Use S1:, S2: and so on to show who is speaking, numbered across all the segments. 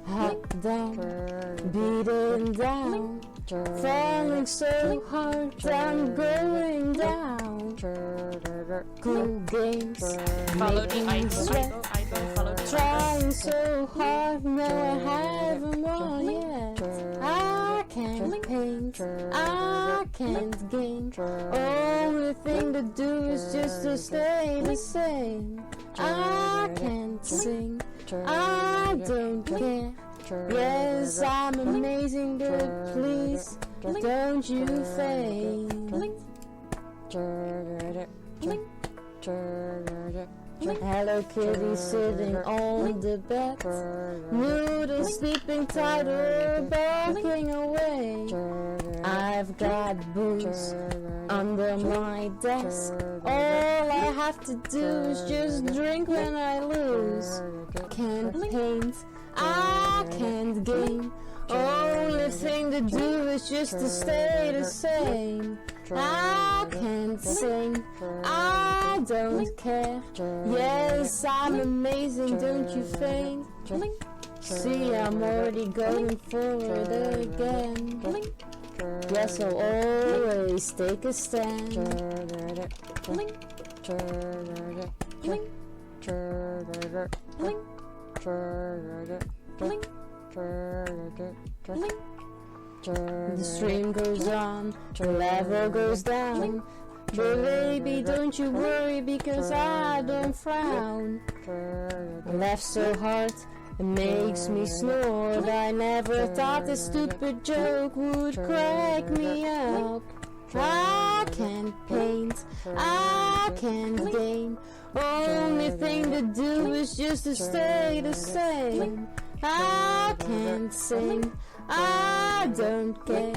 S1: Up, down, beating down, falling so hard, I'm going down. Cool games,
S2: Follow the
S1: making sweat,
S2: follow the
S1: trying so hard, no I haven't won yet. I can't paint, I can't game, only thing to do is just to stay the same. I can't sing, I don't care. Yes, I'm amazing, but please don't you faint. Hello Kitty sitting on the bed, Noodle sleeping tight or barking away. I've got booze under my desk, all I have to do is just drink when I lose. Can't paint, I can't game, only thing to do is just to stay the same. I can't sing, I don't care. Yes, I'm amazing, don't you faint? See, I'm already going forward again. Yes, I'll always take a stand. The stream goes on, the level goes down. But baby, don't you worry because I don't frown. I laugh so hard, it makes me snort. I never thought this stupid joke would crack me up. I can't paint, I can't game, only thing to do is just to stay the same. I can't sing, I don't care.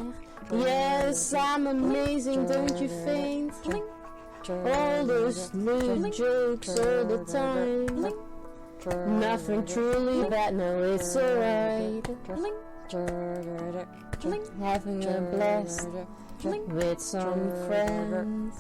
S1: Yes, I'm amazing, don't you faint? All those little jokes all the time, nothing truly bad, no it's alright. Having a blast with some friends.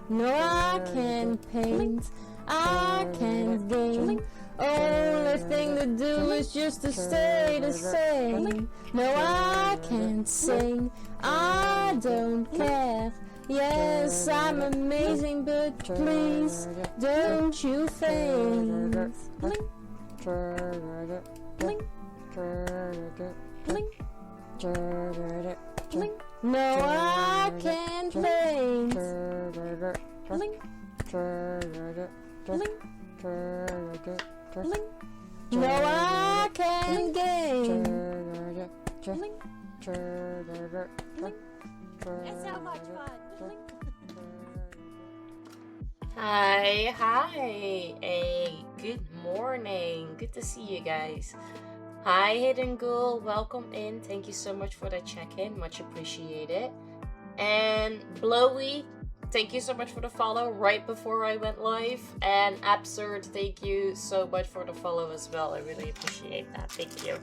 S1: No, I can't paint, I can't game, only thing to do is just to stay the same. No, I can't sing, I don't care. Yes, I'm amazing, but please don't you faint. No, I can't paint. No, I can't game.
S2: It's so much fun.
S3: Hi, hey, good morning. Good to see you guys. Hi, Hidden Ghoul, welcome in. Thank you so much for that check-in, much appreciated. And Blowy, thank you so much for the follow right before I went live. And Absurd, thank you so much for the follow as well. I really appreciate that. Thank you.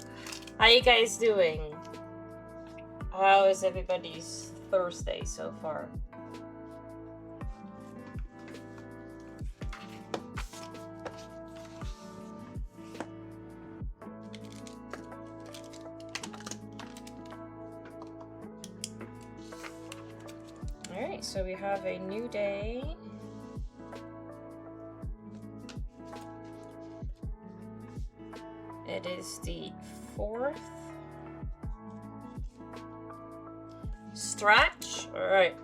S3: How you guys doing? How is everybody's Thursday so far? Alright, so we have a new day. It is the 4th. Stretch? Alright.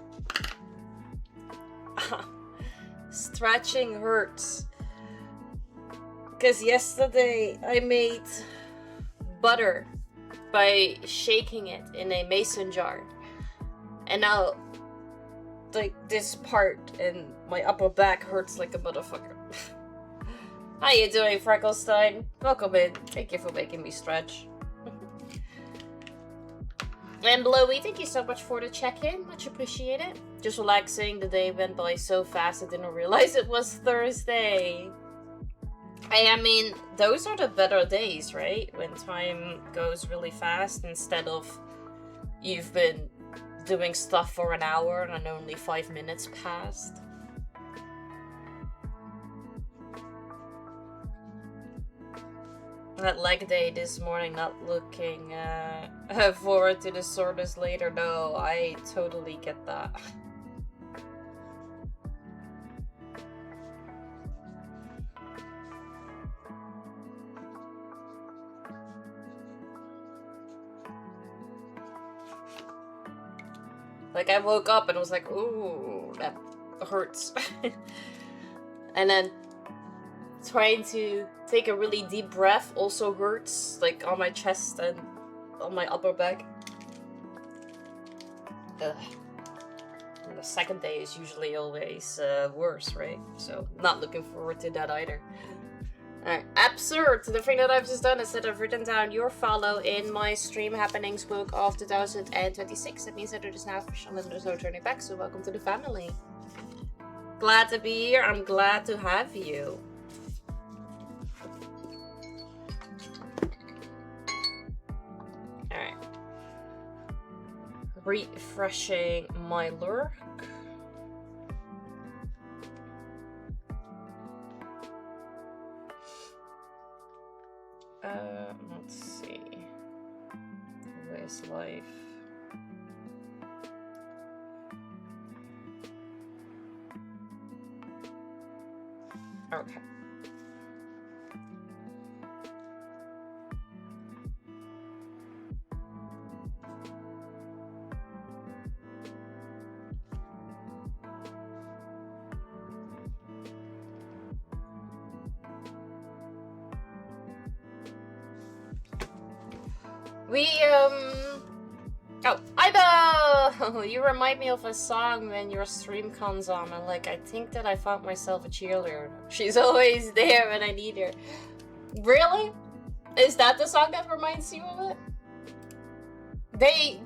S3: Stretching hurts. Because yesterday I made butter by shaking it in a mason jar. And now, like, this part in my upper back hurts like a motherfucker. How you doing, Frecklestein? Welcome in. Thank you for making me stretch. And Blowy, thank you so much for the check-in. Much appreciated. Just relaxing. The day went by so fast I didn't realize it was Thursday. I mean, those are the better days, right? When time goes really fast instead of you've been doing stuff for an hour and only 5 minutes passed. That leg day this morning, not looking forward to the soreness later. No, I totally get that. Like, I woke up and was like, ooh, that hurts. And then trying to take a really deep breath also hurts, like on my chest and on my upper back. Ugh. And the second day is usually always worse, right? So not looking forward to that either. Alright, absurd! The thing that I've just done is that I've written down your follow in my stream happenings book of 2026. That means that it is now official and there's no turning back, so welcome to the family. Glad to be here, I'm glad to have you. Alright. Refreshing my lurk. Let's see. Where's life? Okay. Oh, Ibo! You remind me of a song when your stream comes on. I'm like, I think that I found myself a cheerleader. She's always there when I need her. Really? Is that the song that reminds you of it?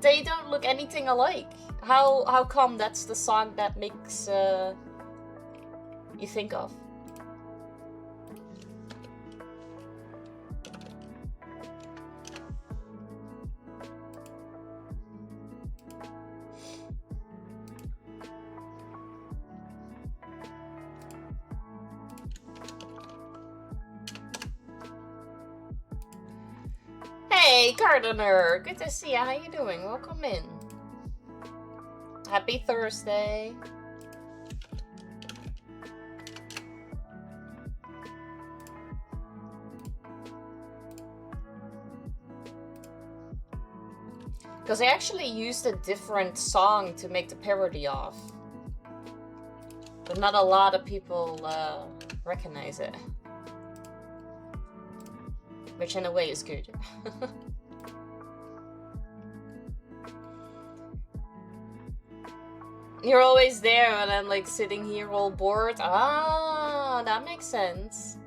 S3: They don't look anything alike. How come that's the song that makes you think of? Hey, Gardener! Good to see you. How you doing? Welcome in. Happy Thursday. Because I actually used a different song to make the parody of. But not a lot of people recognize it. Which in a way is good. You're always there and I'm like sitting here all bored. Ah, that makes sense.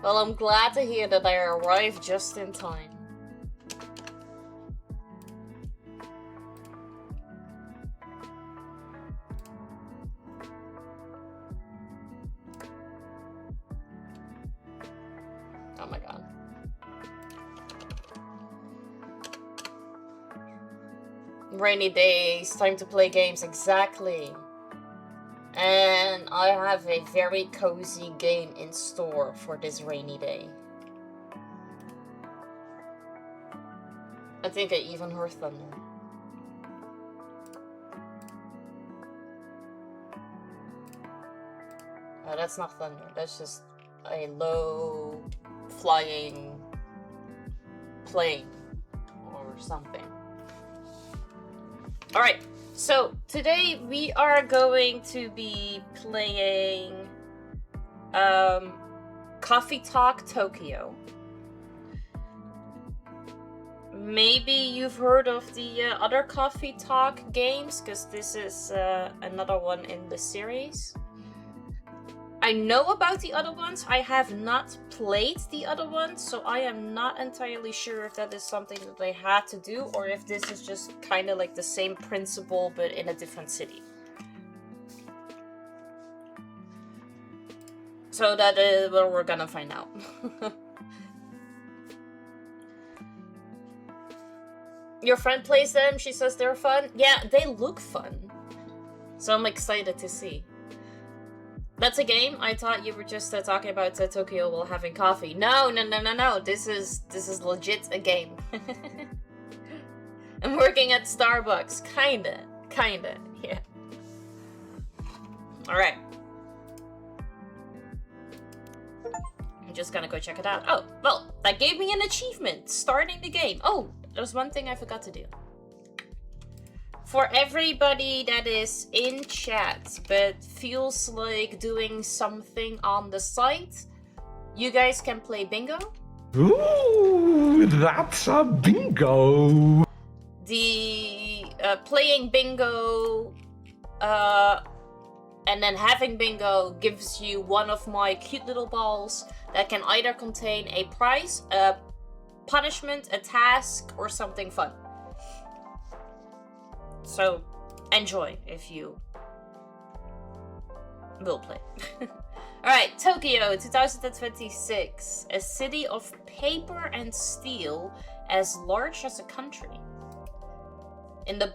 S3: Well, I'm glad to hear that I arrived just in time. Oh my god. Rainy days, time to play games, exactly. And I have a very cozy game in store for this rainy day. I think I even heard thunder. Oh, that's not thunder, that's just a low flying plane or something. Alright, so today we are going to be playing Coffee Talk Tokyo. maybe you've heard of the other Coffee Talk games, because this is another one in the series. I know about the other ones. I have not played the other ones, so I am not entirely sure if that is something that they had to do, or if this is just kind of like the same principle, but in a different city. So that is what we're gonna find out. Your friend plays them, she says they're fun. Yeah, they look fun. So I'm excited to see. That's a game? I thought you were just talking about Tokyo while having coffee. No. This is legit a game. I'm working at Starbucks. Kinda. Yeah. Alright. I'm just gonna go check it out. Oh, well, that gave me an achievement. Starting the game. Oh, there's one thing I forgot to do. For everybody that is in chat but feels like doing something on the site, you guys can play bingo.
S4: Ooh, that's a bingo.
S3: The playing bingo and then having bingo gives you one of my cute little balls that can either contain a prize, a punishment, a task, or something fun. So, enjoy if you will play. Alright, Tokyo 2026. A city of paper and steel as large as a country. In the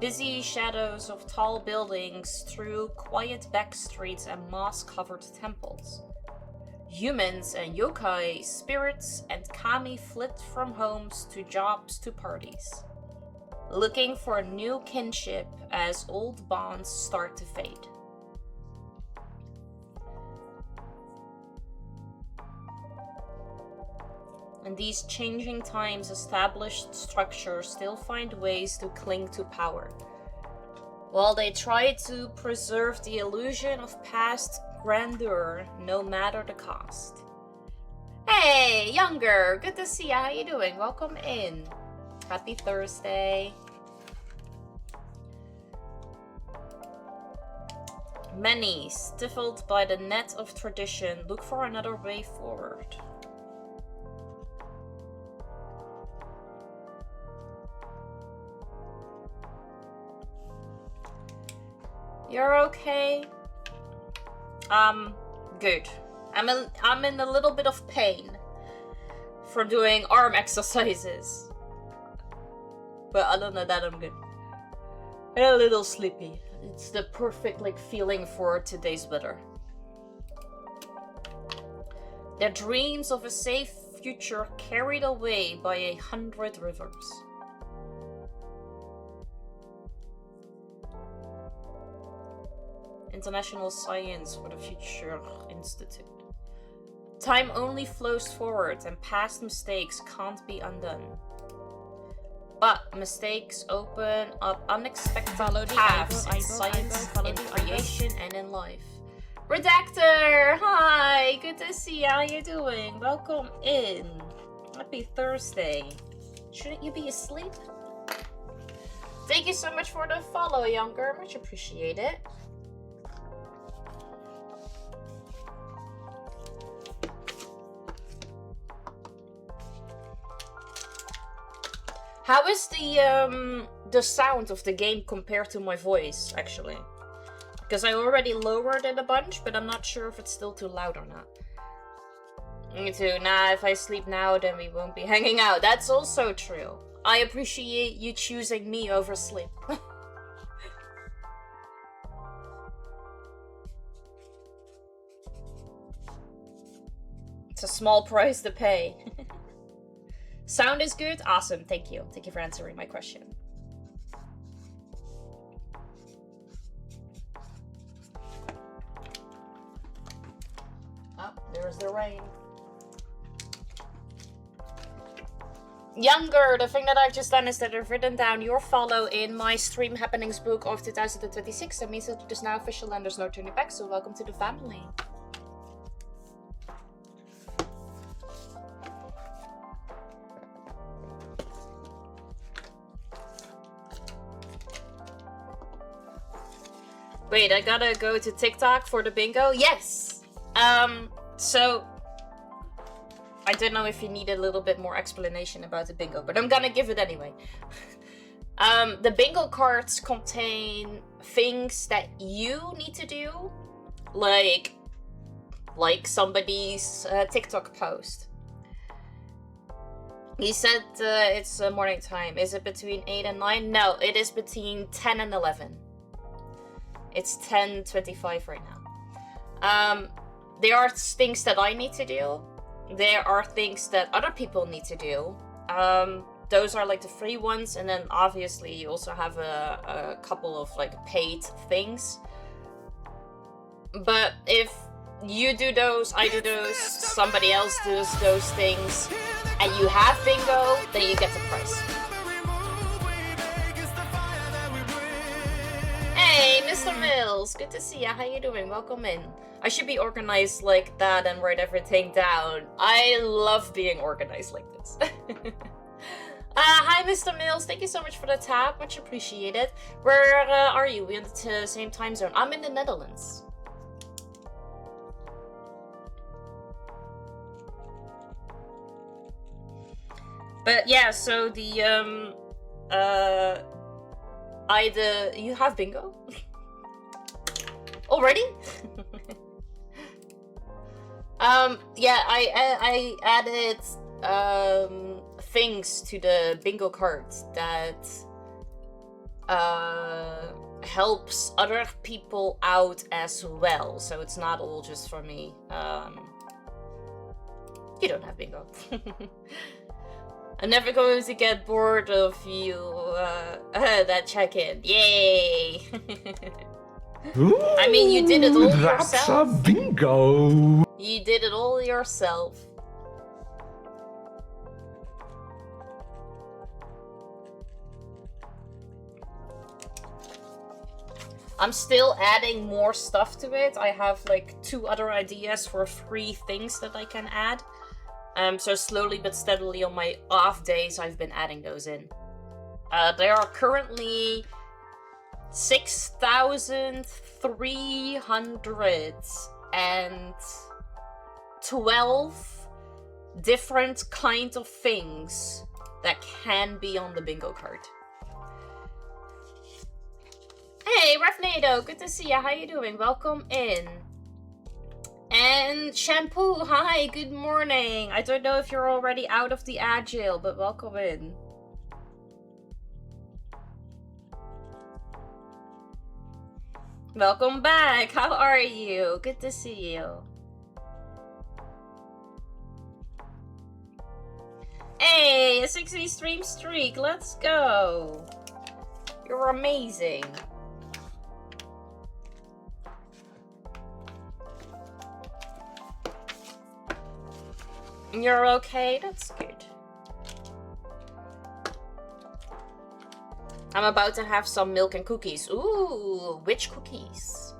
S3: busy shadows of tall buildings, through quiet back streets and moss-covered temples. Humans and yokai, spirits and kami flit from homes to jobs to parties. Looking for a new kinship as old bonds start to fade. In these changing times, established structures still find ways to cling to power, while they try to preserve the illusion of past grandeur no matter the cost. Hey, Younger! Good to see you. How you doing? Welcome in. Happy Thursday. Many, stifled by the net of tradition, look for another way forward. You're okay? Good. I'm in a little bit of pain for doing arm exercises. But other than that, I'm good. And a little sleepy. It's the perfect feeling for today's weather. Their dreams of a safe future carried away by 100 rivers. International Science for the Future Institute. Time only flows forward and past mistakes can't be undone. But mistakes open up unexpected paths in science, in creation, and in life. Redactor! Hi! Good to see you. How you doing? Welcome in. Happy Thursday. Shouldn't you be asleep? Thank you so much for the follow, Younger. Much appreciate it. How is the sound of the game compared to my voice, actually? Because I already lowered it a bunch, but I'm not sure if it's still too loud or not. Me too. Nah, if I sleep now, then we won't be hanging out. That's also true. I appreciate you choosing me over sleep. It's a small price to pay. Sound is good? Awesome, thank you. Thank you for answering my question. Oh, there's the rain. Younger, the thing that I've just done is that I've written down your follow in my stream happenings book of 2026. That means that it is now official and there's no turning back, so welcome to the family. Wait, I gotta go to TikTok for the bingo? Yes! So... I don't know if you need a little bit more explanation about the bingo, but I'm gonna give it anyway. The bingo cards contain things that you need to do, like somebody's TikTok post. He said it's morning time. Is it between 8 and 9? No, it is between 10 and 11. It's 10:25 right now. There are things that I need to do. There are things that other people need to do. Those are like the free ones, and then obviously you also have a couple of like paid things. But if you do those, I do those, somebody else does those things, and you have bingo, then you get the prize. Hey, Mr. Mills, good to see ya. How you doing? Welcome in. I should be organized like that and write everything down. I love being organized like this. Hi, Mr. Mills. Thank you so much for the tap. Much appreciated. Where are you? We're in the same time zone. I'm in the Netherlands. But yeah, so the you have bingo already? Yeah, I added things to the bingo cards that helps other people out as well, so it's not all just for me. You don't have bingo. I'm never going to get bored of you that check-in. Yay!
S4: Ooh,
S3: I mean, you did it all
S4: that's
S3: yourself.
S4: a bingo.
S3: You did it all yourself. I'm still adding more stuff to it. I have like 2 other ideas for free things that I can add. So slowly but steadily on my off days, I've been adding those in. There are currently 6,312 different kinds of things that can be on the bingo card. Hey, Refnado, good to see you. How you doing? Welcome in. And Shampoo, hi, good morning. I don't know if you're already out of the agile, but welcome in. Welcome back. How are you? Good to see you. Hey, a 60 stream streak. Let's go. You're amazing. You're okay? That's good. I'm about to have some milk and cookies. Ooh, which cookies?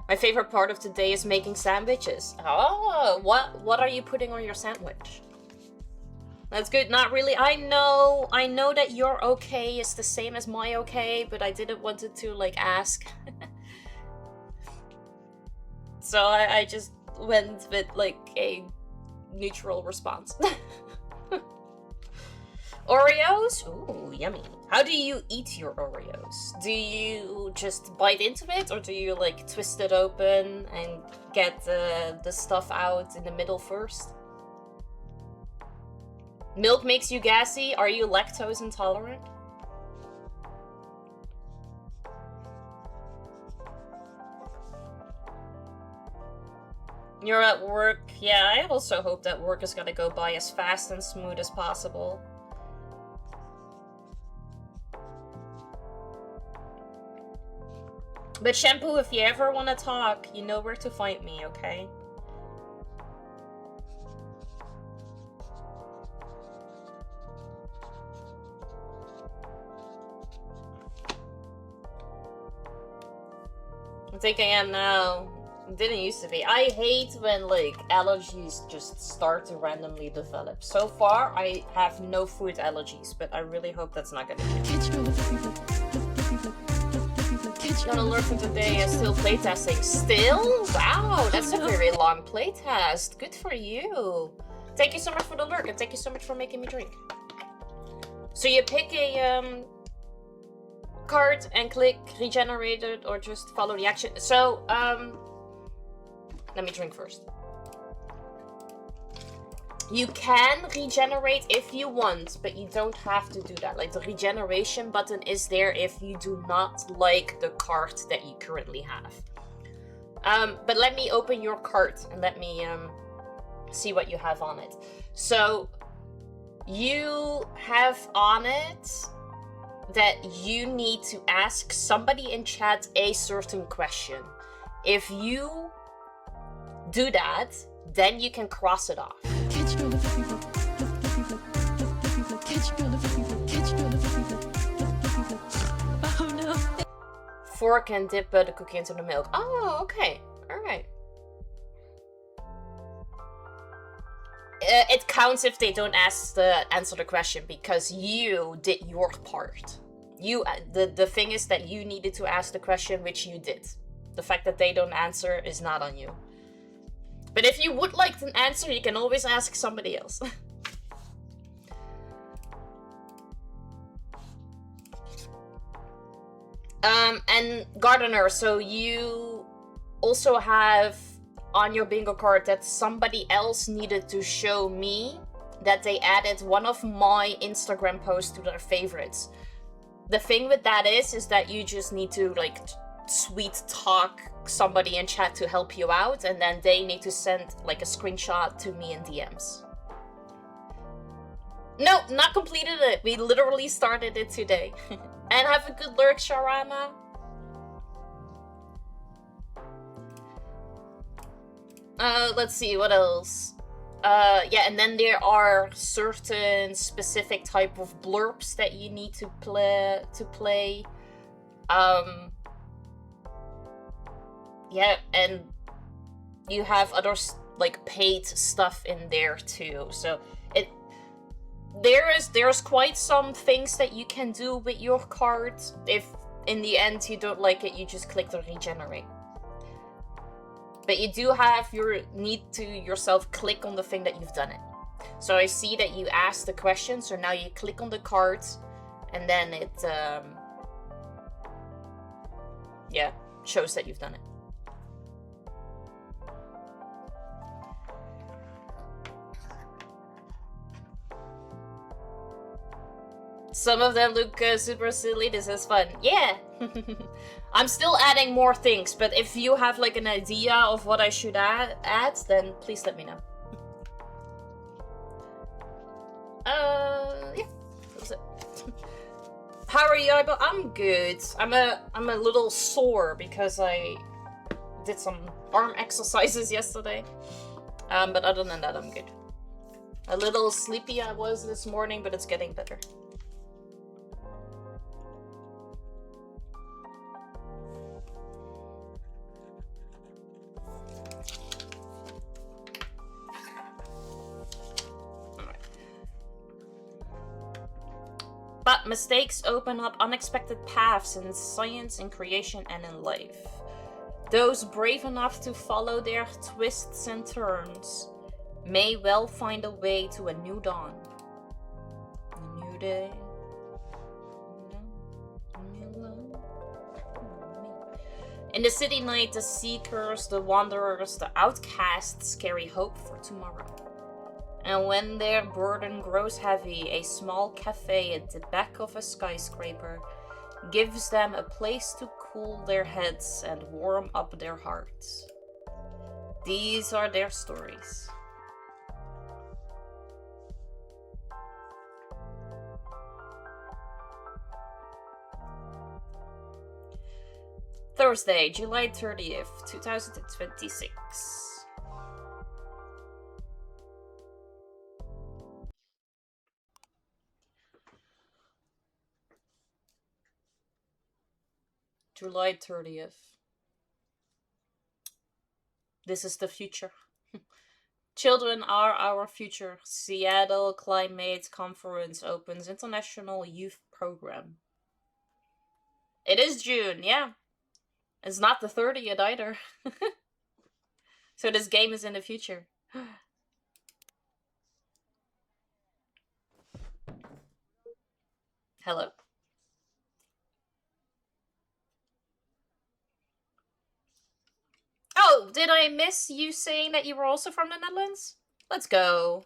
S3: My favorite part of the day is making sandwiches. Oh, what are you putting on your sandwich? That's good. Not really. I know that your okay is the same as my okay, but I didn't want to like ask. So I just went with like a neutral response. Oreos? Ooh, yummy. How do you eat your Oreos? Do you just bite into it, or do you like twist it open and get the stuff out in the middle first? Milk makes you gassy? Are you lactose intolerant? You're at work. Yeah, I also hope that work is gonna go by as fast and smooth as possible. But Shampoo, if you ever want to talk, you know where to find me, okay? I think I am now. It didn't used to be. I hate when like allergies just start to randomly develop. So far, I have no food allergies, but I really hope that's not gonna change. Gonna learn from today and still playtesting. Still? Wow, that's a very long playtest. Good for you. Thank you so much for the lurk and thank you so much for making me drink. So you pick a card and click regenerated or just follow the action. So, let me drink first. You can regenerate if you want, but you don't have to do that. Like, the regeneration button is there if you do not like the card that you currently have. But let me open your card and let me see what you have on it. So, you have on it that you need to ask somebody in chat a certain question. If you do that, then you can cross it off.
S2: Oh no.
S3: Fork and dip the cookie into the milk. Oh, okay. Alright. It counts if they don't answer the question because you did your part. The thing is that you needed to ask the question, which you did. The fact that they don't answer is not on you. But if you would like an answer, you can always ask somebody else. And Gardener, so you also have on your bingo card that somebody else needed to show me that they added one of my Instagram posts to their favorites. The thing with that is that you just need to like sweet talk somebody in chat to help you out, and then they need to send like a screenshot to me in DMs. No, not completed it. We literally started it today. And have a good lurk, Sharana. Let's see, what else? Yeah, and then there are certain specific type of blurbs that you need to play. Yeah, and you have other like paid stuff in there too. So there's quite some things that you can do with your card. If in the end you don't like it, you just click the regenerate. But you do have need to yourself click on the thing that you've done it. So I see that you asked the question, so now you click on the cards, and then it yeah, shows that you've done it. Some of them look super silly. This is fun. Yeah! I'm still adding more things, but if you have like an idea of what I should add, then please let me know. Yeah. That's it. How are you? I'm good. I'm a little sore because I did some arm exercises yesterday. But other than that, I'm good. A little sleepy I was this morning, but it's getting better. But mistakes open up unexpected paths in science, in creation, and in life. Those brave enough to follow their twists and turns may well find a way to a new dawn. A new day. In the city night, the seekers, the wanderers, the outcasts carry hope for tomorrow. And when their burden grows heavy, a small cafe at the back of a skyscraper gives them a place to cool their heads and warm up their hearts. These are their stories. Thursday, July 30th, 2026. July 30th. This is the future. Children are our future. Seattle Climate Conference opens International Youth Program. It is June, yeah. It's not the 30th either. So this game is in the future. Hello. Oh, did I miss you saying that you were also from the Netherlands? Let's go.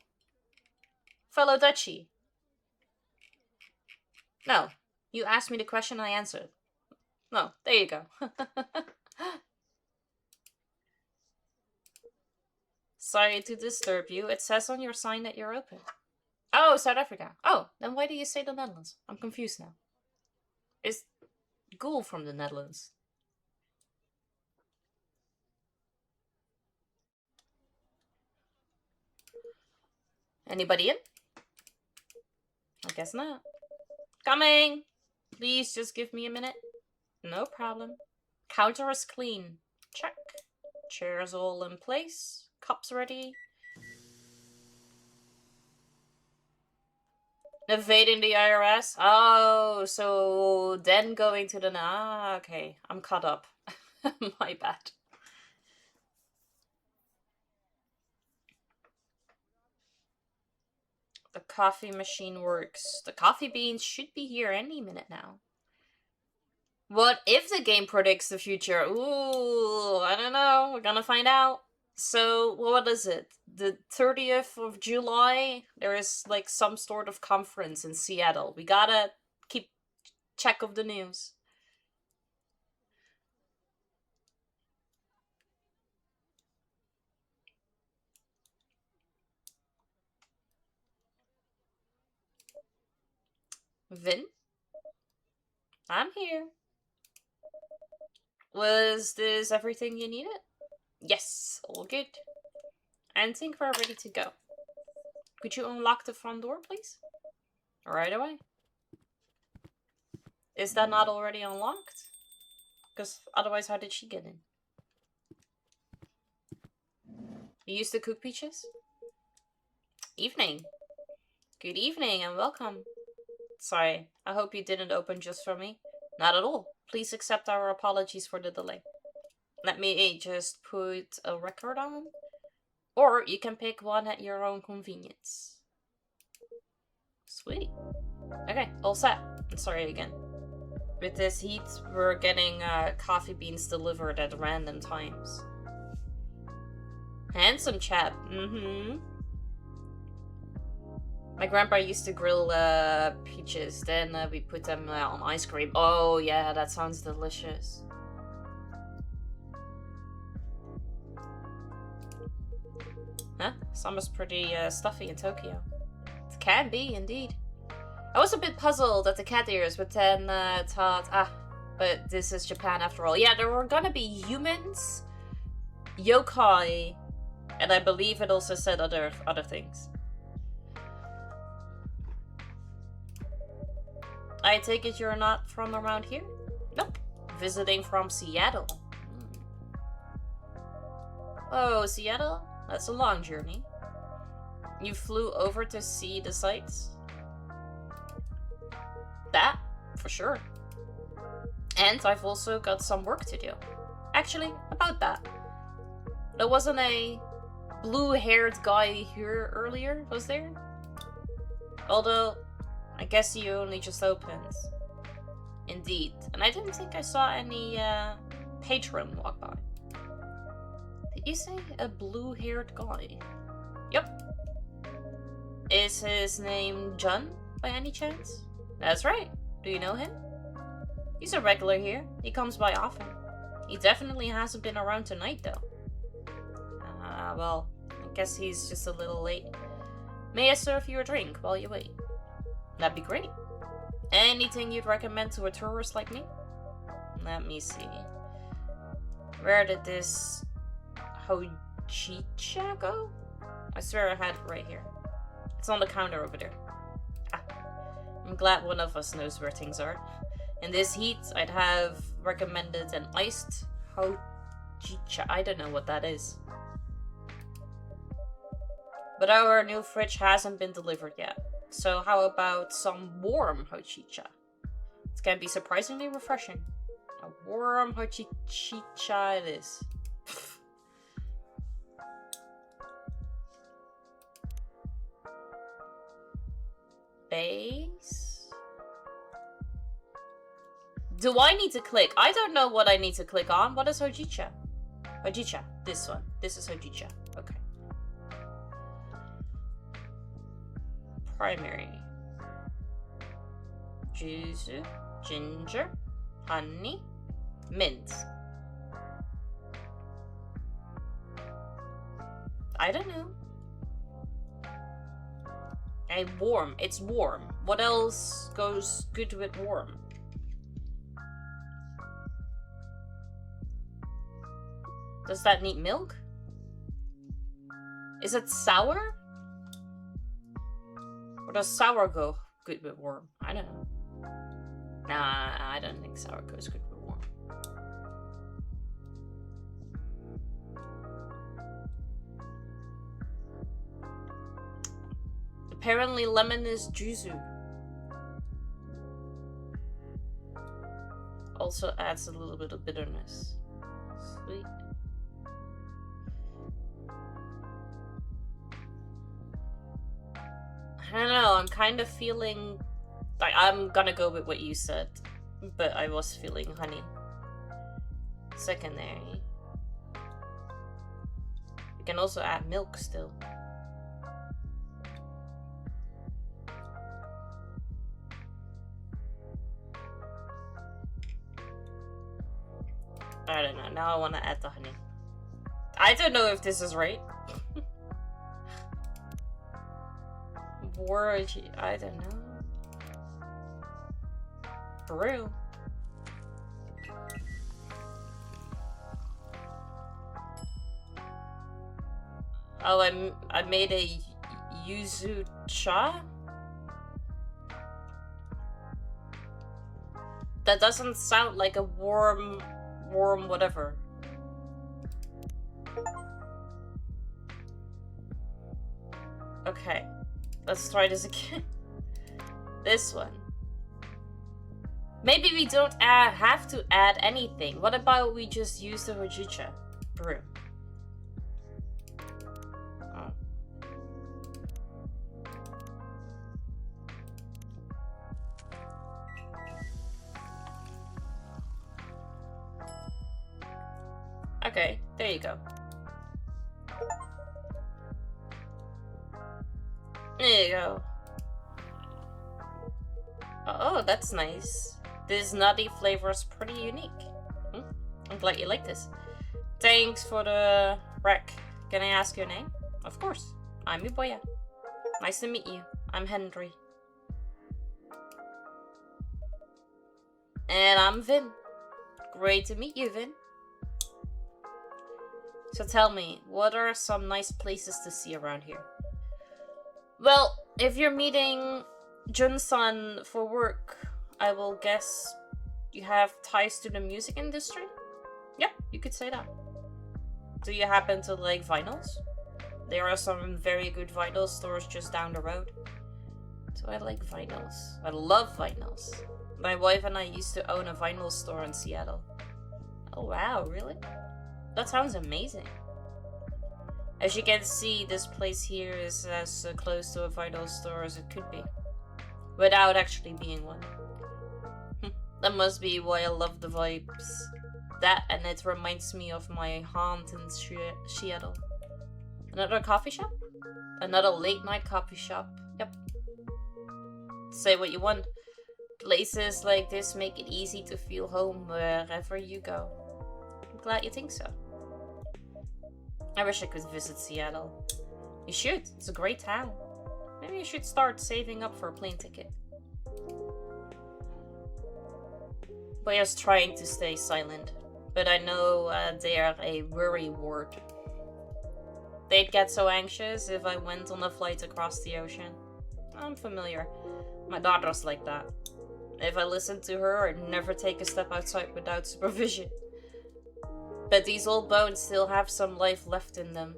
S3: Fellow Dutchie. No. You asked me the question, I answered. No, there you go. Sorry to disturb you. It says on your sign that you're open. Oh, South Africa. Oh, then why do you say the Netherlands? I'm confused now. Is Ghoul from the Netherlands? Anybody in? I guess not. Coming! Please just give me a minute. No problem. Counter is clean. Check. Chairs all in place. Cups ready. Evading the IRS? Oh, so then going to the... Ah, okay. I'm caught up. My bad. The coffee machine works. The coffee beans should be here any minute now. What if the game predicts the future? Ooh, I don't know. We're gonna find out. So, what is it? The 30th of July? There is like some sort of conference in Seattle. We gotta keep check of the news. Vin? I'm here. Was this everything you needed? Yes, all good. I think we're ready to go. Could you unlock the front door, please? Right away. Is that not already unlocked? Because otherwise, how did she get in? You used to cook peaches? Evening. Good evening and welcome. Sorry, I hope you didn't open just for me. Not at all. Please accept our apologies for the delay. Let me just put a record on. Or you can pick one at your own convenience. Sweet. Okay, all set. I'm sorry again. With this heat, we're getting coffee beans delivered at random times. Handsome chap. Mm-hmm. My grandpa used to grill peaches, then we put them on ice cream. Oh yeah, that sounds delicious. Huh? Summer's pretty stuffy in Tokyo. It can be, indeed. I was a bit puzzled at the cat ears, but then thought, but this is Japan after all. Yeah, there were gonna be humans, yokai, and I believe it also said other things. I take it you're not from around here? Nope. Visiting from Seattle. Oh, Seattle? That's a long journey. You flew over to see the sights? That, for sure. And I've also got some work to do. Actually, about that. There wasn't a blue-haired guy here earlier, was there? Although, I guess he only just opened. Indeed. And I didn't think I saw any patron walk by. Did you say a blue-haired guy? Yep. Is his name John, by any chance? That's right. Do you know him? He's a regular here. He comes by often. He definitely hasn't been around tonight, though. Well, I guess he's just a little late. May I serve you a drink while you wait? That'd be great. Anything you'd recommend to a tourist like me? Let me see. Where did this hojicha go? I swear I had it right here. It's on the counter over there. I'm glad one of us knows where things are. In this heat, I'd have recommended an iced hojicha. I don't know what that is. But our new fridge hasn't been delivered yet. So how about some warm hojicha? It can be surprisingly refreshing. A warm hojicha it is. Base. Do I need to click? I don't know what I need to click on. What is hojicha? Hojicha. This one. This is hojicha. Okay. Primary. Juzu, ginger, honey, mint. I don't know. And warm. It's warm. What else goes good with warm? Does that need milk? Is it sour? Or does sour go good with warm? I don't know. Nah, I don't think sour goes good with warm. Apparently lemon is juzu. Also adds a little bit of bitterness. Sweet. I don't know, I'm kind of feeling... Like, I'm gonna go with what you said, but I was feeling honey. Secondary. You can also add milk still. I don't know, now I want to add the honey. I don't know if this is right. Word, I don't know. Peru. Oh, I made a yuzu cha? That doesn't sound like a warm whatever. Okay, let's try this again. This one. Maybe we don't have to add anything. What about we just use the hojicha brew? Oh. Okay, there you go. There you go. Oh, that's nice. This nutty flavor is pretty unique. I'm glad you like this. Thanks for the rec. Can I ask your name? Of course. I'm Iboya. Nice to meet you. I'm Henry. And I'm Vin. Great to meet you, Vin. So tell me, what are some nice places to see around here? Well, if you're meeting Jun-san for work, I will guess you have ties to the music industry? Yeah, you could say that. Do you happen to like vinyls? There are some very good vinyl stores just down the road. So I like vinyls. I love vinyls. My wife and I used to own a vinyl store in Seattle. Oh wow, really? That sounds amazing. As you can see, this place here is as close to a vinyl store as it could be. Without actually being one. That must be why I love the vibes. That, and it reminds me of my haunt in Seattle. Another coffee shop? Another late night coffee shop. Yep. Say what you want. Places like this make it easy to feel home wherever you go. I'm glad you think so. I wish I could visit Seattle. You should. It's a great town. Maybe you should start saving up for a plane ticket. Boya's trying to stay silent, but I know they are a worry ward. They'd get so anxious if I went on a flight across the ocean. I'm familiar. My daughter's like that. If I listen to her, I'd never take a step outside without supervision. But these old bones still have some life left in them.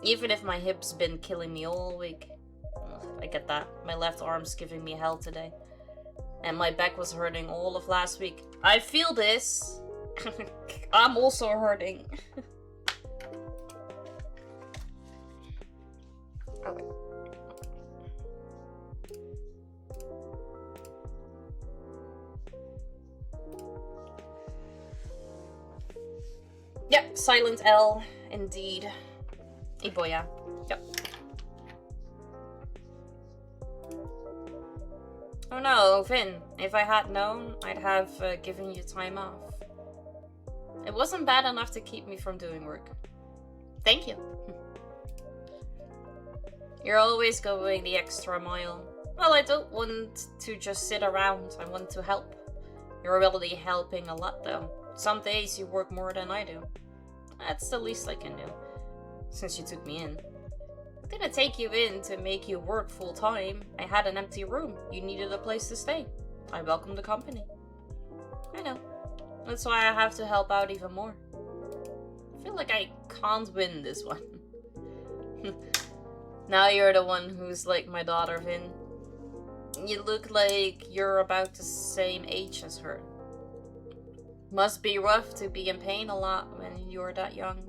S3: Even if my hip's been killing me all week. Ugh, I get that. My left arm's giving me hell today. And my back was hurting all of last week. I feel this. I'm also hurting. Okay. Yep, silent L, indeed. Iboya. Yep. Oh no, Finn, if I had known, I'd have given you time off. It wasn't bad enough to keep me from doing work. Thank you. You're always going the extra mile. Well, I don't want to just sit around, I want to help. You're really helping a lot though. Some days you work more than I do. That's the least I can do, since you took me in. I didn't take you in to make you work full time. I had an empty room. You needed a place to stay. I welcome the company. I know. That's why I have to help out even more. I feel like I can't win this one. Now you're the one who's like my daughter, Vin. You look like you're about the same age as her. Must be rough to be in pain a lot when you're that young.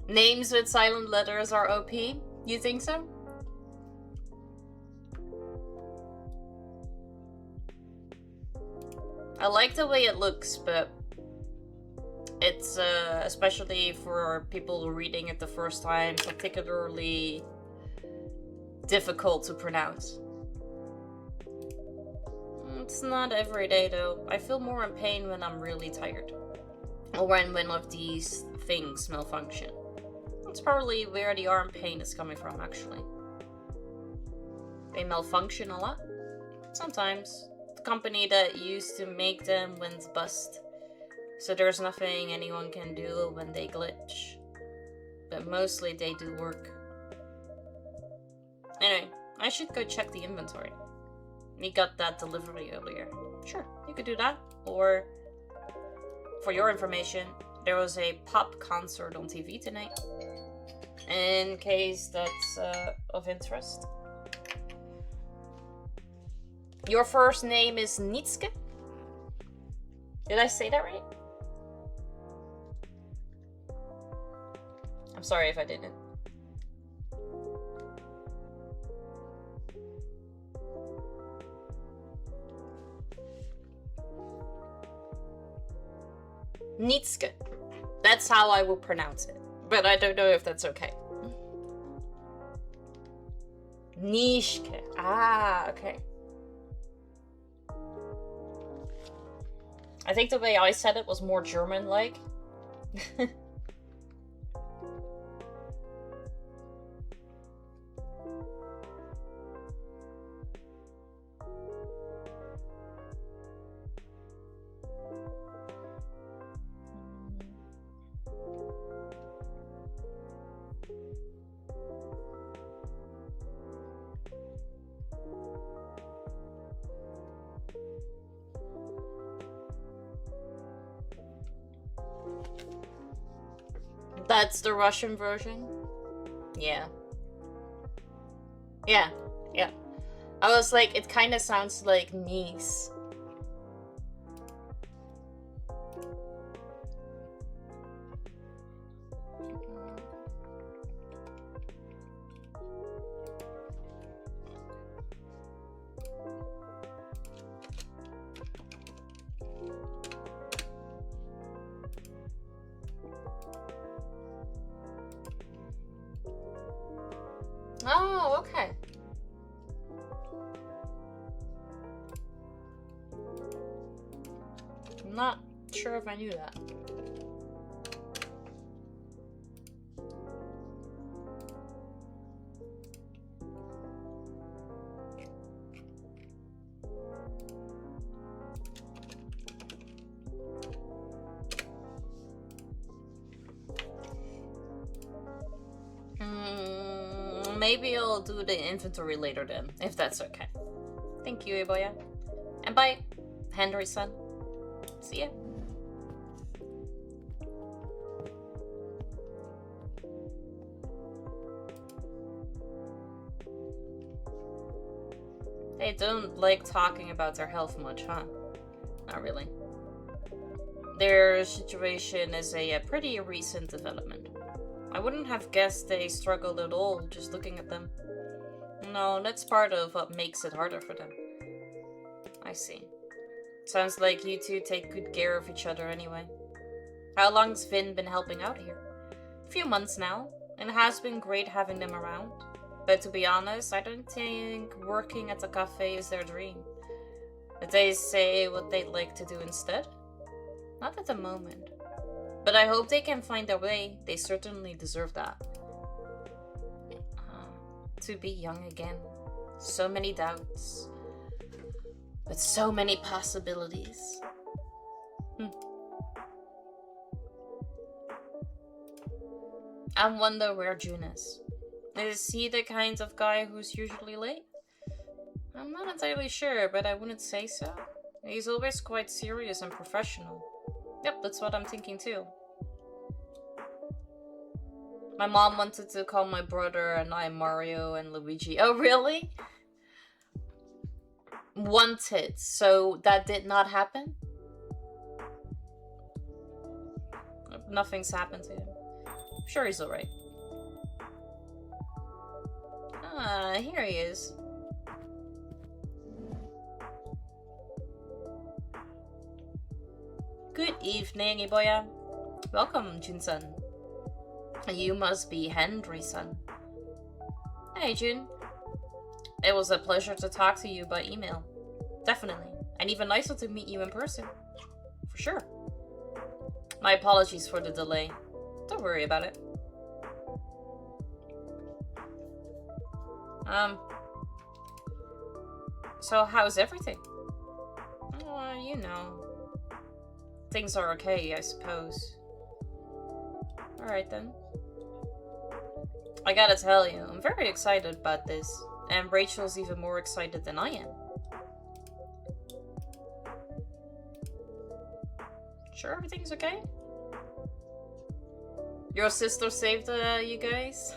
S3: Names with silent letters are OP? You think so? I like the way it looks, but it's especially for people reading it the first time, particularly difficult to pronounce. It's not every day though. I feel more in pain when I'm really tired, or when one of these things malfunction. That's probably where the arm pain is coming from, actually. They malfunction a lot. Sometimes. The company that used to make them went bust, so there's nothing anyone can do when they glitch. But mostly they do work. Anyway, I should go check the inventory. We got that delivery earlier. Sure, you could do that. Or, for your information, there was a pop concert on TV tonight. In case that's of interest. Your first name is Nitske? Did I say that right? I'm sorry if I didn't. Nitske. That's how I will pronounce it. But I don't know if that's okay. Nishke. Ah, okay. I think the way I said it was more German-like. That's the Russian version? Yeah. Yeah, yeah. I was like, it kind of sounds like niece. Oh, okay. I'm not sure if I knew that. Maybe I'll do the inventory later then, if that's okay. Thank you, Iboya. And bye, Henry-san. See ya. Hey, They don't like talking about their health much, huh? Not really. Their situation is a pretty recent development. I wouldn't have guessed they struggled at all just looking at them. No, that's part of what makes it harder for them. I see. Sounds like you two take good care of each other anyway. How long's Vin been helping out here? A few months now, and it has been great having them around. But to be honest, I don't think working at the cafe is their dream. Did they say what they'd like to do instead? Not at the moment. But I hope they can find their way. They certainly deserve that. To be young again. So many doubts. But so many possibilities. I wonder where June is. Is he the kind of guy who's usually late? I'm not entirely sure, but I wouldn't say so. He's always quite serious and professional. Yep, that's what I'm thinking too. My mom wanted to call my brother and I Mario and Luigi. Oh, really? Wanted, so that did not happen? Nothing's happened to him. I'm sure he's alright. Ah, here he is. Good evening, Iboya. Welcome, Jun-san. You must be Henry-san. Hey, Jun. It was a pleasure to talk to you by email. Definitely. And even nicer to meet you in person. For sure. My apologies for the delay. Don't worry about it. So how's everything? You know. Things are okay, I suppose. Alright then. I gotta tell you, I'm very excited about this. And Rachel's even more excited than I am. Sure everything's okay? Your sister saved you guys?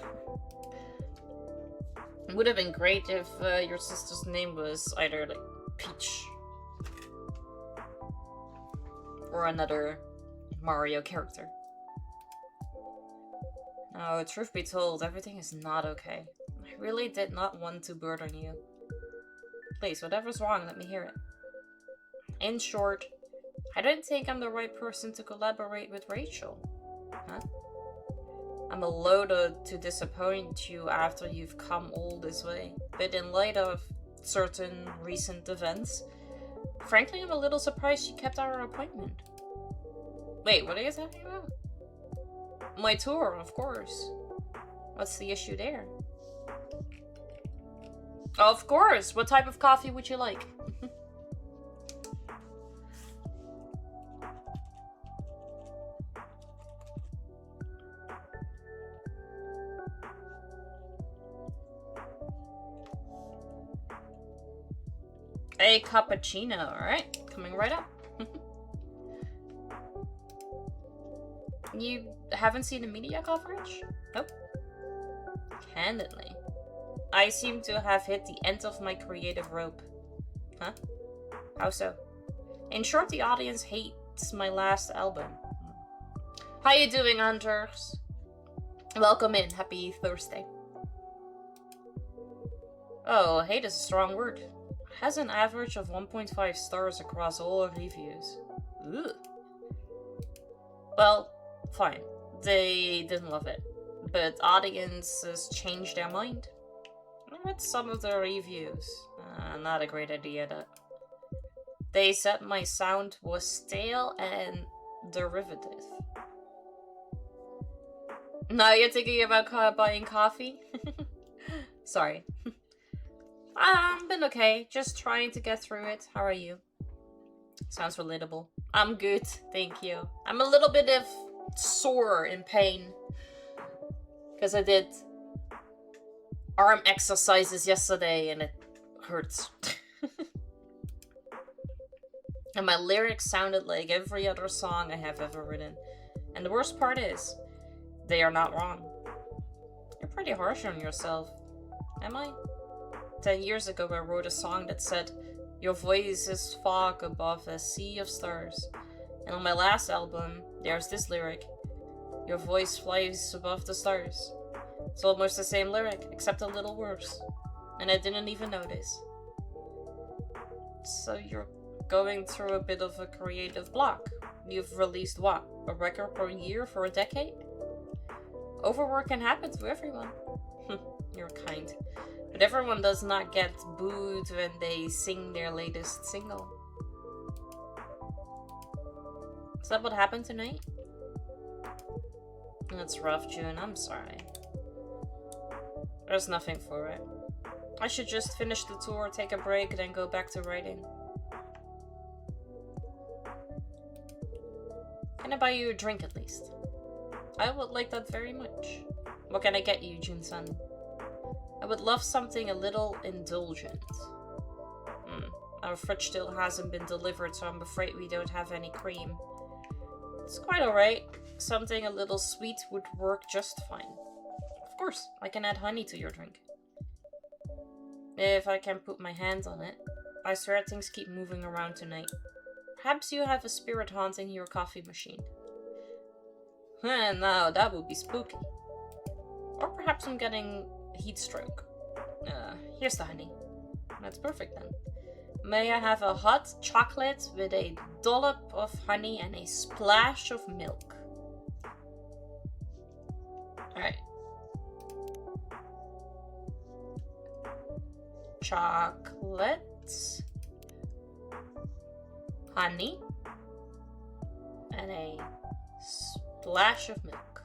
S3: It would have been great if your sister's name was either like Peach or another Mario character. No, truth be told, everything is not okay. I really did not want to burden you. Please, whatever's wrong, let me hear it. In short, I don't think I'm the right person to collaborate with Rachel. Huh? I'm loath to disappoint you after you've come all this way, but in light of certain recent events, frankly, I'm a little surprised you kept our appointment. Wait, what are you talking about? My tour, of course. What's the issue there? Of course! What type of coffee would you like? A cappuccino, alright. Coming right up. You haven't seen the media coverage? Nope. Candidly. I seem to have hit the end of my creative rope. Huh? How so? In short, the audience hates my last album. How you doing, hunters? Welcome in. Happy Thursday. Oh, hate is a strong word. It has an average of 1.5 stars across all reviews. Ugh. Well, fine. They didn't love it. But audiences changed their mind. I read some of the reviews. Not a great idea, that. They said my sound was stale and derivative. Now you're thinking about buying coffee? Sorry. Been okay. Just trying to get through it. How are you? Sounds relatable. I'm good, thank you. I'm a little bit of sore in pain. Because I did arm exercises yesterday and it hurts. And my lyrics sounded like every other song I have ever written. And the worst part is, they are not wrong. You're pretty harsh on yourself. Am I? 10 years ago I wrote a song that said, "Your voice is fog above a sea of stars." And on my last album, there's this lyric, "Your voice flies above the stars." It's almost the same lyric, except a little worse. And I didn't even notice. So you're going through a bit of a creative block. You've released what? A record per year for a decade? Overwork can happen to everyone. You're kind. But everyone does not get booed when they sing their latest single. Is that what happened tonight? That's rough, June. I'm sorry. There's nothing for it. I should just finish the tour, take a break, then go back to writing. Can I buy you a drink at least? I would like that very much. What can I get you, Jun-san? I would love something a little indulgent. Our fridge still hasn't been delivered, so I'm afraid we don't have any cream. It's quite alright. Something a little sweet would work just fine. Of course, I can add honey to your drink. If I can put my hands on it. I swear things keep moving around tonight. Perhaps you have a spirit haunting your coffee machine. Now that would be spooky. Or perhaps I'm getting heat stroke. Here's the honey. That's perfect then. May I have a hot chocolate with a dollop of honey and a splash of milk? Alright. Chocolate, honey, and a splash of milk.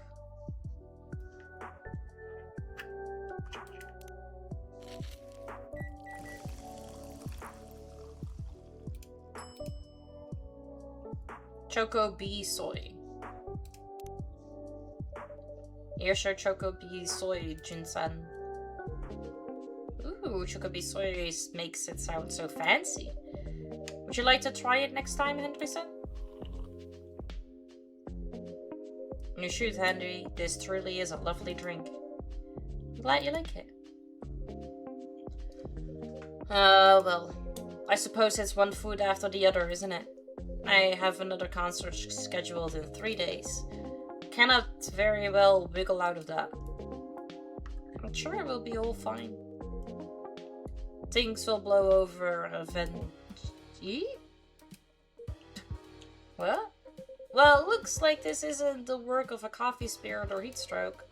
S3: Choco Bee Soy. Here's your Choco Bee Soy, Jin-san. Ooh, Choco Bee Soy makes it sound so fancy. Would you like to try it next time, Henry-san? You should, Henry. This truly is a lovely drink. I'm glad you like it. Well, I suppose it's one food after the other, isn't it? I have another concert scheduled in 3 days. Cannot very well wiggle out of that. I'm sure it will be all fine. Things will blow over eventually. What? Well, looks like this isn't the work of a coffee spirit or heat stroke.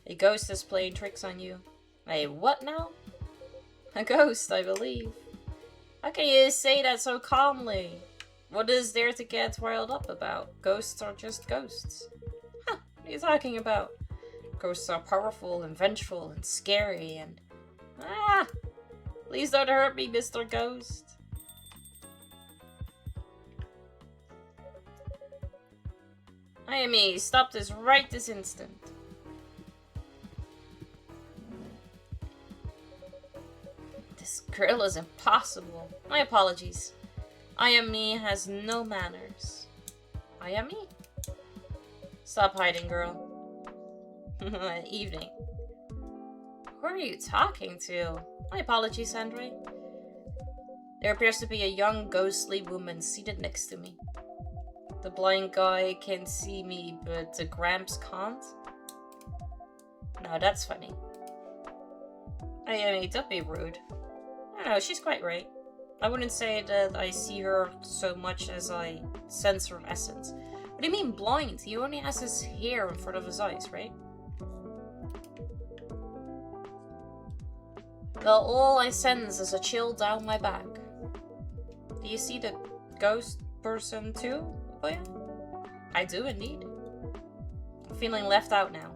S3: A ghost is playing tricks on you. A what now? A ghost, I believe. How can you say that so calmly? What is there to get riled up about? Ghosts are just ghosts. Huh, what are you talking about? Ghosts are powerful and vengeful and scary and... Ah! Please don't hurt me, Mr. Ghost. Ayami, stop this right this instant. This girl is impossible. My apologies. Ayami has no manners. Ayami? Stop hiding, girl. Evening. Who are you talking to? My apologies, Andre. There appears to be a young, ghostly woman seated next to me. The blind guy can see me, but the Gramps can't? Now that's funny. Ayami, don't be rude. I don't know, she's quite right. I wouldn't say that I see her so much as I sense her essence. What do you mean blind? He only has his hair in front of his eyes, right? Well, all I sense is a chill down my back. Do you see the ghost person too, Boya? I do indeed. I'm feeling left out now.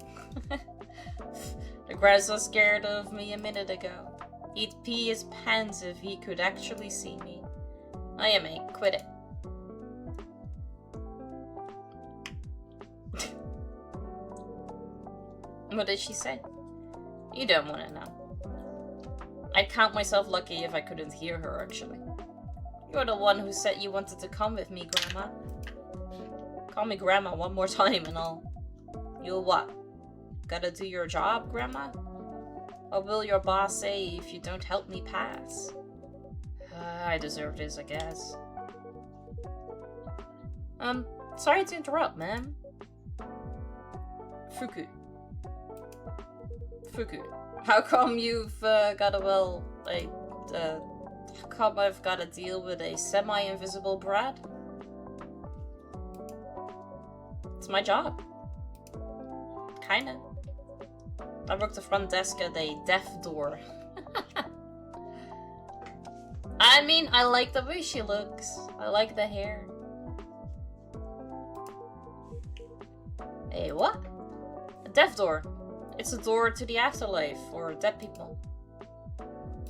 S3: The grass was scared of me a minute ago. He'd pee his pants if he could actually see me. Ayame, quit it. What did she say? You don't want to know. I'd count myself lucky if I couldn't hear her, actually. You're the one who said you wanted to come with me, Grandma. Call me Grandma one more time and I'll... You'll what? Gotta do your job, Grandma? What will your boss say if you don't help me pass? I deserve this, I guess. Sorry to interrupt, ma'am. Fuku. How come you've got a how come I've got to deal with a semi-invisible brat? It's my job. Kinda. I work the front desk at a deaf door. I mean, I like the way she looks. I like the hair. A what? A deaf door. It's a door to the afterlife for dead people.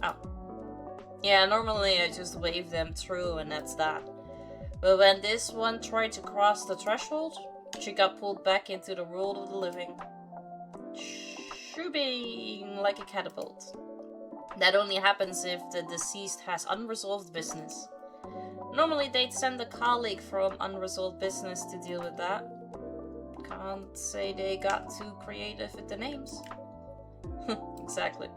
S3: Oh. Yeah, normally I just wave them through and that's that. But when this one tried to cross the threshold, she got pulled back into the world of the living. Shooting like a catapult. That only happens if the deceased has unresolved business. Normally they'd send a colleague from unresolved business to deal with that. Can't say they got too creative with the names. Exactly.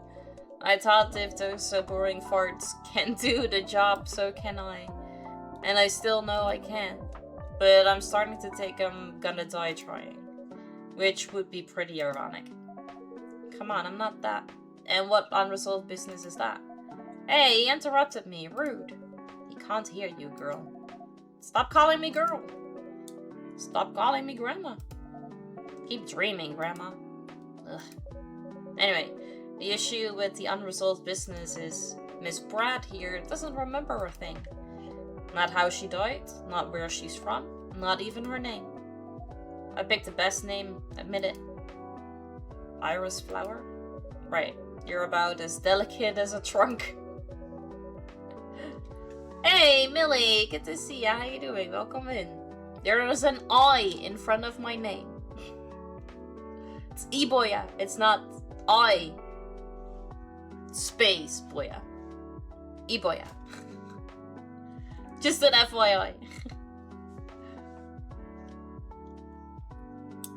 S3: I thought if those boring farts can do the job, so can I. And I still know I can. But I'm starting to think I'm gonna die trying. Which would be pretty ironic. Come on, I'm not that. And what unresolved business is that? Hey, he interrupted me. Rude. He can't hear you, girl. Stop calling me girl. Stop calling me grandma. Keep dreaming, grandma. Ugh. Anyway, the issue with the unresolved business is Miss Brad here doesn't remember a thing. Not how she died, not where she's from, not even her name. I picked the best name, admit it. Iris Flower? Right, you're about as delicate as a trunk. Hey, Millie, good to see ya. How you doing? Welcome in. There is an I in front of my name. It's E-Boya. It's not I. Space Boya. E-Boya. Just an FYI.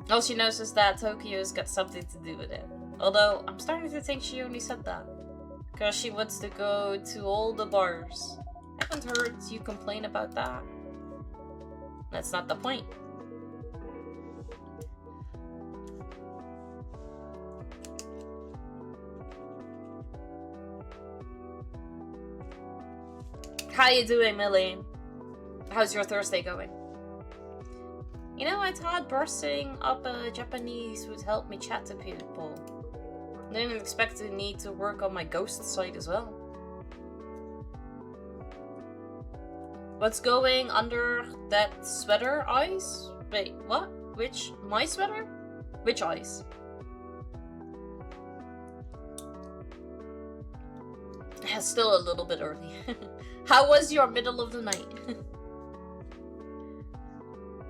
S3: All she knows is that Tokyo's got something to do with it. Although, I'm starting to think she only said that because she wants to go to all the bars. Haven't heard you complain about that. That's not the point. How you doing, Millie? How's your Thursday going? You know, I thought bursting up Japanese would help me chat to people. Didn't expect to need to work on my ghost side as well. What's going under that sweater, eyes? Wait, what? Which? My sweater? Which eyes? It's still a little bit early. How was your middle of the night?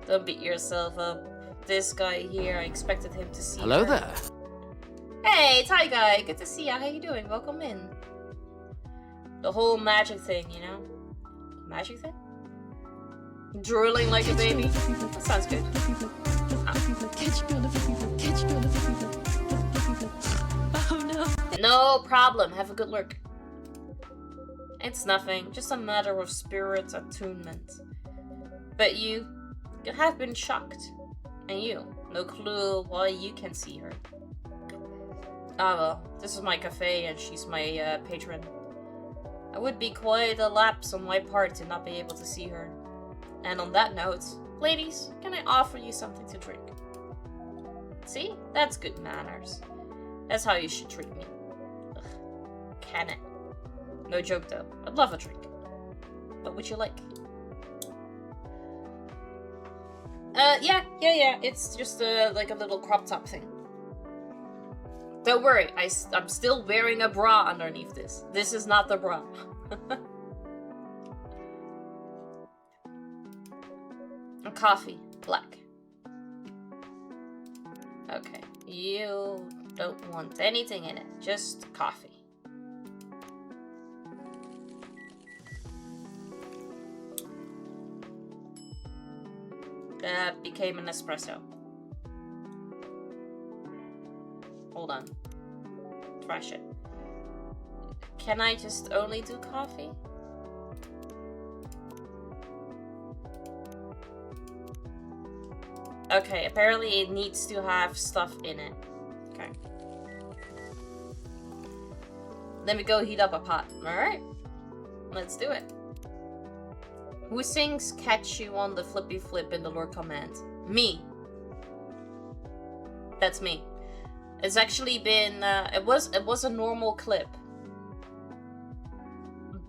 S3: Don't beat yourself up. This guy here, I expected him to see
S5: Hello
S3: her.
S5: there.
S3: Hey, Thai guy, good to see ya. How you doing? Welcome in. The whole magic thing, you know? Magic thing? Drooling like a baby? That sounds good.
S2: Oh no.
S3: No problem. Have a good look. It's nothing. Just a matter of spirit attunement. But you have been shocked. And you, no clue why you can see her. Ah well, this is my cafe and she's my patron. It would be quite a lapse on my part to not be able to see her. And on that note, ladies, can I offer you something to drink? See? That's good manners. That's how you should treat me. Ugh. Can it? No joke though. I'd love a drink. What would you like? Yeah. It's just like a little crop top thing. Don't worry, I'm still wearing a bra underneath this. This is not the bra. A coffee, black. Okay, you don't want anything in it, just coffee. That became an espresso. Hold on. Thrash it. Can I just only do coffee? Okay, apparently it needs to have stuff in it. Okay. Let me go heat up a pot. Alright. Let's do it. Who sings Catch You on the Flippy Flip in the Lord Command? Me. That's me. It's actually been, it was a normal clip.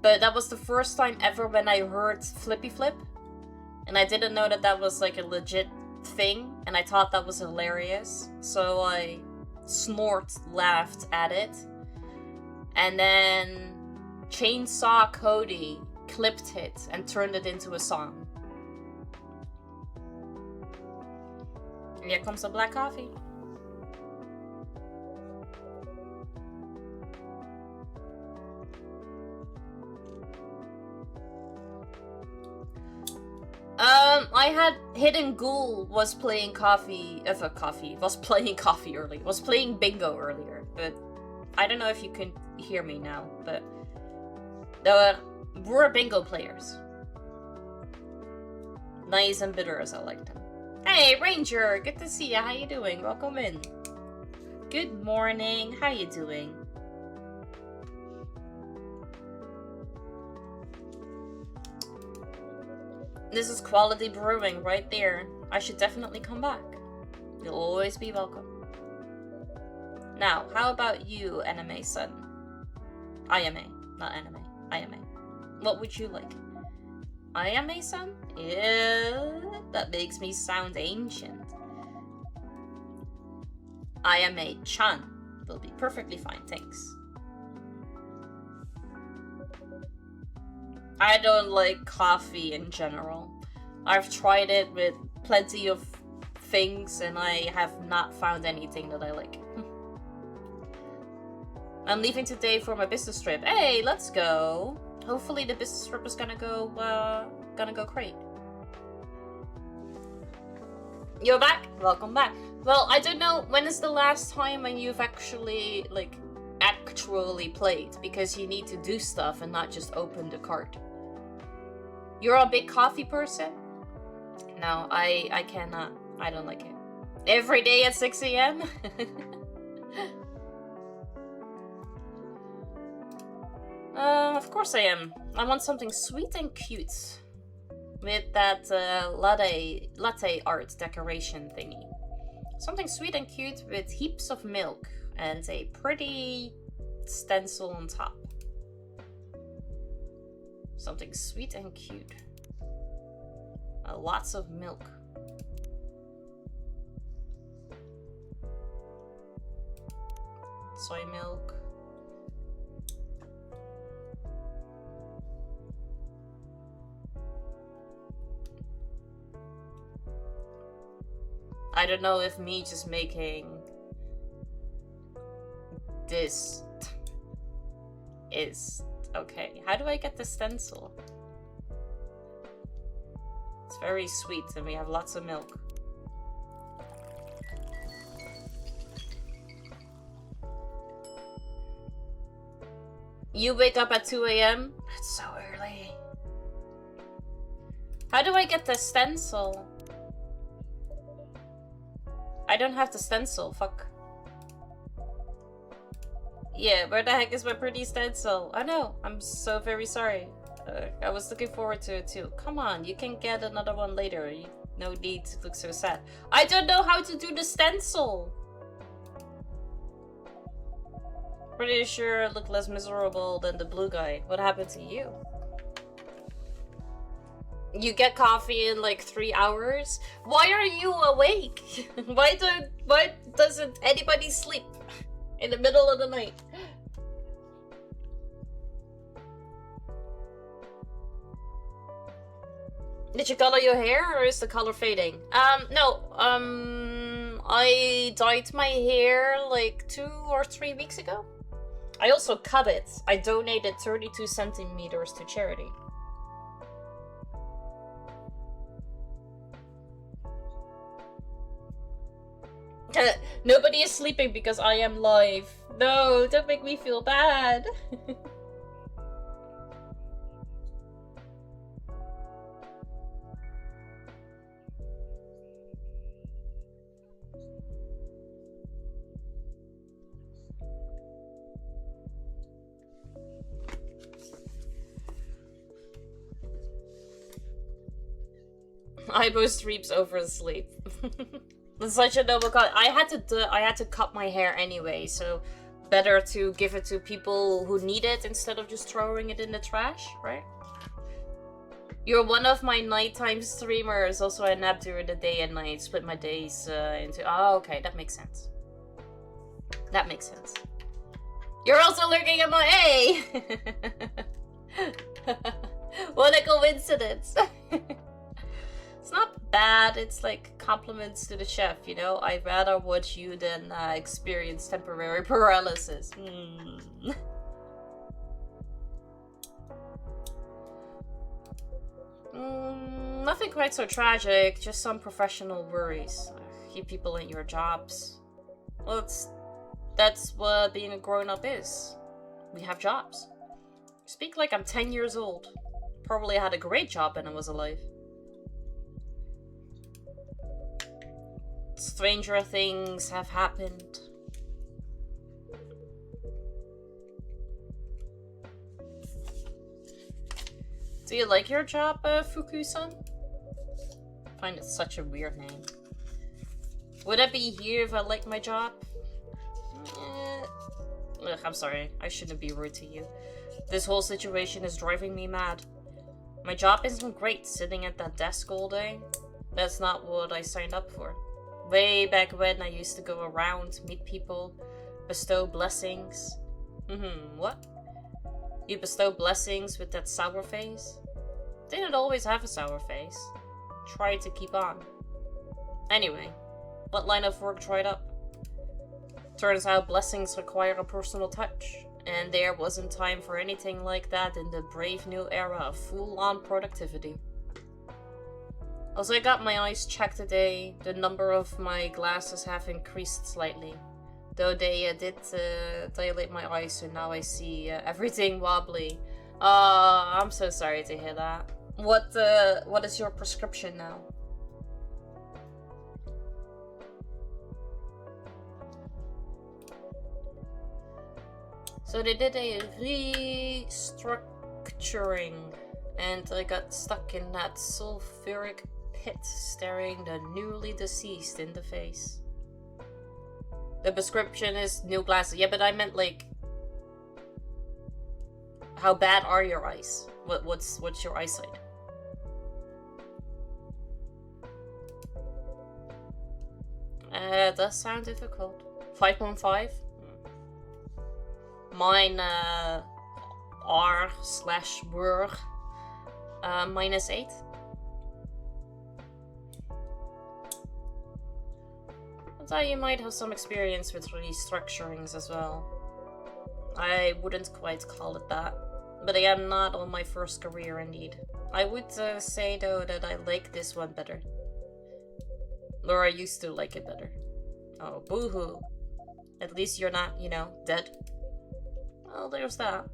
S3: But that was the first time ever when I heard Flippy Flip. And I didn't know that that was like a legit thing. And I thought that was hilarious. So I laughed at it. And then Chainsaw Cody clipped it and turned it into a song. And here comes the black coffee. I had Hidden Ghoul was playing was playing bingo earlier, but I don't know if you can hear me now, but we're bingo players. Nice and bitter as I like them. Hey Ranger, good to see you. How you doing? Welcome in. Good morning. How you doing? This is quality brewing right there. I should definitely come back. You'll always be welcome. Now, how about you, anime son? IMA, not anime. IMA. What would you like? IMA son? Yeah, that makes me sound ancient. IMA chan will be perfectly fine, thanks. I don't like coffee in general. I've tried it with plenty of things and I have not found anything that I like. I'm leaving today for my business trip. Hey, let's go. Hopefully the business trip is gonna go great. You're back? Welcome back. Well, I don't know, when is the last time when you've actually, actually played? Because you need to do stuff and not just open the cart. You're a big coffee person? No, I cannot. I don't like it. Every day at 6 AM? Of course I am. I want something sweet and cute. With that latte art decoration thingy. Something sweet and cute with heaps of milk and a pretty stencil on top. Something sweet and cute. Lots of milk. Soy milk. I don't know if me just making this is okay. How do I get the stencil? It's very sweet and we have lots of milk. You wake up at 2 AM? That's so early. How do I get the stencil? I don't have the stencil, fuck. Yeah, where the heck is my pretty stencil? I know, I'm so very sorry. I was looking forward to it too. Come on, you can get another one later. No need to look so sad. I don't know how to do the stencil! Pretty sure I look less miserable than the blue guy. What happened to you? You get coffee in like 3 hours? Why are you awake? Why doesn't anybody sleep in the middle of the night? Did you color your hair or is the color fading? No, I dyed my hair like 2 or 3 weeks ago. I also cut it. I donated 32 centimeters to charity. Nobody is sleeping because I am live. No, don't make me feel bad. Ibo streams over sleep. That's such a noble cut. I had to cut my hair anyway, so better to give it to people who need it instead of just throwing it in the trash, right? You're one of my nighttime streamers. Also, I nap during the day and night. Split my days into. Oh, okay, that makes sense. That makes sense. You're also lurking at my. Hey! What a coincidence! It's not bad, it's like compliments to the chef, you know? I'd rather watch you than experience temporary paralysis. Nothing quite so tragic, just some professional worries. Keep people in your jobs. Well, that's what being a grown-up is. We have jobs. Speak like I'm 10 years old. Probably had a great job when I was alive. Stranger things have happened. Do you like your job, Fuku-san? I find it such a weird name. Would I be here if I liked my job? Ugh, I'm sorry. I shouldn't be rude to you. This whole situation is driving me mad. My job isn't great, sitting at that desk all day. That's not what I signed up for. Way back when I used to go around, meet people, bestow blessings. What? You bestow blessings with that sour face? Didn't always have a sour face. Tried to keep on. Anyway, what line of work dried up? Turns out blessings require a personal touch, and there wasn't time for anything like that in the brave new era of full-on productivity. Also, I got my eyes checked today. The number of my glasses have increased slightly. Though they did dilate my eyes, so now I see everything wobbly. I'm so sorry to hear that. What is your prescription now? So they did a restructuring, and I got stuck in that sulfuric pit, staring the newly deceased in the face. The prescription is new glasses. Yeah, but I meant like, how bad are your eyes? What's your eyesight? It does sound difficult. 5.5. Mine R/word -8. I thought you might have some experience with restructurings as well. I wouldn't quite call it that, but I am not on my first career indeed. I would say though that I like this one better. Or I used to like it better. Oh, boo-hoo. At least you're not, you know, dead. Well, there's that.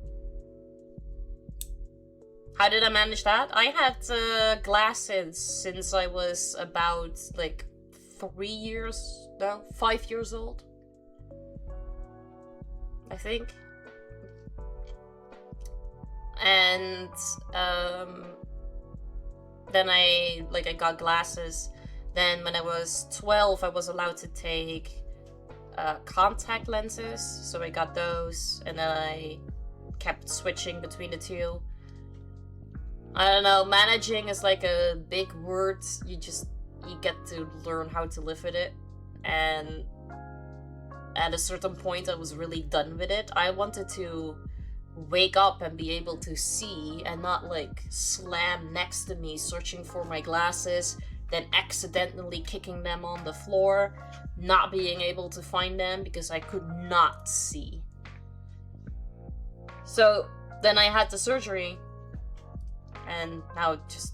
S3: How did I manage that? I had glasses since I was about, like, 5 years old. I think. And, then I got glasses. Then when I was 12, I was allowed to take contact lenses, so I got those, and then I kept switching between the two. I don't know, managing is like a big word. You get to learn how to live with it, and at a certain point I was really done with it. I wanted to wake up and be able to see, and not like slam next to me searching for my glasses, then accidentally kicking them on the floor, not being able to find them because I could not see. So then I had the surgery, and now just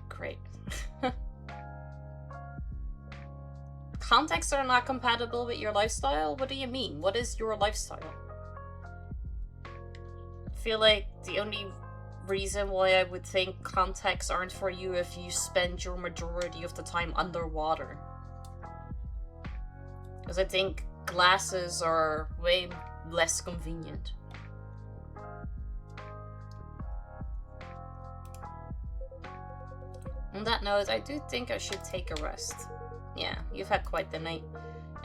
S3: great. Contacts are not compatible with your lifestyle? What do you mean? What is your lifestyle? I feel like the only reason why I would think contacts aren't for you if you spend your majority of the time underwater. Because I think glasses are way less convenient. On that note, I do think I should take a rest. Yeah, you've had quite the night.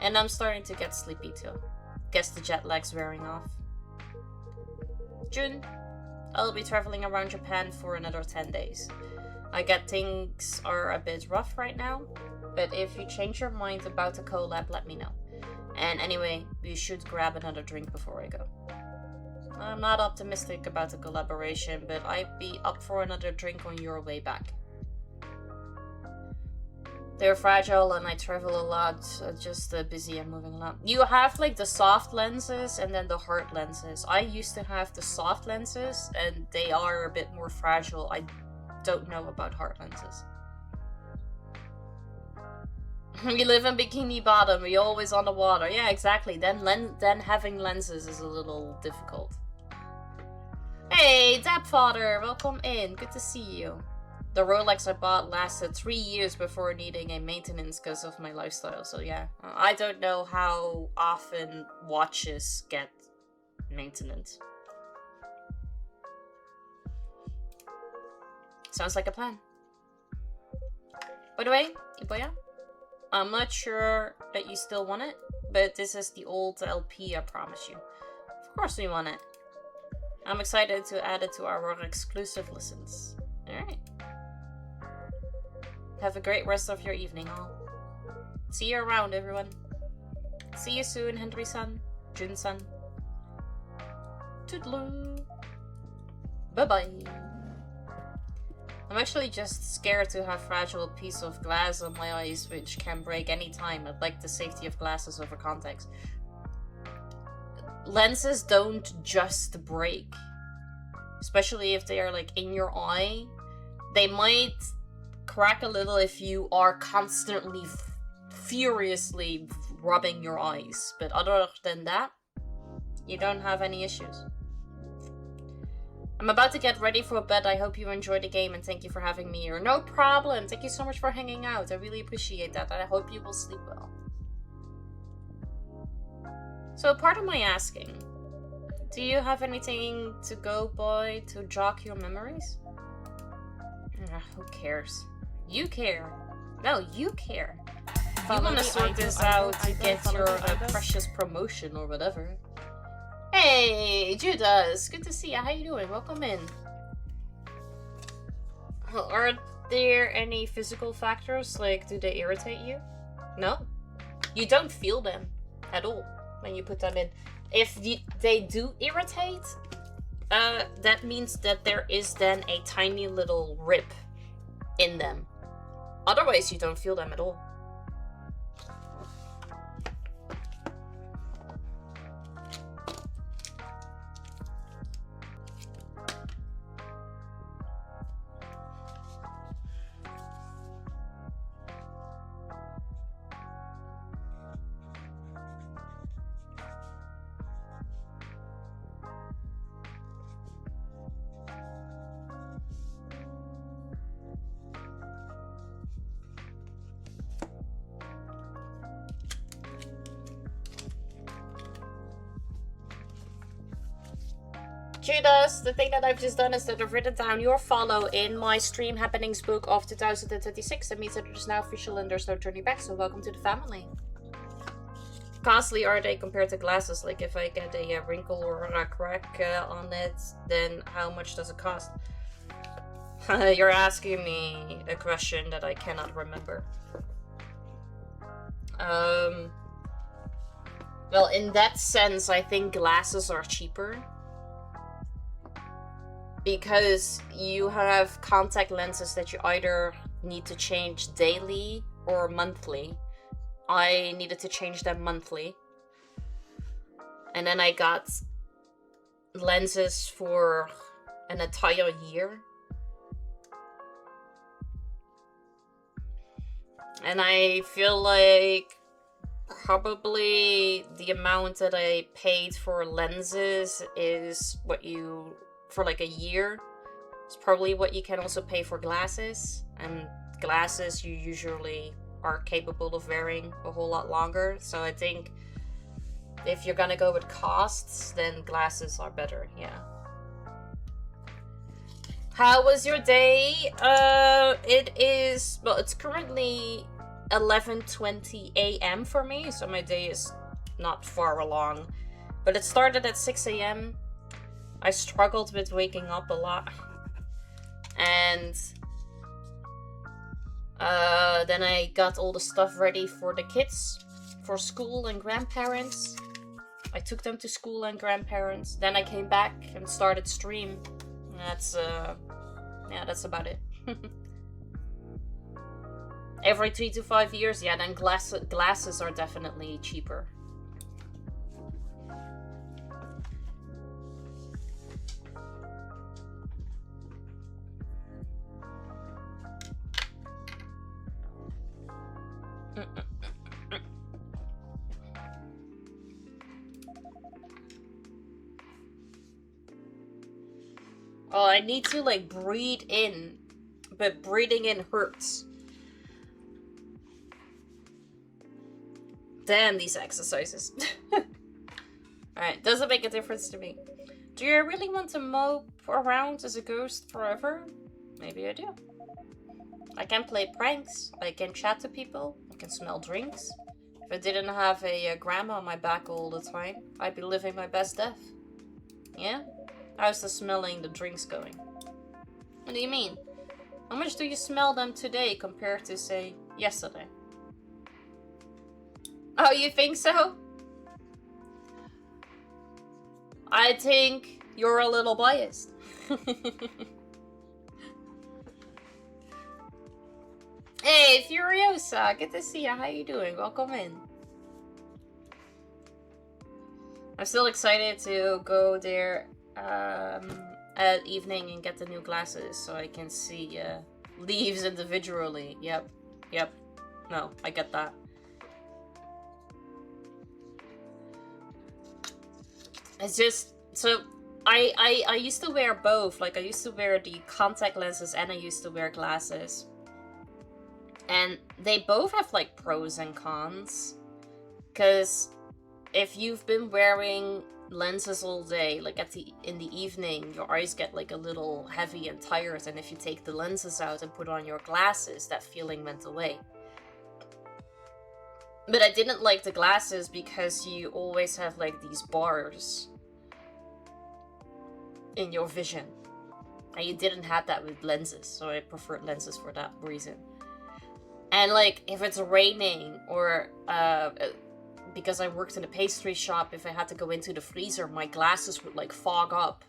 S3: And I'm starting to get sleepy too. Guess the jet lag's wearing off. June, I'll be traveling around Japan for another 10 days. I get things are a bit rough right now, but if you change your mind about the collab, let me know. And anyway, we should grab another drink before I go. I'm not optimistic about the collaboration, but I'd be up for another drink on your way back. They're fragile and I travel a lot, just busy and moving a lot. You have like the soft lenses and then the hard lenses. I used to have the soft lenses and they are a bit more fragile. I don't know about hard lenses. We live in Bikini Bottom, we always on the water. Yeah, exactly. Then having lenses is a little difficult. Hey, Dapfather, welcome in. Good to see you. The Rolex I bought lasted 3 years before needing a maintenance because of my lifestyle. So yeah, I don't know how often watches get maintenance. Sounds like a plan. By the way, Iboya, I'm not sure that you still want it, but this is the old LP, I promise you. Of course we want it. I'm excited to add it to our exclusive listens. Alright. Have a great rest of your evening, all. See you around, everyone. See you soon, Henry-san, Jun-san. Toodaloo. Bye-bye. I'm actually just scared to have fragile piece of glass on my eyes which can break any time. I'd like the safety of glasses over contacts. Lenses don't just break. Especially if they are like in your eye. They might crack a little if you are constantly furiously rubbing your eyes, but other than that, you don't have any issues. I'm about to get ready for bed. I hope you enjoyed the game and thank you for having me here. No problem. Thank you so much for hanging out. I really appreciate that and I hope you will sleep well. So part of my asking, do you have anything to go by to jog your memories? Who cares? You care. No, you care. You want to sort this out to get your precious promotion or whatever. Hey, Judas. Good to see you. How you doing? Welcome in. Are there any physical factors? Like, do they irritate you? No. You don't feel them at all when you put them in. If they do irritate, that means that there is then a tiny little rip in them. Otherwise, you don't feel them at all. Judas, the thing that I've just done is that I've written down your follow in my stream happenings book of 2026. That means that it is now official and there's no turning back, so welcome to the family. Costly are they compared to glasses? Like if I get a wrinkle or a crack on it, then how much does it cost? You're asking me a question that I cannot remember. Well, in that sense, I think glasses are cheaper. Because you have contact lenses that you either need to change daily or monthly. I needed to change them monthly. And then I got lenses for an entire year. And I feel like Probably the amount that I paid for lenses is what you, for like a year, it's probably what you can also pay for glasses. And glasses you usually are capable of wearing a whole lot longer. So I think if you're gonna go with costs, then glasses are better, yeah. How was your day? It is, well, it's currently 11:20 a.m. for me, so my day is not far along. But it started at 6 a.m. I struggled with waking up a lot. And then I got all the stuff ready for the kids, for school and grandparents. I took them to school and grandparents. Then I came back and started stream. That's yeah, that's about it. Every 3 to 5 years, yeah, then glasses are definitely cheaper. Oh, I need to like breathe in, but breathing in hurts. Damn these exercises. Alright, doesn't make a difference to me. Do you really want to mope around as a ghost forever? Maybe I do. I can play pranks, I can chat to people, I can smell drinks. If I didn't have a grandma on my back all the time, I'd be living my best death. Yeah? How's the smelling the drinks going? What do you mean? How much do you smell them today compared to, say, yesterday? Oh, you think so? I think you're a little biased. Hey, Furiosa, good to see you. How you doing? Welcome in. I'm still excited to go there at evening and get the new glasses so I can see leaves individually. Yep. No, I get that. It's just, so I used to wear both. Like, I used to wear the contact lenses and I used to wear glasses. And they both have like pros and cons. Because if you've been wearing lenses all day, like in the evening, your eyes get like a little heavy and tired, and if you take the lenses out and put on your glasses, that feeling went away. But I didn't like the glasses because you always have like these bars in your vision, and you didn't have that with lenses, so I preferred lenses for that reason. And like if it's raining, or because I worked in a pastry shop, if I had to go into the freezer, my glasses would like fog up.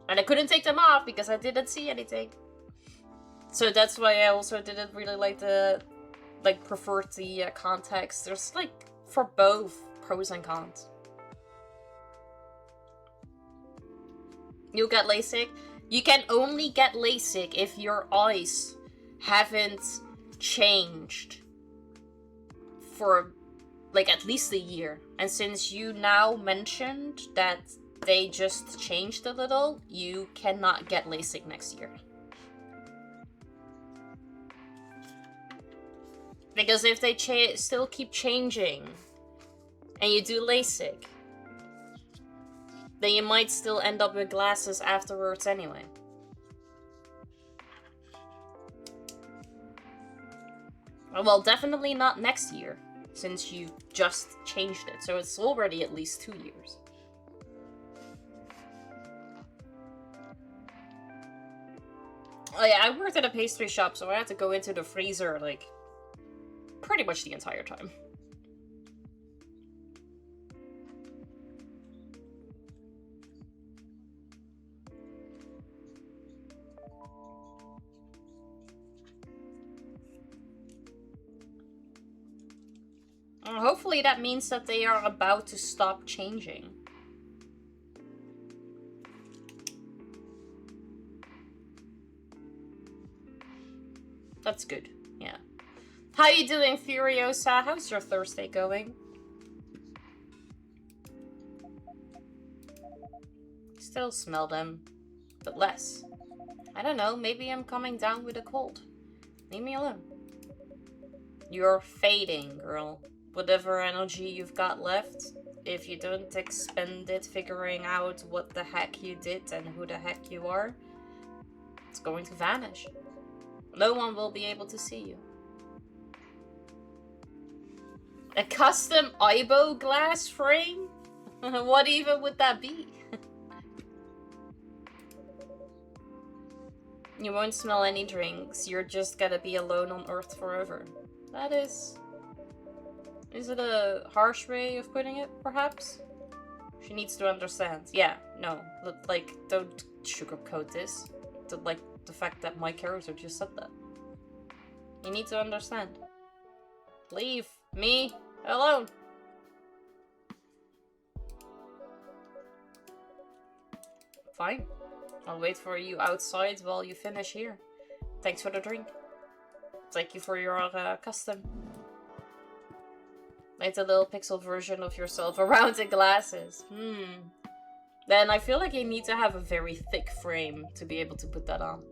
S3: And I couldn't take them off because I didn't see anything. So that's why I also didn't really like preferred the contacts. There's like, for both, pros and cons. You get LASIK? You can only get LASIK if your eyes haven't changed for like at least a year. And since you now mentioned that they just changed a little, you cannot get LASIK next year. Because if they still keep changing and you do LASIK, then you might still end up with glasses afterwards anyway. Well, definitely not next year, since you just changed it. So it's already at least 2 years. Oh yeah, I worked at a pastry shop, so I had to go into the freezer, like, pretty much the entire time. Hopefully that means that they are about to stop changing. That's good, yeah. How you doing, Furiosa? How's your Thursday going? Still smell them, but less. I don't know, maybe I'm coming down with a cold. Leave me alone. You're fading, girl. Whatever energy you've got left, if you don't expend it figuring out what the heck you did and who the heck you are, it's going to vanish. No one will be able to see you. A custom Aibo glass frame? What even would that be? You won't smell any drinks. You're just gonna be alone on Earth forever. That is... Is it a harsh way of putting it, perhaps? She needs to understand. Yeah, no. Like, don't sugarcoat this. Like, the fact that my character just said that. You need to understand. Leave me alone. Fine. I'll wait for you outside while you finish here. Thanks for the drink. Thank you for your custom. Made a little pixel version of yourself around the glasses. Then I feel like you need to have a very thick frame to be able to put that on.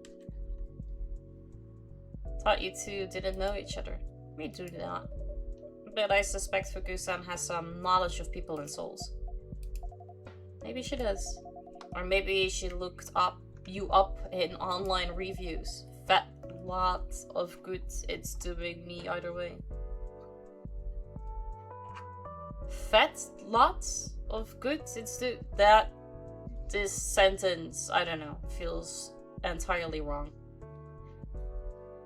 S3: Thought you two didn't know each other. We do not. But I suspect Fuku-san has some knowledge of people and souls. Maybe she does. Or maybe she looked you up in online reviews. Fat lot of good it's doing me either way. Fat lots of good it's do that this sentence, I don't know, feels entirely wrong.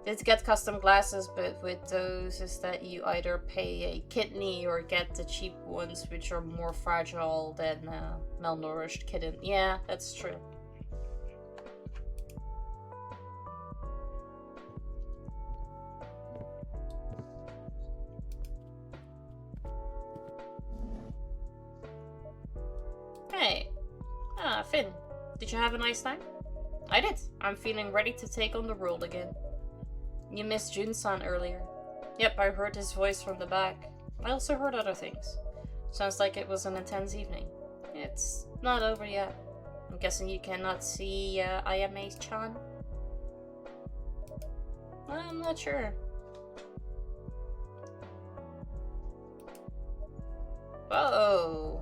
S3: Did get custom glasses, but with those is that you either pay a kidney or get the cheap ones, which are more fragile than a malnourished kitten. Yeah, that's true. Hey. Finn. Did you have a nice time? I did. I'm feeling ready to take on the world again. You missed Jun-san earlier. Yep, I heard his voice from the back. I also heard other things. Sounds like it was an intense evening. It's not over yet. I'm guessing you cannot see Ayame-chan? I'm not sure. Oh,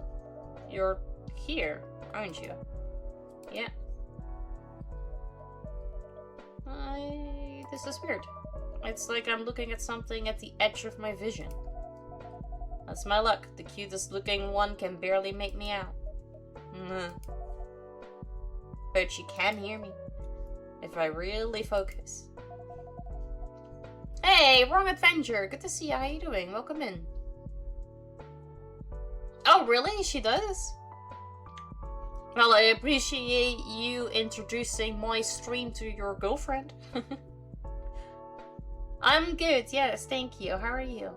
S3: you're here, aren't you? Yeah. This is weird. It's like I'm looking at something at the edge of my vision. That's my luck. The cutest looking one can barely make me out. But she can hear me. If I really focus. Hey, Wrong Adventure! Good to see you. How you doing? Welcome in. Oh, really? She does? Well, I appreciate you introducing my stream to your girlfriend. I'm good, yes, thank you. How are you?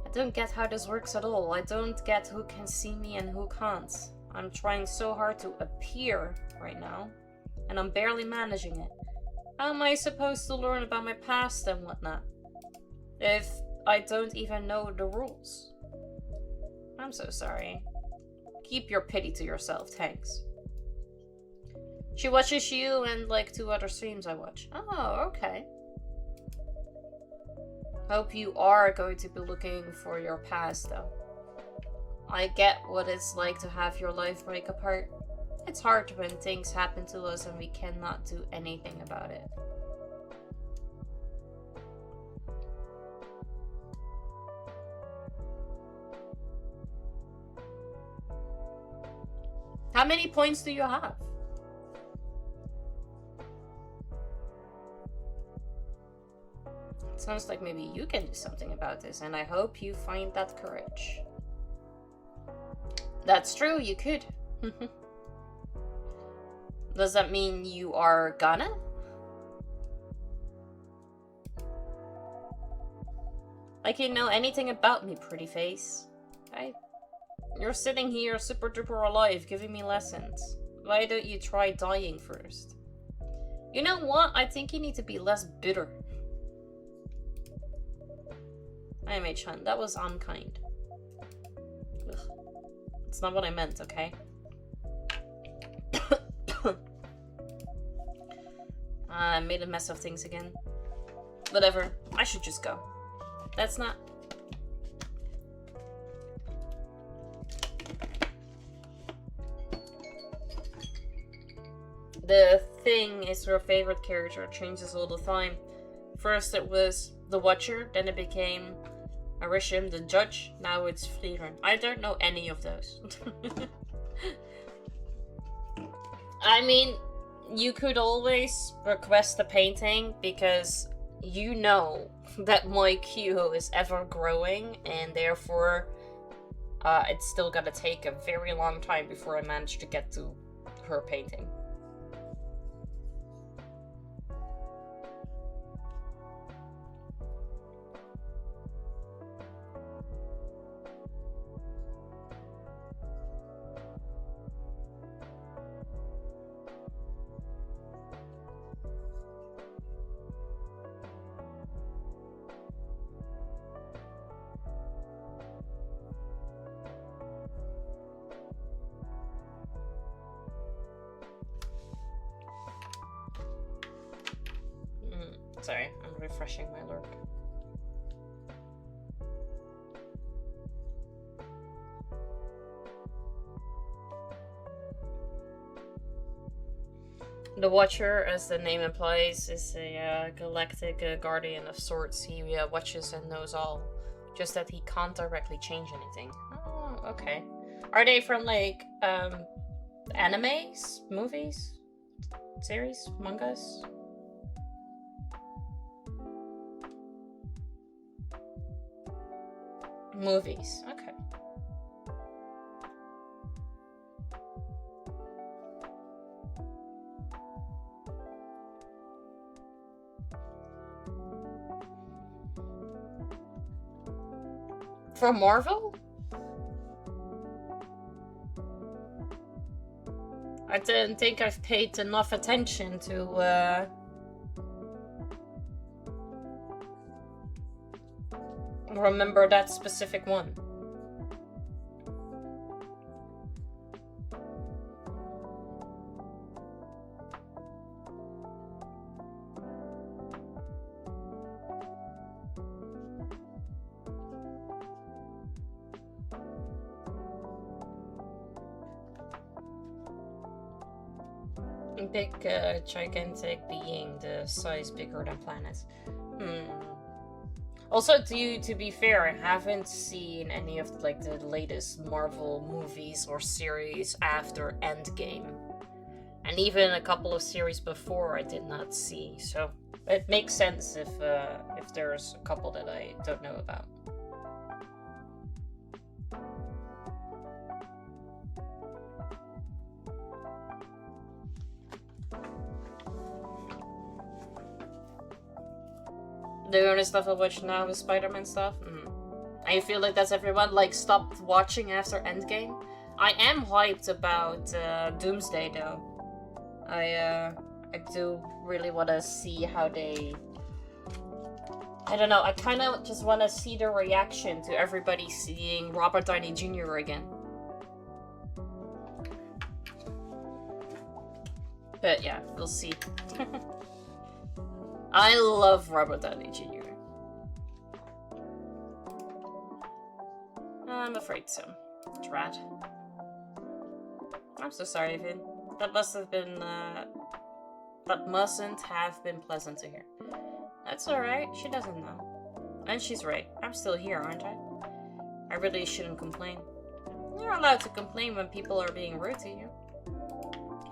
S3: I don't get how this works at all. I don't get who can see me and who can't. I'm trying so hard to appear right now, and I'm barely managing it. How am I supposed to learn about my past and whatnot if I don't even know the rules? I'm so sorry. Keep your pity to yourself, thanks. She watches you and like 2 other streams I watch. Oh, okay. Hope you are going to be looking for your past though. I get what it's like to have your life break apart. It's hard when things happen to us and we cannot do anything about it. How many points do you have? It sounds like maybe you can do something about this, and I hope you find that courage. That's true, you could. Does that mean you are gonna? Like you know anything about me, pretty face. You're sitting here super duper alive giving me lessons. Why don't you try dying first? You know what? I think you need to be less bitter. IMH-chan, that was unkind. Ugh. It's not what I meant, okay? I made a mess of things again. Whatever, I should just go. That's not... The thing is her favorite character, changes all the time. First it was the Watcher, then it became Arishim the Judge, now it's Vlieren. I don't know any of those. I mean, you could always request a painting because you know that my queue is ever growing and therefore it's still gonna take a very long time before I manage to get to her painting. Sorry, I'm refreshing my lurk. The Watcher, as the name implies, is a galactic guardian of sorts. He watches and knows all. Just that he can't directly change anything. Oh, okay. Are they from, like, animes? Movies? Series? Mangas? Movies, okay. From Marvel? I didn't think I've paid enough attention to, remember that specific one. Big, gigantic being, the size bigger than planets. Also, to be fair, I haven't seen any of like the latest Marvel movies or series after Endgame. And even a couple of series before I did not see, so it makes sense if there's a couple that I don't know about. The only stuff I watch now is Spider-Man stuff. I feel like that's everyone, like, stopped watching after Endgame. I am hyped about Doomsday, though. I do really want to see how they... I don't know, I kind of just want to see the reaction to everybody seeing Robert Downey Jr. again. But yeah, we'll see. I love Robert Downey Jr. I'm afraid so. Drat. I'm so sorry, Vin. That mustn't have been pleasant to hear. That's alright, she doesn't know. And she's right. I'm still here, aren't I? I really shouldn't complain. You're allowed to complain when people are being rude to you.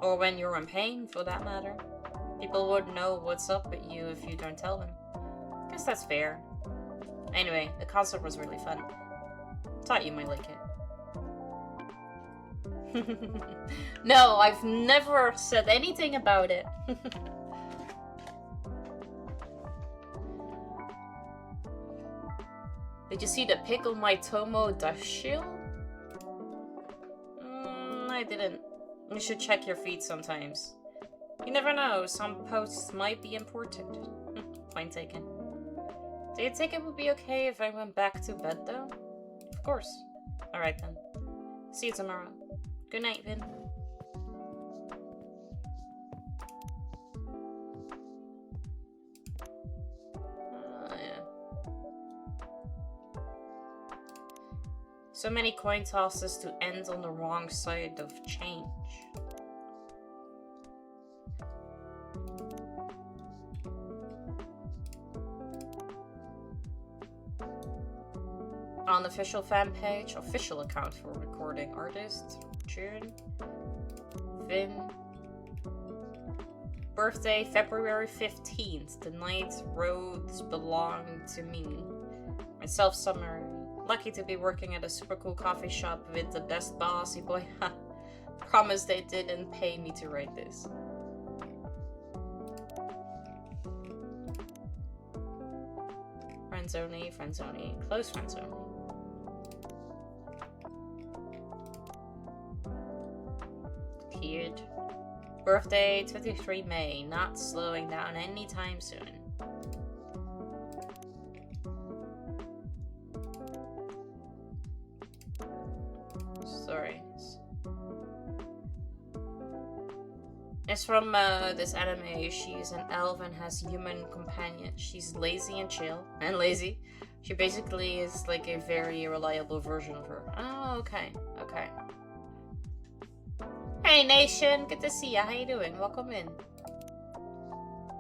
S3: Or when you're in pain, for that matter. People wouldn't know what's up with you if you don't tell them. Guess that's fair. Anyway, the concert was really fun. Thought you might like it. No, I've never said anything about it. Did you see the pic of my Tomo Dashil? I didn't. You should check your feed sometimes. You never know, some posts might be important. Point taken. Do you think it would be okay if I went back to bed though? Of course. Alright then. See you tomorrow. Good night, Vin. Yeah. So many coin tosses to end on the wrong side of change. Unofficial fan page, official account for recording artist, June, Vin. Birthday, February 15th, the night roads belong to me. Myself summary, lucky to be working at a super cool coffee shop with the best bossy boy. Promise they didn't pay me to write this. Friends only, close friends only. Cute. Birthday 23 May, not slowing down anytime soon. Stories. It's from this anime. She's an elf and has human companion. She's lazy and chill. And lazy. She basically is like a very reliable version of her. Oh, okay. Okay. Hey Nation, good to see ya. How you doing? Welcome in.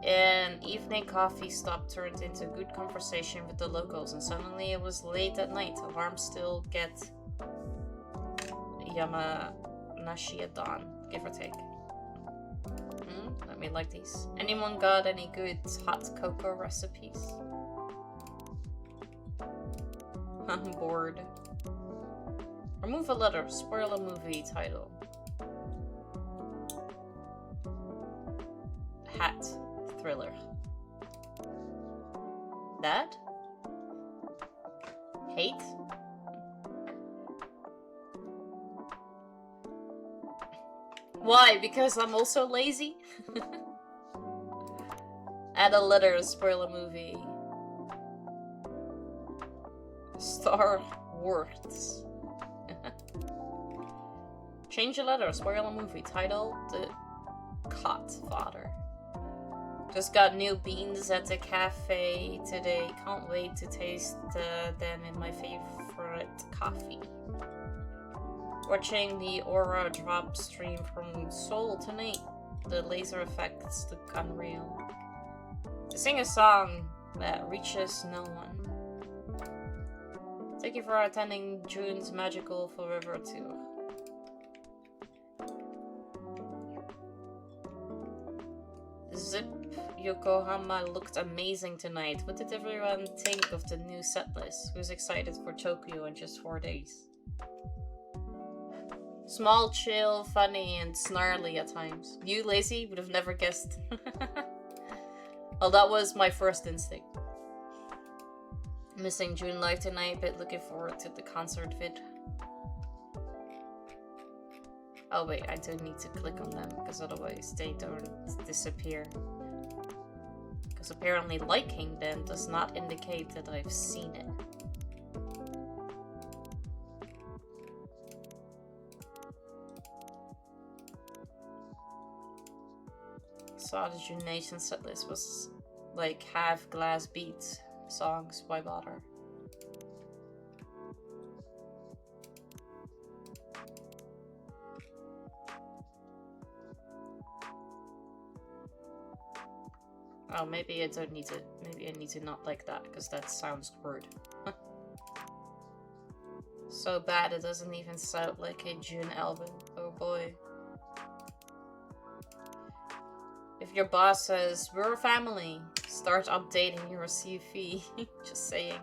S3: An evening coffee stop turned into good conversation with the locals, and suddenly it was late at night. Alarms still get Yamanashi at dawn, give or take. Let me like these. Anyone got any good hot cocoa recipes? I'm bored. Remove a letter, spoil a movie title. Hat. Thriller. That? Hate? Why? Because I'm also lazy? Add a letter, spoil a movie. Star Wars. Change a letter, spoil a movie. Title, The Godfather. Just got new beans at the cafe today. Can't wait to taste them in my favorite coffee. Watching the aura drop stream from Seoul tonight. The laser effects look unreal. To sing a song that reaches no one. Thank you for attending June's Magical Forever Tour. Zip Yokohama looked amazing tonight. What did everyone think of the new setlist? Who's excited for Tokyo in just 4 days? Small, chill, funny, and snarly at times. You, lazy, would have never guessed. Well, that was my first instinct. Missing June live tonight, but looking forward to the concert vid. Oh wait, I do need to click on them, because otherwise they don't disappear. Because apparently liking them does not indicate that I've seen it. Saw the June Nation setlist was like half glass beats songs, why bother? Oh, maybe I don't need to. Maybe I need to not like that because that sounds rude. So bad it doesn't even sound like a June album. Oh boy. If your boss says, we're a family, start updating your CV. Just saying.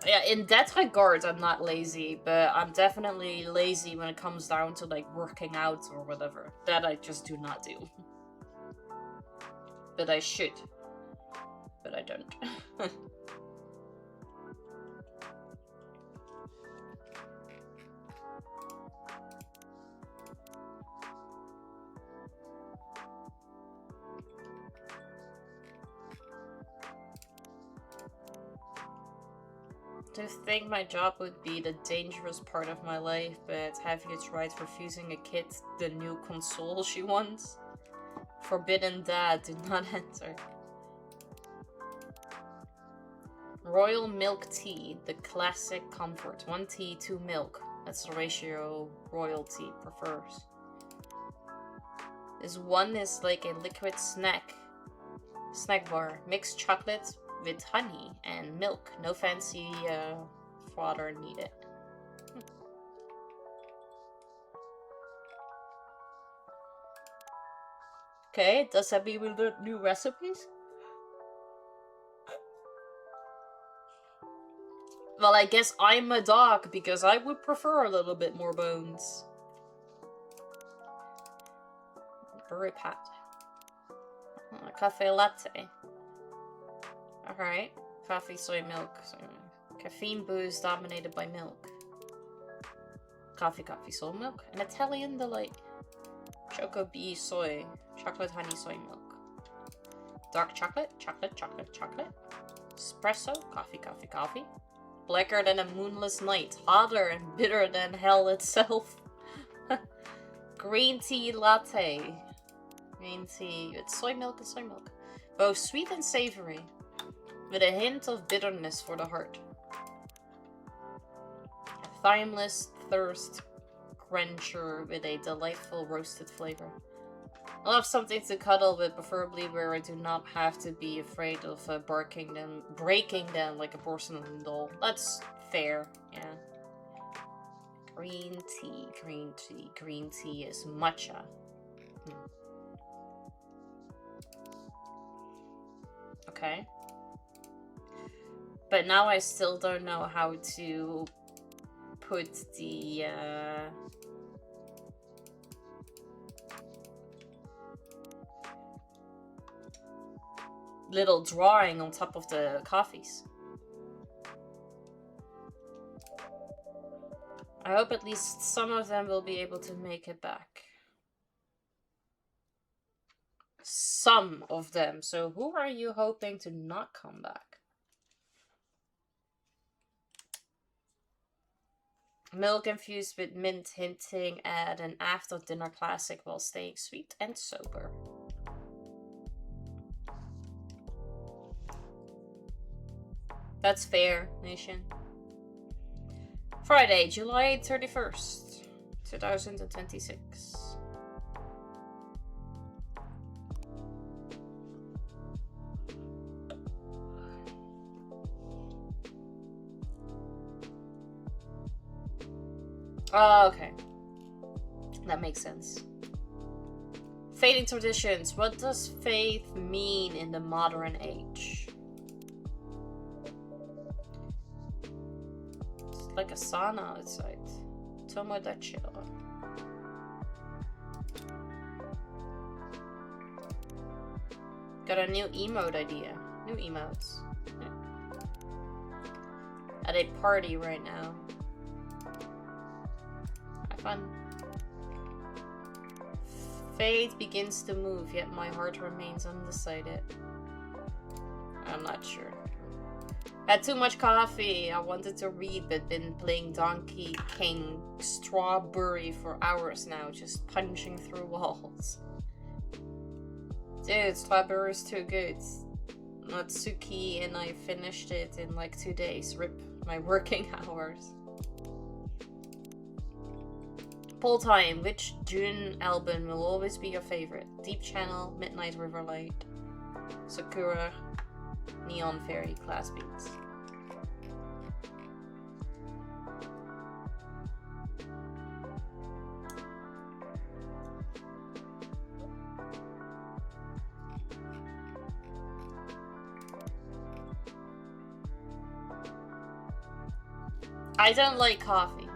S3: yeah, in that regard, I'm not lazy, but I'm definitely lazy when it comes down to like working out or whatever. That I just do not do. But I should. But I don't. Do you think my job would be the dangerous part of my life, but have you tried refusing a kid the new console she wants? Forbidden Dad, do not enter. Royal milk tea, the classic comfort. 1 tea, 2 milk. That's the ratio royalty prefers. This one is like a liquid snack bar. Mixed chocolate with honey and milk. No fancy fodder needed. Okay, does that mean we learn new recipes? Well, I guess I'm a dog because I would prefer a little bit more bones. Brew pat. Cafe latte. Alright. Coffee, soy milk. Caffeine booze dominated by milk. Coffee, soy milk. An Italian delight. Choco bee soy. Chocolate, honey, soy milk. Dark chocolate. Chocolate. Espresso. Coffee. Blacker than a moonless night. Hotter and bitter than hell itself. Green tea latte. Green tea with soy milk. Both sweet and savory. With a hint of bitterness for the heart. A timeless thirst quencher with a delightful roasted flavor. I love something to cuddle with, preferably where I do not have to be afraid of breaking them like a porcelain doll. That's fair, yeah. Green tea is matcha. Okay. But now I still don't know how to put the little drawing on top of the coffees. I hope at least some of them will be able to make it back. Some of them. So who are you hoping to not come back? Milk infused with mint, hinting at an after-dinner classic while staying sweet and sober. That's fair, nation. Friday, July 31st, 2026. Oh, okay. That makes sense. Fading traditions. What does faith mean in the modern age? It's like a sauna outside. Tomodachi. Got a new emote idea. New emotes. Yeah. At a party right now. Fun. Faith begins to move, yet my heart remains undecided. I'm not sure. Had too much coffee. I wanted to read, but been playing Donkey King Strawberry for hours now, just punching through walls. Dude, Strawberry's too good. Natsuki and I finished it in like 2 days. Rip my working hours. Poll time. Which June album will always be your favorite? Deep Channel, Midnight River Light, Sakura, Neon Fairy, Class Beats. I don't like coffee.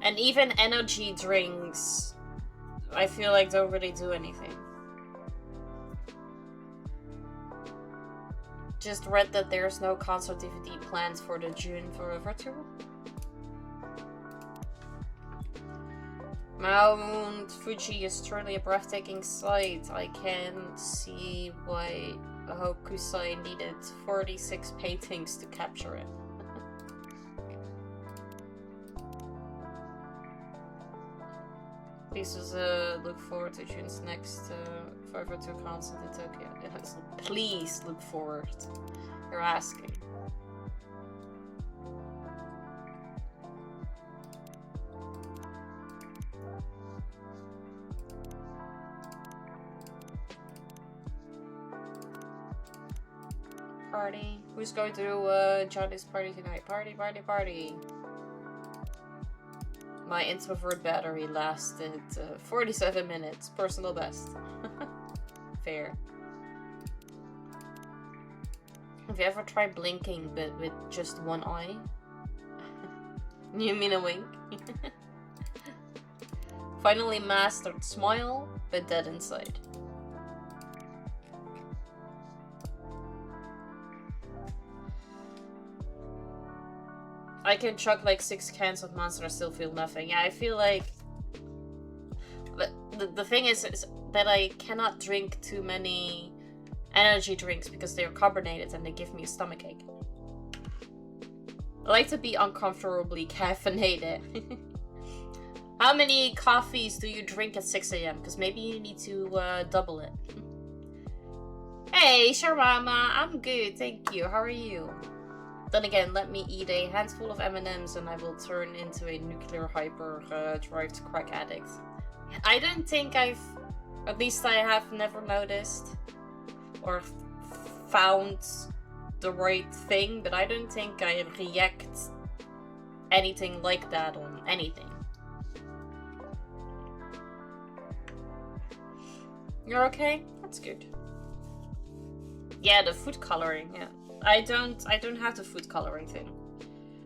S3: And even energy drinks, I feel like don't really do anything. Just read that there's no concert DVD planned for the June Forever tour. Mount Fuji is truly a breathtaking sight. I can't see why Hokusai needed 46 paintings to capture it. Please look forward to June's next Forever Tour concert in Tokyo. Yes, please look forward. You're asking. Party. Who's going to join this party tonight? Party, party, party. My introvert battery lasted 47 minutes. Personal best. Fair. Have you ever tried blinking but with just one eye? You mean a wink? Finally mastered smile, but dead inside. I can chug like 6 cans of Monster and still feel nothing. Yeah, I feel like... The thing is that I cannot drink too many energy drinks because they are carbonated and they give me a stomachache. I like to be uncomfortably caffeinated. How many coffees do you drink at 6 AM? Because maybe you need to double it. Hey, Sharama, I'm good, thank you. How are you? Then again, let me eat a handful of M&Ms and I will turn into a nuclear hyper-derived crack addict. I don't think at least I have never noticed or found the right thing, but I don't think I react anything like that on anything. You're okay? That's good. Yeah, the food coloring, yeah. I don't have the food coloring thing.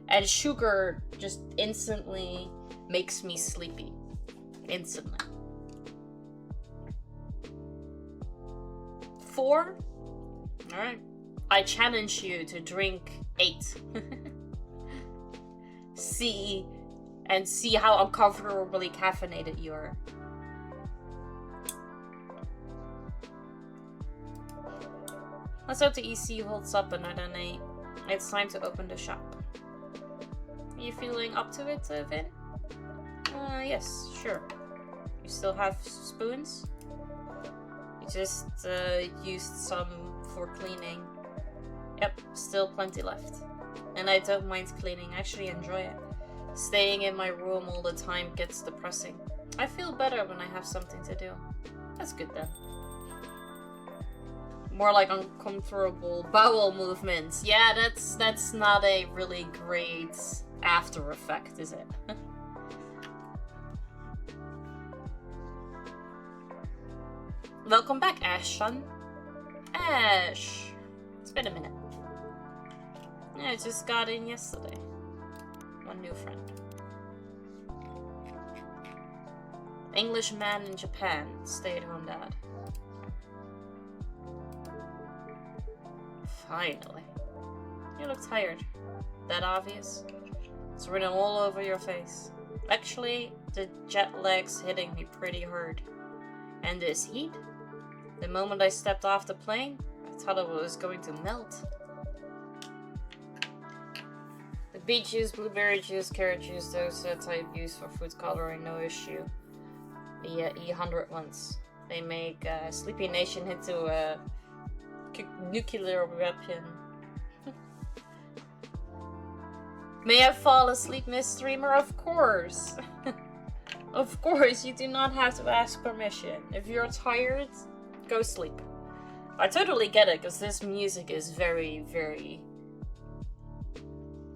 S3: And sugar just instantly makes me sleepy. Instantly. 4? Alright. I challenge you to drink 8. See how uncomfortably caffeinated you are. Let's hope the EC holds up another night. It's time to open the shop. Are you feeling up to it, Vin? Yes, sure. You still have spoons? You just used some for cleaning. Yep, still plenty left. And I don't mind cleaning, I actually enjoy it. Staying in my room all the time gets depressing. I feel better when I have something to do. That's good then. More like uncomfortable bowel movements. Yeah, that's not a really great after effect, is it? Welcome back, Ash, son. Ash! It's been a minute. Yeah, I just got in yesterday. One new friend. English man in Japan, stay-at-home dad. Finally. You look tired. That obvious? It's written all over your face. Actually, the jet lag's hitting me pretty hard. And this heat? The moment I stepped off the plane, I thought it was going to melt. The beet juice, blueberry juice, carrot juice, those type used for food coloring, no issue. The E100 ones. They make Sleepy Nation into a nuclear weapon. May I fall asleep, Miss Streamer? Of course! Of course, you do not have to ask permission. If you're tired, go sleep. I totally get it, because this music is very, very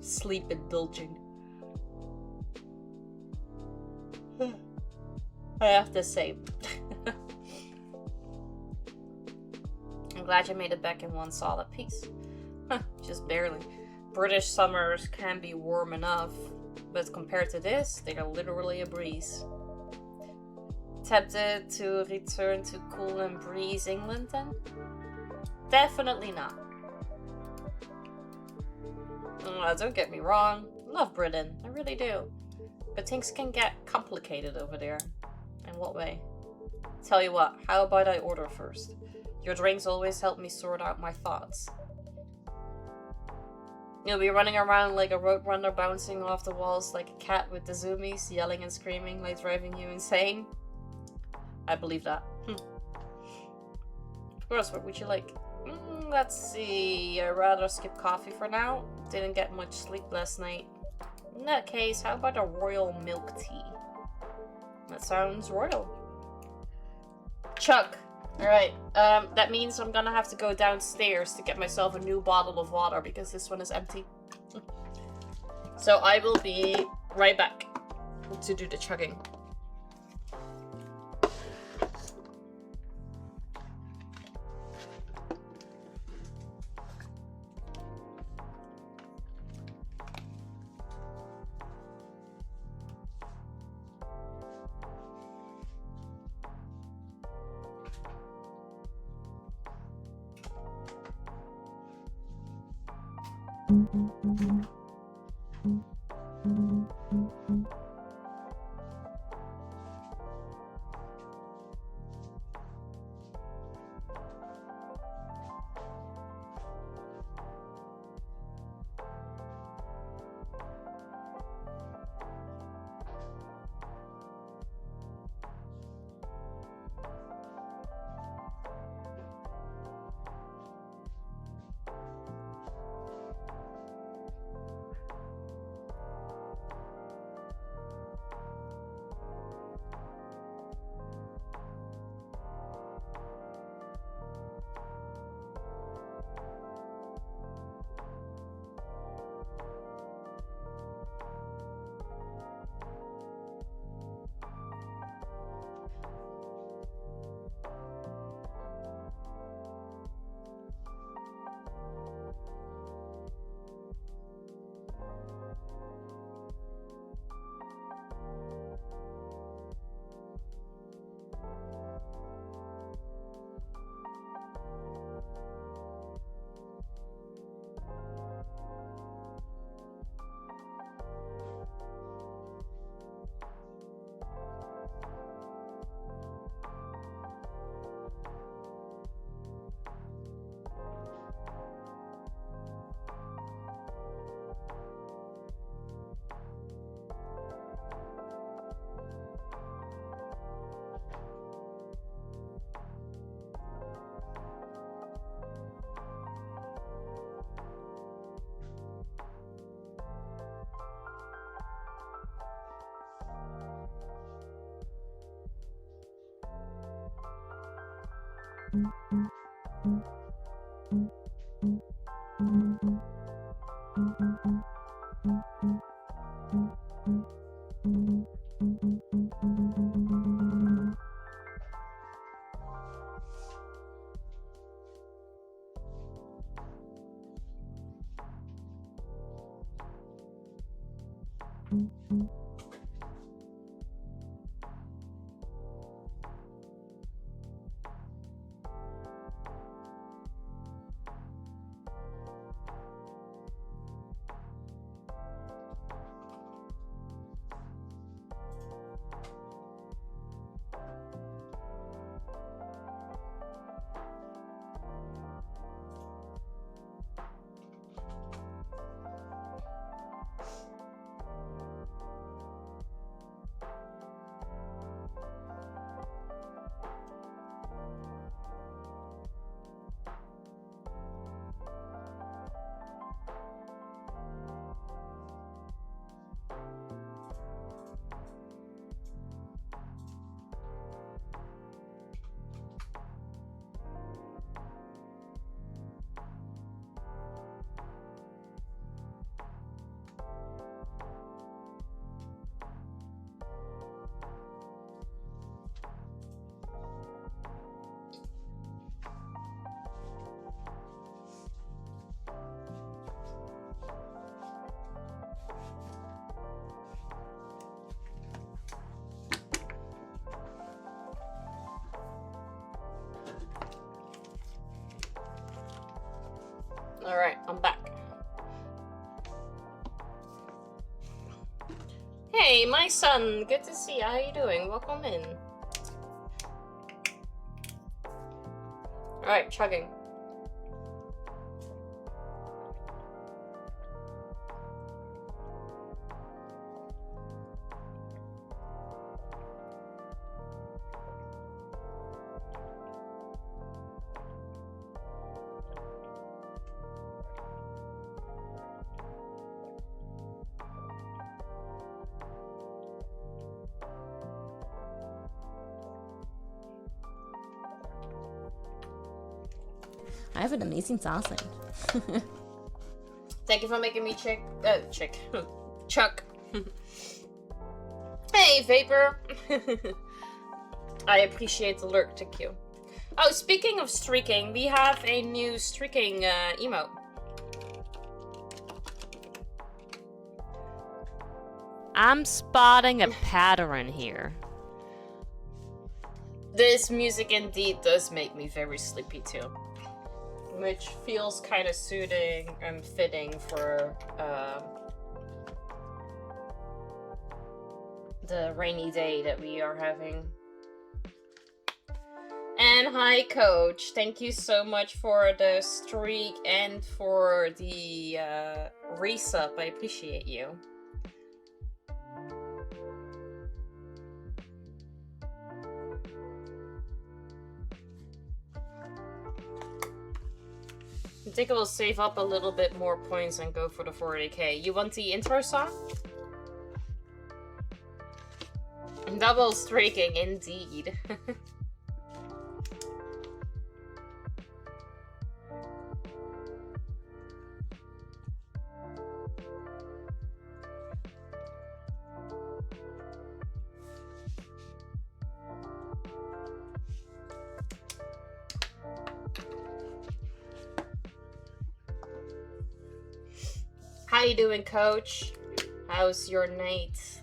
S3: sleep indulging. I have to say. I'm glad you made it back in one solid piece. Just barely. British summers can be warm enough, but compared to this, they are literally a breeze. Tempted to return to cool and breeze England then? Definitely not. Don't get me wrong, love Britain, I really do. But things can get complicated over there. In what way? Tell you what, how about I order first? Your drinks always help me sort out my thoughts. You'll be running around like a roadrunner, bouncing off the walls like a cat with the zoomies, yelling and screaming like driving you insane. I believe that. Of course, what would you like? Let's see, I'd rather skip coffee for now. Didn't get much sleep last night. In that case, how about a royal milk tea? That sounds royal. Chuck. Alright, that means I'm gonna have to go downstairs to get myself a new bottle of water because this one is empty. So I will be right back to do the chugging. Hey, my son. Good to see you. How you doing? Welcome in. Alright, chugging.
S1: I have an amazing sausage.
S3: Thank you for making me Chuck. Hey, Vapor. I appreciate the lurk, thank you. Oh, speaking of streaking, we have a new streaking emote.
S2: I'm spotting a pattern here.
S3: This music indeed does make me very sleepy too. Which feels kind of soothing and fitting for the rainy day that we are having. And hi, Coach. Thank you so much for the streak and for the resub. I appreciate you. I think I will save up a little bit more points and go for the 40k. You want the intro song? Double streaking, indeed. How you doing, Coach? How's your night?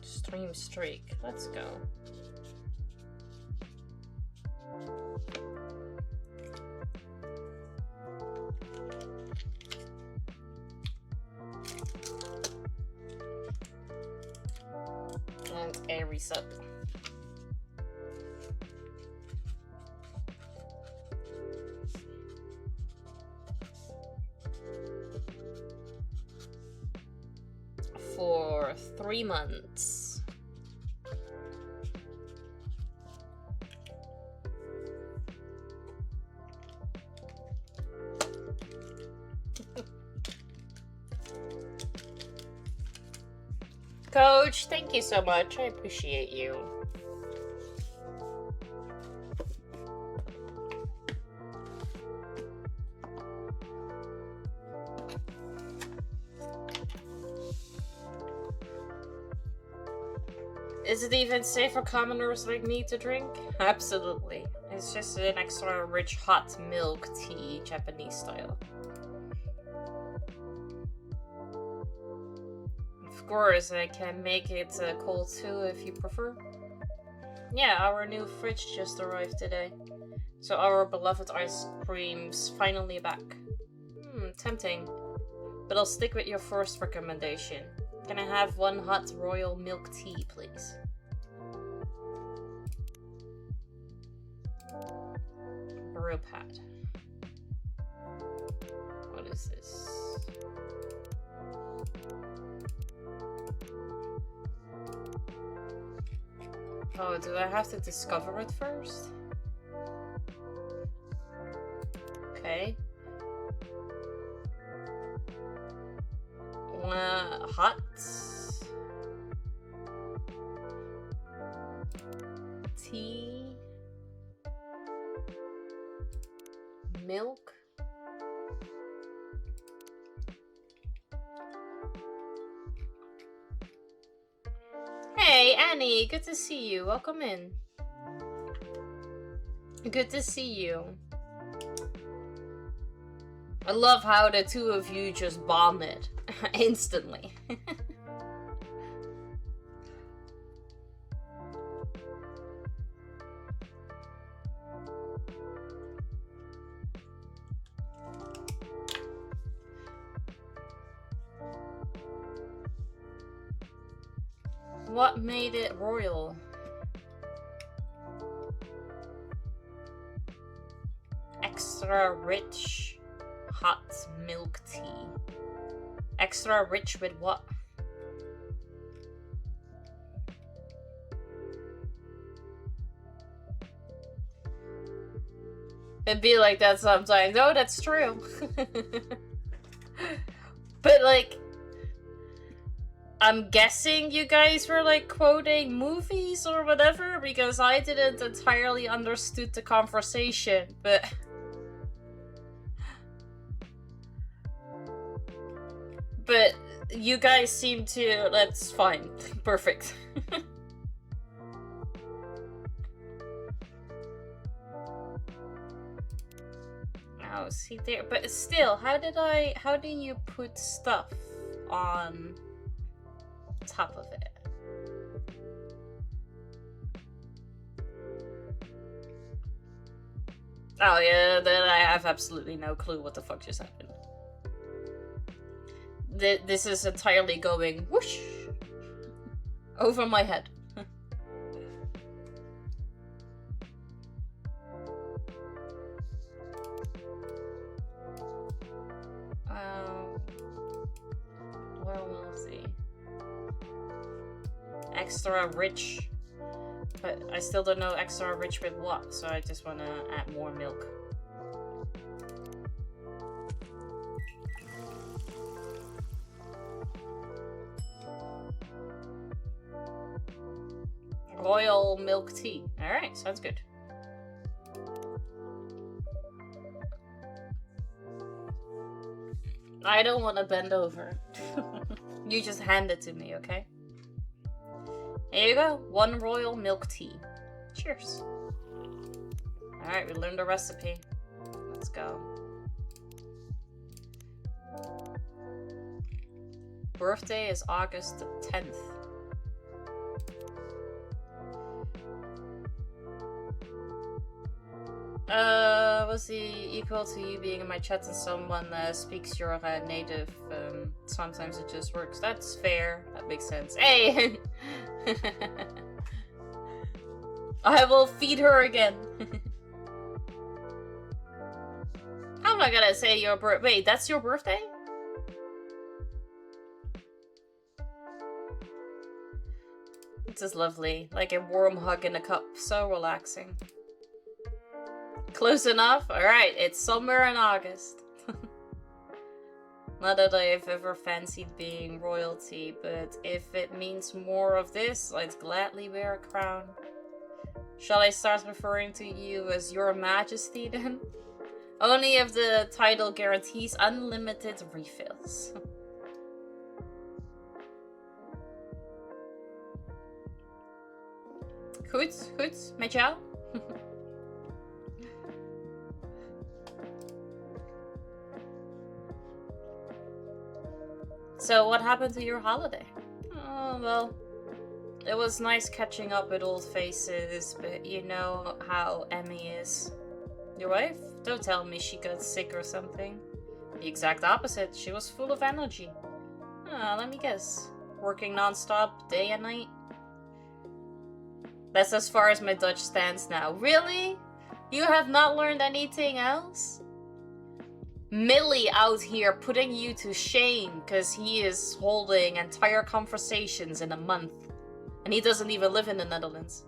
S3: Stream streak. Let's go. And a resub. For 3 months. Coach, thank you so much. I appreciate you. Is it even safe for commoners like me to drink? Absolutely. It's just an extra rich hot milk tea, Japanese style. Of course, I can make it cold too if you prefer. Yeah, our new fridge just arrived today. So our beloved ice cream's finally back. Tempting. But I'll stick with your first recommendation. Can I have one hot royal milk tea, please? Brew pad. What is this? Oh, do I have to discover it first? Okay. Hot. Tea. Milk. Hey, Annie, good to see you. Welcome in. Good to see you. I love how the two of you just bonded instantly. What made it royal? Extra rich hot milk tea. Extra rich with what? It'd be like that sometimes. No, that's true. But like, I'm guessing you guys were like quoting movies or whatever, because I didn't entirely understood the conversation, but you guys seem to. That's fine. Perfect. Oh, see there, but still, how do you put stuff on top of it? Oh yeah, then I have absolutely no clue what the fuck just happened. This is entirely going whoosh over my head. Well, we'll see. Extra rich, but I still don't know extra rich with what, so I just want to add more milk. Royal milk tea. Alright, sounds good. I don't want to bend over. You just hand it to me, okay? Here you go. 1 royal milk tea. Cheers. Alright, we learned the recipe. Let's go. Birthday is August the 10th. Was he equal to you being in my chat and someone speaks your native? Sometimes it just works. That's fair. That makes sense. Hey! I will feed her again. I'm not gonna say your birthday. Wait, that's your birthday? This is lovely. Like a warm hug in a cup. So relaxing. Close enough? Alright, it's somewhere in August. Not that I've ever fancied being royalty, but if it means more of this, I'd gladly wear a crown. Shall I start referring to you as Your Majesty then? Only if the title guarantees unlimited refills. Goed, met jou? So, what happened to your holiday? Oh, well, it was nice catching up with old faces, but you know how Emmy is. Your wife? Don't tell me she got sick or something. The exact opposite. She was full of energy. Let me guess. Working non-stop, day and night? That's as far as my Dutch stands now. Really? You have not learned anything else? Millie out here putting you to shame because he is holding entire conversations in a month. And he doesn't even live in the Netherlands.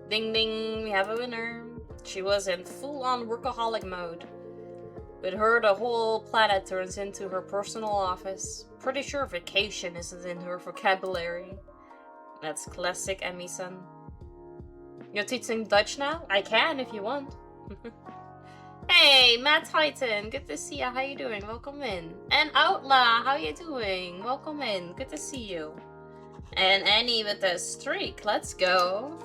S3: Ding ding, we have a winner. She was in full-on workaholic mode. With her, the whole planet turns into her personal office. Pretty sure vacation isn't in her vocabulary. That's classic Emmy-san. You're teaching Dutch now? I can if you want. Hey, Matt Titan, good to see you. How you doing? Welcome in. And Outlaw, how you doing? Welcome in. Good to see you. And Annie with the streak. Let's go.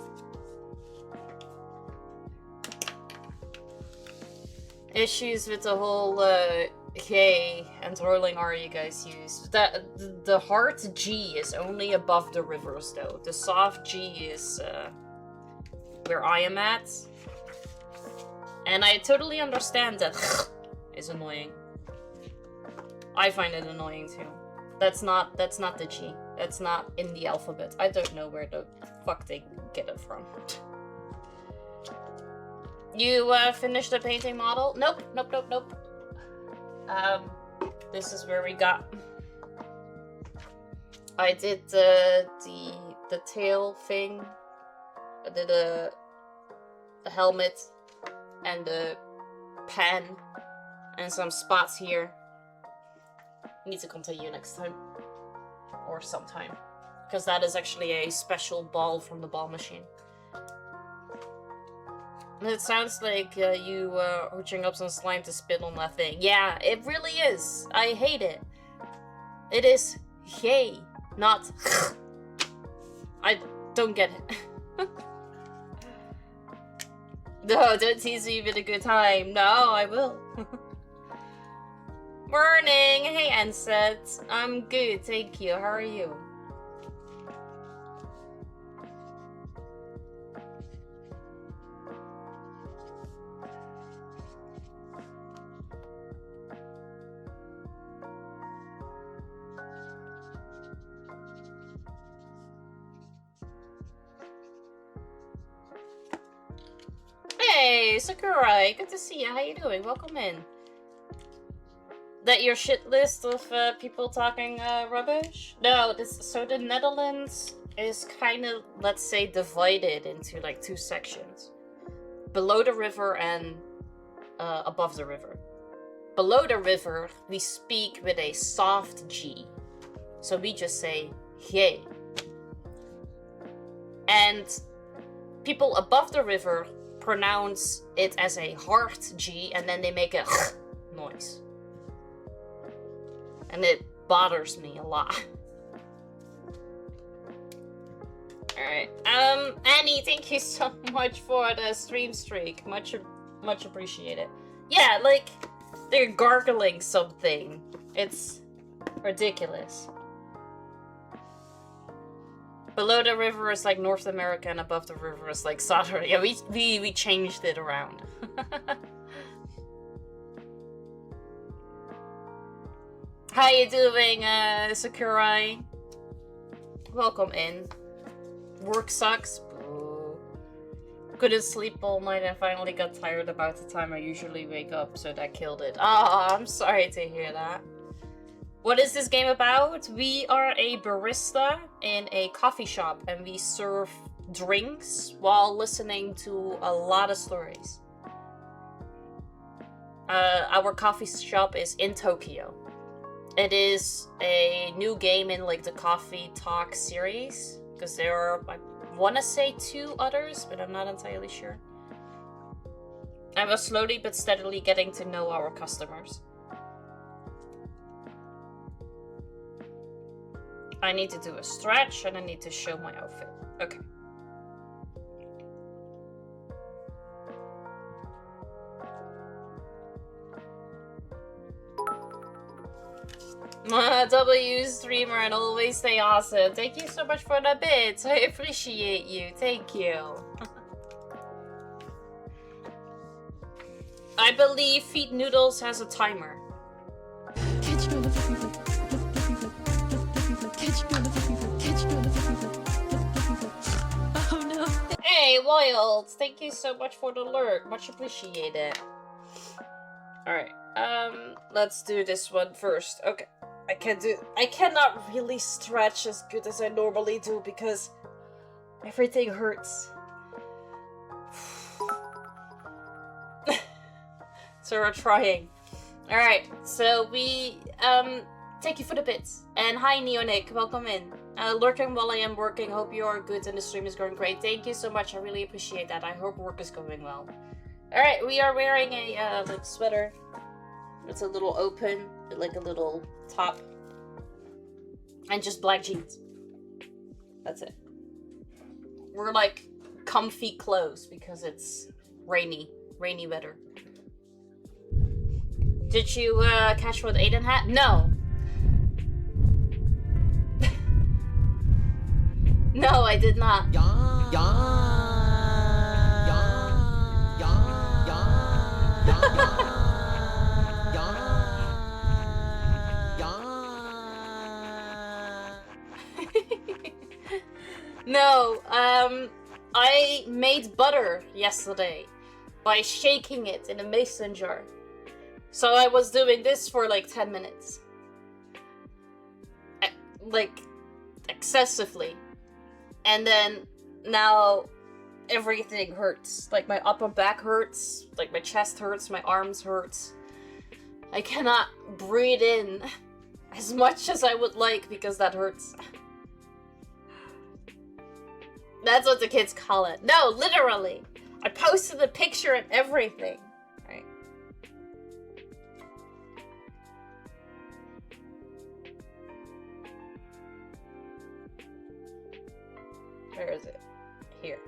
S3: Issues with the whole K and rolling R you guys use. The hard G is only above the rivers though. The soft G is where I am at. And I totally understand that is annoying. I find it annoying too. That's not the G. That's not in the alphabet. I don't know where the fuck they get it from. You finished the painting model? Nope. This is where we got. I did the tail thing. I did the helmet and the pen and some spots here. Need to continue next time or sometime, because that is actually a special ball from the ball machine. It sounds like you hooching up some slime to spit on that thing. Yeah, it really is. I hate it. It is yay, not I don't get it. No, don't tease me with a good time. No, I will. Morning! Hey, Anset. I'm good, thank you. How are you? Hey, Sakurai. Good to see you. How you doing? Welcome in. That your shit list of people talking rubbish? No, so the Netherlands is kind of, let's say, divided into like two sections. Below the river and above the river. Below the river, we speak with a soft G. So we just say, yay. And people above the river pronounce it as a hard G, and then they make a noise. And it bothers me a lot. Alright. Annie, thank you so much for the stream streak. Much appreciated. Yeah, like, they're gargling something. It's ridiculous. Below the river is like North America, and above the river is like South America. Yeah, we changed it around. How you doing, Sakurai? Welcome in. Work sucks. Boo. Couldn't sleep all night and finally got tired about the time I usually wake up, so that killed it. Oh, I'm sorry to hear that. What is this game about? We are a barista in a coffee shop, and we serve drinks while listening to a lot of stories. Our coffee shop is in Tokyo. It is a new game in like the Coffee Talk series, because there are, I want to say 2 others, but I'm not entirely sure. I was slowly but steadily getting to know our customers. I need to do a stretch and I need to show my outfit. Okay. W streamer and always stay awesome. Thank you so much for the bits. I appreciate you. Thank you. I believe Feet Noodles has a timer.
S5: Oh no.
S3: Hey, Wild! Thank you so much for the lurk. Much appreciated. Alright, let's do this one first. Okay. I cannot really stretch as good as I normally do because everything hurts. So we're trying. Alright, so we, thank you for the bits. And hi Neonic, welcome in. Lurking while I am working, hope you are good and the stream is going great. Thank you so much, I really appreciate that. I hope work is going well. Alright, we are wearing a, like, sweater. It's a little open, like a little top. And just black jeans. That's it. We're like comfy clothes because it's rainy weather. Did you catch what Aiden had? No. No, I did not. I made butter yesterday by shaking it in a mason jar. So I was doing this for like 10 minutes. Like, excessively. And then now everything hurts. Like my upper back hurts, like my chest hurts, my arms hurts. I cannot breathe in as much as I would like because that hurts. That's what the kids call it. No, literally. I posted the picture and everything. Right. Where is it? Here.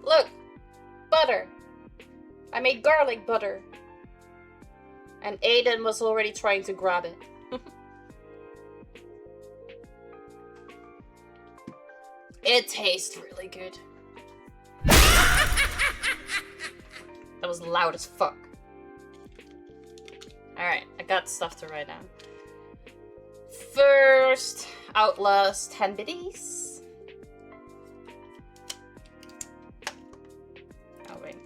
S3: Look! Butter! I made garlic butter. And Aiden was already trying to grab it. It tastes really good. That was loud as fuck. Alright, I got stuff to write down. First, Outlast 10 biddies. Oh, wait.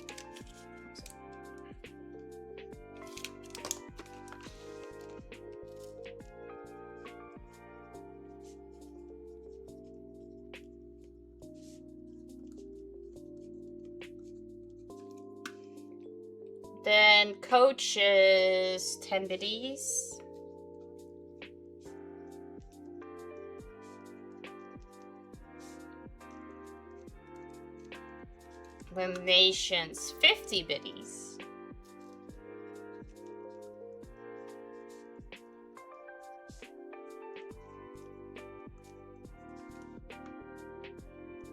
S3: Then coaches 10 biddies. Eliminations 50 biddies.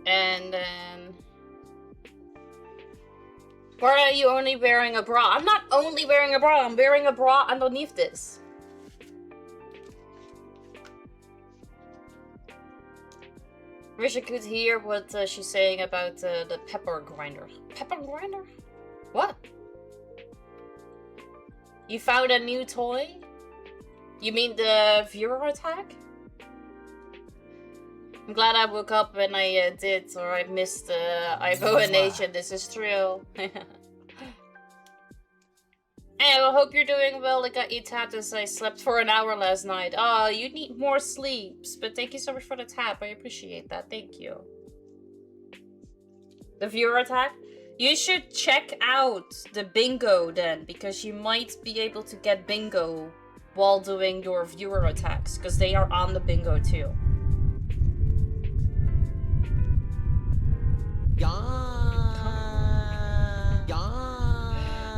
S3: And then why are you only wearing a bra? I'm not only wearing a bra, I'm wearing a bra underneath this. Wish I could hear what she's saying about the pepper grinder. Pepper grinder? What? You found a new toy? You mean the viewer attack? I'm glad I woke up when I did, or I missed Ivo and Nation. This is true. Hey, I hope you're doing well. I got you tapped as I slept for an hour last night. Oh, you need more sleeps. But thank you so much for the tap. I appreciate that. Thank you. The viewer attack? You should check out the bingo then, because you might be able to get bingo while doing your viewer attacks, because they are on the bingo too.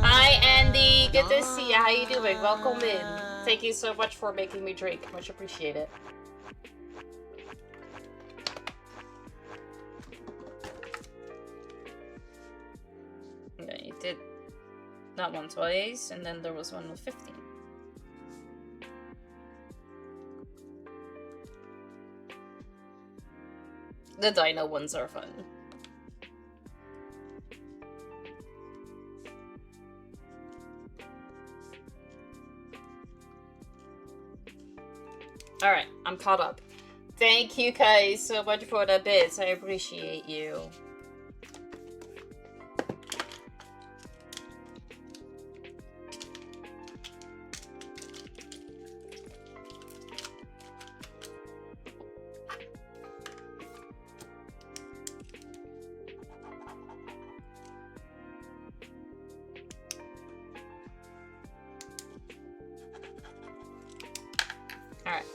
S3: Hi Andy, good to see you. How you doing? Welcome in. Thank you so much for making me drink. Much appreciated. Okay, you did that one twice, and then there was one with 15. The dino ones are fun. Alright, I'm caught up. Thank you guys so much for the bits. I appreciate you. Alright.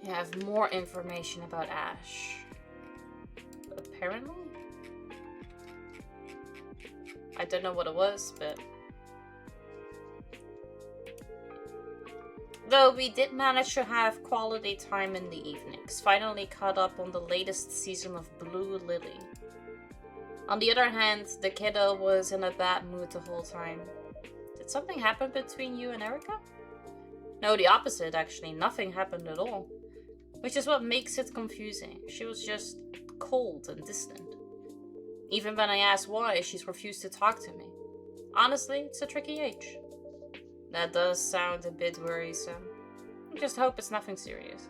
S3: You have more information about Ash. Apparently? I don't know what it was, but... Though we did manage to have quality time in the evenings. Finally caught up on the latest season of Blue Lily. On the other hand, the kiddo was in a bad mood the whole time. Did something happen between you and Erica? No, the opposite actually. Nothing happened at all. Which is what makes it confusing. She was just cold and distant. Even when I asked why, she's refused to talk to me. Honestly, it's a tricky age. That does sound a bit worrisome. I just hope it's nothing serious.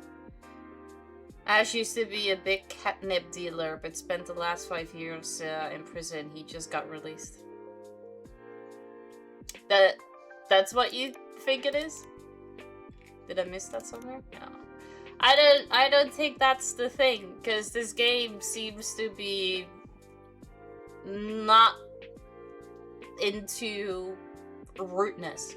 S3: Ash used to be a big catnip dealer, but spent the last 5 years in prison. He just got released. That's what you think it is? Did I miss that somewhere? No. I don't think that's the thing, because this game seems to be not into rudeness.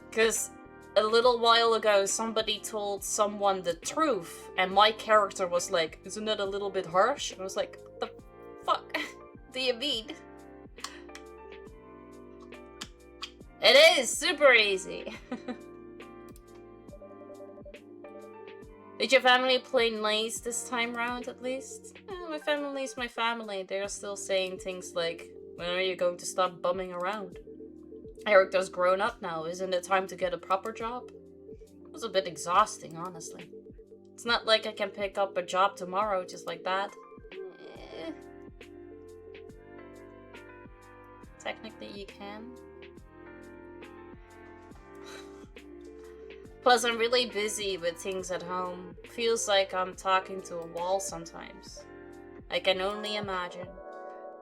S3: Because a little while ago, somebody told someone the truth, and my character was like, isn't that a little bit harsh? And I was like, what the fuck do you mean? It is super easy. Did your family play nice this time round, at least? My family's my family. They're still saying things like, when are you going to stop bumming around? Eric's grown up now. Isn't it time to get a proper job? It was a bit exhausting, honestly. It's not like I can pick up a job tomorrow just like that. Technically, you can. Plus, I'm really busy with things at home. Feels like I'm talking to a wall sometimes. I can only imagine.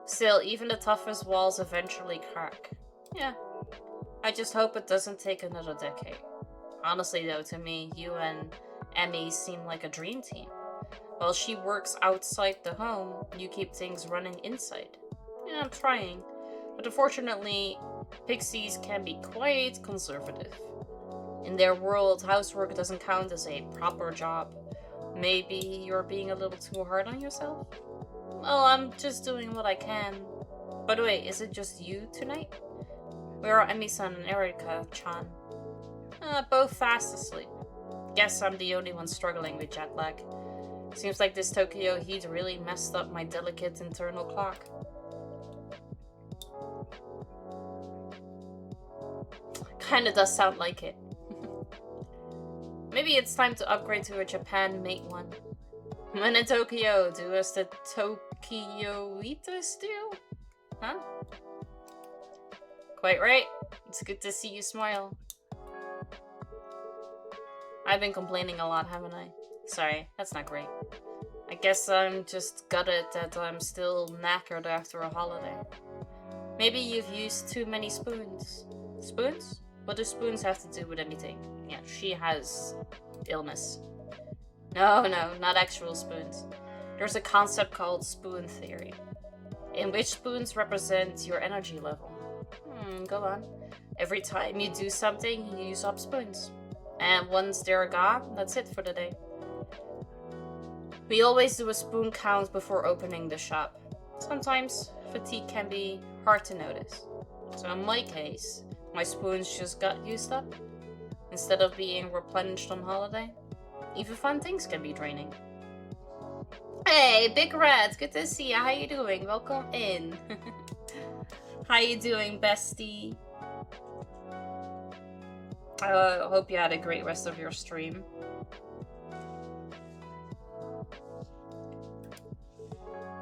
S3: Still, even the toughest walls eventually crack. Yeah. I just hope it doesn't take another decade. Honestly though, to me, you and Emmy seem like a dream team. While she works outside the home, you keep things running inside. Yeah, I'm trying. But unfortunately, pixies can be quite conservative. In their world, housework doesn't count as a proper job. Maybe you're being a little too hard on yourself? Well, I'm just doing what I can. By the way, is it just you tonight? Where are Emi-san and Erika-chan? Both fast asleep. Guess I'm the only one struggling with jet lag. Seems like this Tokyo heat really messed up my delicate internal clock. Kinda does sound like it. Maybe it's time to upgrade to a Japan Mate one. When in Tokyo, do as the Tokyoitas do? Huh? Quite right. It's good to see you smile. I've been complaining a lot, haven't I? Sorry, that's not great. I guess I'm just gutted that I'm still knackered after a holiday. Maybe you've used too many spoons. Spoons? What do spoons have to do with anything? Yeah, she has illness. No, not actual spoons. There's a concept called spoon theory, in which spoons represent your energy level. Go on. Every time you do something, you use up spoons. And once they're gone, that's it for the day. We always do a spoon count before opening the shop. Sometimes fatigue can be hard to notice. So in my case, my spoons just got used up. Instead of being replenished on holiday. Even fun things can be draining. Hey, Big Red, good to see you. How you doing? Welcome in. How you doing, bestie? I hope you had a great rest of your stream.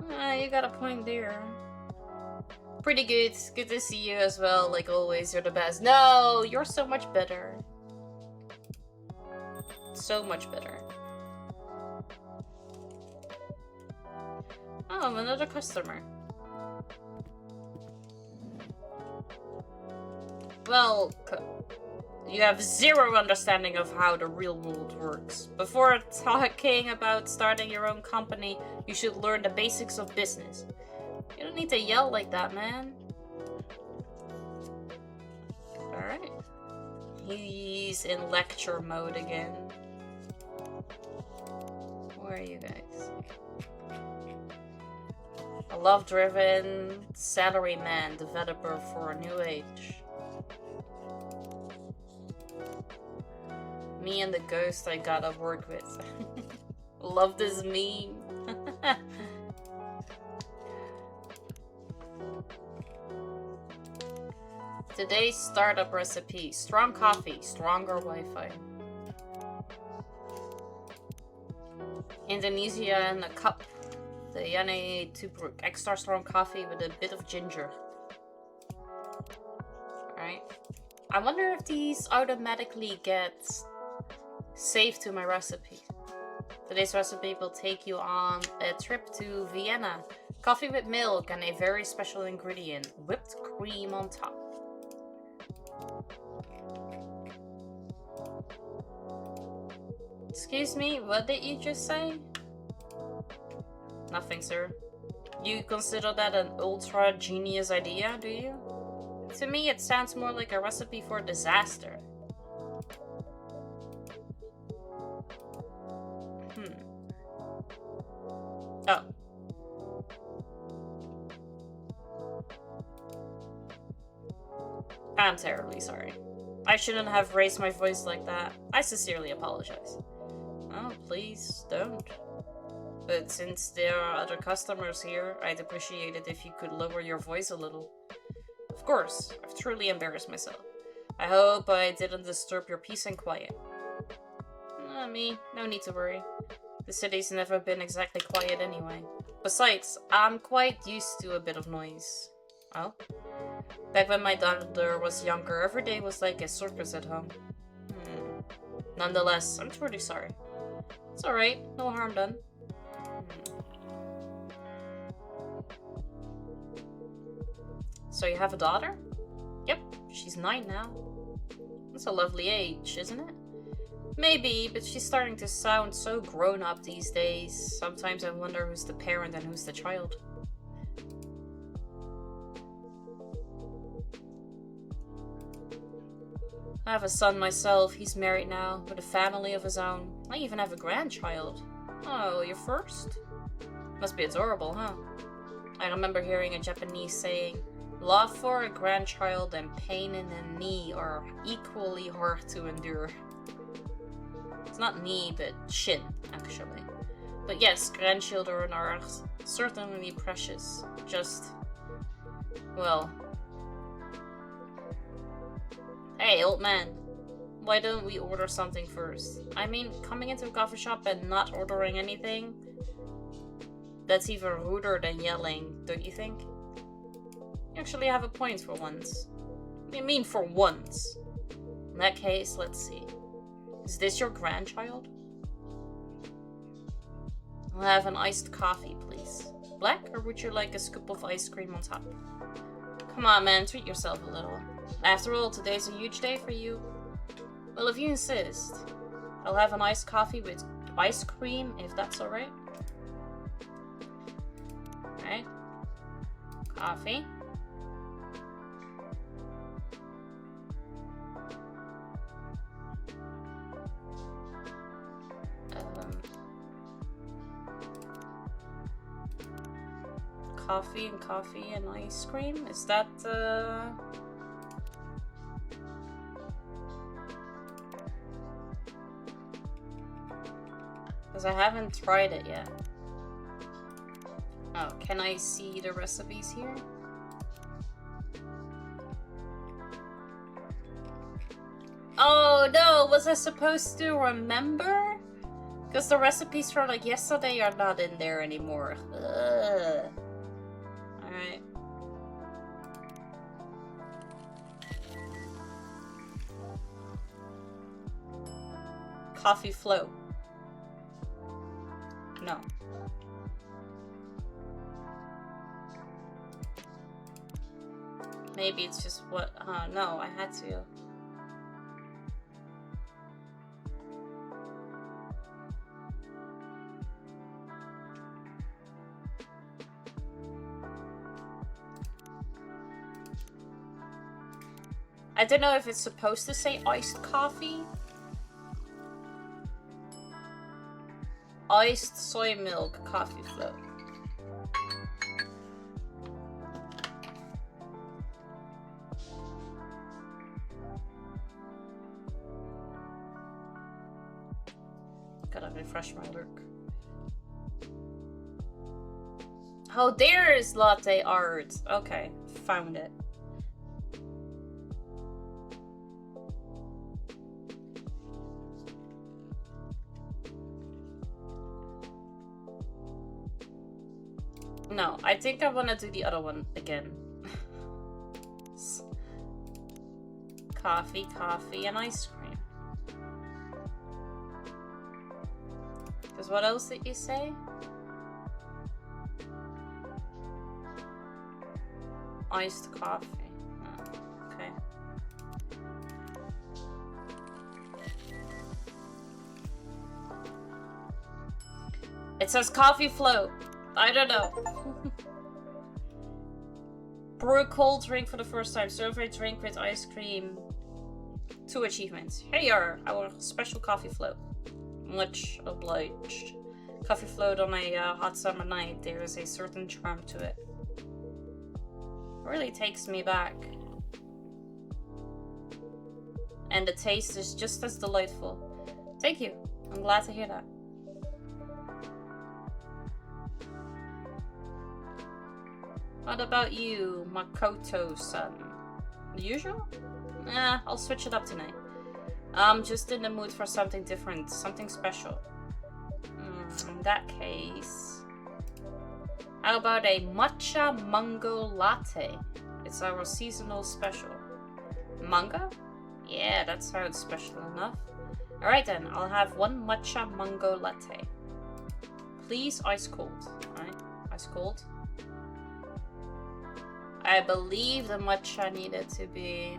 S3: You got a point there. Pretty good. Good to see you as well. Like always, you're the best. No, you're so much better. So much better. Oh, another customer. Well, you have zero understanding of how the real world works. Before talking about starting your own company, you should learn the basics of business. You don't need to yell like that, man. Alright. He's in lecture mode again. Where are you guys? A love-driven salaryman developer for a new age. Me and the ghost I gotta work with. Love this meme. Today's startup recipe. Strong coffee, stronger Wi-Fi. Indonesia in a cup. The Yane Tubruk. Extra strong coffee with a bit of ginger. Alright. I wonder if these automatically get saved to my recipe. Today's recipe will take you on a trip to Vienna. Coffee with milk and a very special ingredient, whipped cream on top. Excuse me, what did you just say? Nothing, sir. You consider that an ultra genius idea, do you? To me, it sounds more like a recipe for disaster. Oh. I'm terribly sorry. I shouldn't have raised my voice like that. I sincerely apologize. Oh, please don't. But since there are other customers here, I'd appreciate it if you could lower your voice a little. Of course, I've truly embarrassed myself. I hope I didn't disturb your peace and quiet. Me, no need to worry. The city's never been exactly quiet anyway. Besides, I'm quite used to a bit of noise. Oh? Back when my daughter was younger, every day was like a circus at home. Nonetheless, I'm truly sorry. It's alright, no harm done. So you have a daughter? Yep, she's 9 now. That's a lovely age, isn't it? Maybe, but she's starting to sound so grown up these days. Sometimes I wonder who's the parent and who's the child. I have a son myself. He's married now, with a family of his own. I even have a grandchild. Oh, your first? Must be adorable, huh? I remember hearing a Japanese saying, love for a grandchild and pain in the knee are equally hard to endure. It's not knee, but shin, actually. But yes, grandchildren are certainly precious. Just, well... Hey, old man. Why don't we order something first? I mean, coming into a coffee shop and not ordering anything? That's even ruder than yelling, don't you think? You actually have a point for once. What do you mean for once? In that case, let's see. Is this your grandchild? I'll have an iced coffee, please. Black, or would you like a scoop of ice cream on top? Come on, man, treat yourself a little. After all, today's a huge day for you. Well, if you insist, I'll have an iced coffee with ice cream, if that's alright. Alright. Coffee. Coffee and ice cream? Is that, because I haven't tried it yet. Oh, can I see the recipes here? Oh no, was I supposed to remember? Because the recipes from like yesterday are not in there anymore. Ugh. Alright. Coffee flow. No. Maybe it's just what... no, I had to. I don't know if it's supposed to say iced coffee. Iced soy milk coffee float. Gotta refresh my work. Oh, there is latte art. Okay, found it. No, I think I want to do the other one again. coffee, and ice cream. Because what else did you say? Iced coffee. Oh, okay. It says coffee float. I don't know. Brew a cold drink for the first time. Serve a drink with ice cream. 2 achievements. Here you are, our special coffee float. Much obliged. Coffee float on a hot summer night. There is a certain charm to it. Really takes me back. And the taste is just as delightful. Thank you. I'm glad to hear that. What about you, Makoto-san? The usual? I'll switch it up tonight. I'm just in the mood for something different, something special. In that case... How about a matcha mango latte? It's our seasonal special. Mango? Yeah, that sounds special enough. Alright then, I'll have 1 matcha mango latte. Please ice cold. Alright, ice cold. I believe the matcha needed to be...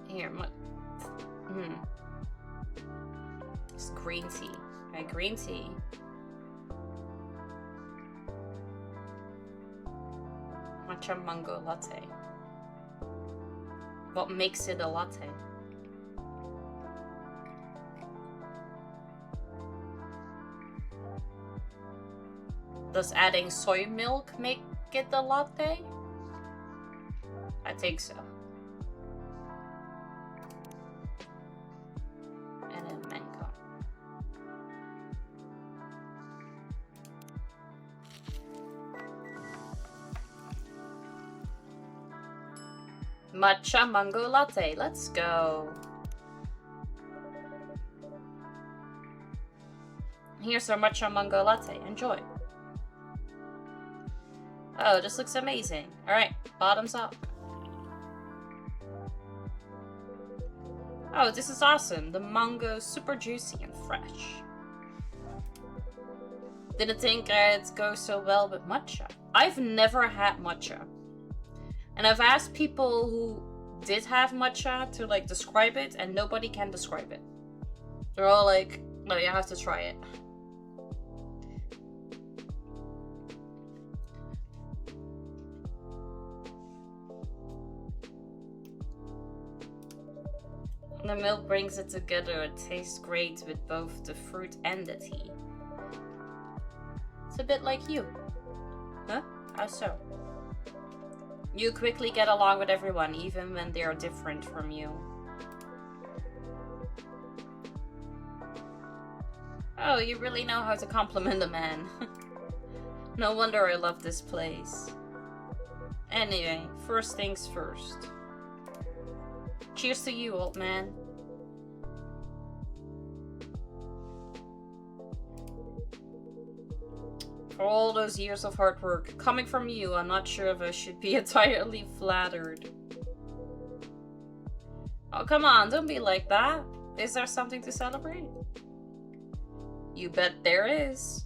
S3: Here, It's green tea. Okay, green tea. Matcha mango latte. What makes it a latte? Does adding soy milk make it a latte? I think so. And then mango. Matcha mango latte, let's go. Here's our matcha mango latte, enjoy. Oh, this looks amazing. Alright, bottoms up. Oh, this is awesome. The mango's super juicy and fresh. Didn't think it'd go so well with matcha. I've never had matcha. And I've asked people who did have matcha to like describe it, and nobody can describe it. They're all like, no, you have to try it. The milk brings it together. It tastes great with both the fruit and the tea. It's a bit like you. Huh? How so? You quickly get along with everyone, even when they are different from you. Oh, you really know how to compliment a man. No wonder I love this place. Anyway, first things first. Cheers to you, old man. For all those years of hard work. Coming from you, I'm not sure if I should be entirely flattered. Oh, come on, don't be like that. Is there something to celebrate? You bet there is.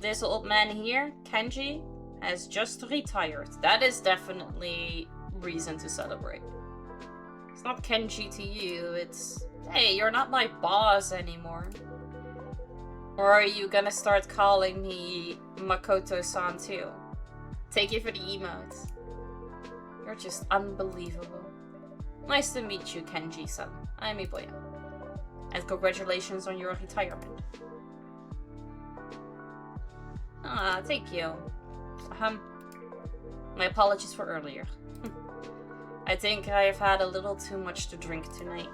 S3: This old man here, Kenji, has just retired. That is definitely reason to celebrate. It's not Kenji to you, it's, hey, you're not my boss anymore. Or are you gonna start calling me Makoto-san too? Take it for the emotes. You're just unbelievable. Nice to meet you, Kenji-san. I'm Iboya. And congratulations on your retirement. Ah, thank you. My apologies for earlier. I think I've had a little too much to drink tonight.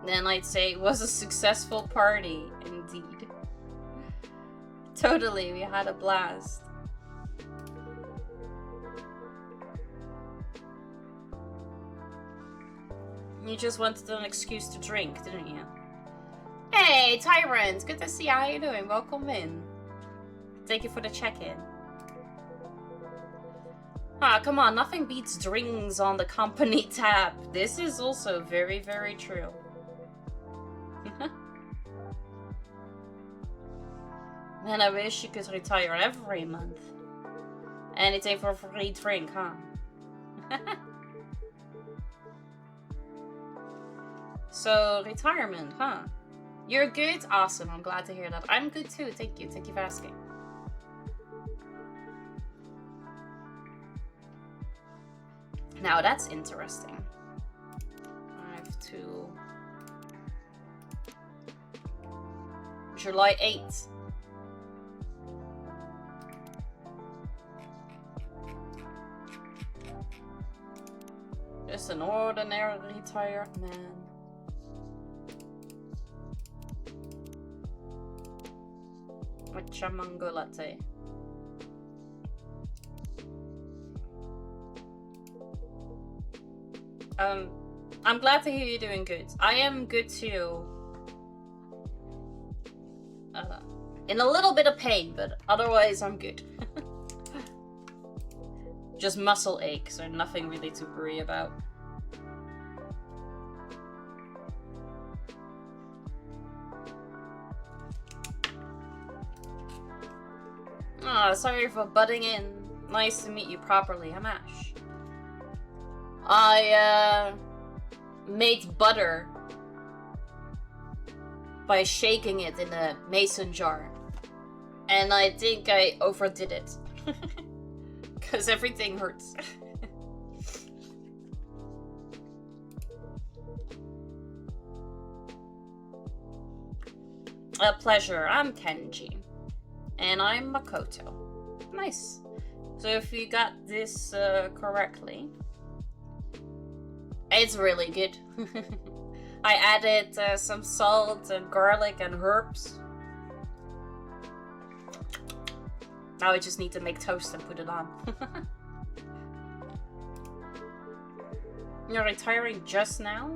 S3: Then I'd say it was a successful party, indeed. Totally, we had a blast. You just wanted an excuse to drink, didn't you? Hey, Tyrant! Good to see you. How you doing? Welcome in. Thank you for the check-in. Ah, come on, nothing beats drinks on the company tab. This is also very, very true. Man, I wish you could retire every month. Anything for a free drink, huh? So, retirement, huh? You're good? Awesome, I'm glad to hear that. I'm good too, thank you. Thank you for asking. Now that's interesting. I have to... July 8th. Just an ordinary retired man. Matcha mango latte. I'm glad to hear you're doing good. I am good too. In a little bit of pain, but otherwise I'm good. Just muscle ache, so nothing really to worry about. Ah, sorry for butting in. Nice to meet you properly. I'm Ash. I made butter by shaking it in a mason jar. And I think I overdid it. Because everything hurts. A pleasure. I'm Kenji. And I'm Makoto. Nice. So if you got this correctly... It's really good. I added some salt and garlic and herbs. Now I just need to make toast and put it on. You're retiring just now?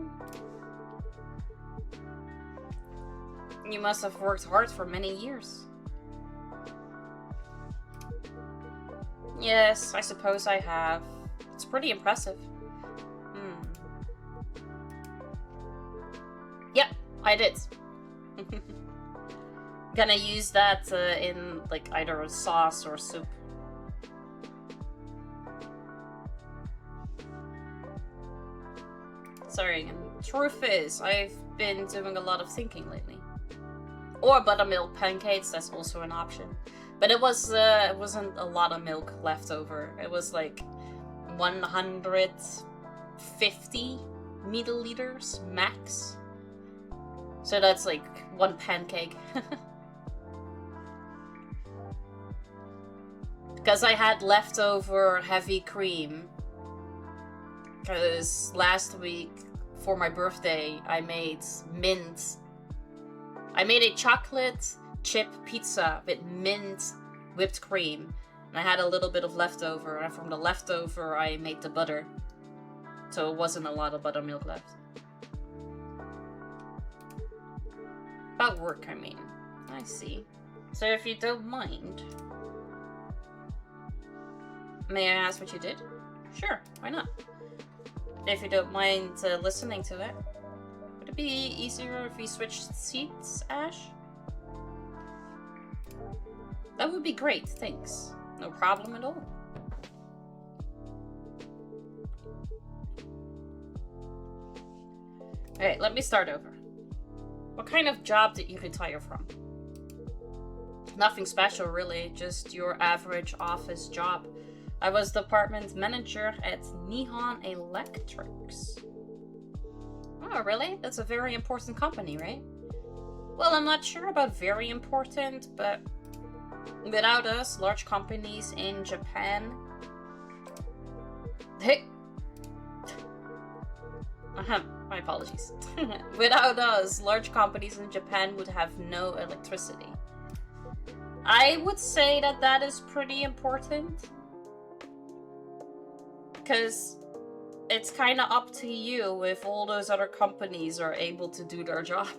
S3: You must have worked hard for many years. Yes, I suppose I have. It's pretty impressive. Yep, I did. Gonna use that in like either a sauce or soup. Sorry, and truth is, I've been doing a lot of thinking lately. Or buttermilk pancakes, that's also an option. But it wasn't a lot of milk left over. It was like 150 milliliters max. So that's like one pancake. Because I had leftover heavy cream. Because last week, for my birthday, I made mint. I made a chocolate chip pizza with mint whipped cream. And I had a little bit of leftover. And from the leftover, I made the butter. So it wasn't a lot of buttermilk left. About work, I mean. I see. So if you don't mind... May I ask what you did? Sure, why not? If you don't mind listening to it. Would it be easier if we switched seats, Ash? That would be great, thanks. No problem at all. Alright, let me start over. What kind of job did you retire from? Nothing special, really. Just your average office job. I was department manager at Nihon Electrics. Oh, really? That's a very important company, right? Well, I'm not sure about very important, but without us, large companies in Japan... Hey! My apologies. Without us, large companies in Japan would have no electricity. I would say that that is pretty important. Because it's kind of up to you if all those other companies are able to do their job.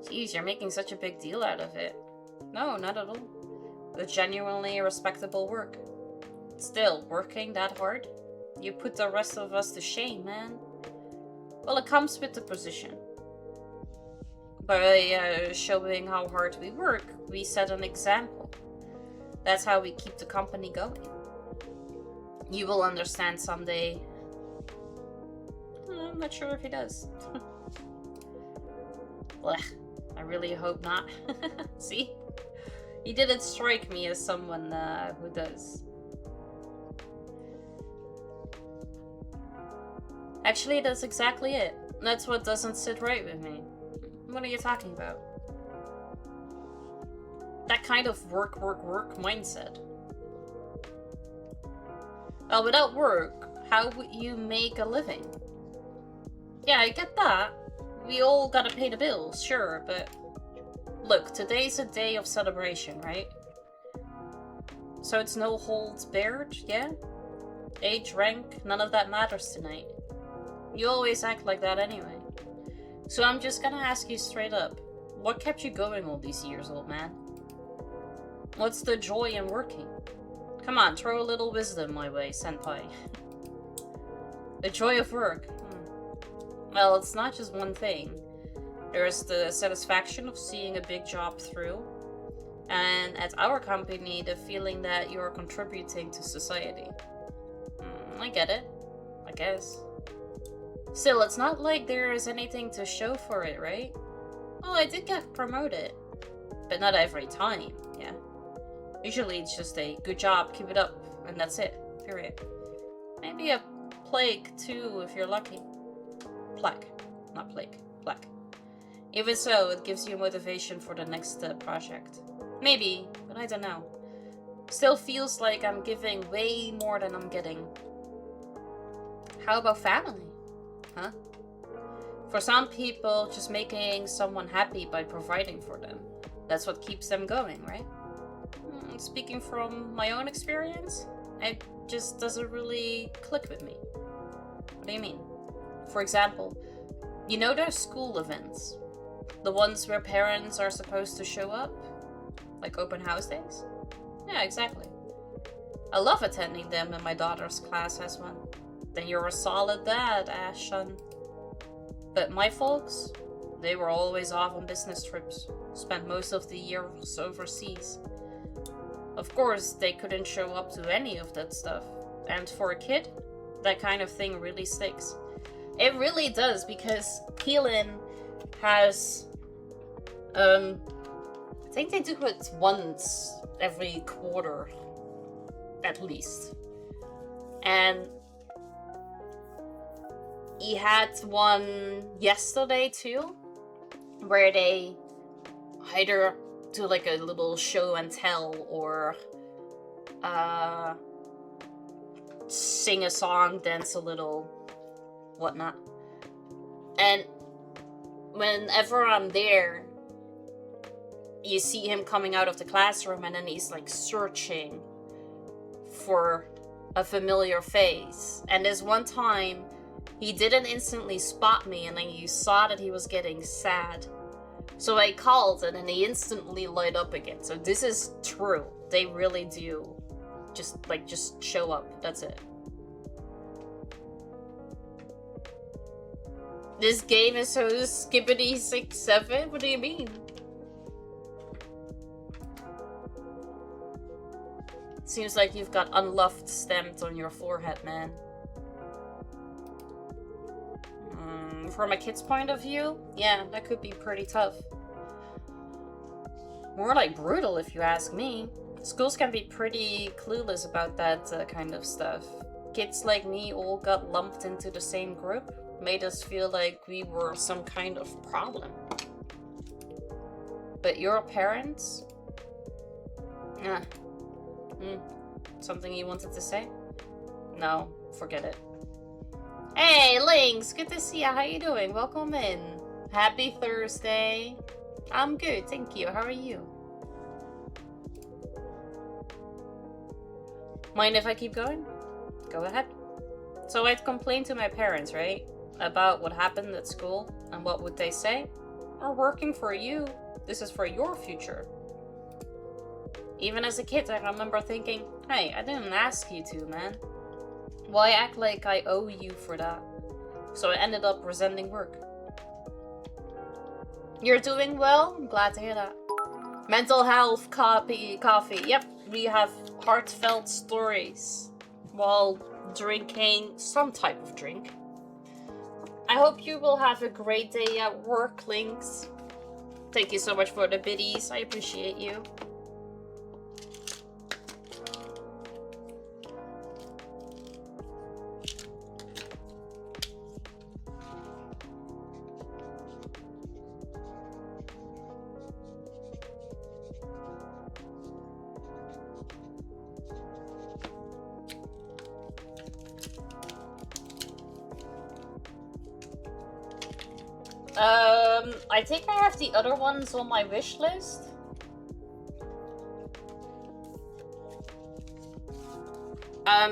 S3: Jeez, you're making such a big deal out of it. No, not at all. It's genuinely respectable work. Still, working that hard? You put the rest of us to shame, man. Well, it comes with the position. By showing how hard we work, we set an example. That's how we keep the company going. You will understand someday. I'm not sure if he does. Blech, I really hope not. See? He didn't strike me as someone who does. Actually, that's exactly it. That's what doesn't sit right with me. What are you talking about? That kind of work mindset. Well, without work, how would you make a living? Yeah, I get that. We all gotta pay the bills, sure, but... Look, today's a day of celebration, right? So it's no holds barred, yeah? Age, rank, none of that matters tonight. You always act like that anyway. So I'm just gonna ask you straight up. What kept you going all these years, old man? What's the joy in working? Come on, throw a little wisdom my way, senpai. The joy of work. Well, it's not just one thing. There's the satisfaction of seeing a big job through. And at our company, the feeling that you're contributing to society. I get it. I guess. Still, it's not like there is anything to show for it, right? Well, I did get promoted. But not every time, yeah. Usually it's just a good job, keep it up, and that's it. Period. Maybe a plaque, too, if you're lucky. Plaque. Not plague. Plaque. Even so, it gives you motivation for the next project. Maybe, but I don't know. Still feels like I'm giving way more than I'm getting. How about family? Huh? For some people, just making someone happy by providing for them. That's what keeps them going, right? Speaking from my own experience, it just doesn't really click with me. What do you mean? For example, you know those school events? The ones where parents are supposed to show up? Like open house days? Yeah, exactly. I love attending them when my daughter's class has one. Then you're a solid dad, Ashton. But my folks, they were always off on business trips. Spent most of the years overseas. Of course, they couldn't show up to any of that stuff. And for a kid, that kind of thing really sticks. It really does, because Keelan has... I think they do it once every quarter, at least. And he had one yesterday too, where they either do like a little show and tell or sing a song, dance a little, whatnot. And whenever I'm there, you see him coming out of the classroom and then he's like searching for a familiar face. And there's one time he didn't instantly spot me and then you saw that he was getting sad. So I called and then he instantly lit up again. So this is true. They really do just show up. That's it. This game is so skippity 6-7? What do you mean? Seems like you've got unloved stamped on your forehead, man. From a kid's point of view, yeah, that could be pretty tough. More like brutal, if you ask me. Schools can be pretty clueless about that kind of stuff. Kids like me all got lumped into the same group, made us feel like we were some kind of problem. But your parents? Something you wanted to say? No, forget it. Hey, Lynx, good to see you. How you doing? Welcome in. Happy Thursday. I'm good, thank you. How are you? Mind if I keep going? Go ahead. So I'd complain to my parents, right? About what happened at school, and what would they say? We're working for you. This is for your future. Even as a kid, I remember thinking, hey, I didn't ask you to, man. Why act like I owe you for that? So I ended up resenting work. You're doing well? I'm glad to hear that. Mental health coffee. Yep, we have heartfelt stories while drinking some type of drink. I hope you will have a great day at work, Lynx. Thank you so much for the biddies. I appreciate you. I think I have the other ones on my wish list.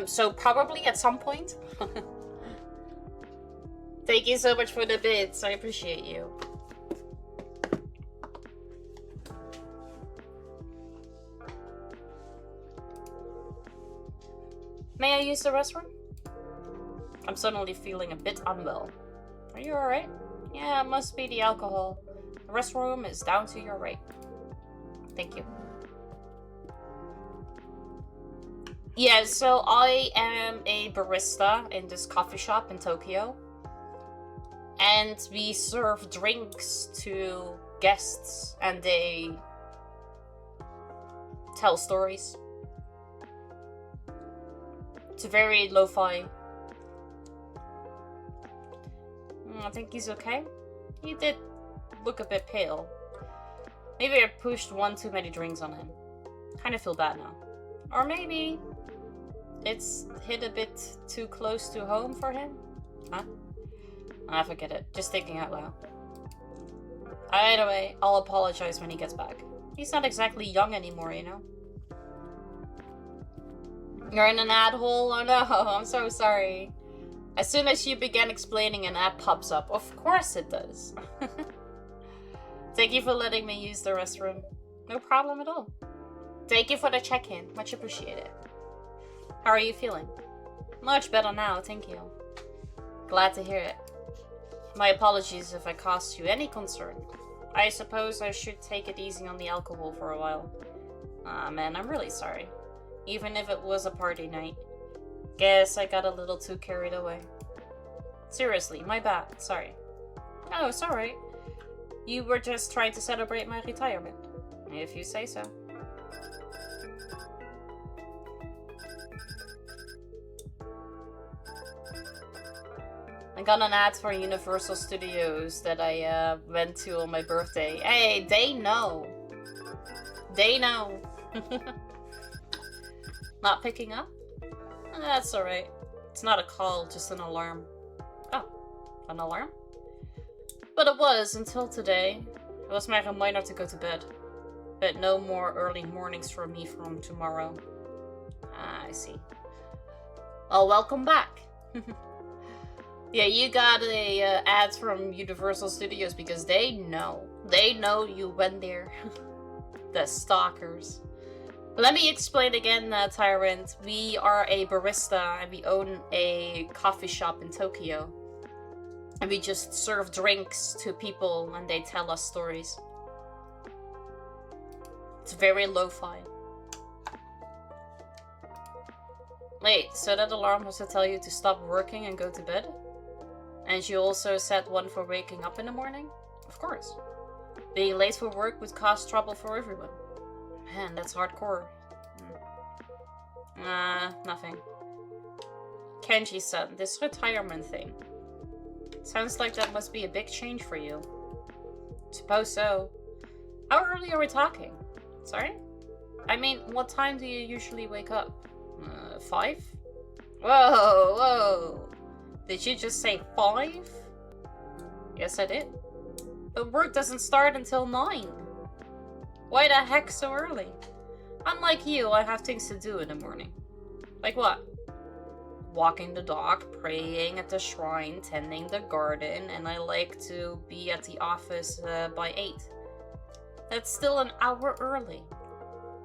S3: So probably at some point. Thank you so much for the bits. I appreciate you. May I use the restroom? I'm suddenly feeling a bit unwell. Are you alright? Yeah, it must be the alcohol. The restroom is down to your right. Thank you. Yeah, so I am a barista in this coffee shop in Tokyo. And we serve drinks to guests and they tell stories. It's very lo-fi. I think he's okay. He did look a bit pale. Maybe I pushed one too many drinks on him. Kind of feel bad now. Or maybe it's hit a bit too close to home for him? Huh? I forget it. Just thinking out loud. Either way, I'll apologize when he gets back. He's not exactly young anymore, you know? You're in an ad hole? Oh no, I'm so sorry. As soon as you begin explaining, an ad pops up. Of course it does. Thank you for letting me use the restroom. No problem at all. Thank you for the check-in. Much appreciated. How are you feeling? Much better now, thank you. Glad to hear it. My apologies if I caused you any concern. I suppose I should take it easy on the alcohol for a while. Ah, man, I'm really sorry. Even if it was a party night. Guess I got a little too carried away. Seriously, my bad. Sorry. Oh, it's alright. You were just trying to celebrate my retirement. If you say so. I got an ad for Universal Studios that I went to on my birthday. Hey, they know. They know. Not picking up? That's alright. It's not a call, just an alarm. Oh, an alarm? But it was until today. It was my reminder to go to bed. But no more early mornings for me from tomorrow. Ah, I see. Oh, welcome back. Yeah, you got a ad from Universal Studios because they know. They know you went there. The stalkers. Let me explain again, Tyrant. We are a barista and we own a coffee shop in Tokyo. And we just serve drinks to people and they tell us stories. It's very lo-fi. Wait, so that alarm was to tell you to stop working and go to bed? And you also set one for waking up in the morning? Of course. Being late for work would cause trouble for everyone. Man, that's hardcore. Nothing. Kenji-san, this retirement thing. Sounds like that must be a big change for you. Suppose so. How early are we talking? Sorry? I mean, what time do you usually wake up? 5? Whoa, whoa. Did you just say 5? Yes, I did. But work doesn't start until 9. Why the heck so early? Unlike you, I have things to do in the morning. Like what? Walking the dog, praying at the shrine, tending the garden, and I like to be at the office by 8. That's still an hour early.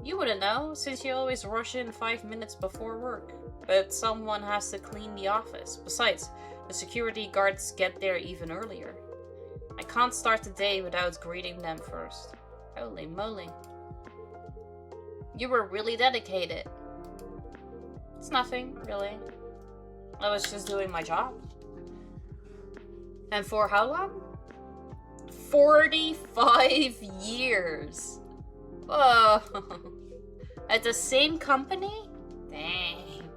S3: You wouldn't know, since you always rush in 5 minutes before work. But someone has to clean the office. Besides, the security guards get there even earlier. I can't start the day without greeting them first. Holy moly. You were really dedicated. It's nothing, really. I was just doing my job. And for how long? 45 years. Whoa. At the same company? Dang.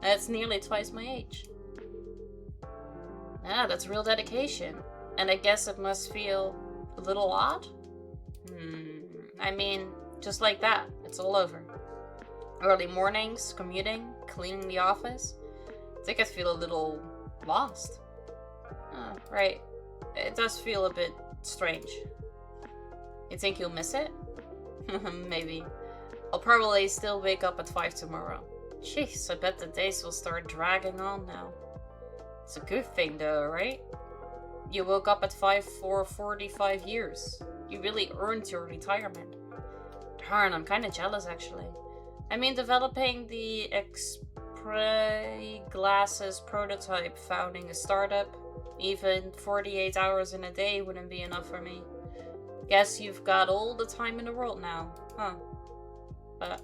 S3: That's nearly twice my age. Yeah, that's real dedication. And I guess it must feel a little odd? I mean, just like that, it's all over. Early mornings, commuting, cleaning the office. I think I feel a little lost. Right. It does feel a bit strange. You think you'll miss it? Maybe. I'll probably still wake up at 5 tomorrow. Jeez, I bet the days will start dragging on now. It's a good thing though, right? You woke up at 5 for 45 years. You really earned your retirement. Darn, I'm kinda jealous actually. I mean, developing the X-Ray glasses prototype, founding a startup, even 48 hours in a day wouldn't be enough for me. Guess you've got all the time in the world now, huh? But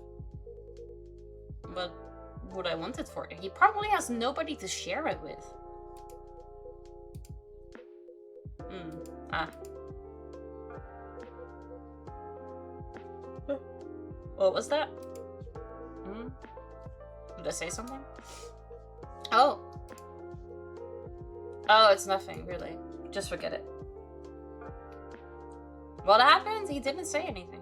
S3: would I want it for? He probably has nobody to share it with. What was that? Did I say something? Oh, it's nothing, really. Just forget it. What happened? He didn't say anything.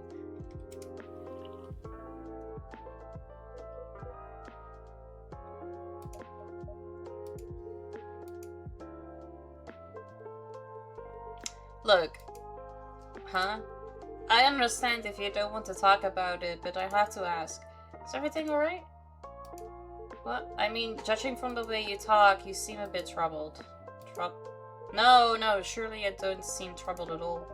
S3: Look. Huh? I understand if you don't want to talk about it, but I have to ask. Is everything alright? What? I mean, judging from the way you talk, you seem a bit troubled. No, surely I don't seem troubled at all.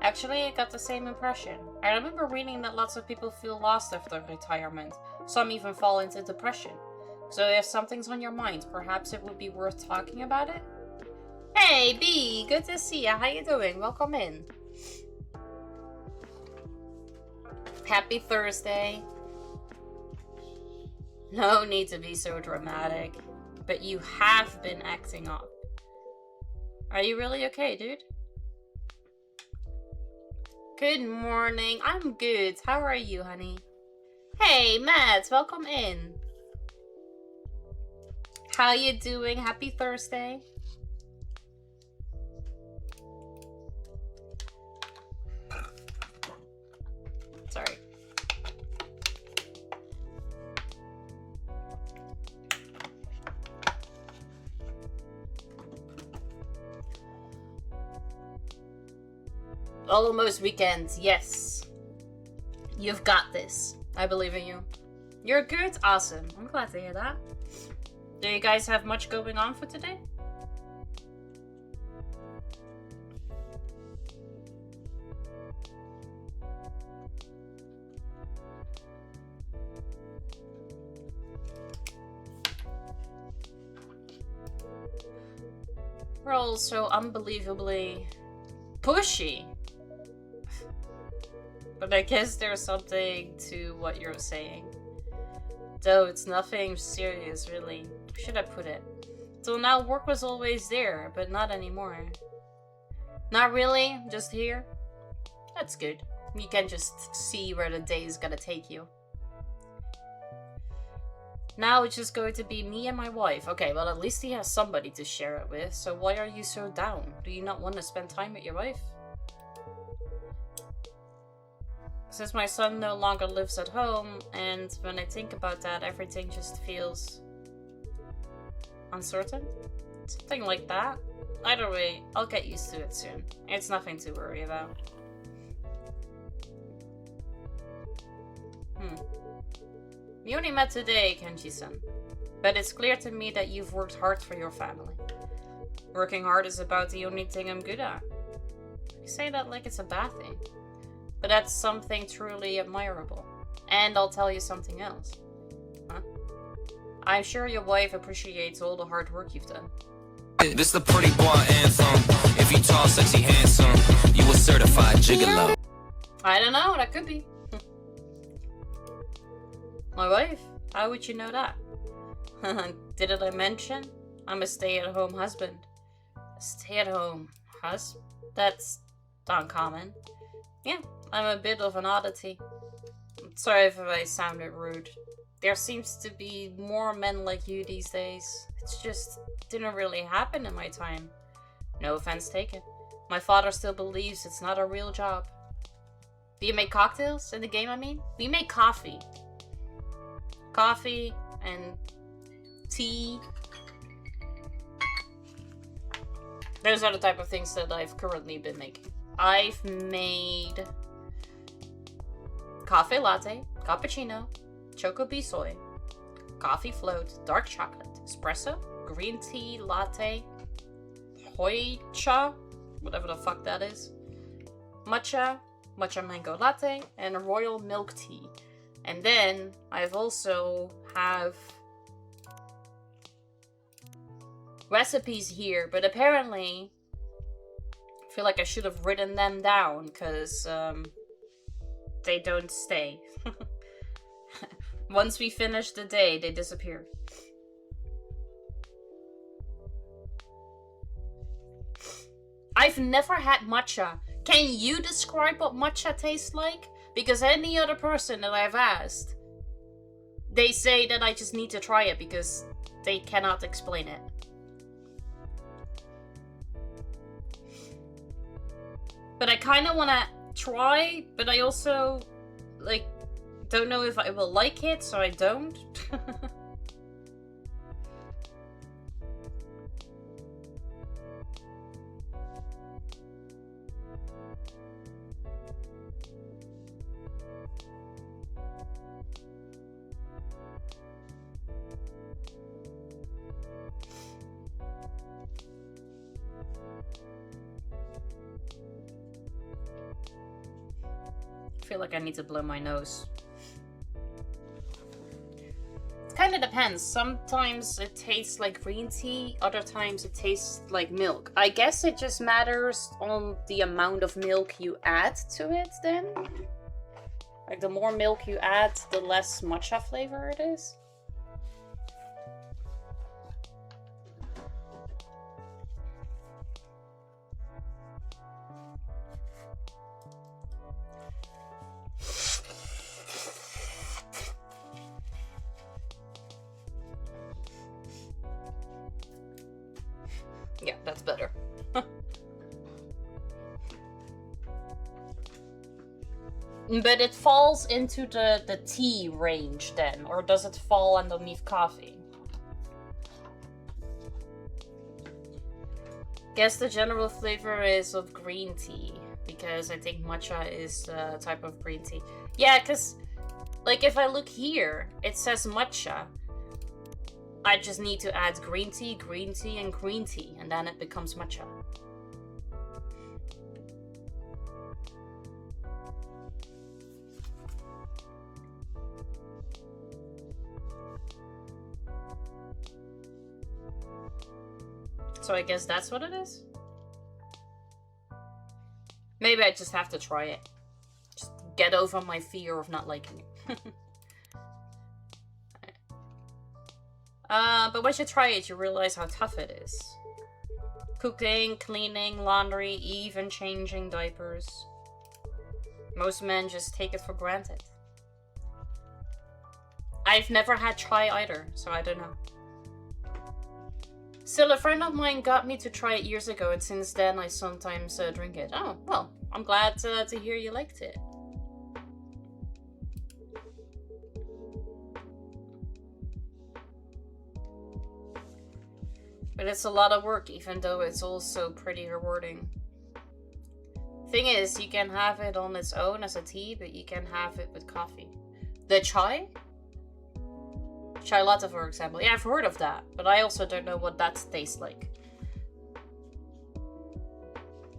S3: Actually, I got the same impression. I remember reading that lots of people feel lost after retirement. Some even fall into depression. So if something's on your mind, perhaps it would be worth talking about it? Hey, B! Good to see ya. How you doing? Welcome in. Happy Thursday. No need to be so dramatic. But you have been acting up. Are you really okay, dude? Good morning. I'm good. How are you, honey? Hey, Matt. Welcome in. How you doing? Happy Thursday. Sorry. Almost weekend, yes. You've got this. I believe in you. You're good? Awesome. I'm glad to hear that. Do you guys have much going on for today? We're all so unbelievably pushy. But I guess there's something to what you're saying. Though it's nothing serious, really. Where should I put it? Till now, work was always there, but not anymore. Not really, just here. That's good. You can just see where the day is gonna take you. Now it's just going to be me and my wife. Okay, well at least he has somebody to share it with. So why are you so down? Do you not want to spend time with your wife? Since my son no longer lives at home, and when I think about that, everything just feels uncertain. Something like that. Either way, I'll get used to it soon. It's nothing to worry about. We only met today, Kenji-san. But it's clear to me that you've worked hard for your family. Working hard is about the only thing I'm good at. You say that like it's a bad thing. but that's something truly admirable. And I'll tell you something else. Huh? I'm sure your wife appreciates all the hard work you've done.
S5: This the pretty boy anthem. If you tall, sexy, handsome, you a certified gigolo.
S3: I don't know, that could be. My wife? How would you know that? Didn't I mention? I'm a stay-at-home husband. A stay-at-home husband? That's uncommon. Yeah, I'm a bit of an oddity. Sorry if I sounded rude. There seems to be more men like you these days. It's just didn't really happen in my time. No offense taken. My father still believes it's not a real job. Do you make cocktails in the game, I mean? We make coffee. Coffee and tea. Those are the type of things that I've currently been making. I've made coffee latte, cappuccino, choco bee soy, coffee float, dark chocolate, espresso, green tea latte, hoicha, whatever the fuck that is, matcha, matcha mango latte, and a royal milk tea. And then I've also have recipes here, but apparently I feel like I should have written them down because they don't stay. Once we finish the day, they disappear. I've never had matcha. Can you describe what matcha tastes like? Because any other person that I've asked, they say that I just need to try it because they cannot explain it. But I kind of want to try, but I also, like, don't know if I will like it, so I don't. I feel like I need to blow my nose. It kind of depends. Sometimes it tastes like green tea, other times it tastes like milk. I guess it just matters on the amount of milk you add to it then. Like the more milk you add, the less matcha flavor it is. Yeah, that's better. But it falls into the tea range then, or does it fall underneath coffee? Guess the general flavor is of green tea, because I think matcha is a type of green tea. Yeah, because, like, if I look here, it says matcha. I just need to add green tea, and green tea, and then it becomes matcha. So I guess that's what it is? Maybe I just have to try it. Just get over my fear of not liking it. But once you try it, you realize how tough it is. Cooking, cleaning, laundry, even changing diapers. Most men just take it for granted. I've never had chai either, so I don't know. Still, a friend of mine got me to try it years ago, and since then I sometimes drink it. Oh, well, I'm glad to hear you liked it. But it's a lot of work, even though it's also pretty rewarding. Thing is, you can have it on its own as a tea, but you can have it with coffee. The chai? Chai latte, for example. Yeah, I've heard of that, but I also don't know what that tastes like.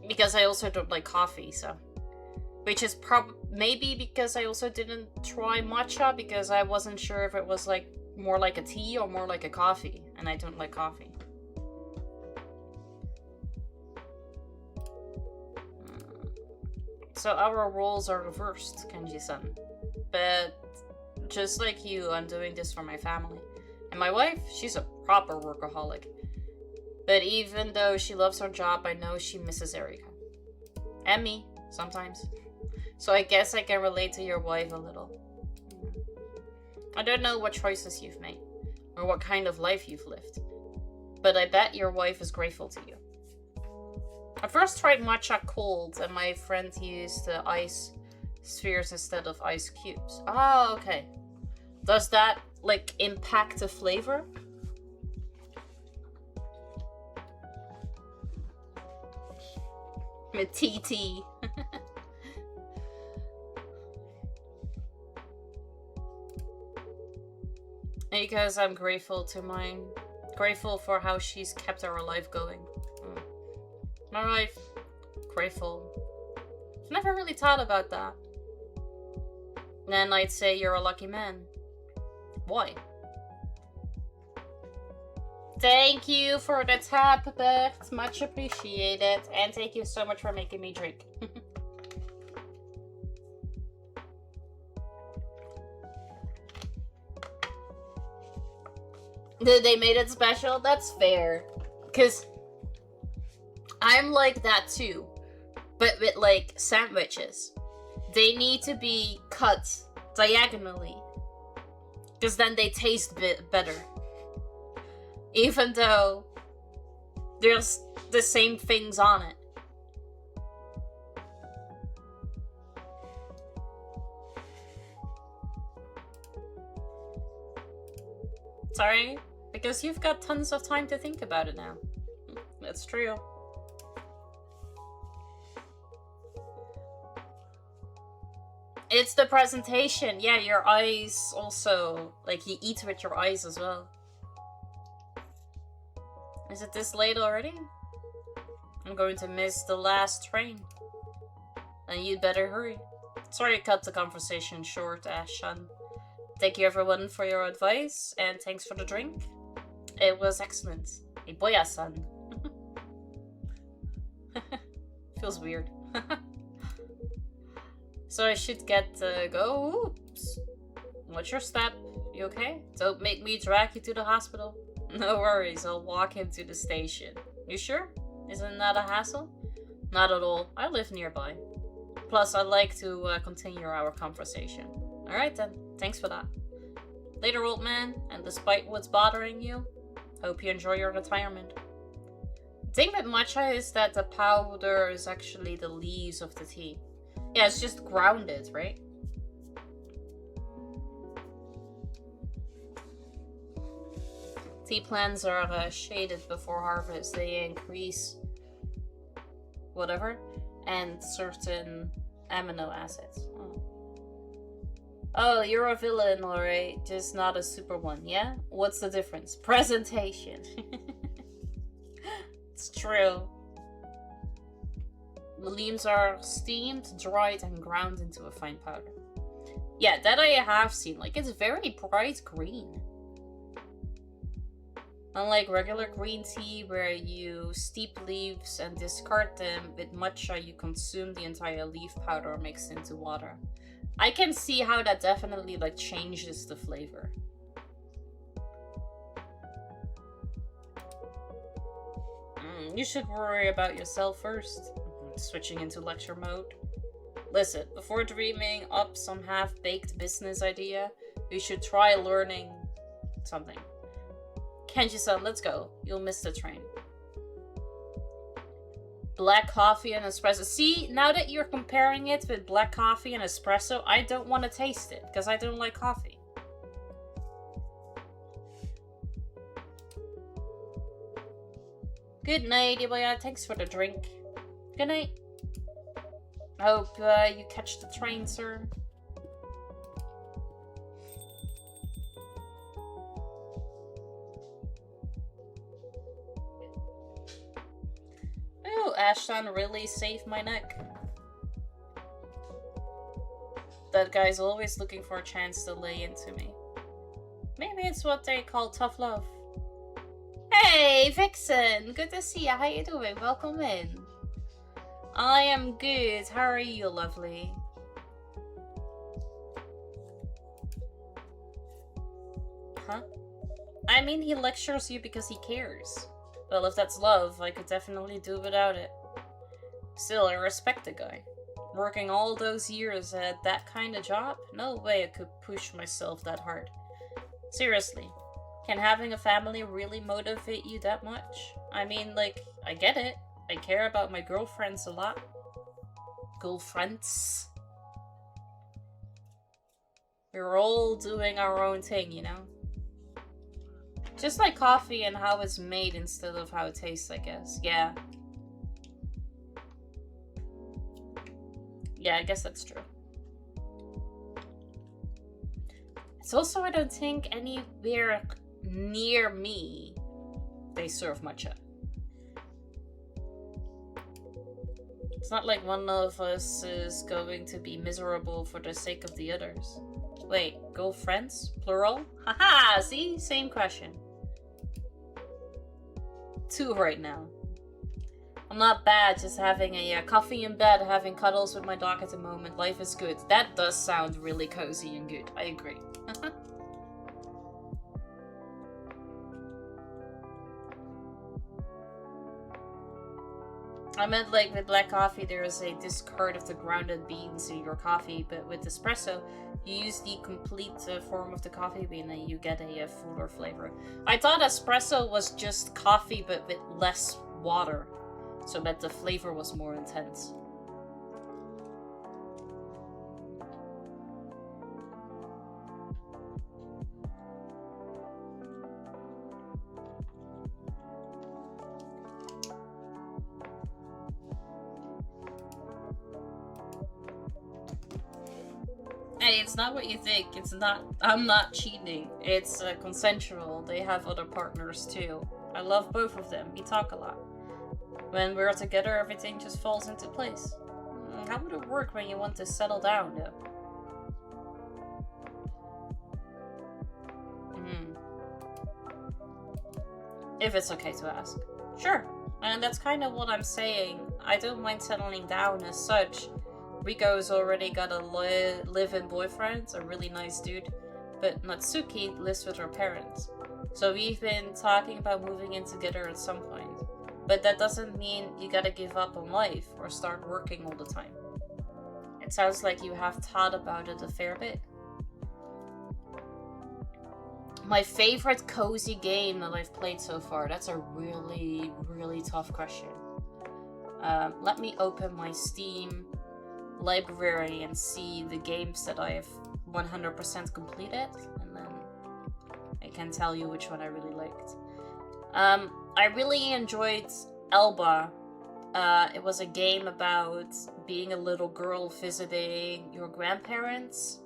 S3: Because I also don't like coffee, so... Which is maybe because I also didn't try matcha because I wasn't sure if it was like more like a tea or more like a coffee, and I don't like coffee. So our roles are reversed, Kenji-san. But just like you, I'm doing this for my family. And my wife, she's a proper workaholic. But even though she loves her job, I know she misses Erika. And me, sometimes. So I guess I can relate to your wife a little. I don't know what choices you've made, or what kind of life you've lived. But I bet your wife is grateful to you. I first tried matcha cold, and my friend used the ice spheres instead of ice cubes. Oh, okay. Does that, like, impact the flavor? With TT. Because I'm grateful to mine. Grateful for how she's kept our life going. My life. Grateful. I've never really thought about that. Then I'd say you're a lucky man. Why? Thank you for the tap, Bert. Much appreciated. And thank you so much for making me drink. They made it special? That's fair. Because I'm like that too. But with, like, sandwiches. They need to be cut diagonally. Because then they taste better. Even though there's the same things on it. Sorry? Because you've got tons of time to think about it now. That's true. It's the presentation. Yeah, your eyes also. Like, you eat with your eyes as well. Is it this late already? I'm going to miss the last train. And you'd better hurry. Sorry I cut the conversation short, Ashan. Thank you everyone for your advice, and thanks for the drink. It was excellent. Iboya-san. Feels weird. So I should get to go. Oops. What's your step? You okay? Don't make me drag you to the hospital. No worries, I'll walk him to the station. You sure? Isn't that a hassle? Not at all. I live nearby. Plus, I'd like to continue our conversation. Alright then. Thanks for that. Later, old man. And despite what's bothering you, hope you enjoy your retirement. The thing with matcha is that the powder is actually the leaves of the tea. Yeah, it's just grounded, right? Tea plants are shaded before harvest. They increase whatever and certain amino acids. Oh, you're a villain, alright. Just not a super one, yeah? What's the difference? Presentation. It's true. The leaves are steamed, dried, and ground into a fine powder. Yeah, that I have seen. Like, it's very bright green. Unlike regular green tea, where you steep leaves and discard them, with matcha you consume the entire leaf powder mixed into water. I can see how that definitely, like, changes the flavor. You should worry about yourself first. Switching into lecture mode. Listen, before dreaming up some half-baked business idea, you should try learning something. Kenji-san, let's go. You'll miss the train. Black coffee and espresso. See, now that you're comparing it with black coffee and espresso, I don't want to taste it, because I don't like coffee. Good night, Iboya. Thanks for the drink. Good night. I hope you catch the train, sir. Oh, Ashton really saved my neck. that guy's always looking for a chance to lay into me. Maybe it's what they call tough love. Hey, Vixen! Good to see you. How you doing? Welcome in. I am good. How are you, lovely? Huh? I mean, he lectures you because he cares. Well, if that's love, I could definitely do without it. Still, I respect the guy. Working all those years at that kind of job? No way I could push myself that hard. Seriously, can having a family really motivate you that much? I mean, like, I get it. I care about my girlfriends a lot. Girlfriends. We're all doing our own thing, you know? Just like coffee and how it's made instead of how it tastes, I guess. Yeah. Yeah, I guess that's true. It's also, I don't think, anywhere near me they serve matcha. It's not like one of us is going to be miserable for the sake of the others. Wait, girlfriends? Plural? Haha, see? Same question. 2 right now. I'm not bad, just having a coffee in bed, having cuddles with my dog at the moment. Life is good. That does sound really cozy and good. I agree. I meant like with black coffee there is a discard of the grounded beans in your coffee, but with espresso you use the complete form of the coffee bean and you get a fuller flavor. I thought espresso was just coffee but with less water, so that the flavor was more intense. Hey, it's not what you think. It's not. I'm not cheating. It's consensual. They have other partners too. I love both of them. We talk a lot. When we're together, everything just falls into place. How would it work when you want to settle down, though? If it's okay to ask. Sure. And that's kind of what I'm saying. I don't mind settling down as such. Riko's already got a live-in boyfriend, a really nice dude, but Natsuki lives with her parents. So we've been talking about moving in together at some point. But that doesn't mean you gotta give up on life or start working all the time. It sounds like you have thought about it a fair bit. My favorite cozy game that I've played so far? That's a really, really tough question. Let me open my Steam library and see the games that I've 100% completed, and then I can tell you which one I really liked. I really enjoyed Elba. It was a game about being a little girl visiting your grandparents,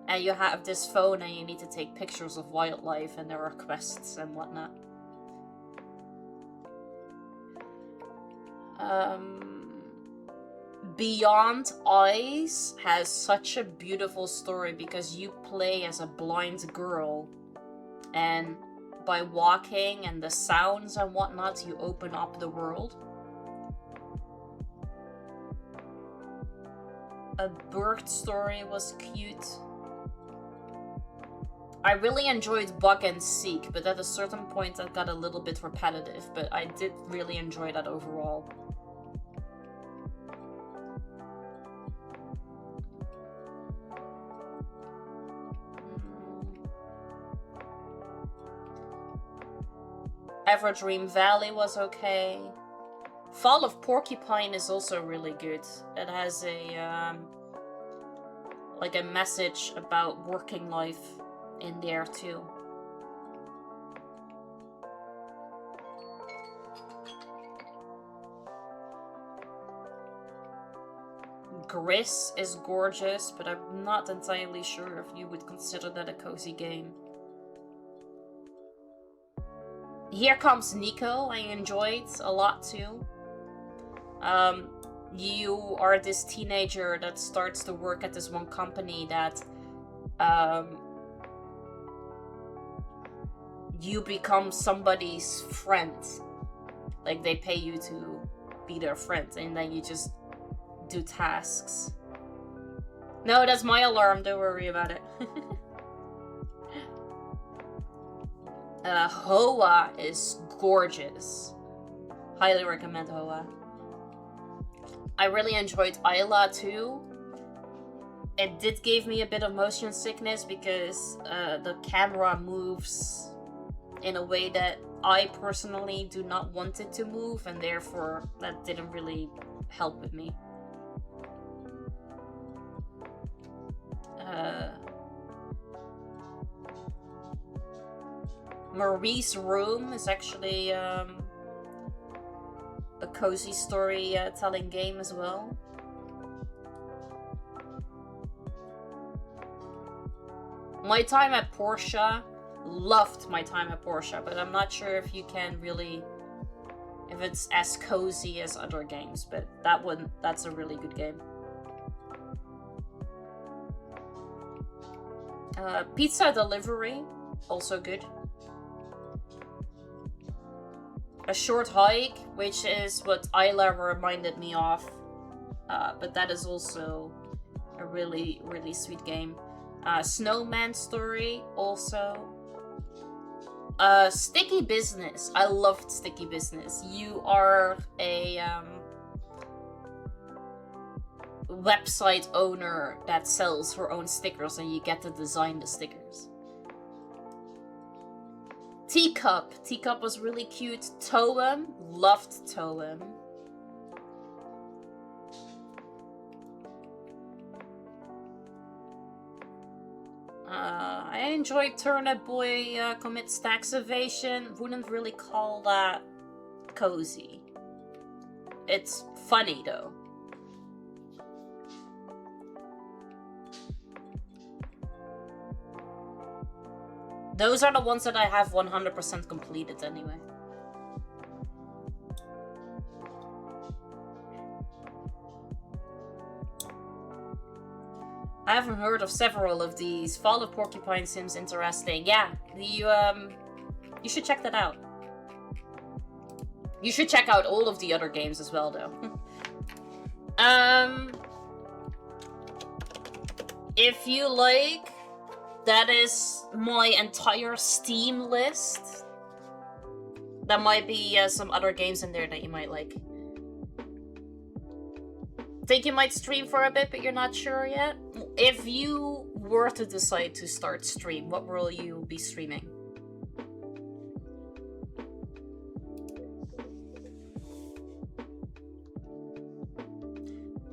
S3: and you have this phone and you need to take pictures of wildlife, and there are quests and whatnot. Beyond Eyes has such a beautiful story because you play as a blind girl, and by walking and the sounds and whatnot, you open up the world. A bird story was cute. I really enjoyed Bug and Seek, but at a certain point that got a little bit repetitive, but I did really enjoy that overall. Everdream Valley was okay. Fall of Porcupine is also really good. It has a like a message about working life in there too. Gris is gorgeous, but I'm not entirely sure if you would consider that a cozy game. Here Comes Nico, I enjoyed a lot too. you are this teenager that starts to work at this one company that you become somebody's friend. Like, they pay you to be their friend, and then you just do tasks. No, that's my alarm, don't worry about it. Hoa is gorgeous. Highly recommend Hoa. I really enjoyed Isla too. It did give me a bit of motion sickness because the camera moves in a way that I personally do not want it to move, and therefore that didn't really help with me. Marie's Room is actually a cozy story telling game as well. My time at Porsche, loved my time at Porsche, but I'm not sure if you can really, if it's as cozy as other games, but that's a really good game. Pizza Delivery, also good. A Short Hike, which is what Isla reminded me of, but that is also a really, really sweet game. Snowman Story, also. Sticky Business. I loved Sticky Business. You are a website owner that sells her own stickers, and you get to design the stickers. Teacup. Teacup was really cute. Toem. Loved Toem. I enjoyed Turnip Boy Commits Tax Evasion. Wouldn't really call that cozy. It's funny though. Those are the ones that I have 100% completed anyway. I haven't heard of several of these. Fall of Porcupine seems interesting. Yeah, you should check that out. You should check out all of the other games as well, though. If you like, that is my entire Steam list. There might be some other games in there that you might like. Think you might stream for a bit, but you're not sure yet? If you were to decide to start stream, what will you be streaming?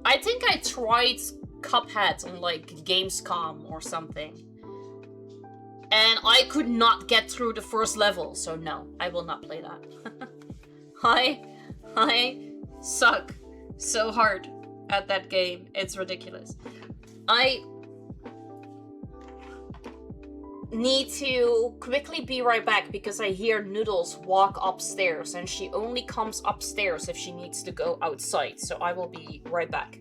S3: I think I tried Cuphead on like Gamescom or something. And I could not get through the first level, so no, I will not play that. I suck so hard at that game. It's ridiculous. I need to quickly be right back because I hear Noodles walk upstairs, and she only comes upstairs if she needs to go outside, so I will be right back.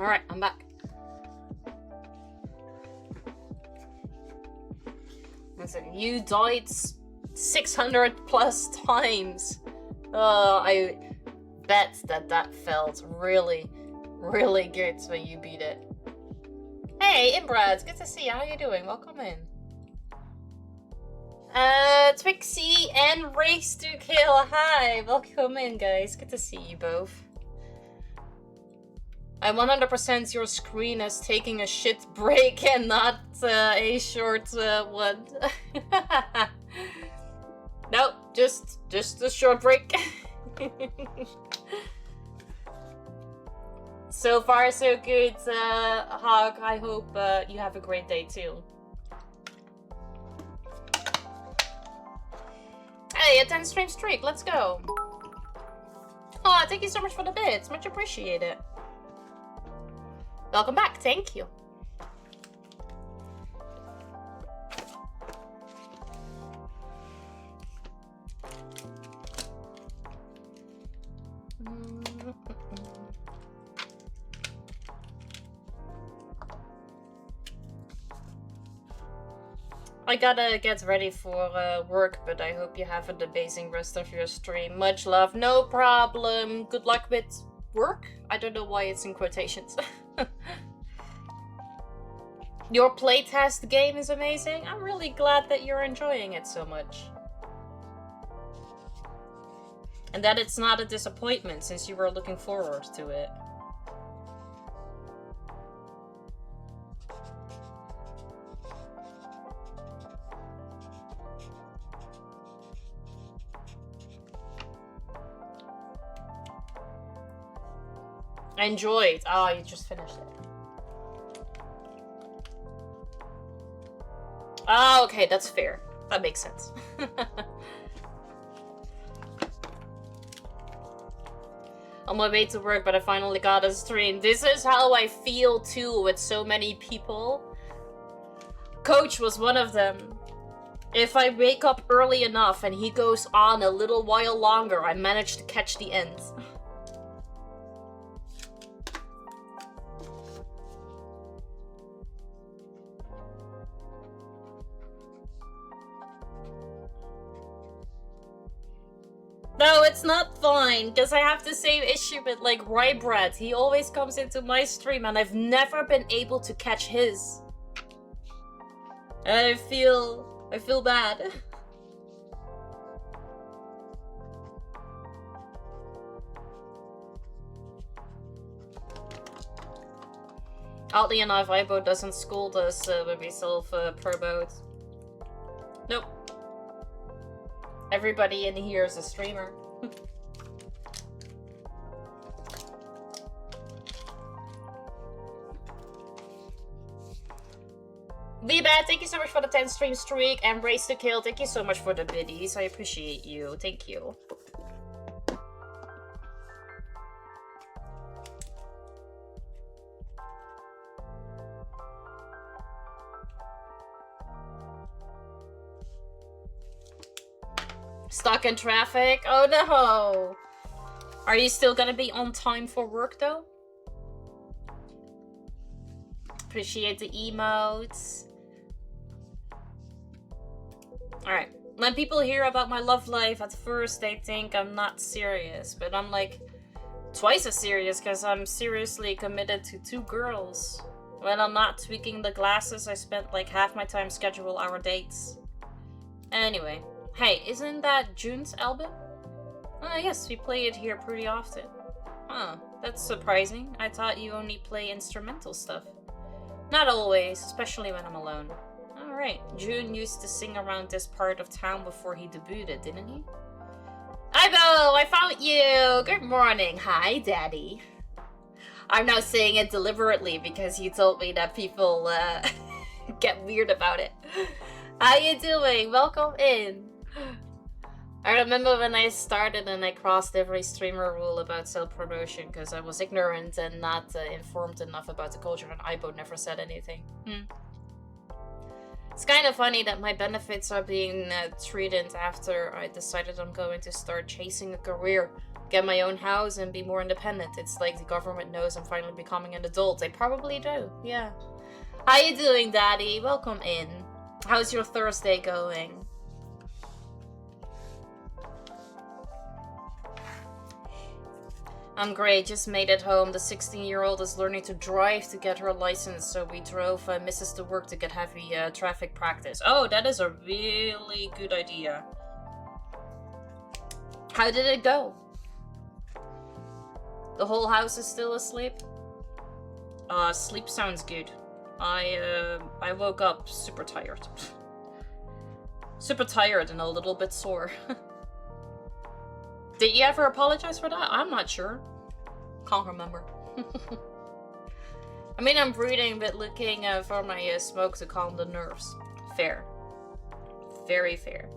S3: Alright, I'm back. Listen, you died 600 plus times. I bet that felt really, really good when you beat it. Hey, Inbrad, good to see you. How you doing? Welcome in. Twixie and Race to Kill. Hi, welcome in, guys. Good to see you both. I 100% your screen is taking a shit break and not a short one. Nope, just a short break. So far, so good, Hog. I hope you have a great day too. Hey, a 10 stream streak, let's go. Oh, thank you so much for the bits, much appreciated. Welcome back, thank you. I gotta get ready for work, but I hope you have an amazing rest of your stream. Much love, no problem. Good luck with work? I don't know why it's in quotations. Your playtest game is amazing. I'm really glad that you're enjoying it so much. And that it's not a disappointment since you were looking forward to it. I enjoyed. Oh, you just finished it. Oh, okay, that's fair. That makes sense. On my way to work, but I finally got a stream. This is how I feel too with so many people. Coach was one of them. If I wake up early enough and he goes on a little while longer, I manage to catch the end. No, it's not fine, because I have the same issue with, like, Rybrat. He always comes into my stream, and I've never been able to catch his. And I feel bad. Oddly enough, Ibo doesn't scold us when we self-promote. Nope. Everybody in here is a streamer. V-Bad, thank you so much for the 10 stream streak, and Race to Kill, thank you so much for the biddies. I appreciate you. Thank you. Stuck in traffic? Oh no! Are you still gonna be on time for work though? Appreciate the emotes. Alright. When people hear about my love life, at first they think I'm not serious, but I'm like twice as serious because I'm seriously committed to 2 girls. When I'm not tweaking the glasses, I spent like half my time schedule our dates. Anyway. Hey, isn't that June's album? Yes, we play it here pretty often. Huh, that's surprising. I thought you only play instrumental stuff. Not always, especially when I'm alone. Alright, June used to sing around this part of town before he debuted, didn't he? Ibo, I found you! Good morning. Hi, Daddy. I'm now saying it deliberately because you told me that people get weird about it. How you doing? Welcome in. I remember when I started and I crossed every streamer rule about self-promotion because I was ignorant and not informed enough about the culture, and Ibo never said anything. It's kind of funny that my benefits are being treated after I decided I'm going to start chasing a career. get my own house and be more independent. It's like the government knows I'm finally becoming an adult. They probably do, yeah. How you doing, Daddy? Welcome in. How's your Thursday going? I'm great, just made it home. The 16-year-old is learning to drive to get her license, so we drove Mrs. to work to get heavy traffic practice. Oh, that is a really good idea. How did it go? The whole house is still asleep? Sleep sounds good. I woke up super tired. Super tired and a little bit sore. Did you ever apologize for that? I'm not sure. Can't remember. I mean, I'm breathing, but looking for my smoke to calm the nerves. Fair. Very fair.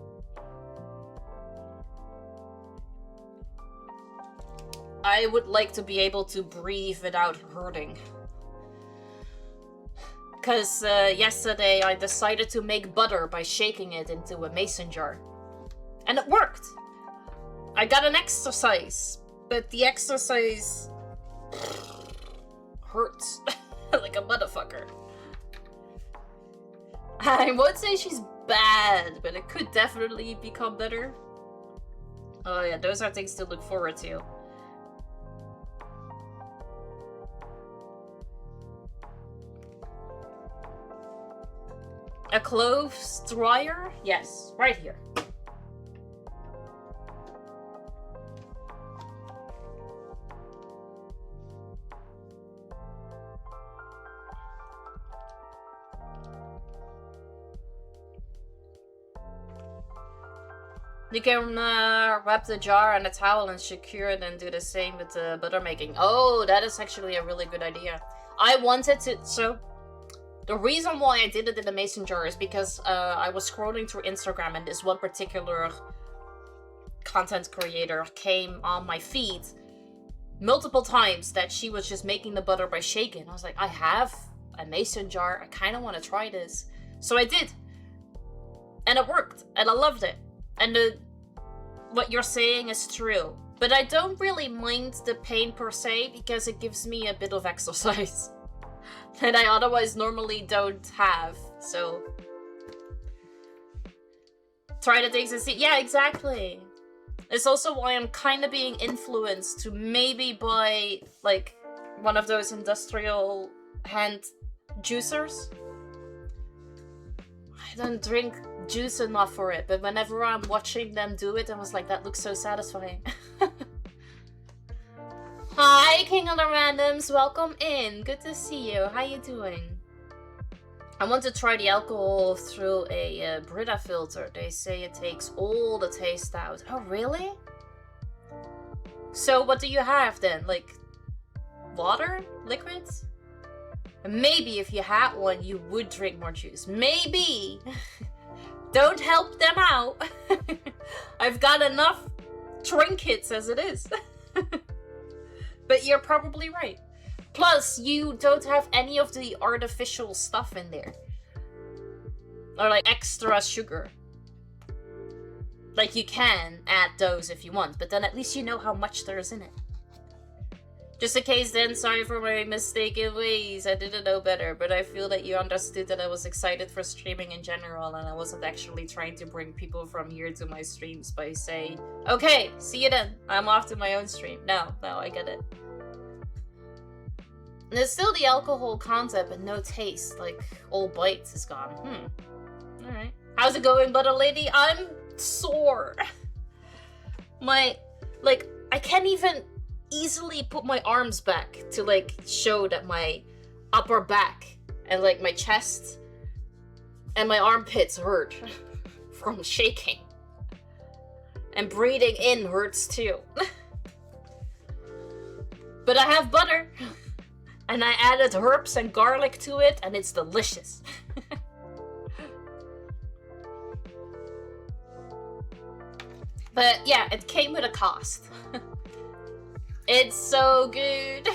S3: I would like to be able to breathe without hurting. Because yesterday I decided to make butter by shaking it into a mason jar. And it worked! I got an exercise, but the exercise hurts like a motherfucker. I won't say she's bad, but it could definitely become better. Oh yeah, those are things to look forward to. A clothes dryer? Yes, right here. You can wrap the jar in a towel and secure it and do the same with the butter making. Oh, that is actually a really good idea. I wanted to... So, the reason why I did it in a mason jar is because I was scrolling through Instagram and this one particular content creator came on my feed multiple times that she was just making the butter by shaking. I was like, I have a mason jar. I kind of want to try this. So I did. And it worked. And I loved it. And what you're saying is true. But I don't really mind the pain per se because it gives me a bit of exercise that I otherwise normally don't have. So try the things and see. Yeah, exactly. It's also why I'm kind of being influenced to maybe buy like one of those industrial hand juicers. I don't drink juice enough for it, but whenever I'm watching them do it, I was like, that looks so satisfying. Hi, King of the Randoms, welcome in. Good to see you. How you doing? I want to try the alcohol through a Brita filter. They say it takes all the taste out. Oh, really? So what do you have then? Like, water? Liquids? Maybe if you had one, you would drink more juice. Maybe! Don't help them out. I've got enough trinkets as it is. But you're probably right. Plus, you don't have any of the artificial stuff in there. Or like extra sugar. Like you can add those if you want, but then at least you know how much there is in it. Just in case then, sorry for my mistaken ways. I didn't know better, but I feel that you understood that I was excited for streaming in general and I wasn't actually trying to bring people from here to my streams by saying, okay, see you then, I'm off to my own stream. No, I get it. And there's still the alcohol concept but no taste, like all bites is gone. Alright. How's it going, butter lady? I'm sore. I can't even easily put my arms back to like show that my upper back and like my chest and my armpits hurt from shaking. And breathing in hurts too. But I have butter and I added herbs and garlic to it and it's delicious. But yeah, it came with a cost. It's so good.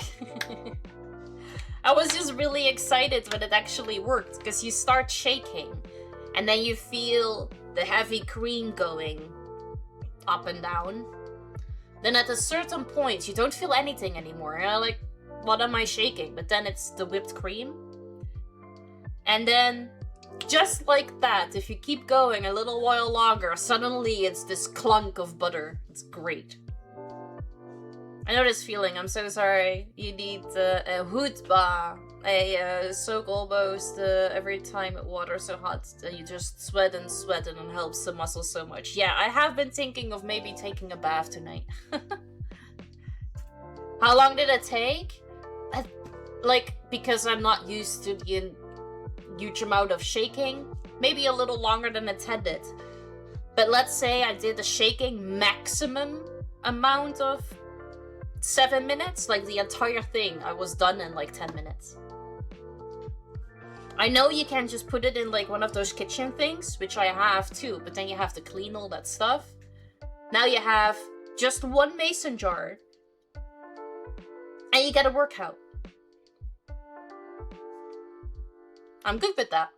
S3: I was just really excited when it actually worked because you start shaking and then you feel the heavy cream going up and down. Then at a certain point, you don't feel anything anymore. You're like, what am I shaking? But then it's the whipped cream. And then, just like that, if you keep going a little while longer, suddenly it's this clunk of butter. It's great. I know this feeling. I'm so sorry. You need a hoedba. Soak almost every time water's so hot that you just sweat and it helps the muscles so much. Yeah, I have been thinking of maybe taking a bath tonight. How long did it take? Like, because I'm not used to the huge amount of shaking, maybe a little longer than intended. But let's say I did the shaking maximum amount of 7 minutes, like the entire thing I was done in like 10 minutes. I know you can just put it in like one of those kitchen things, which I have too, but then you have to clean all that stuff. Now you have just one mason jar and you get a workout. I'm good with that.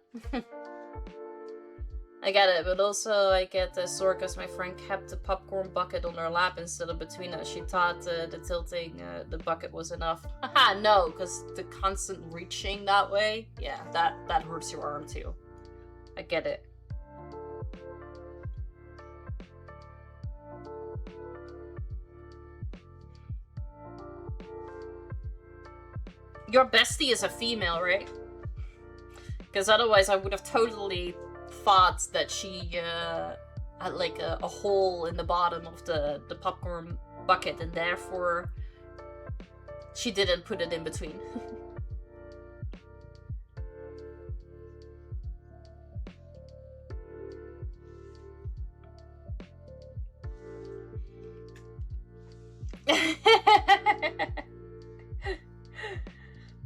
S3: I get it, but also I get sore because my friend kept the popcorn bucket on her lap instead of between us. She thought the tilting the bucket was enough. Haha, no, because the constant reaching that way, yeah, that hurts your arm too. I get it. Your bestie is a female, right? Because otherwise I would have totally thought that she had like a hole in the bottom of the popcorn bucket and therefore she didn't put it in between.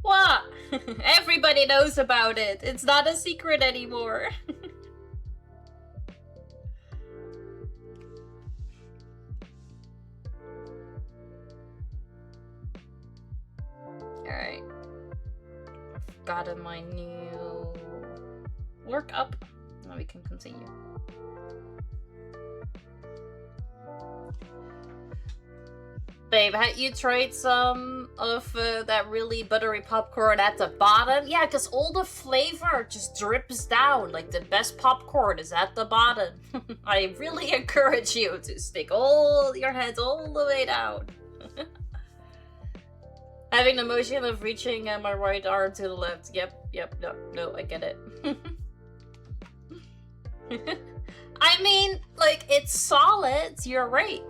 S3: What? Everybody knows about it. It's not a secret anymore. Alright. I've gotten my new work up. Now we can continue. Babe, had you tried some of that really buttery popcorn at the bottom? Yeah, because all the flavor just drips down. Like, the best popcorn is at the bottom. I really encourage you to stick all your head all the way down. Having the motion of reaching my right arm to the left. Yep, no, I get it. I mean, like, it's solid, you're right.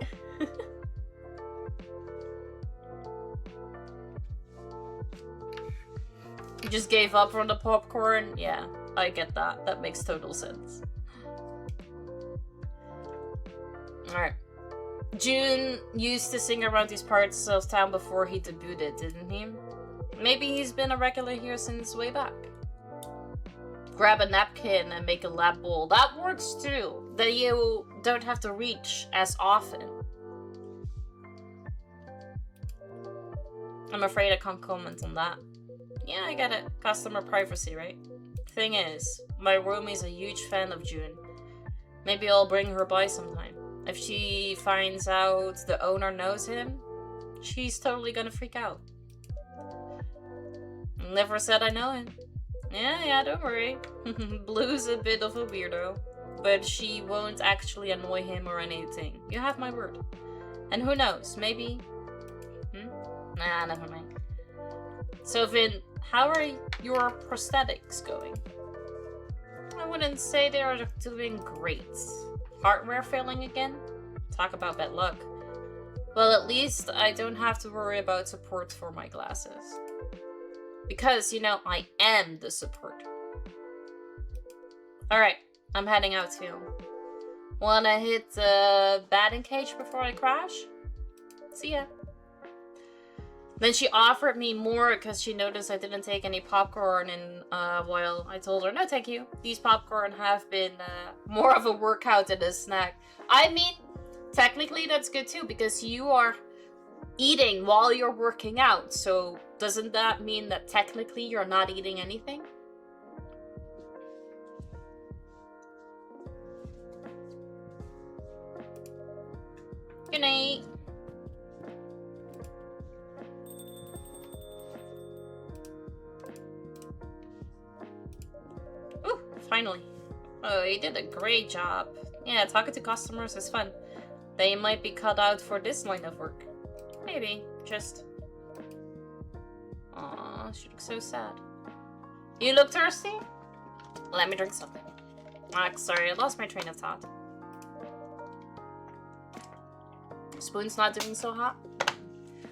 S3: You just gave up on the popcorn? Yeah, I get that. That makes total sense. Alright. June used to sing around these parts of town before he debuted, didn't he? Maybe he's been a regular here since way back. Grab a napkin and make a lap bowl. That works too. Then you don't have to reach as often. I'm afraid I can't comment on that. Yeah, I get it. Customer privacy, right? Thing is, my roomie's a huge fan of June. Maybe I'll bring her by sometime. If she finds out the owner knows him, she's totally gonna freak out. Never said I know him. Yeah, don't worry. Blue's a bit of a weirdo, but she won't actually annoy him or anything. You have my word. And who knows, maybe... Nah, never mind. So Vin, how are your prosthetics going? I wouldn't say they are doing great. Hardware failing again? Talk about bad luck. Well, at least I don't have to worry about support for my glasses. Because, you know, I am the support. Alright, I'm heading out too. Wanna hit the batting cage before I crash? See ya. Then she offered me more because she noticed I didn't take any popcorn in a while. I told her, no thank you. These popcorn have been more of a workout than a snack. I mean, technically that's good too because you are eating while you're working out. So doesn't that mean that technically you're not eating anything? Good night. finally. Oh, you did a great job. Yeah, talking to customers is fun. They might be cut out for this line of work. Maybe, just... Aw, she looks so sad. You look thirsty? Let me drink something. Ah, sorry, I lost my train of thought. Spoon's not doing so hot.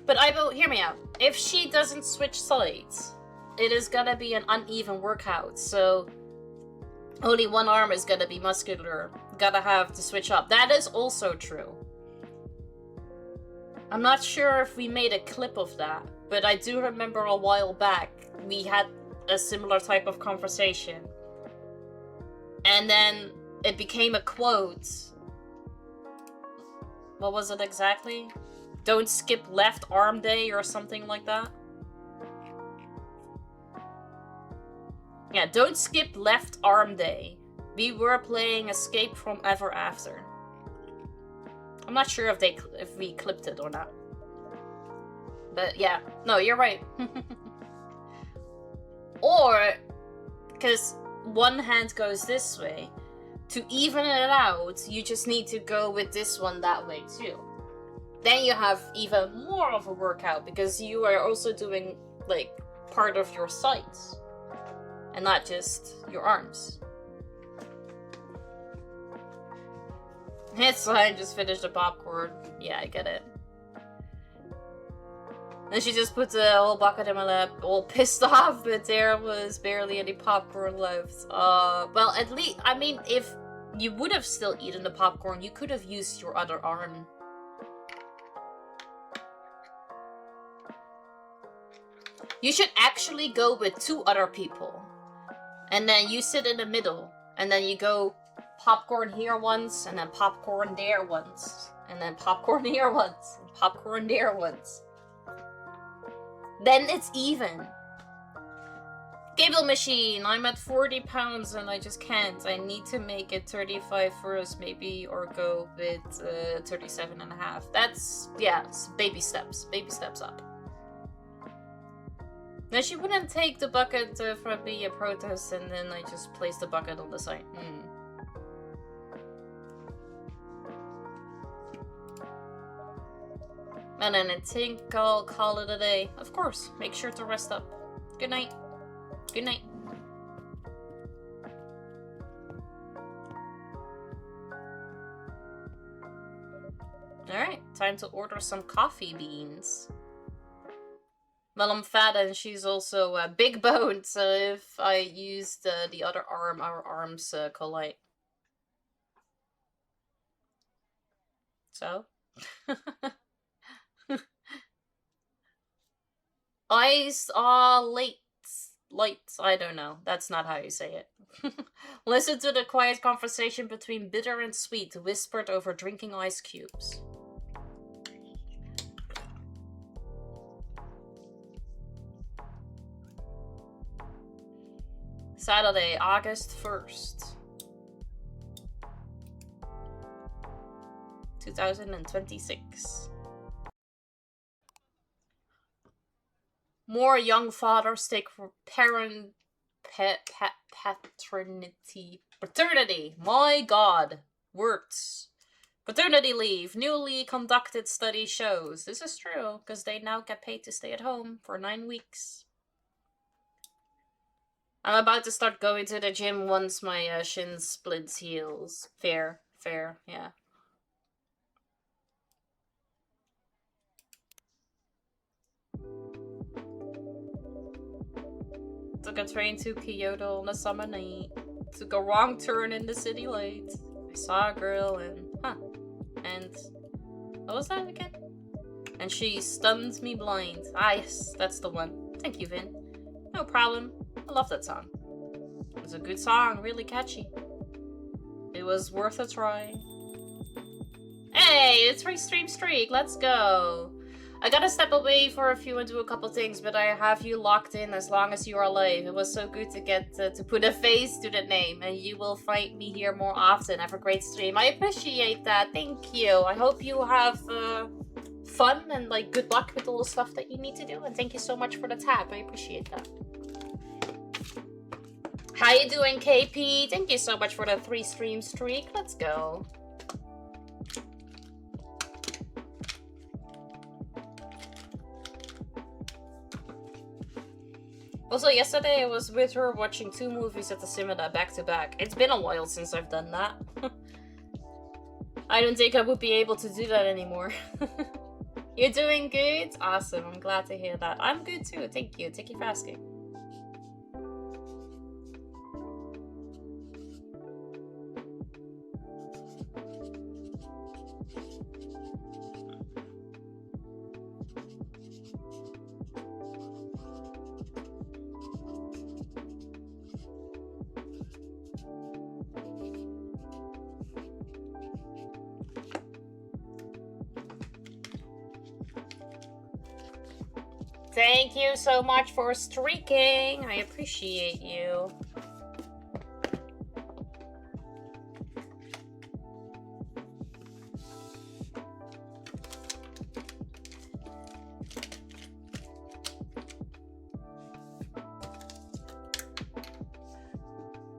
S3: But Ibo, hear me out. If she doesn't switch sides, it is gonna be an uneven workout, so only one arm is gonna be muscular. Gotta have to switch up. That is also true. I'm not sure if we made a clip of that, but I do remember a while back we had a similar type of conversation. And then it became a quote. What was it exactly? Don't skip left arm day or something like that? Yeah, don't skip left arm day. We were playing Escape from Ever After. I'm not sure if we clipped it or not. But yeah, no, you're right. Or, because one hand goes this way, to even it out, you just need to go with this one that way too. Then you have even more of a workout because you are also doing like part of your sides and not just your arms. It's fine, just finish the popcorn. Yeah, I get it. Then she just put the whole bucket in my lap, all pissed off, but there was barely any popcorn left. Well, at least, I mean, if you would have still eaten the popcorn, you could have used your other arm. You should actually go with 2 other people. And then you sit in the middle. And then you go popcorn here once, and then popcorn there once. And then popcorn here once, and popcorn there once. Then it's even. Cable machine, I'm at 40 pounds and I just can't. I need to make it 35 first maybe, or go with 37 and a half. That's, yeah, baby steps up. Now she wouldn't take the bucket from me a protest, and then I just placed the bucket on the side. And then I think I'll call it a day. Of course, make sure to rest up. Good night. Good night. Alright, time to order some coffee beans. Well, I'm fat and she's also big boned, so if I used the other arm, our arms collide. So? Eyes are lights, I don't know. That's not how you say it. Listen to the quiet conversation between bitter and sweet, whispered over drinking ice cubes. Saturday, August 1st. 2026. More young fathers take paternity. My God, words. Paternity leave. Newly conducted study shows. This is true, because they now get paid to stay at home for 9 weeks. I'm about to start going to the gym once my shin splints heals. Fair, yeah. Took a train to Kyoto on a summer night. Took a wrong turn in the city lights. I saw a girl and... And... What was that again? And she stunned me blind. Ah, yes, that's the one. Thank you, Vin. No problem. I love that song. It was a good song, really catchy. It was worth a try. Hey, it's Free Stream Streak, let's go! I gotta step away for a few and do a couple things, but I have you locked in as long as you are alive. It was so good to get to put a face to the name, and you will find me here more often. Have a great stream. I appreciate that, thank you. I hope you have fun and like good luck with all the stuff that you need to do, and thank you so much for the tab. I appreciate that. How you doing, KP? Thank you so much for the 3 stream streak. Let's go. Also, yesterday I was with her watching 2 movies at the cinema back to back. It's been a while since I've done that. I don't think I would be able to do that anymore. You're doing good? Awesome, I'm glad to hear that. I'm good too, thank you. Thank you for asking. Thank you so much for streaking. I appreciate you.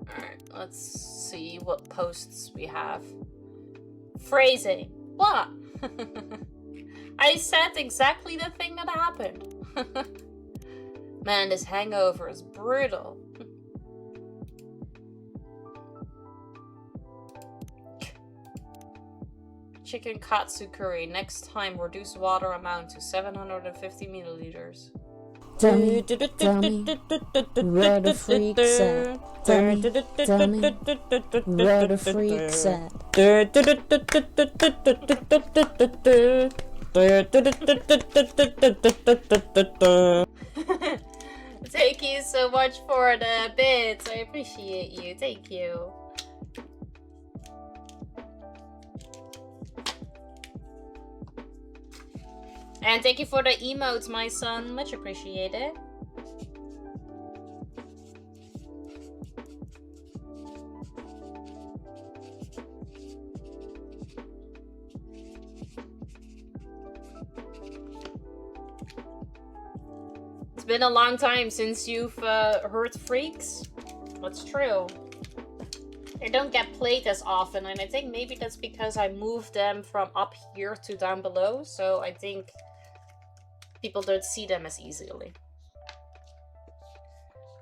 S3: Alright, let's see what posts we have. Phrasing. What? I said exactly the thing that happened. Man, this hangover is brutal. Chicken katsu curry. Next time, reduce water amount to 750 milliliters.
S1: Dummy, dummy, where the freaks at? Dummy, dummy, where the freaks at?
S3: Thank you so much for the bits. I appreciate you. Thank you. And thank you for the emotes, my son. Much appreciated. It's been a long time since you've heard Freaks. That's true. They don't get played as often, and I think maybe that's because I moved them from up here to down below, so I think people don't see them as easily.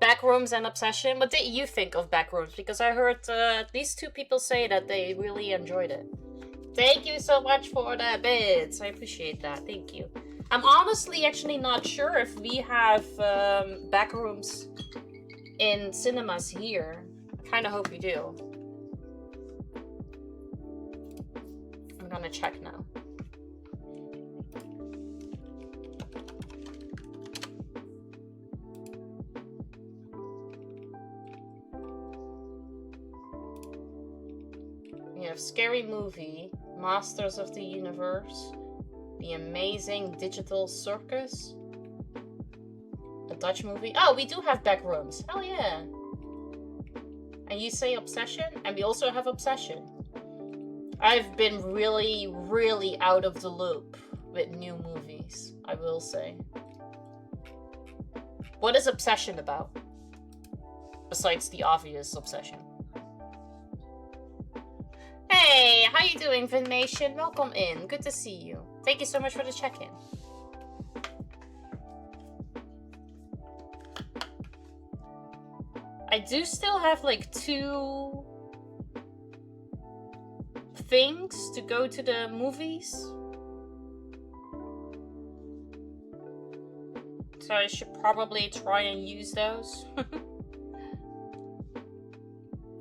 S3: Backrooms and Obsession. What did you think of Backrooms? Because I heard at least 2 people say that they really enjoyed it. Thank you so much for the bits. I appreciate that. Thank you. I'm honestly actually not sure if we have Backrooms in cinemas here. I kind of hope we do. I'm gonna check now. We have Scary Movie, Masters of the Universe, The Amazing Digital Circus, a Dutch movie. Oh, we do have Backrooms. Hell yeah. And you say Obsession? And we also have Obsession. I've been really, really out of the loop with new movies, I will say. What is Obsession about? Besides the obvious Obsession. Hey, how you doing, Vinmation? Welcome in. Good to see you. Thank you so much for the check-in. I do still have like 2 things to go to the movies. So I should probably try and use those.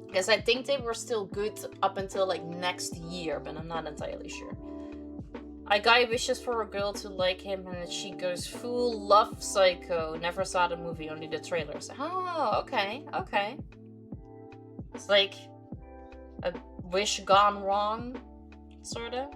S3: Because I think they were still good up until like next year, but I'm not entirely sure. A guy wishes for a girl to like him and she goes full love psycho. Never saw the movie, only the trailers. Oh, okay, okay. It's like a wish gone wrong, sorta.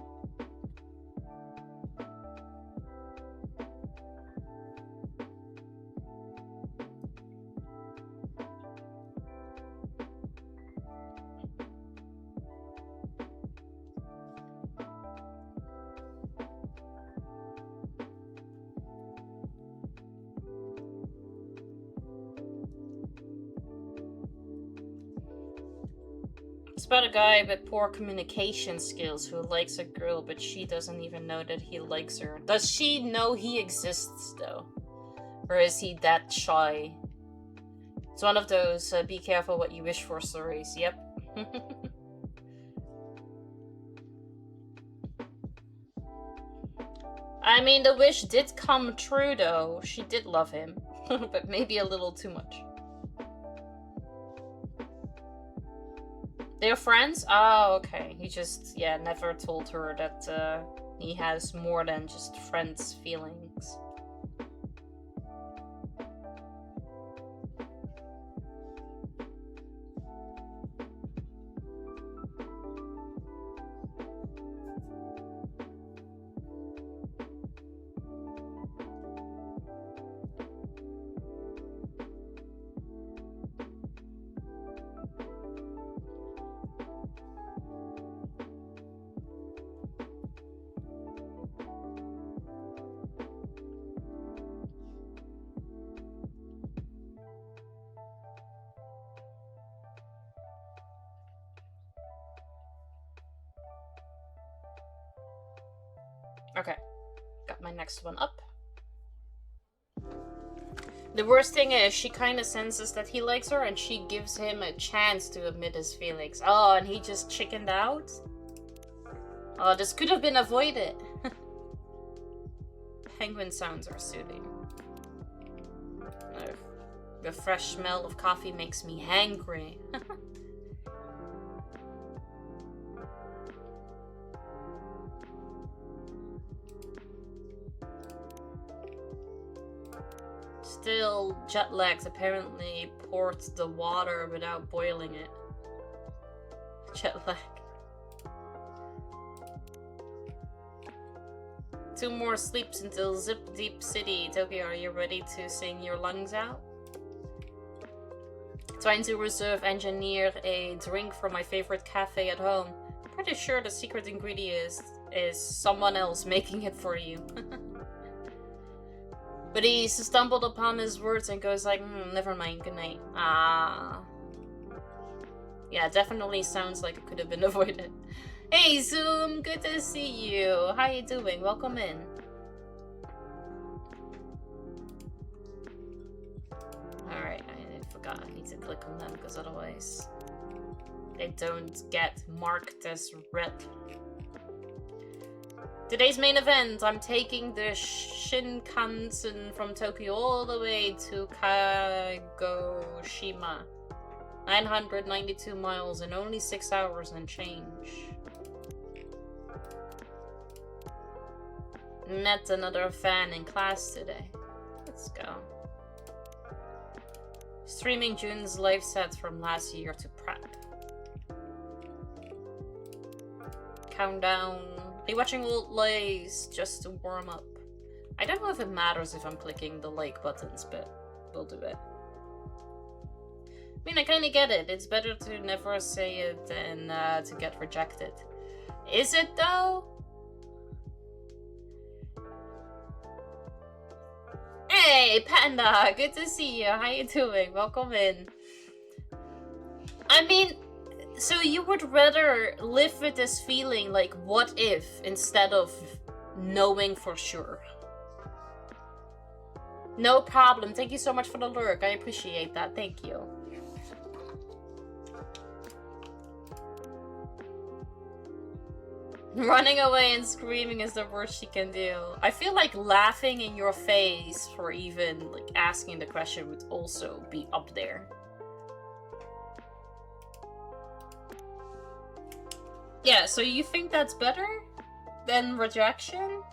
S3: It's about a guy with poor communication skills who likes a girl, but she doesn't even know that he likes her. Does she know he exists, though? Or is he that shy? It's one of those be careful what you wish for stories. Yep. I mean, the wish did come true, though. She did love him. But maybe a little too much. They're friends? Oh, okay. He just, yeah, never told her that he has more than just friends' feelings. Okay, got my next one up. The worst thing is, she kind of senses that he likes her and she gives him a chance to admit his feelings. Oh, and he just chickened out? Oh, this could have been avoided. Penguin sounds are soothing. The fresh smell of coffee makes me hangry. Still jet lagged, apparently poured the water without boiling it. Jet lag. 2 more sleeps until Zip Deep City. Tokyo, are you ready to sing your lungs out? Trying to reserve engineer a drink from my favorite cafe at home. Pretty sure the secret ingredient is someone else making it for you. But he stumbled upon his words and goes like, never mind, good night. Ah. Yeah, definitely sounds like it could have been avoided. Hey Zoom, good to see you. How you doing? Welcome in. Alright, I forgot. I need to click on them because otherwise they don't get marked as red. Today's main event, I'm taking the Shinkansen from Tokyo all the way to Kagoshima. 992 miles in only 6 hours and change. Met another fan in class today. Let's go. Streaming June's live set from last year to prep. Countdown. Rewatching old lives just to warm up. I don't know if it matters if I'm clicking the like buttons, but we'll do it. I mean, I kind of get it. It's better to never say it than to get rejected. Is it though? Hey, Panda! Good to see you. How you doing? Welcome in. I mean, so you would rather live with this feeling like what if instead of knowing for sure? No problem. Thank you so much for the lurk. I appreciate that. Thank you. Running away and screaming is the worst she can do. I feel like laughing in your face for even like asking the question would also be up there. Yeah, so you think that's better than rejection?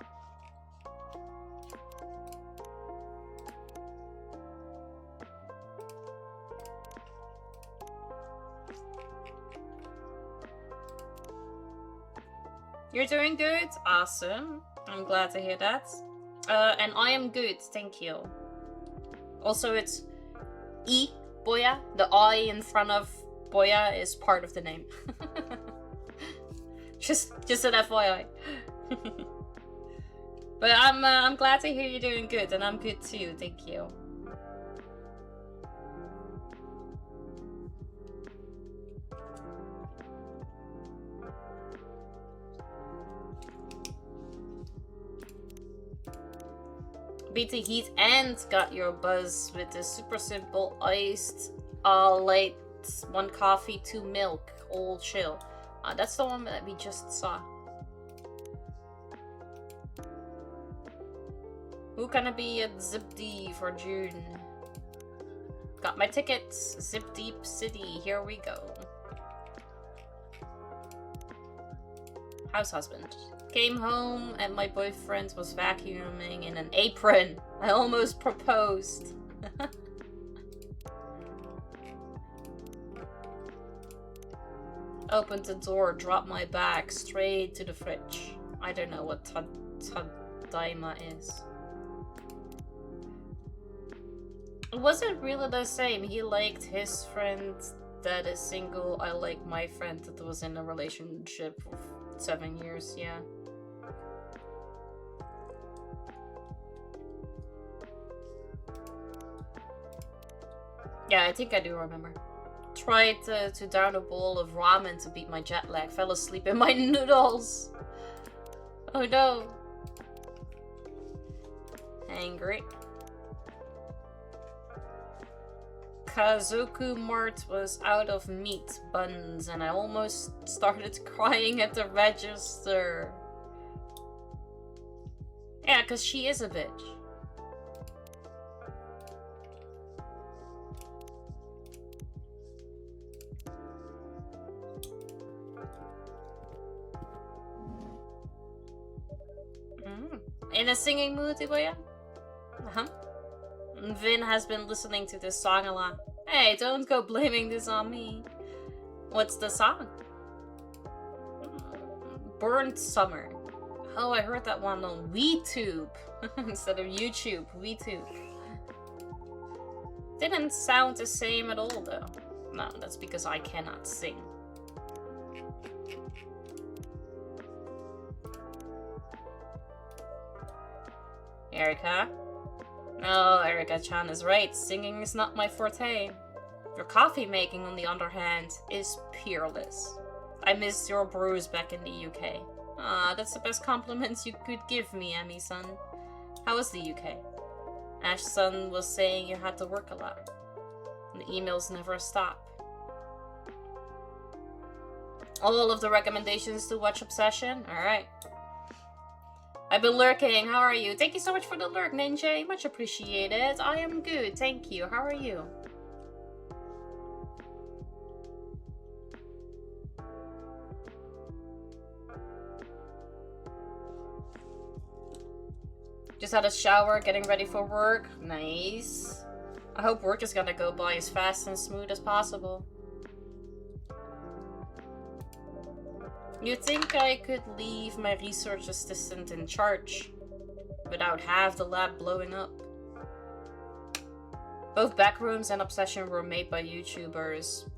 S3: You're doing good? Awesome. I'm glad to hear that. And I am good, thank you. Also, it's E, Boya. The I in front of Boya is part of the name. just an FYI. But I'm glad to hear you're doing good, and I'm good too, thank you. beat the heat and got your buzz with the super simple iced light 1 coffee, 2 milk, all chill. That's the one that we just saw. Who can I be at Zip D for June? Got my tickets. Zip Deep City. Here we go. House husband. Came home and my boyfriend was vacuuming in an apron. I almost proposed. Opened the door, dropped my bag straight to the fridge. I don't know what Tadaima is. It wasn't really the same. He liked his friend that is single. I like my friend that was in a relationship for 7 years, yeah. Yeah, I think I do remember. Tried to down a bowl of ramen to beat my jet lag. Fell asleep in my noodles. Oh no. Angry. Kazoku Mart was out of meat buns and I almost started crying at the register. Yeah, cause she is a bitch. In a singing mood, Iboya? Vin has been listening to this song a lot. Hey, don't go blaming this on me. What's the song? Burnt Summer. Oh, I heard that one on WeTube instead of YouTube. WeTube. Didn't sound the same at all, though. No, that's because I cannot sing. Erica? No, Erica-chan is right. Singing is not my forte. Your coffee making, on the other hand, is peerless. I miss your brews back in the UK. Ah, that's the best compliment you could give me, Emmy-san. How was the UK? Ash-san was saying you had to work a lot. The emails never stop. All of the recommendations to watch Obsession? Alright. I've been lurking. How are you? Thank you so much for the lurk, Ninja. Much appreciated. I am good. Thank you. How are you? Just had a shower, getting ready for work. Nice. I hope work is gonna go by as fast and smooth as possible. You think I could leave my research assistant in charge without half the lab blowing up? Both Backrooms and Obsession were made by YouTubers.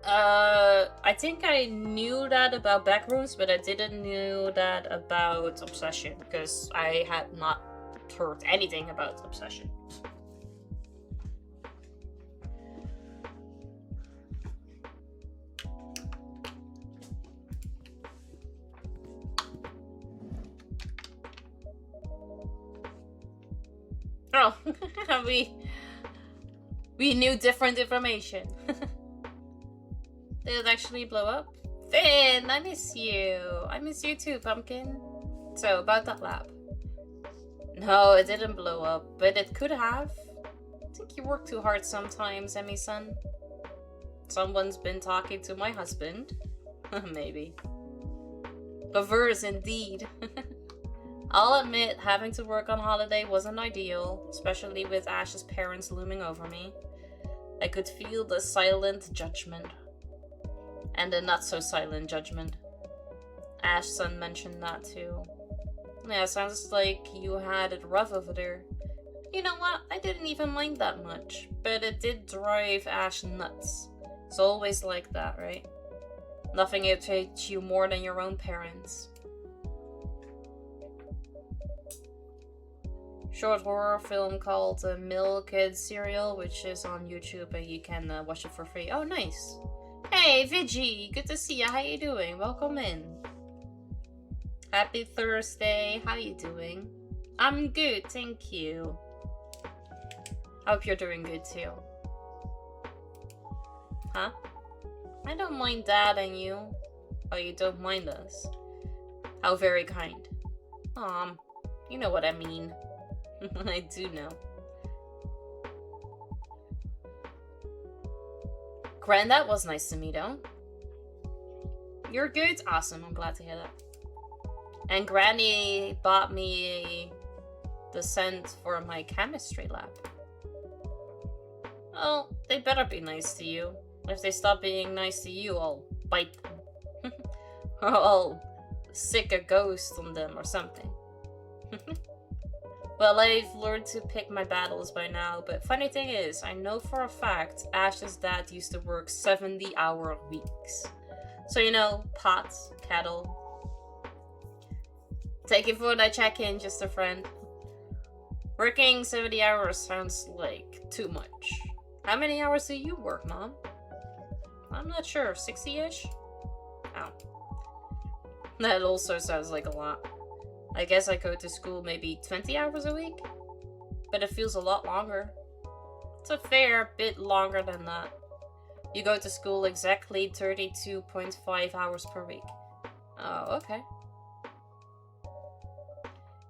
S3: I think I knew that about Backrooms, but I didn't know that about Obsession, because I had not heard anything about Obsession. Oh, we knew different information. Did it actually blow up? Finn, I miss you. I miss you too, Pumpkin. So, about that lab. No, it didn't blow up, but it could have. I think you work too hard sometimes, Emmy-san. Someone's been talking to my husband. Maybe. Perverse indeed. I'll admit, having to work on holiday wasn't ideal, especially with Ash's parents looming over me. I could feel the silent judgment. And the not-so-silent judgment. Ash-san mentioned that too. Yeah, sounds like you had it rough over there. You know what? I didn't even mind that much. But it did drive Ash nuts. It's always like that, right? Nothing irritates you more than your own parents. Short horror film called Milk Kid Serial, which is on YouTube and you can watch it for free. Oh, nice. Hey, Vigi, good to see you. How you doing? Welcome in. Happy Thursday. How you doing? I'm good, thank you. Hope you're doing good too. Huh? I don't mind Dad and you. Oh, you don't mind us? How very kind. You know what I mean. I do know. Granddad was nice to me though. You're good? Awesome, I'm glad to hear that. And Granny bought me the scent for my chemistry lab. Oh, they better be nice to you. If they stop being nice to you, I'll bite them. Or I'll sick a ghost on them or something. Well, I've learned to pick my battles by now, but funny thing is, I know for a fact Ash's dad used to work 70-hour weeks. So, you know, pots, kettle. Thank you for that check-in, just a friend. Working 70 hours sounds like too much. How many hours do you work, Mom? I'm not sure, 60-ish? Oh. That also sounds like a lot. I guess I go to school maybe 20 hours a week? But it feels a lot longer. It's a fair bit longer than that. You go to school exactly 32.5 hours per week. Oh, okay.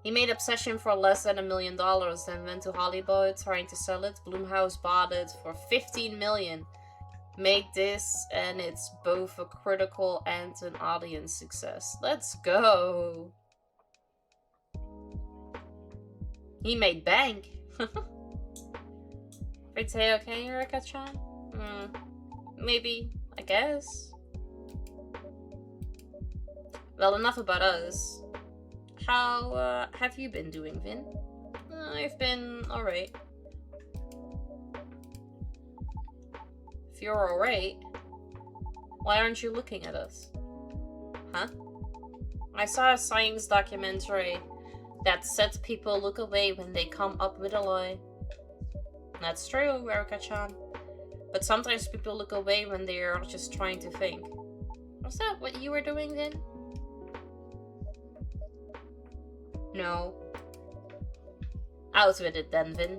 S3: He made Obsession for less than $1 million, then went to Hollywood trying to sell it. Blumhouse bought it for $15 million. Made this, and it's both a critical and an audience success. Let's go! He made bank. Say okay, Eureka-chan? Maybe, I guess. Well, enough about us. How have you been doing, Vin? I've been alright. If you're alright, why aren't you looking at us? Huh? I saw a science documentary that said people look away when they come up with a lie. That's true, Erica-chan. But sometimes people look away when they are just trying to think. Was that what you were doing then? No. Out with it then, Vin.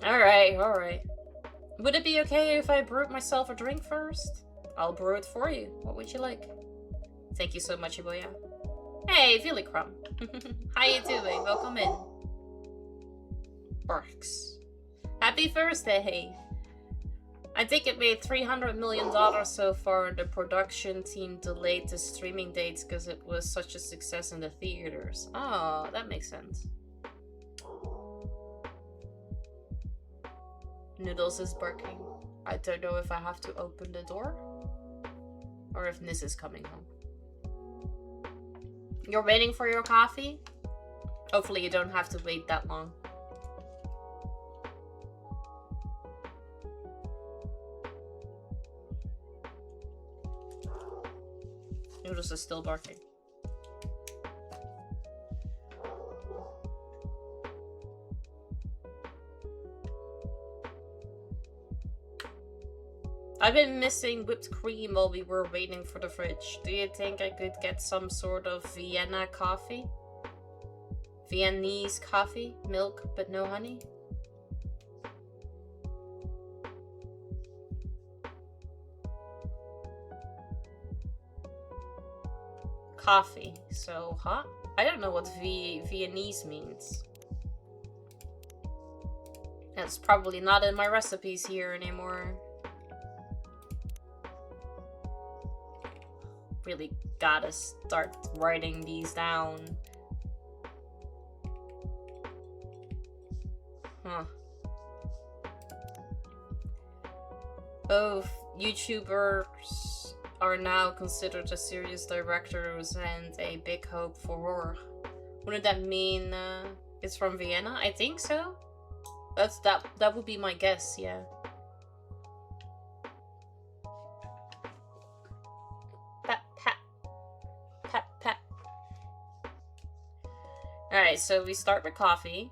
S3: Alright, alright. Would it be okay if I brewed myself a drink first? I'll brew it for you. What would you like? Thank you so much, Iboya. Hey, Philly Crumb. How you doing? Welcome in. Barks. Happy Thursday! I think it made $300 million so far. The production team delayed the streaming dates because it was such a success in the theaters. Oh, that makes sense. Noodles is barking. I don't know if I have to open the door or if Nis is coming home. You're waiting for your coffee? Hopefully you don't have to wait that long. Noodles is still barking. I've been missing whipped cream while we were waiting for the fridge. Do you think I could get some sort of Vienna coffee? Viennese coffee? Milk, but no honey? Coffee. So hot? I don't know what Viennese means. That's probably not in my recipes here anymore. Really gotta start writing these down. Huh. Both YouTubers are now considered as serious directors and a big hope for horror. Wouldn't that mean it's from Vienna? I think so. That would be my guess, yeah. Pat, pat. Pat, pat. Alright, so we start with coffee.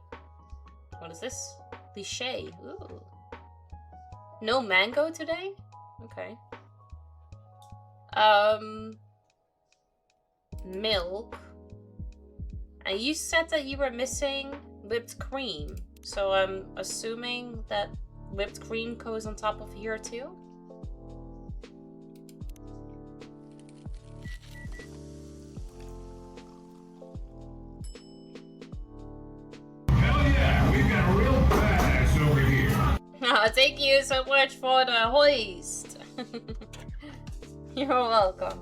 S3: What is this? Cliché. Ooh. No mango today? Okay. Milk And you said that you were missing whipped cream. So I'm assuming that whipped cream goes on top of here too?
S6: Hell yeah, we've got a real badass over here.
S3: Thank you so much for the hoist. You're welcome.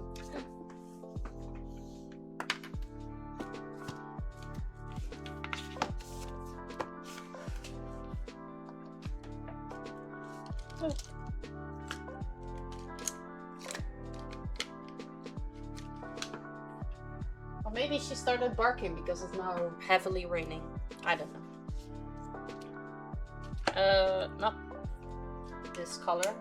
S3: Or maybe she started barking because it's now heavily raining. I don't know. Not this color.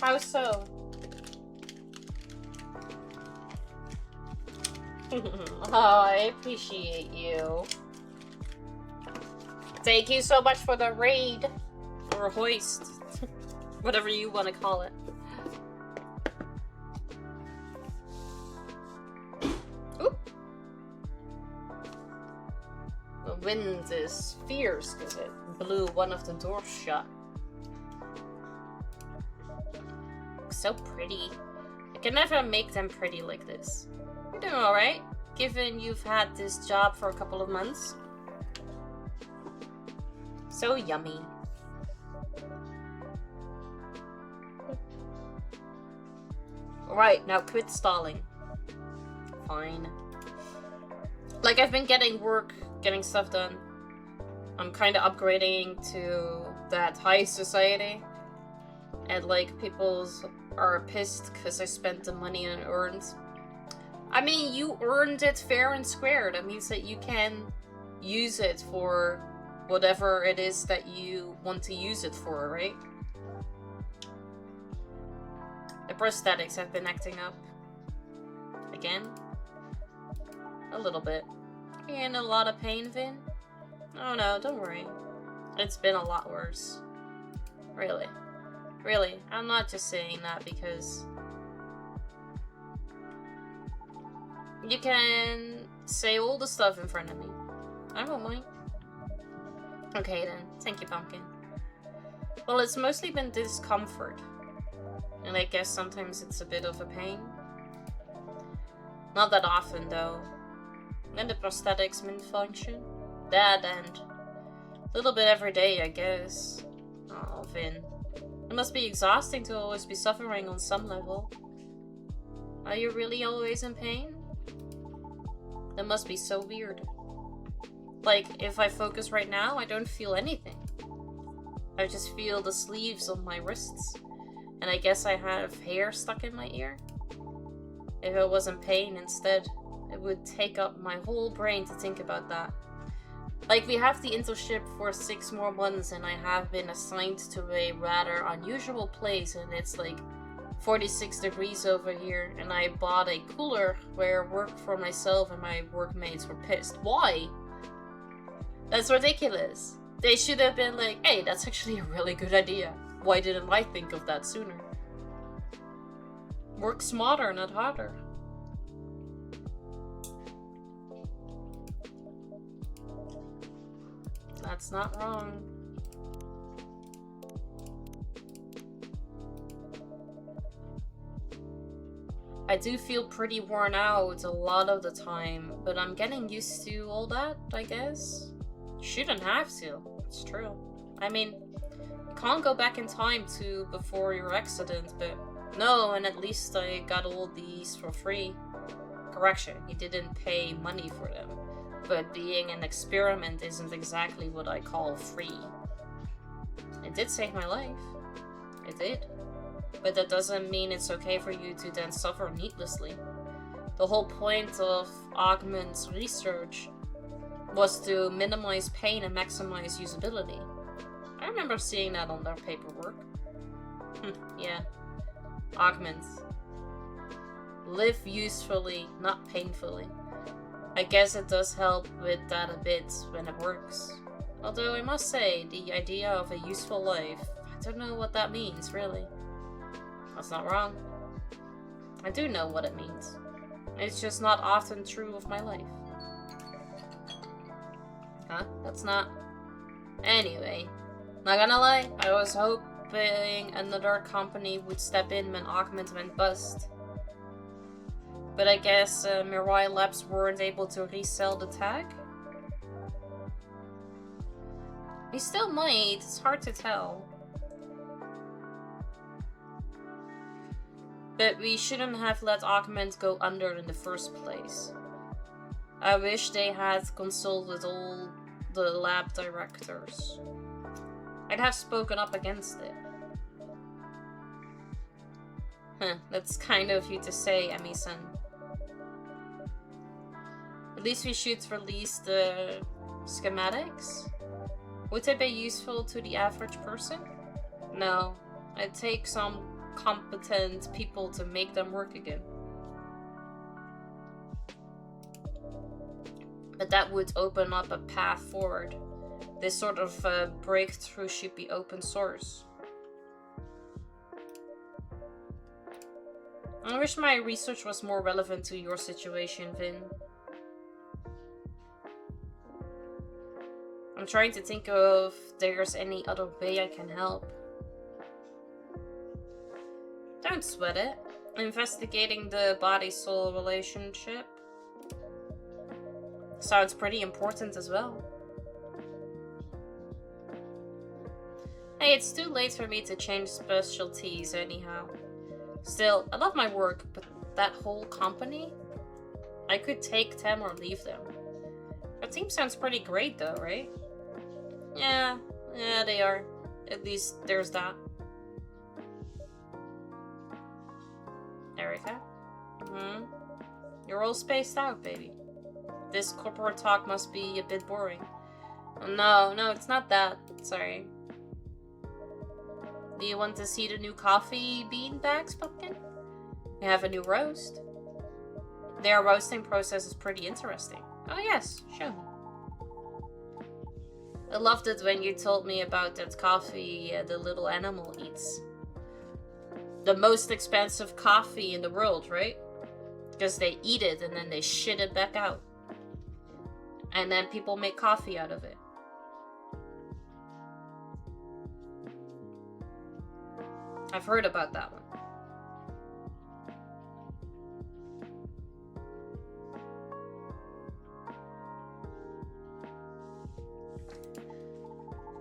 S3: How so? Oh, I appreciate you. Thank you so much for the raid. Or hoist. Whatever you want to call it. Oop. The wind is fierce because it blew one of the doors shut. So pretty. I can never make them pretty like this. You're doing alright, given you've had this job for a couple of months. So yummy. Right, now quit stalling. Fine. Like, I've been getting work, getting stuff done. I'm kind of upgrading to that high society. And like, people's are pissed because I spent the money I earned. I mean, you earned it fair and square. That means that you can use it for whatever it is that you want to use it for, right? The prosthetics have been acting up. Again? A little bit. Are you in a lot of pain, Vin? Oh no, don't worry. It's been a lot worse. Really. Really, I'm not just saying that because you can say all the stuff in front of me. I don't mind. Okay then, thank you, Pumpkin. Well, it's mostly been discomfort. And I guess sometimes it's a bit of a pain. Not that often though. And the prosthetics malfunction. That and a little bit every day, I guess. Oh, Vin. It must be exhausting to always be suffering on some level. Are you really always in pain? That must be so weird. Like, if I focus right now, I don't feel anything. I just feel the sleeves on my wrists. And I guess I have hair stuck in my ear. If I was in pain instead, it would take up my whole brain to think about that. Like, we have the internship for 6 more months and I have been assigned to a rather unusual place and it's like 46 degrees over here and I bought a cooler where I work for myself and my workmates were pissed. Why? That's ridiculous. They should have been like, hey, that's actually a really good idea. Why didn't I think of that sooner? Work smarter, not harder. That's not wrong. I do feel pretty worn out a lot of the time, but I'm getting used to all that, I guess. You shouldn't have to. It's true. I mean, you can't go back in time to before your accident, but no, and at least I got all these for free. Correction, you didn't pay money for them. But being an experiment isn't exactly what I call free. It did save my life. It did. But that doesn't mean it's okay for you to then suffer needlessly. The whole point of Augment's research was to minimize pain and maximize usability. I remember seeing that on their paperwork. Yeah. Augments. Live usefully, not painfully. I guess it does help with that a bit when it works. Although I must say, the idea of a useful life, I don't know what that means, really. That's not wrong. I do know what it means. It's just not often true of my life. Huh? That's not... Anyway, not gonna lie, I was hoping another company would step in when Augment went bust. But I guess Mirai Labs weren't able to resell the tag? We still might, it's hard to tell. But we shouldn't have let Augment go under in the first place. I wish they had consulted all the lab directors. I'd have spoken up against it. Huh, that's kind of you to say, Emi-san. At least we should release the schematics? Would they be useful to the average person? No, it takes some competent people to make them work again. But that would open up a path forward. This sort of breakthrough should be open source. I wish my research was more relevant to your situation, Vin. I'm trying to think of if there's any other way I can help. Don't sweat it. Investigating the body-soul relationship sounds pretty important as well. Hey, it's too late for me to change specialties anyhow. Still, I love my work, but that whole company? I could take them or leave them. Our team sounds pretty great though, right? Yeah, they are. At least there's that. Erica? You're all spaced out, baby. This corporate talk must be a bit boring. No, it's not that. Sorry. Do you want to see the new coffee bean bags, Pumpkin? We have a new roast. Their roasting process is pretty interesting. Oh yes, show me. I loved it when you told me about that coffee the little animal eats. The most expensive coffee in the world, right? Because they eat it and then they shit it back out. And then people make coffee out of it. I've heard about that one.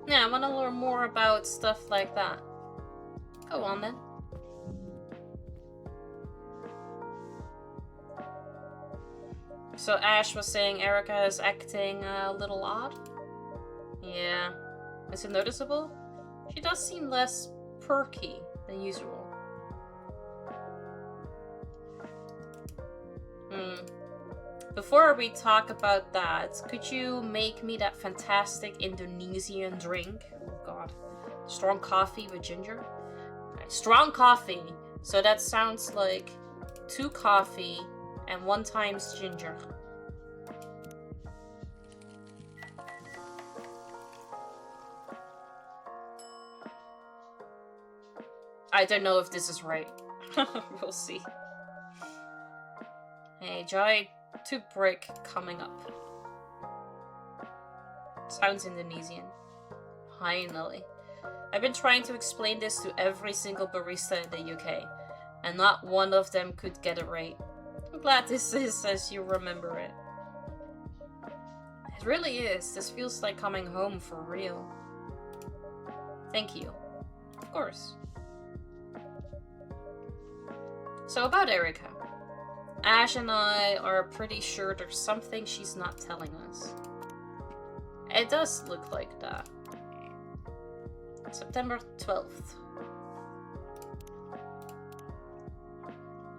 S3: Yeah, I want to learn more about stuff like that. Go on then. So Ash was saying Erica is acting a little odd? Yeah. Is it noticeable? She does seem less perky than usual. Before we talk about that, could you make me that fantastic Indonesian drink? Oh god. Strong coffee with ginger? Strong coffee! So that sounds like 2 coffee and 1 times ginger. I don't know if this is right. We'll see. Hey, Joy to break coming up. Sounds Indonesian. Finally. I've been trying to explain this to every single barista in the UK, and not one of them could get it right. I'm glad this is as you remember it. It really is. This feels like coming home for real. Thank you. Of course. So about Erica. Ash and I are pretty sure there's something she's not telling us. It does look like that. September 12th.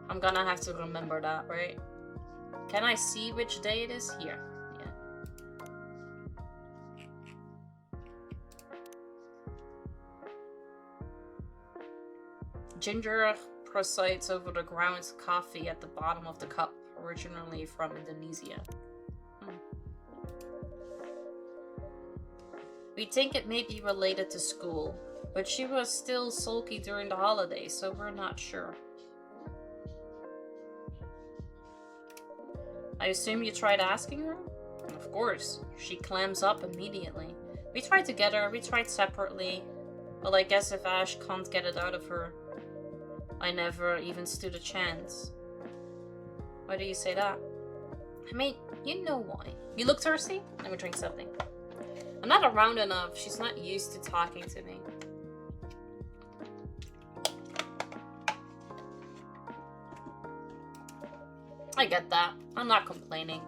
S3: I'm gonna have to remember that, right? Can I see which day it is? Here. Yeah. ginger presides over the ground coffee at the bottom of the cup, originally from Indonesia. We think it may be related to school, but she was still sulky during the holidays, so we're not sure. I assume you tried asking her? Of course, she clams up immediately. We tried together, we tried separately. Well, I guess if Ash can't get it out of her, I never even stood a chance. Why do you say that? I mean, you know why. You look thirsty? Let me drink something. I'm not around enough. She's not used to talking to me. I get that. I'm not complaining.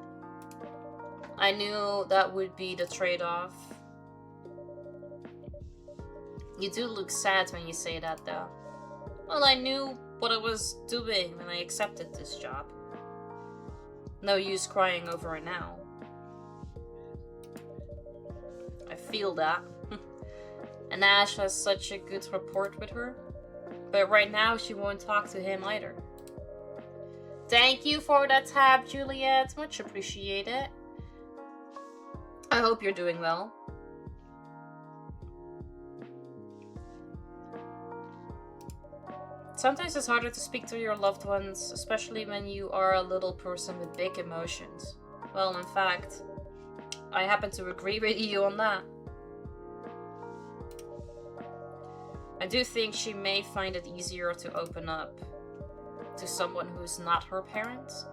S3: I knew that would be the trade-off. You do look sad when you say that, though. Well, I knew what I was doing when I accepted this job. No use crying over it now. I feel that. And Ash has such a good rapport with her. But right now, she won't talk to him either. Thank you for that tab, Juliet. Much appreciated. I hope you're doing well. Sometimes it's harder to speak to your loved ones, especially when you are a little person with big emotions. Well, in fact, I happen to agree with you on that. I do think she may find it easier to open up to someone who's not her parents.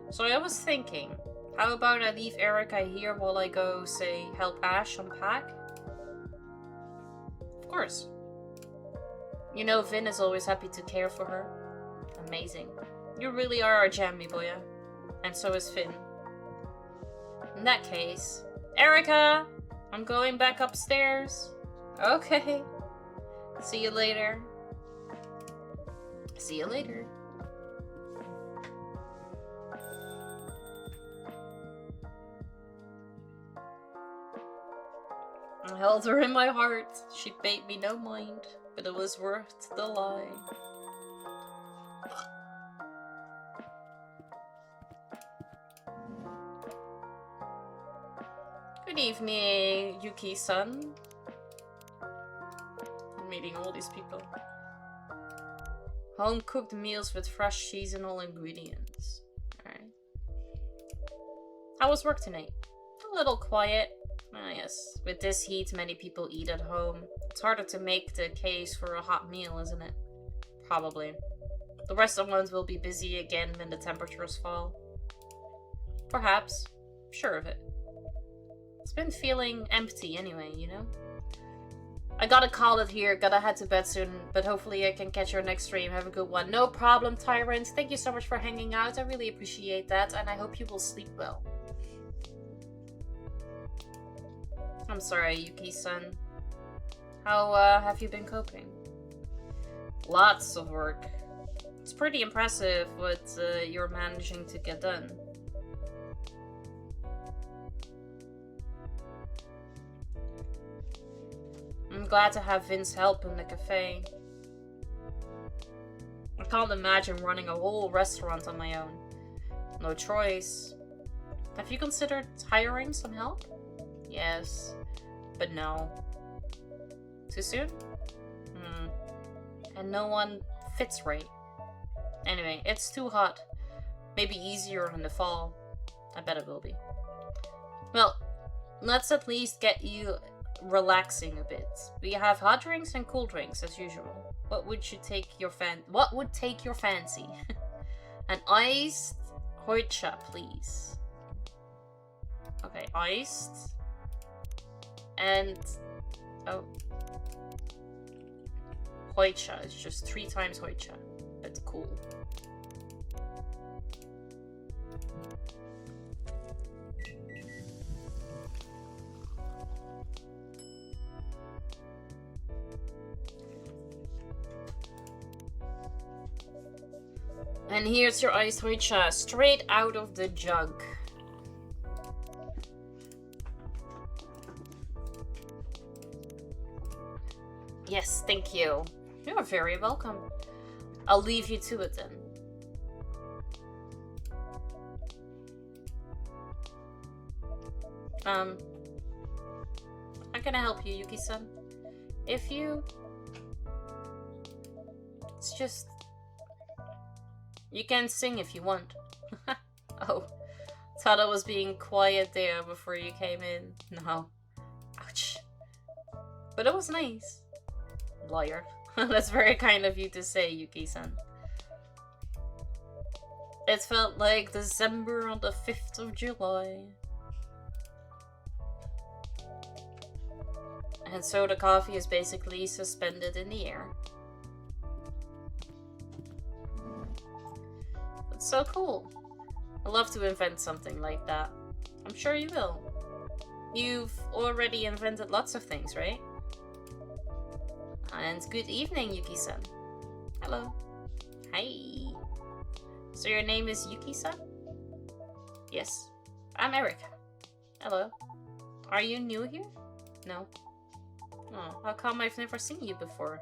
S3: So I was thinking, how about I leave Erica here while I go, say, help Ash unpack? Of course. You know Vin is always happy to care for her. Amazing. You really are a jammy boy. And so is Finn. In that case, Erica! I'm going back upstairs. Okay. See you later. See you later. I held her in my heart. She paid me no mind, but it was worth the lie. Good evening, Yuki-san. I'm meeting all these people. Home-cooked meals with fresh seasonal ingredients. Alright. How was work tonight? A little quiet. Ah, yes. With this heat, many people eat at home. It's harder to make the case for a hot meal, isn't it? Probably. The restaurants will be busy again when the temperatures fall. Perhaps. Sure of it. It's been feeling empty anyway, you know? I gotta call it here, gotta head to bed soon, but hopefully I can catch your next stream. Have a good one. No problem, Tyrant. Thank you so much for hanging out. I really appreciate that, and I hope you will sleep well. I'm sorry, Yuki-san. How have you been coping? Lots of work. It's pretty impressive what you're managing to get done. I'm glad to have Vin's help in the cafe. I can't imagine running a whole restaurant on my own. No choice. Have you considered hiring some help? Yes, but no. Too soon? And no one fits right. Anyway, it's too hot. Maybe easier in the fall. I bet it will be. Well, let's at least get you relaxing a bit. We have hot drinks and cool drinks as usual. What would take your fancy? An iced hoicha, please. Okay, iced. And oh, hoicha is just 3 times hoicha. That's cool. And here's your iced hoicha, straight out of the jug. Yes, thank you. You're very welcome. I'll leave you to it then. How can I help you, Yuki-san? If you... It's just... You can sing if you want. Oh. Thought I was being quiet there before you came in. No. Ouch. But it was nice. Liar. That's very kind of you to say, Yuki-san. It felt like December on the 5th of July. And so the coffee is basically suspended in the air. That's so cool. I'd love to invent something like that. I'm sure you will. You've already invented lots of things, right? And good evening, Yuki-san. Hello. Hi. So your name is Yuki-san? Yes. I'm Erica. Hello. Are you new here? No. Oh, how come I've never seen you before?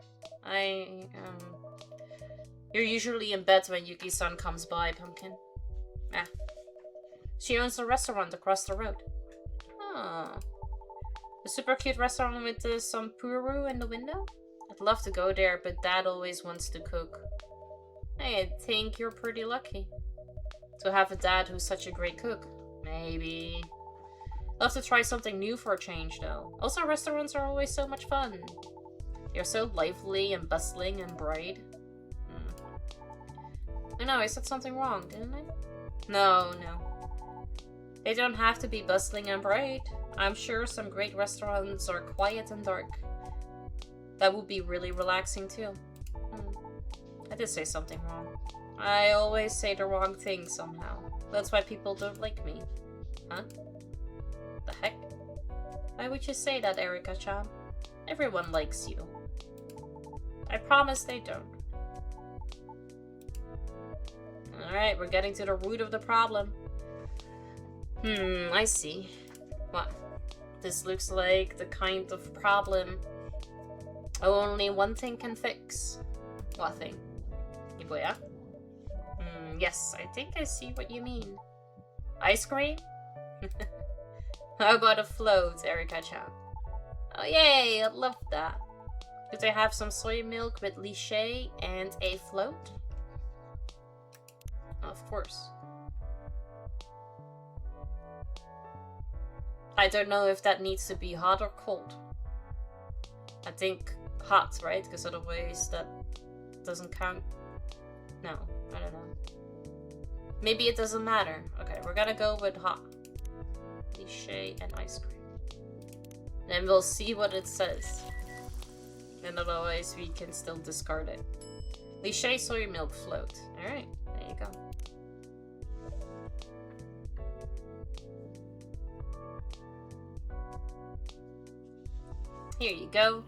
S3: You're usually in bed when Yuki-san comes by, Pumpkin. Ah. She owns a restaurant across the road. Oh. The super cute restaurant with the sampuru in the window? I'd love to go there, but Dad always wants to cook. I think you're pretty lucky to have a dad who's such a great cook. Maybe. Love to try something new for a change, though. Also, restaurants are always so much fun. They're so lively and bustling and bright. I know, I said something wrong, didn't I? No. They don't have to be bustling and bright. I'm sure some great restaurants are quiet and dark. That would be really relaxing, too. I did say something wrong. I always say the wrong thing somehow. That's why people don't like me. Huh? The heck? Why would you say that, Erika-chan? Everyone likes you. I promise they don't. Alright, we're getting to the root of the problem. I see. What? This looks like the kind of problem only one thing can fix. What thing? Ibuya? Yes, I think I see what you mean. Ice cream? How about a float, Erika-chan? Oh yay, I love that. Could I have some soy milk with lychee and a float? Of course. I don't know if that needs to be hot or cold. I think hot, right? Because otherwise that doesn't count. No, I don't know. Maybe it doesn't matter. Okay, we're gonna go with hot. Lychee and ice cream. Then we'll see what it says. And otherwise we can still discard it. Lychee soy milk float. Alright, there you go. Here you go.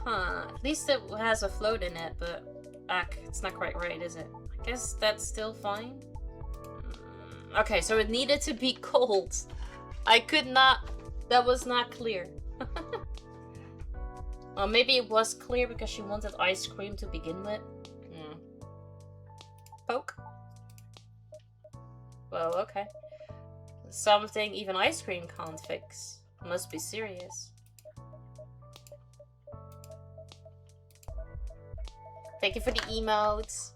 S3: Huh, at least it has a float in it, but it's not quite right, is it? I guess that's still fine. Okay, so it needed to be cold. I could not... That was not clear. Well, maybe it was clear because she wanted ice cream to begin with. Poke? Well, okay. Something even ice cream can't fix. Must be serious. Thank you for the emotes.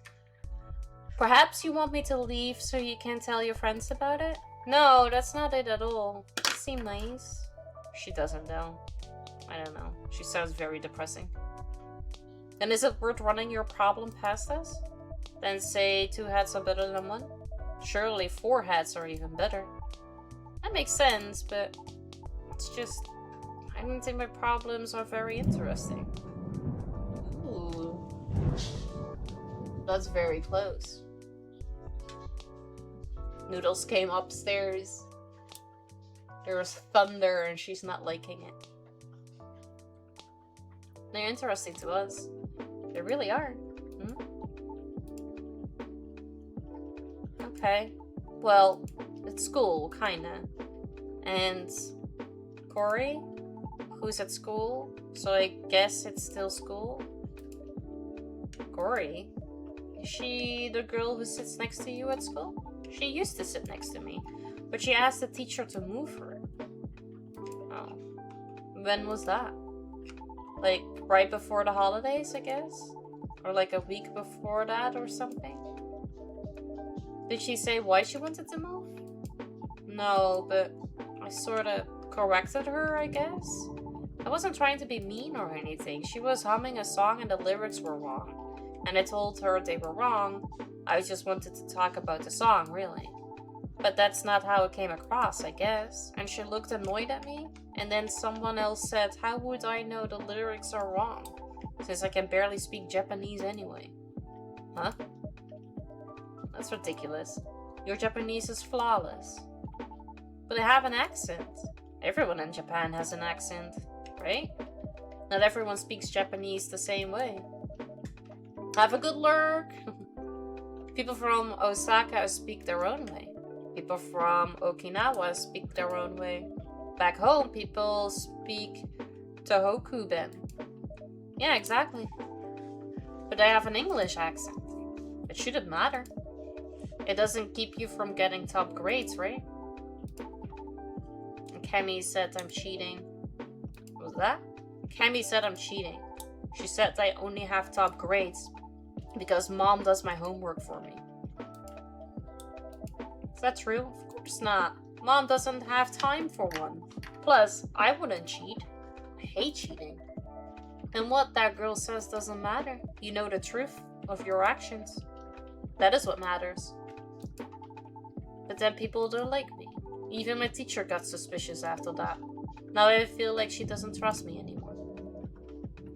S3: Perhaps you want me to leave so you can tell your friends about it? No, that's not it at all. You seem nice. She doesn't though. I don't know. She sounds very depressing. Then is it worth running your problem past us? Then say 2 hats are better than 1? Surely 4 hats are even better. That makes sense, but it's just... I don't think my problems are very interesting. Ooh. That's very close. Noodles came upstairs. There was thunder and she's not liking it. They're interesting to us. They really are. Okay. Well, it's school, kinda. And Corey, who's at school, so I guess it's still school. Tori. Is she the girl who sits next to you at school? She used to sit next to me, but she asked the teacher to move her. Oh. When was that? Like, right before the holidays, I guess? Or like a week before that or something? Did she say why she wanted to move? No, but I sorta corrected her, I guess? I wasn't trying to be mean or anything. She was humming a song and the lyrics were wrong. And I told her they were wrong. I just wanted to talk about the song, really. But that's not how it came across, I guess. And she looked annoyed at me. And then someone else said, how would I know the lyrics are wrong? Since I can barely speak Japanese anyway. Huh? That's ridiculous. Your Japanese is flawless. But I have an accent. Everyone in Japan has an accent, right? Not everyone speaks Japanese the same way. Have a good lurk! People from Osaka speak their own way. People from Okinawa speak their own way. Back home, people speak Tohoku-ben. Yeah, exactly. But I have an English accent. It shouldn't matter. It doesn't keep you from getting top grades, right? And Kemi said I'm cheating. What was that? Kemi said I'm cheating. She said I only have top grades because mom does my homework for me. Is that true? Of course not. Mom doesn't have time for one. Plus, I wouldn't cheat. I hate cheating. And what that girl says doesn't matter. You know the truth of your actions. That is what matters. But then people don't like me. Even my teacher got suspicious after that. Now I feel like she doesn't trust me anymore.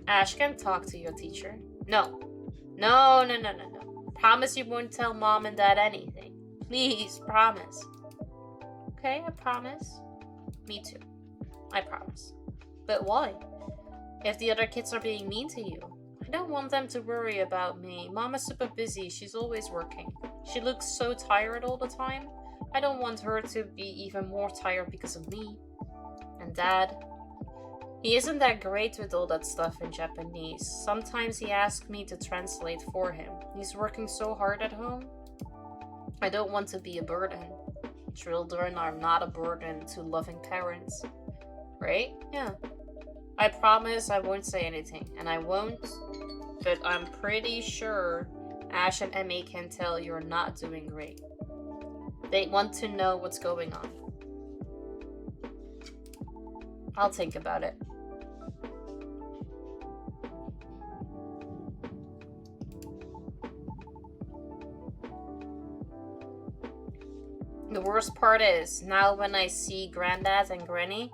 S3: Ash can talk to your teacher. No. No. Promise you won't tell mom and dad anything. Please, promise. Okay, I promise. Me too. I promise. But why? If the other kids are being mean to you, I don't want them to worry about me. Mom is super busy. She's always working. She looks so tired all the time. I don't want her to be even more tired because of me. And Dad, he isn't that great with all that stuff in Japanese. Sometimes he asks me to translate for him. He's working so hard at home. I don't want to be a burden. Children are not a burden to loving parents. Right? Yeah. I promise I won't say anything. And I won't. But I'm pretty sure Ash and Emmy can tell you're not doing great. They want to know what's going on. I'll think about it. The worst part is, now when I see Granddad and Granny,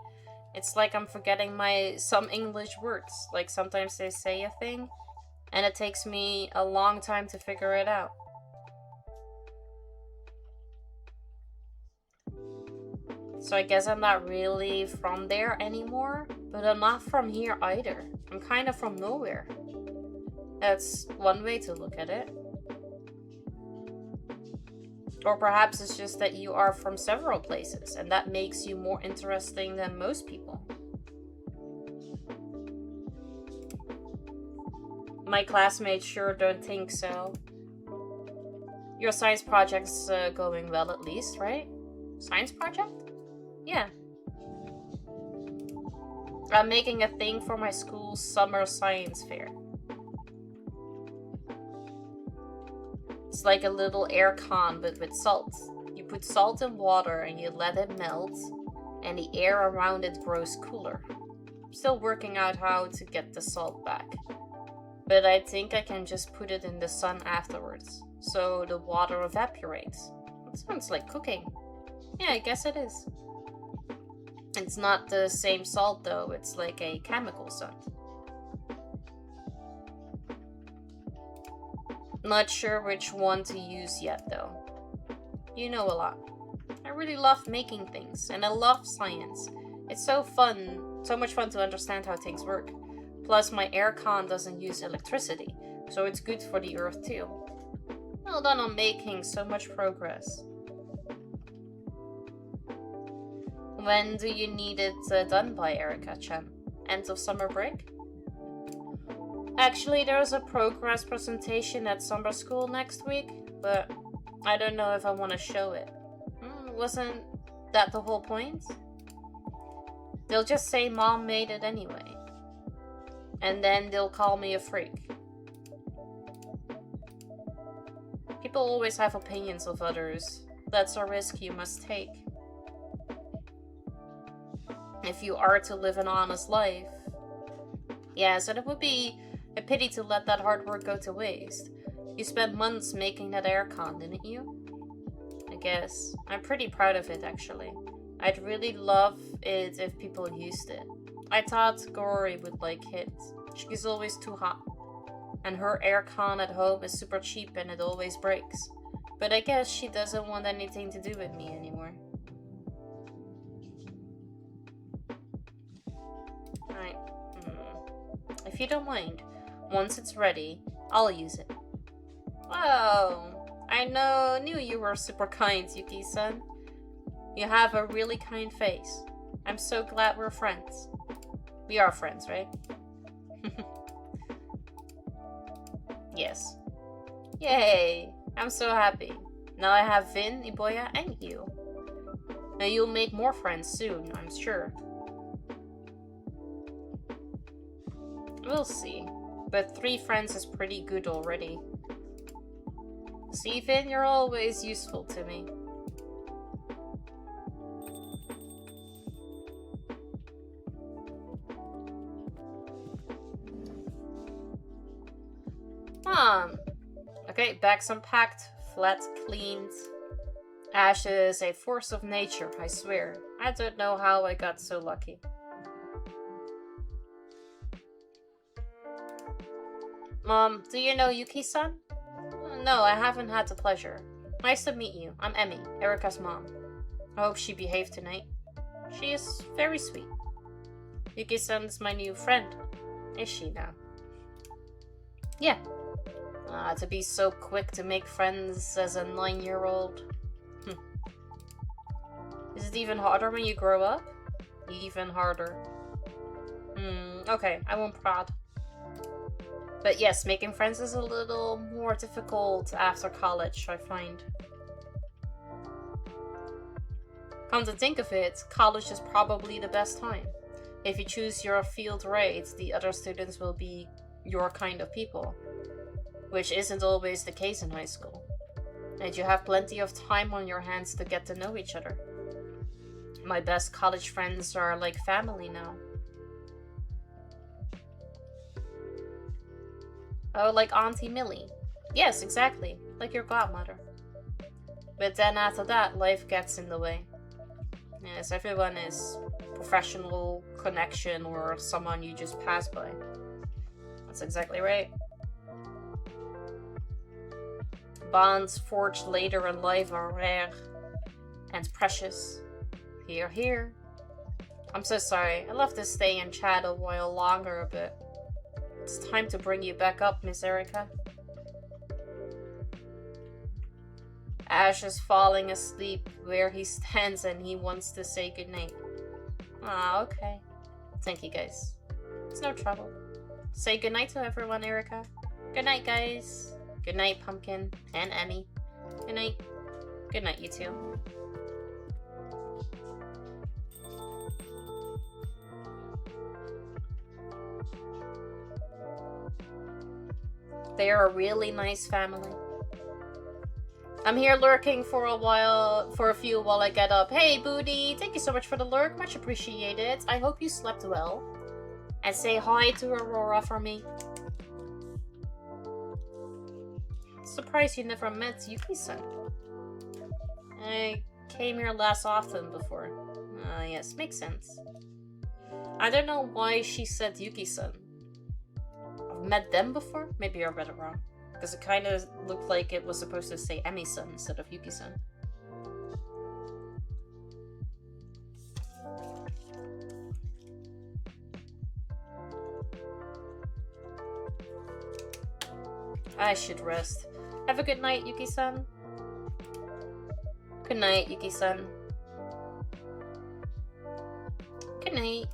S3: it's like I'm forgetting some English words. Like sometimes they say a thing, and it takes me a long time to figure it out. So I guess I'm not really from there anymore, but I'm not from here either. I'm kind of from nowhere. That's one way to look at it. Or perhaps it's just that you are from several places, and that makes you more interesting than most people. My classmates sure don't think so. Your science project's going well at least, right? Science project? Yeah. I'm making a thing for my school's summer science fair. It's like a little air con, but with salt. You put salt in water and you let it melt, and the air around it grows cooler. I'm still working out how to get the salt back. But I think I can just put it in the sun afterwards, so the water evaporates. It sounds like cooking. Yeah, I guess it is. It's not the same salt though, it's like a chemical salt. Not sure which one to use yet though. You know a lot. I really love making things, and I love science. It's so fun, so much fun to understand how things work. Plus my aircon doesn't use electricity, so it's good for the earth too. Well done on making so much progress. When do you need it done by, Erica-chan? End of summer break? Actually, there's a progress presentation at summer school next week, but I don't know if I want to show it. Wasn't that the whole point? They'll just say Mom made it anyway. And then they'll call me a freak. People always have opinions of others. That's a risk you must take. If you are to live an honest life. Yes, and it would be a pity to let that hard work go to waste. You spent months making that aircon, didn't you? I guess. I'm pretty proud of it, actually. I'd really love it if people used it. I thought Gory would like it. She's always too hot. And her aircon at home is super cheap and it always breaks. But I guess she doesn't want anything to do with me anymore. Right. If you don't mind, once it's ready, I'll use it. Oh, I knew you were super kind, Yuki-san. You have a really kind face. I'm so glad we're friends. We are friends, right? Yes. Yay! I'm so happy. Now I have Vin, Iboya, and you. Now you'll make more friends soon, I'm sure. We'll see. But 3 friends is pretty good already. See, Vin, you're always useful to me. Okay, bags unpacked, flat cleaned. Ash is a force of nature, I swear. I don't know how I got so lucky. Mom, do you know Yuki-san? No, I haven't had the pleasure. Nice to meet you. I'm Emmy, Erika's mom. I hope she behaved tonight. She is very sweet. Yuki-san's my new friend. Is she now? Yeah. To be so quick to make friends as a 9-year-old. Is it even harder when you grow up? Even harder. Okay, I won't prod. But yes, making friends is a little more difficult after college, I find. Come to think of it, college is probably the best time. If you choose your field right, the other students will be your kind of people. Which isn't always the case in high school. And you have plenty of time on your hands to get to know each other. My best college friends are like family now. Oh, like Auntie Millie. Yes, exactly. Like your godmother. But then after that, life gets in the way. Yes, everyone is professional, connection, or someone you just pass by. That's exactly right. Bonds forged later in life are rare and precious. Hear, hear. I'm so sorry. I'll have to stay and chat a while longer, but it's time to bring you back up, Miss Erika. Ash is falling asleep where he stands and he wants to say goodnight. Ah, okay. Thank you, guys. It's no trouble. Say goodnight to everyone, Erika. Good night, guys. Good night, Pumpkin and Emmy. Good night. Good night, you two. They are a really nice family. I'm here lurking for a few while I get up. Hey, Booty! Thank you so much for the lurk. Much appreciated. I hope you slept well. And say hi to Aurora for me. Surprised you never met Yuki-san. I came here less often before. Yes, makes sense. I don't know why she said Yuki-san. I've met them before? Maybe I read it wrong. Because it kind of looked like it was supposed to say Emi-san instead of Yuki-san. I should rest. Have a good night, Yuki-san. Good night, Yuki-san. Good night.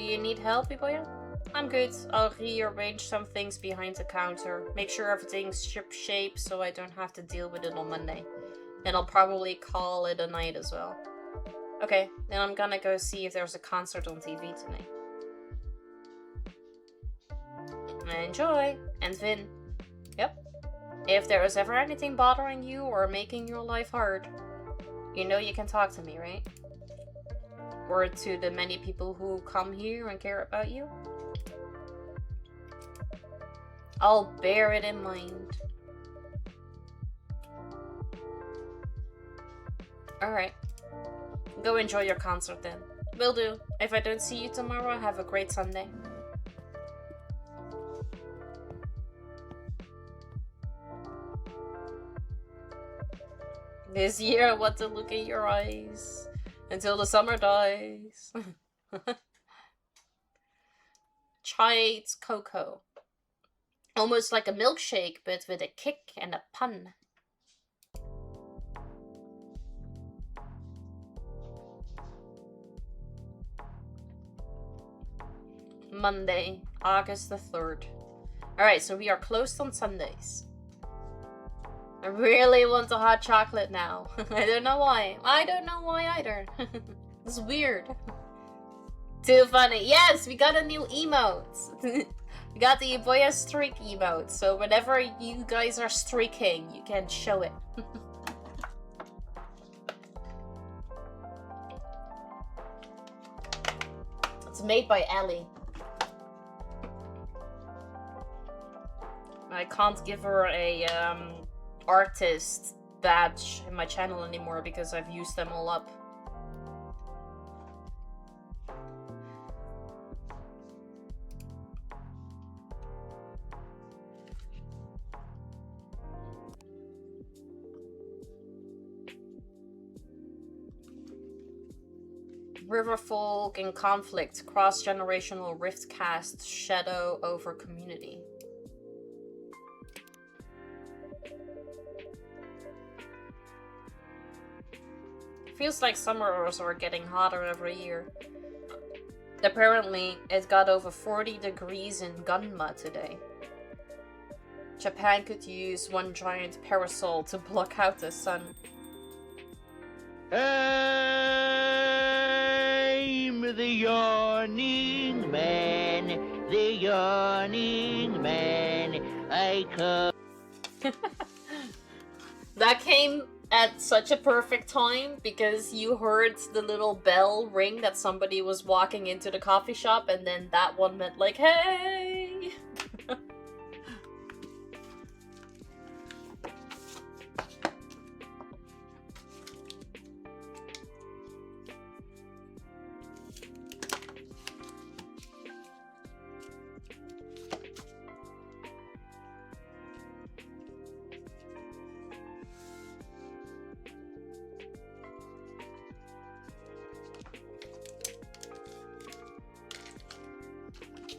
S3: you need help, Iboya? I'm good. I'll rearrange some things behind the counter. Make sure everything's ship-shape so I don't have to deal with it on Monday. And I'll probably call it a night as well. Okay, then I'm gonna go see if there's a concert on TV tonight. Enjoy! And Vin. Yep. If there is ever anything bothering you or making your life hard, you know you can talk to me, right? Or to the many people who come here and care about you. I'll bear it in mind. Alright. Go enjoy your concert then. Will do. If I don't see you tomorrow, have a great Sunday. This year I want to look in your eyes until the summer dies. Chai cocoa. Almost like a milkshake, but with a kick and a pun. Monday, August the 3rd. Alright, so we are closed on Sundays. I really want a hot chocolate now. I don't know why. I don't know why either. It's weird. Too funny. Yes, we got a new emote. We got the Iboya streak emote. So whenever you guys are streaking, you can show it. It's made by Ellie. I can't give her a artist badge in my channel anymore because I've used them all up. Riverfolk in conflict, cross-generational rift cast, shadow over community. Feels like summers are getting hotter every year. Apparently, it got over 40 degrees in Gunma today. Japan could use one giant parasol to block out the sun.
S7: I'm the yawning man, the yawning man. I come.
S3: That came at such a perfect time because you heard the little bell ring that somebody was walking into the coffee shop, and then that one meant like, hey!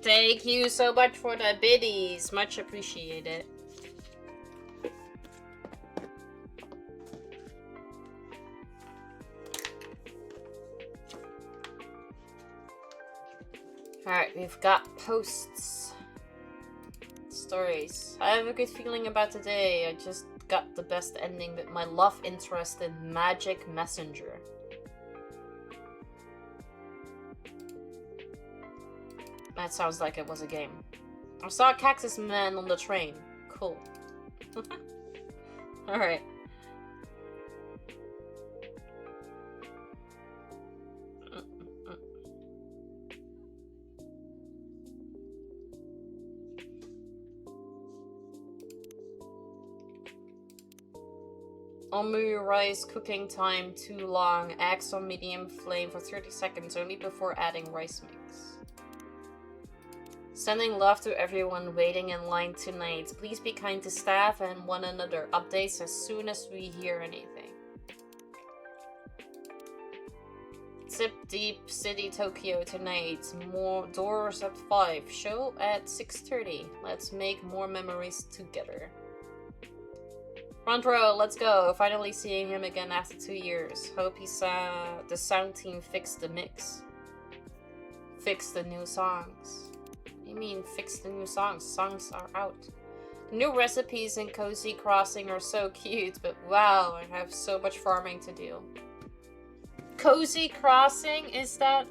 S3: Thank you so much for the biddies. Much appreciated. Alright, we've got posts. Stories. I have a good feeling about today. I just got the best ending with my love interest in Magic Messenger. That sounds like it was a game. I saw a cactus man on the train. Cool. Alright. Omu rice cooking time too long. Eggs on medium flame for 30 seconds only before adding rice mix. Sending love to everyone waiting in line tonight. Please be kind to staff and one another. Updates as soon as we hear anything. Zip Deep City Tokyo tonight. More doors at 5. Show at 6:30. Let's make more memories together. Front row, let's go. Finally seeing him again after 2 years. Hope the sound team fixed the mix. Fix the new songs. What do you mean, fix the new songs? Songs are out. The new recipes in Cozy Crossing are so cute, but wow, I have so much farming to do. Cozy Crossing, is that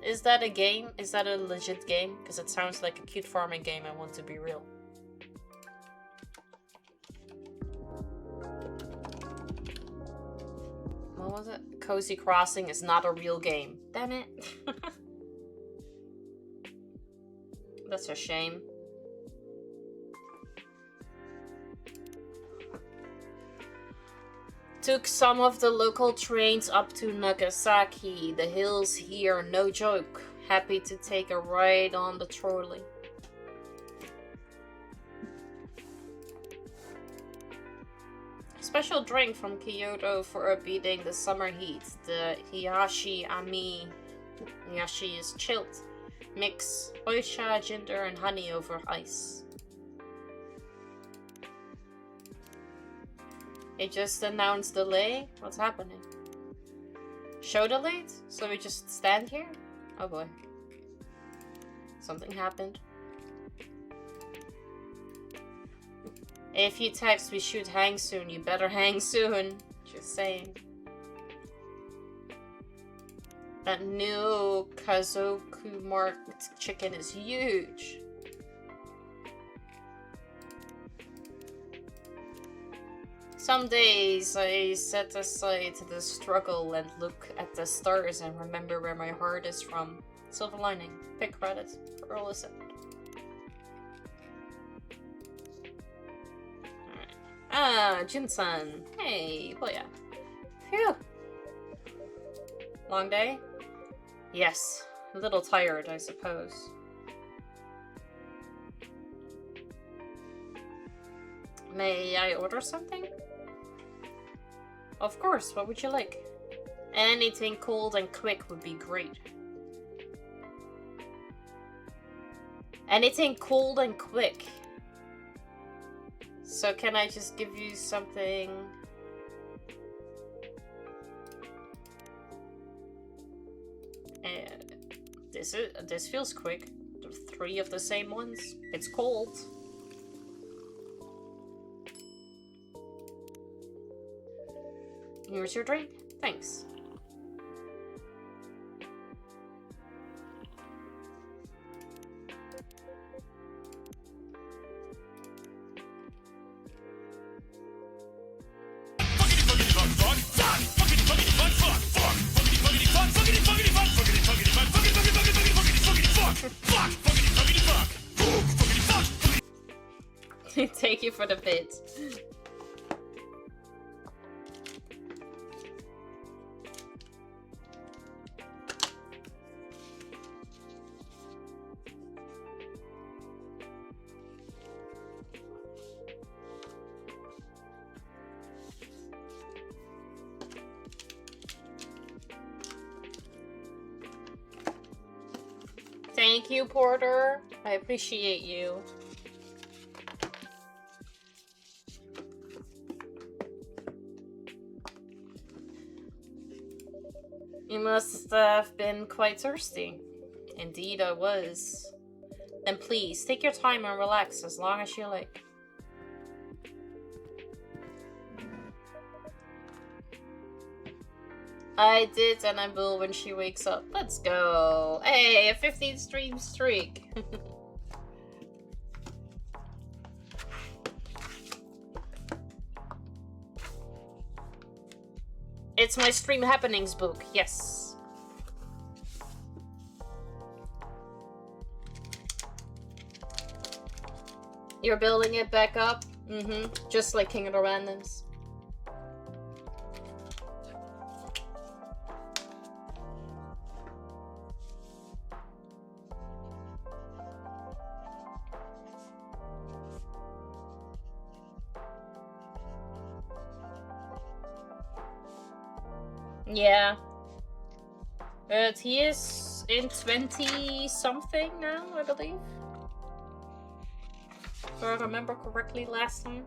S3: a game? Is that a legit game? Because it sounds like a cute farming game, I want to be real. What was it? Cozy Crossing is not a real game. Damn it. That's a shame. Took some of the local trains up to Nagasaki. The hills here, no joke. Happy to take a ride on the trolley. Special drink from Kyoto for beating the summer heat. The Hiyashi Ami. Hiyashi is chilled. Mix oisha, ginger, and honey over ice. It just announced delay? What's happening? Show delayed? So we just stand here? Oh boy. Something happened. If you text we should hang soon, you better hang soon. Just saying. That new Kazoku marked chicken is huge. Some days I set aside the struggle and look at the stars and remember where my heart is from. Silver lining. Pick credit for all listen. Alright. Ah, Jin-san. Hey, boya. Phew. Long day? Yes. A little tired, I suppose. May I order something? Of course, what would you like? Anything cold and quick would be great. Anything cold and quick. So can I just give you something? This feels quick. 3 of the same ones. It's cold. Here's your drink. Thanks. Take you for the bit. Thank you, Porter. I appreciate you. You must have been quite thirsty. Indeed, I was. Then please, take your time and relax as long as you like. I did, and I will when she wakes up. Let's go. Hey, a 15 stream streak. It's my stream happenings book, yes. You're building it back up? Mm-hmm. Just like King of the Randoms. Yeah. But he is in 20-something now, I believe. If I remember correctly last time.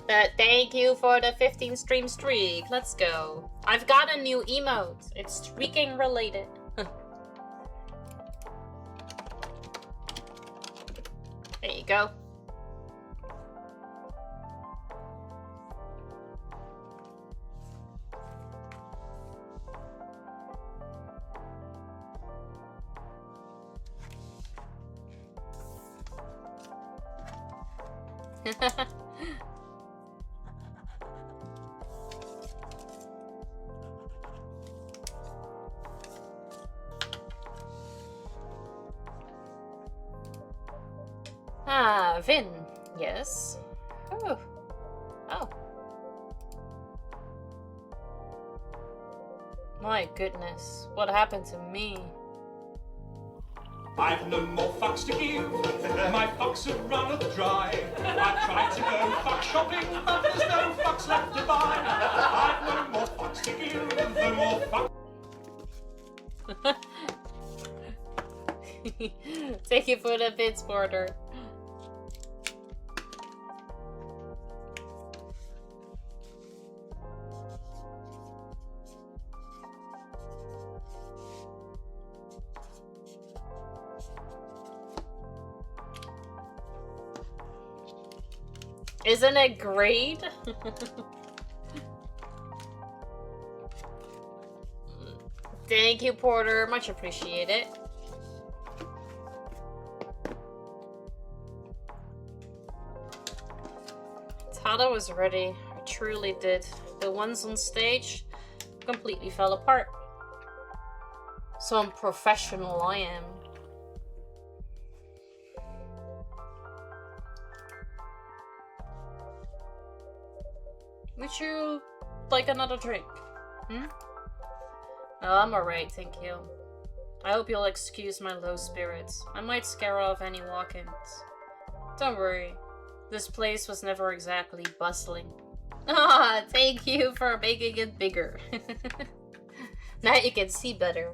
S3: Thank you for the 15 stream streak. Let's go. I've got a new emote. It's streaking related. There you go. Ah, Vin. Yes. Oh. Oh. My goodness. What happened to me?
S6: I've no more fucks to give. My fucks have run dry. I've tried to go fuck shopping, but there's no fucks left to buy. I've no more fucks to give. No more fucks.
S3: Thank you for the bits, Porter. Isn't it great? Thank you, Porter. Much appreciated. Thought I was ready. I truly did. The ones on stage completely fell apart. So unprofessional I am. Would you like another drink? Hmm? No, I'm alright, thank you. I hope you'll excuse my low spirits. I might scare off any walk-ins. Don't worry. This place was never exactly bustling. Ah, thank you for making it bigger. Now you can see better.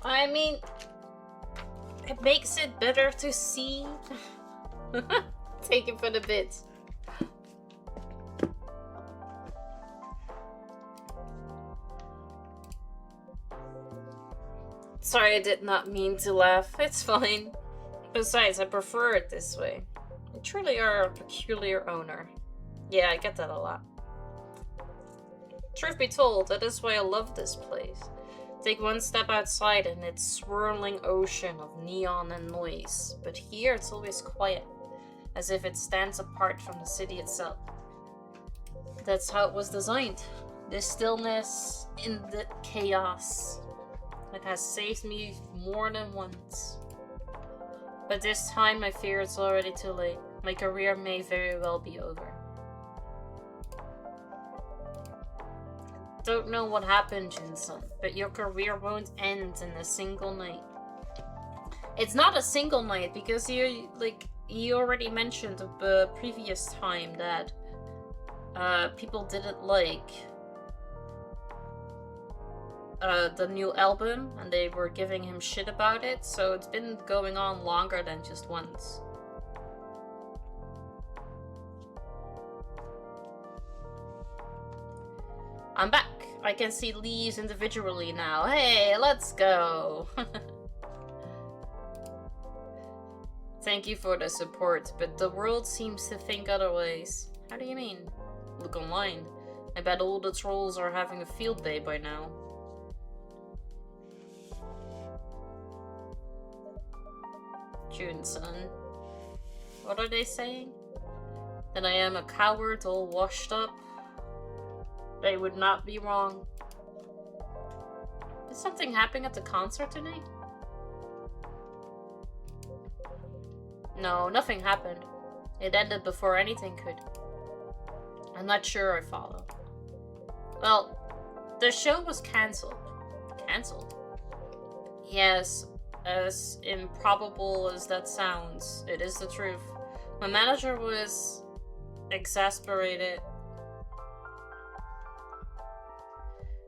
S3: I mean, it makes it better to see. Take it for the bits. Sorry, I did not mean to laugh. It's fine. Besides, I prefer it this way. You truly are a peculiar owner. Yeah, I get that a lot. Truth be told, that is why I love this place. Take one step outside and it's swirling ocean of neon and noise. But here it's always quiet, as if it stands apart from the city itself. That's how it was designed. The stillness in the chaos. It has saved me more than once. But this time I fear it's already too late. My career may very well be over. Don't know what happened, Jinsun, but your career won't end in a single night. It's not a single night because you already mentioned the previous time that people didn't like the new album and they were giving him shit about it, so it's been going on longer than just once. I'm back. I can see leaves individually now. Hey, let's go. Thank you for the support, but the world seems to think otherwise. How do you mean? Look online. I bet all the trolls are having a field day by now. June-san. What are they saying? That I am a coward all washed up? They would not be wrong. Is something happening at the concert tonight? No, nothing happened. It ended before anything could. I'm not sure I follow. Well, the show was cancelled. Cancelled? Yes, as improbable as that sounds, it is the truth. My manager was exasperated.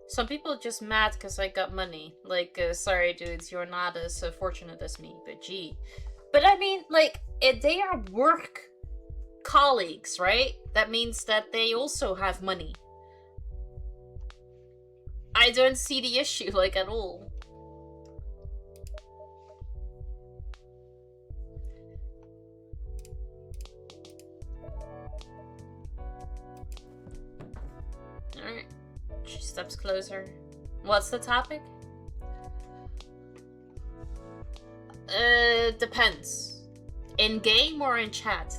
S3: Some people are just mad because I got money. Like, sorry dudes, you're not as fortunate as me, but gee. But I mean, like, if they are work colleagues, right? That means that they also have money. I don't see the issue, like, at all. Alright. She steps closer. What's the topic? Depends. In game or in chat?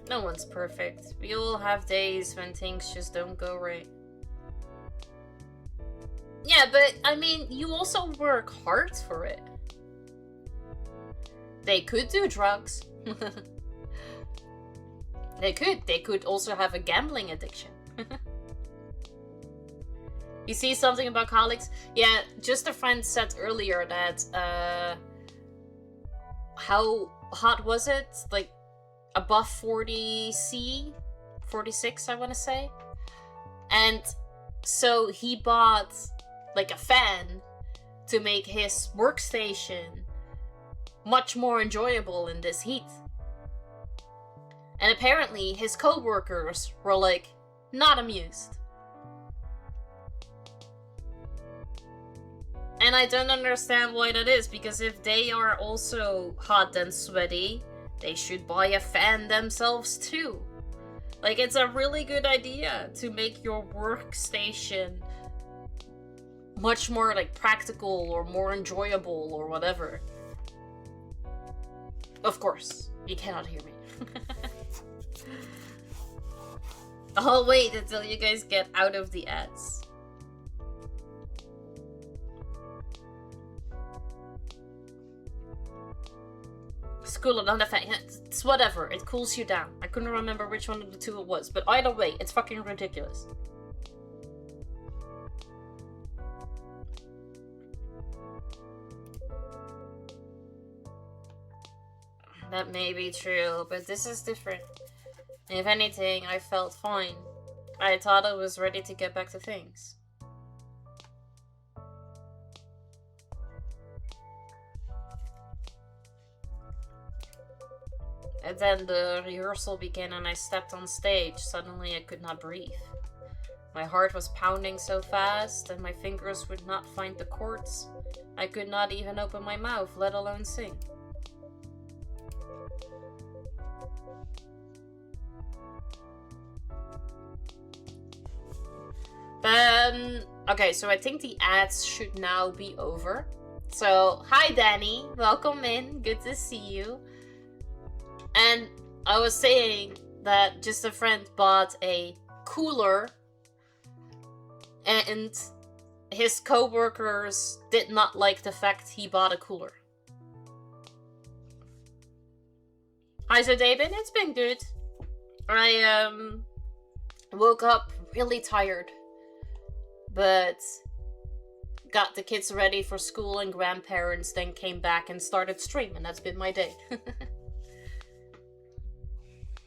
S3: No one's perfect. We all have days when things just don't go right. Yeah, but I mean, you also work hard for it. They could do drugs. They could also have a gambling addiction. You see something about colleagues? Yeah, just a friend said earlier that, how hot was it? Like, above 40°C? 46, I want to say. And so he bought, like, a fan to make his workstation much more enjoyable in this heat. And apparently his co-workers were, like, not amused. And I don't understand why that is, because if they are also hot and sweaty, they should buy a fan themselves too. Like, it's a really good idea to make your workstation much more, like, practical or more enjoyable or whatever. Of course, you cannot hear me. I'll wait until you guys get out of the ads. School and not fan. It's whatever. It cools you down. I couldn't remember which one of the two it was, but either way, it's fucking ridiculous. That may be true, but this is different. If anything, I felt fine. I thought I was ready to get back to things. And then the rehearsal began and I stepped on stage. Suddenly I could not breathe. My heart was pounding so fast and my fingers would not find the chords. I could not even open my mouth, let alone sing. Okay, so I think the ads should now be over. So, hi Danny, welcome in, good to see you. And I was saying that just a friend bought a cooler and his co-workers did not like the fact he bought a cooler. How's your day been? It's been good. I woke up really tired, but got the kids ready for school and grandparents, then came back and started stream, and that's been my day.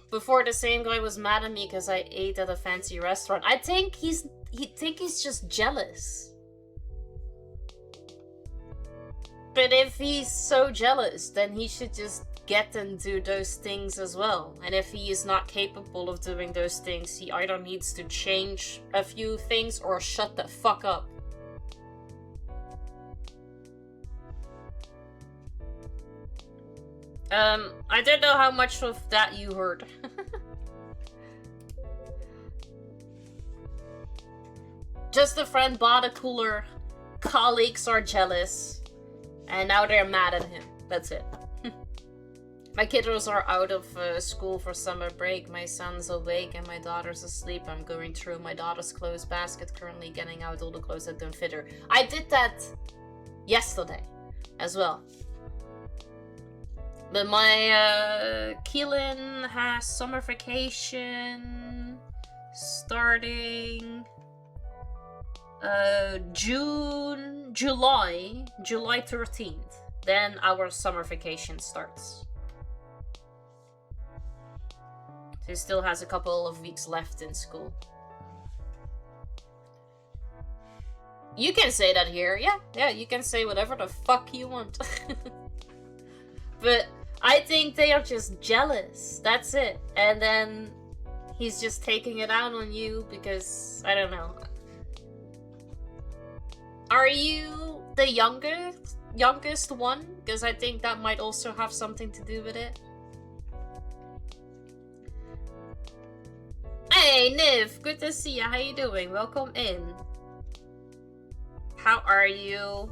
S3: Before, the same guy was mad at me because I ate at a fancy restaurant. I think he's just jealous. But if he's so jealous, then he should just get and do those things as well. And if he is not capable of doing those things, he either needs to change a few things or shut the fuck up. I don't know how much of that you heard. Just a friend bought a cooler, colleagues are jealous, and now they're mad at him. That's it. My kiddos are out of school for summer break. My son's awake and my daughter's asleep. I'm going through my daughter's clothes basket, currently getting out all the clothes that don't fit her. I did that yesterday as well. But my Keelan has summer vacation starting July 13th. Then our summer vacation starts. So he still has a couple of weeks left in school. You can say that here. Yeah, you can say whatever the fuck you want. But I think they are just jealous. That's it. And then he's just taking it out on you because, I don't know. Are you the youngest one? Because I think that might also have something to do with it. Hey, Niv, good to see you. How you doing? Welcome in. How are you?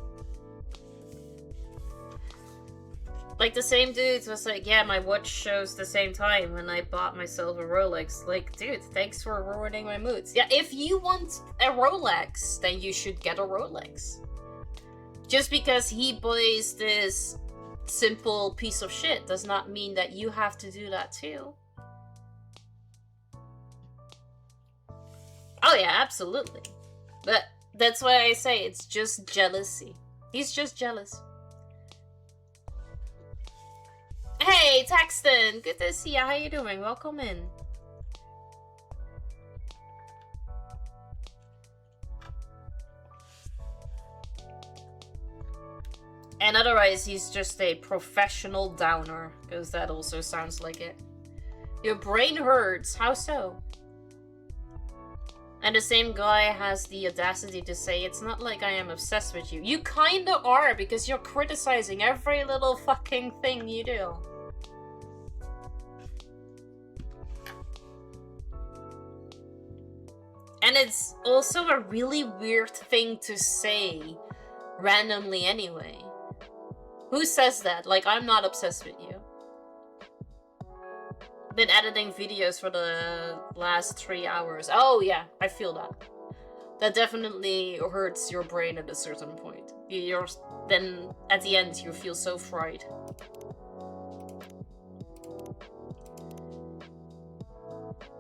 S3: Like, the same dude was like, yeah, my watch shows the same time when I bought myself a Rolex. Like, dude, thanks for ruining my moods. Yeah, if you want a Rolex, then you should get a Rolex. Just because he buys this simple piece of shit does not mean that you have to do that too. Oh yeah, absolutely. But that's why I say it's just jealousy. He's just jealous. Hey, Texton! Good to see you. How you doing? Welcome in. And otherwise, he's just a professional downer, because that also sounds like it. Your brain hurts. How so? And the same guy has the audacity to say, it's not like I am obsessed with you. You kinda are, because you're criticizing every little fucking thing you do. And it's also a really weird thing to say randomly anyway. Who says that? Like, I'm not obsessed with you. Been editing videos for the last 3 hours. Oh yeah, I feel that. That definitely hurts your brain at a certain point. Then at the end you feel so fried.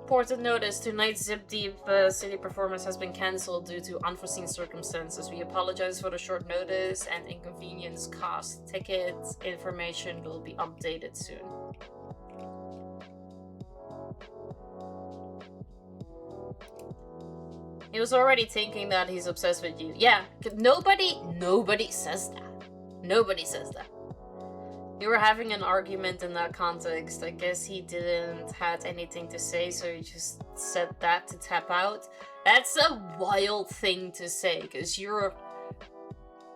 S3: Important notice, tonight's Zip Deep City performance has been cancelled due to unforeseen circumstances. We apologize for the short notice and inconvenience caused. Ticket information will be updated soon. He was already thinking that he's obsessed with you. Yeah, nobody says that. Nobody says that. You were having an argument in that context. I guess he didn't have anything to say, so he just said that to tap out. That's a wild thing to say, because you're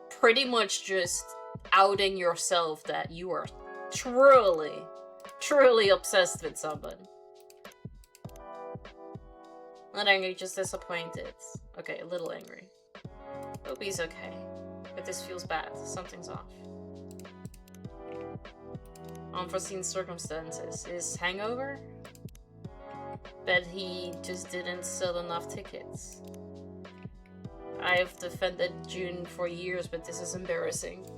S3: pretty much just outing yourself that you are truly, truly obsessed with someone. Not angry, just disappointed. Okay, a little angry. Hope he's okay. But this feels bad. Something's off. Unforeseen circumstances. Is hangover? Bet he just didn't sell enough tickets. I've defended June for years, but this is embarrassing.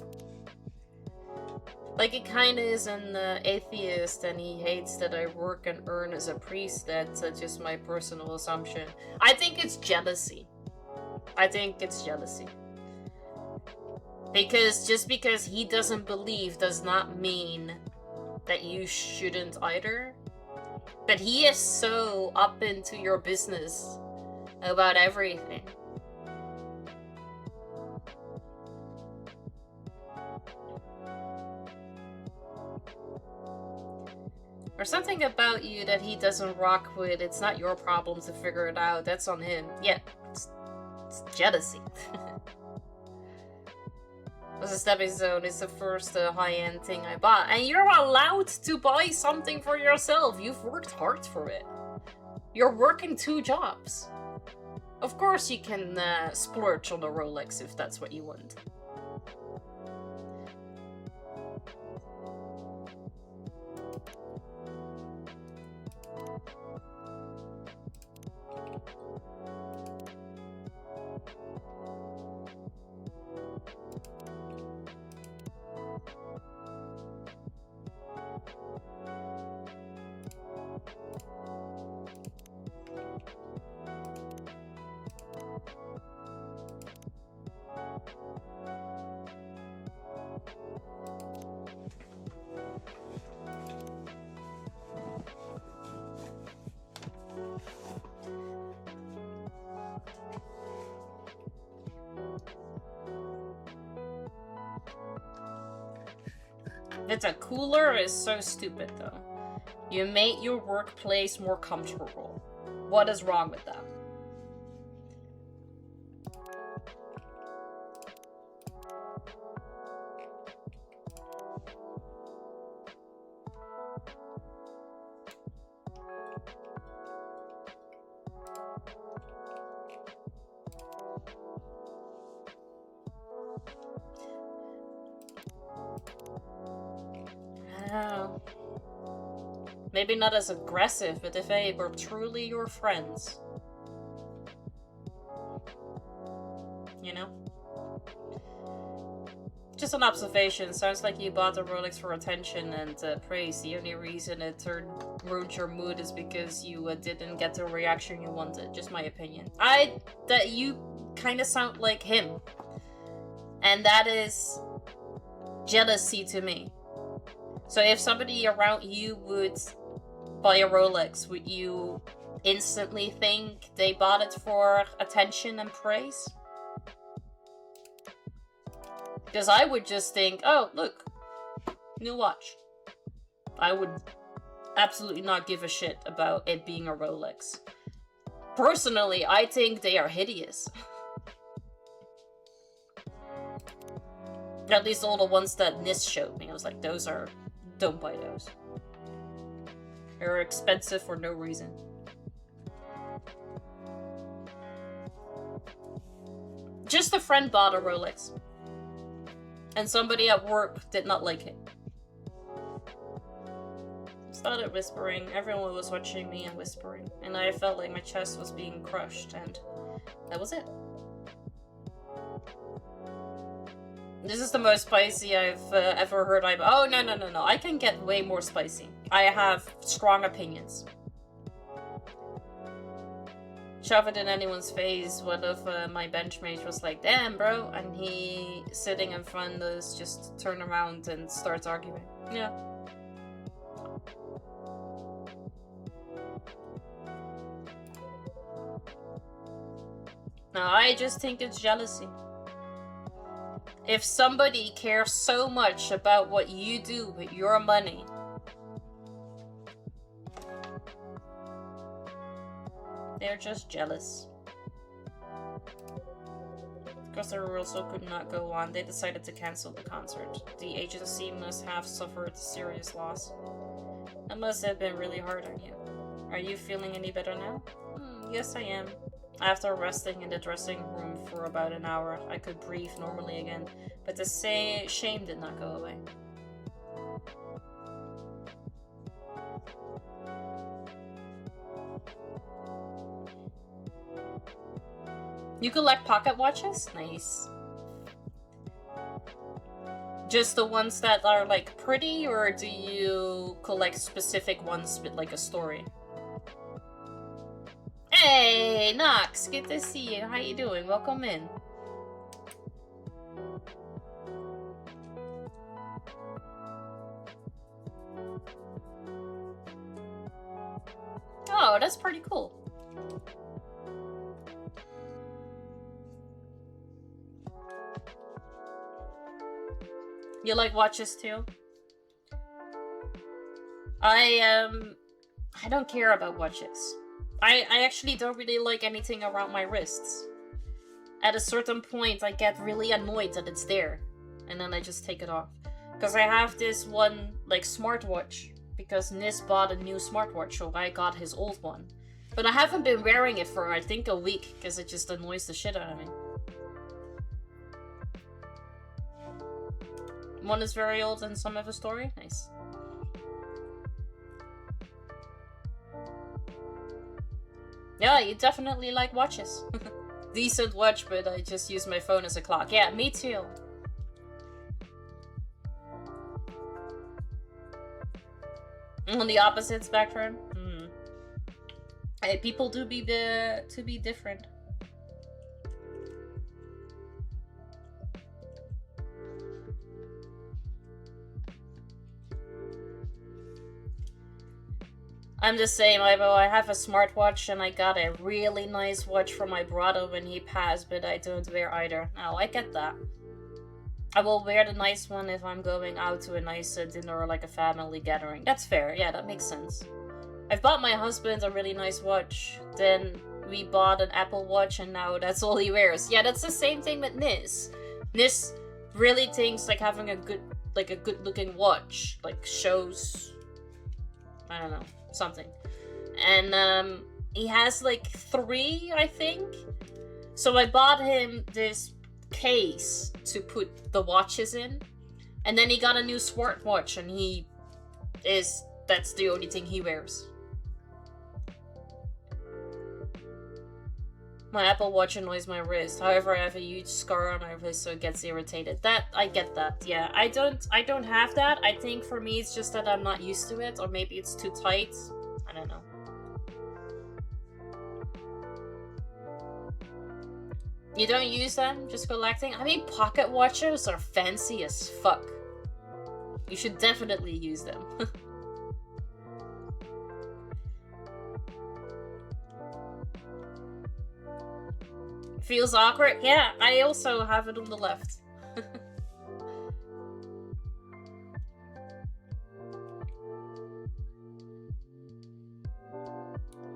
S3: Like, he kinda is an atheist and he hates that I work and earn as a priest. That's just my personal assumption. I think it's jealousy. I think it's jealousy. Because just because he doesn't believe does not mean that you shouldn't either. But he is so up into your business about everything. Or something about you that he doesn't rock with. It's not your problem to figure it out. That's on him. Yeah, it's jealousy. Was a stepping stone. It's the first high-end thing I bought. And you're allowed to buy something for yourself. You've worked hard for it. You're working 2 jobs. Of course you can splurge on a Rolex if that's what you want. It's a cooler is so stupid though. You made your workplace more comfortable. What is wrong with that? Maybe not as aggressive, but if they were truly your friends. You know? Just an observation. Sounds like you bought the Rolex for attention and praise. The only reason it ruined your mood is because you didn't get the reaction you wanted. Just my opinion. That you kind of sound like him. And that is jealousy to me. So if somebody around you would buy a Rolex, would you instantly think they bought it for attention and praise? Because I would just think, oh, look, new watch. I would absolutely not give a shit about it being a Rolex. Personally, I think they are hideous. At least all the ones that Nis showed me. I was like, those are... don't buy those. They're expensive for no reason. Just a friend bought a Rolex. And somebody at work did not like it. Started whispering. Everyone was watching me and whispering. And I felt like my chest was being crushed. And that was it. This is the most spicy I've ever heard. Oh, no. I can get way more spicy. I have strong opinions. Shove it in anyone's face. One of my benchmates was like, damn, bro. And he, sitting in front of us, just turn around and starts arguing. Yeah. No, I just think it's jealousy. If somebody cares so much about what you do with your money, they're just jealous. Because the rehearsal could not go on, they decided to cancel the concert. The agency must have suffered a serious loss. That must have been really hard on you. Are you feeling any better now? Yes, I am. After resting in the dressing room for about an hour, I could breathe normally again, but the shame did not go away. You collect pocket watches? Nice. Just the ones that are like pretty, or do you collect specific ones with like a story? Hey, Nox, good to see you. How you doing? Welcome in. Oh, that's pretty cool. You like watches too? I don't care about watches. I actually don't really like anything around my wrists. At a certain point, I get really annoyed that it's there. And then I just take it off. Because I have this one, like, smartwatch. Because Nis bought a new smartwatch, so I got his old one. But I haven't been wearing it for, I think, a week. Because it just annoys the shit out of me. One is very old and some have a story. Nice. Yeah, you definitely like watches. Decent watch, but I just use my phone as a clock. Yeah, me too. On the opposite spectrum, hey, people do be different. I'm the same, I have a smartwatch and I got a really nice watch for my brother when he passed, but I don't wear either. Now, I get that. I will wear the nice one if I'm going out to a nice dinner or like a family gathering. That's fair. Yeah, that makes sense. I've bought my husband a really nice watch. Then we bought an Apple Watch and now that's all he wears. Yeah, that's the same thing with Nis. Nis really thinks like having a good looking watch like shows, I don't know, something. And he has like 3, I think. So I bought him this case to put the watches in, and then he got a new smartwatch, and that's the only thing he wears. My Apple Watch annoys my wrist. However, I have a huge scar on my wrist, so it gets irritated. That, I get that. Yeah, I don't have that. I think for me it's just that I'm not used to it, or maybe it's too tight. I don't know. You don't use them? Just collecting? I mean, pocket watches are fancy as fuck. You should definitely use them. Feels awkward? Yeah, I also have it on the left.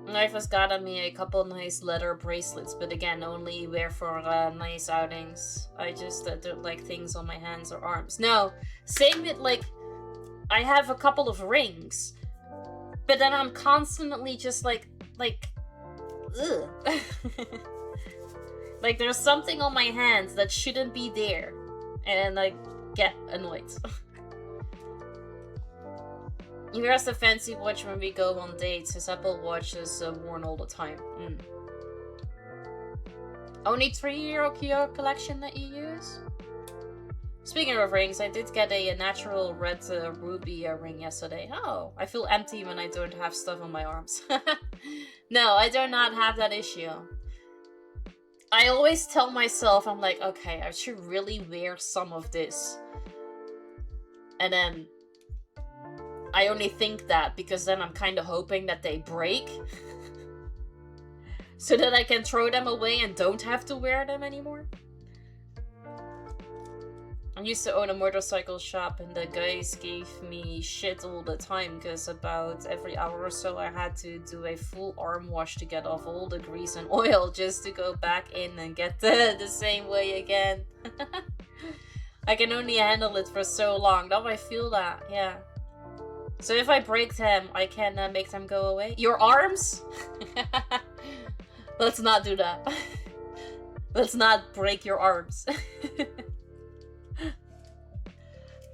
S3: Life has gotten me a couple nice leather bracelets, but again, only wear for nice outings. I just don't like things on my hands or arms. No, same with like, I have a couple of rings, but then I'm constantly just like, ugh. Like there's something on my hands that shouldn't be there, and I get annoyed. He wears the fancy watch when we go on dates. His Apple Watch is worn all the time. Only 3-year collection that you use? Speaking of rings, I did get a natural red ruby ring yesterday. Oh, I feel empty when I don't have stuff on my arms. No, I do not have that issue. I always tell myself, I'm like, okay, I should really wear some of this. And then I only think that because then I'm kind of hoping that they break. So that I can throw them away and don't have to wear them anymore. I used to own a motorcycle shop and the guys gave me shit all the time because about every hour or so I had to do a full arm wash to get off all the grease and oil just to go back in and get the same way again. I can only handle it for so long. Now I feel that, yeah. So if I break them, I can make them go away. Your arms? Let's not do that. Let's not break your arms.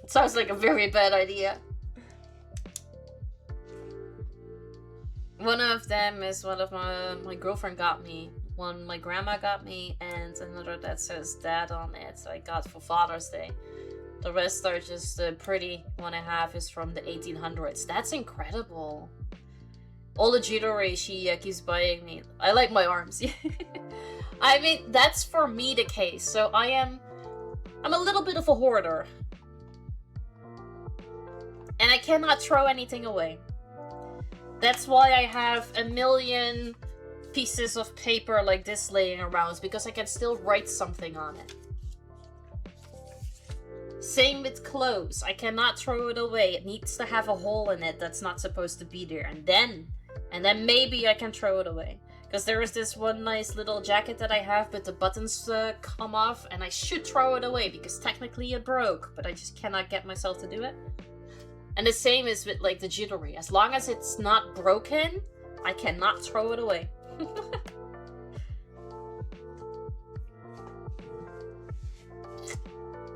S3: Sounds like a very bad idea. One of them is one of my girlfriend got me. One my grandma got me, and another that says dad on it. I got for Father's Day. The rest are just pretty. One I have is from the 1800s. That's incredible. All the jewelry she keeps buying me. I like my arms. I mean, that's for me the case. So I'm a little bit of a hoarder. And I cannot throw anything away. That's why I have a million pieces of paper like this laying around, because I can still write something on it. Same with clothes. I cannot throw it away. It needs to have a hole in it that's not supposed to be there. And then maybe I can throw it away. Because there is this one nice little jacket that I have, but the buttons come off, and I should throw it away because technically it broke, but I just cannot get myself to do it. And the same is with like the jewelry. As long as it's not broken, I cannot throw it away.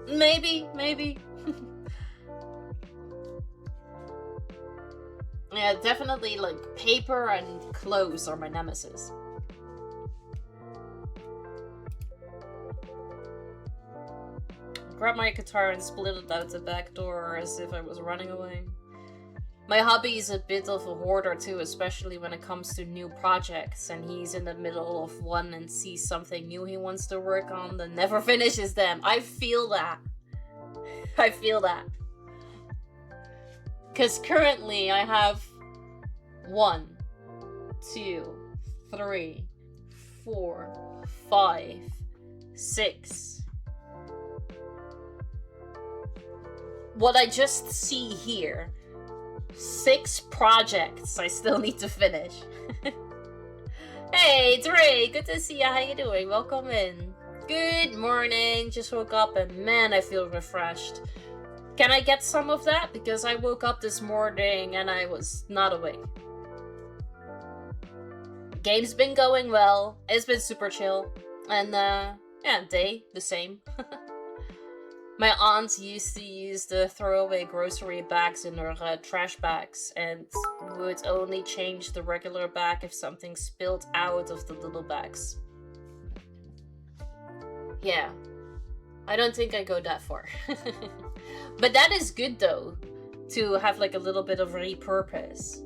S3: Maybe. Yeah, definitely like paper and clothes are my nemesis. Grabbed my guitar and split it out the back door as if I was running away. My hobby is a bit of a hoarder too, especially when it comes to new projects, and he's in the middle of one and sees something new he wants to work on, then never finishes them. I feel that. I feel that. Because currently I have 1, 2, 3, 4, 5, 6, what I just see here, 6 projects I still need to finish. Hey, Dre, good to see you. How you doing? Welcome in. Good morning. Just woke up and man, I feel refreshed. Can I get some of that? Because I woke up this morning and I was not awake. Game's been going well. It's been super chill. And yeah, day, the same. My aunt used to use the throwaway grocery bags in her trash bags and would only change the regular bag if something spilled out of the little bags. Yeah, I don't think I go that far. But that is good though, to have like a little bit of repurpose.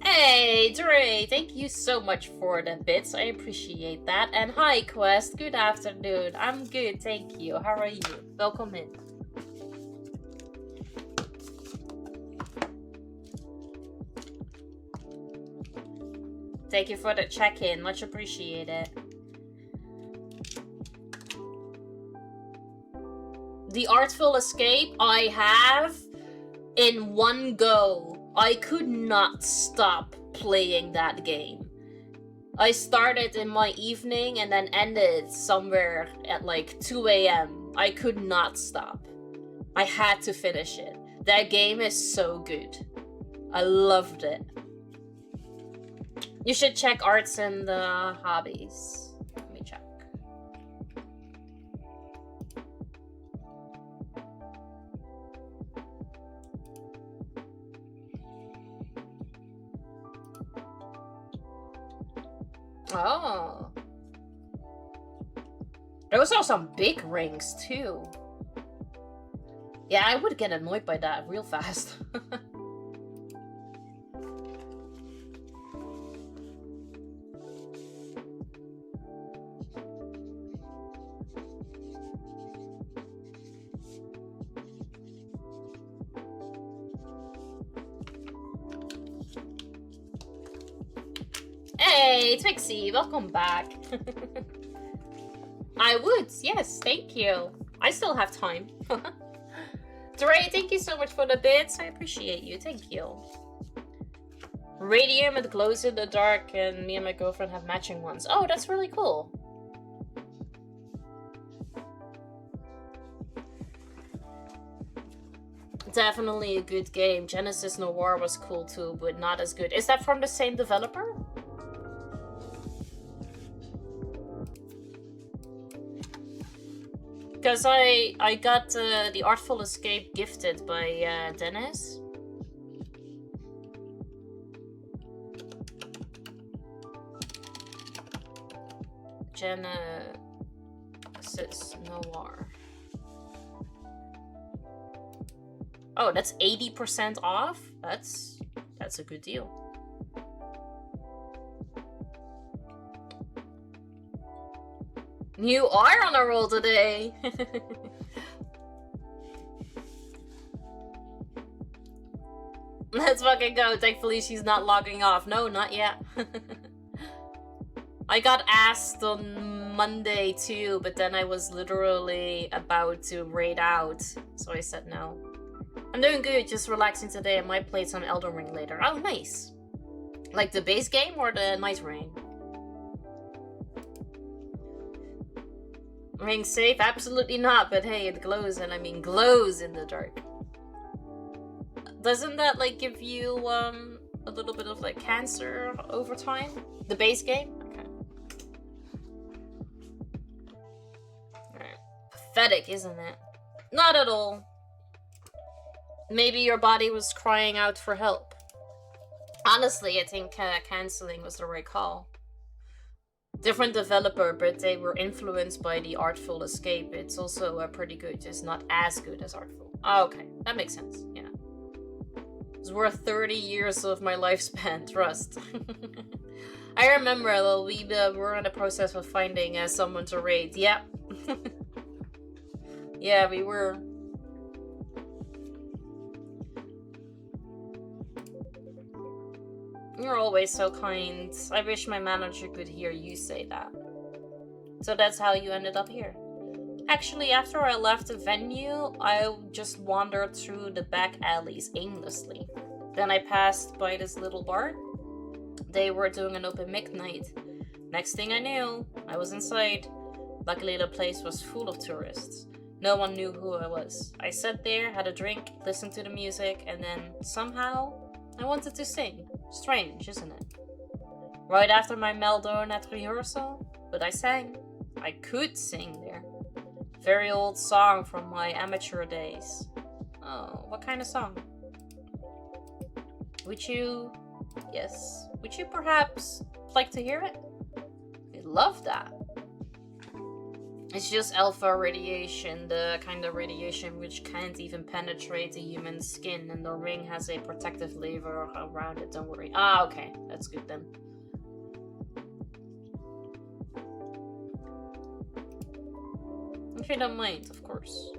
S3: Hey, Dre, thank you so much for the bits. I appreciate that. And hi, Quest. Good afternoon. I'm good, thank you. How are you? Welcome in. Thank you for the check-in. Much appreciated. The Artful Escape I have in one go. I could not stop playing that game. I started in my evening and then ended somewhere at like 2 a.m. I could not stop. I had to finish it. That game is so good. I loved it. You should check Arts and Hobbies. Let me check. Oh. Those are some big rings, too. Yeah, I would get annoyed by that real fast. Hey, Twixie, welcome back. I would, yes, thank you. I still have time. Dre, thank you so much for the bits. I appreciate you, thank you. Radium, it glows in the dark, and me and my girlfriend have matching ones. Oh, that's really cool. Definitely a good game. Genesis Noir was cool too, but not as good. Is that from the same developer? Because I got the Artful Escape gifted by Dennis. Genesis Noir. Oh, that's 80% off? That's a good deal. You are on a roll today! Let's fucking go. Thankfully, she's not logging off. No, not yet. I got asked on Monday too, but then I was literally about to raid out, so I said no. I'm doing good, just relaxing today. I might play some Elden Ring later. Oh, nice. Like the base game or the Night Rain? Ring safe? Absolutely not, but hey, it glows, and I mean glows in the dark. Doesn't that like give you a little bit of like cancer over time? The base game? Okay. Alright. Pathetic, isn't it? Not at all. Maybe your body was crying out for help. Honestly, I think cancelling was the right call. Different developer, but they were influenced by the Artful Escape. It's also pretty good, just not as good as Artful. Oh, okay, that makes sense, yeah. It's worth 30 years of my lifespan, trust. I remember we were in the process of finding someone to raid, yeah. Yeah, we were. You're always so kind. I wish my manager could hear you say that. So that's how you ended up here. Actually, after I left the venue, I just wandered through the back alleys aimlessly. Then I passed by this little bar. They were doing an open mic night. Next thing I knew, I was inside. Luckily, the place was full of tourists. No one knew who I was. I sat there, had a drink, listened to the music, and then somehow I wanted to sing. Strange, isn't it? Right after my meltdown at rehearsal, but I sang. I could sing there. Very old song from my amateur days. Oh, what kind of song? Would you perhaps like to hear it? I'd love that. It's just alpha radiation, the kind of radiation which can't even penetrate the human skin, and the ring has a protective layer around it, don't worry. Ah, okay, that's good then. If you don't mind, of course.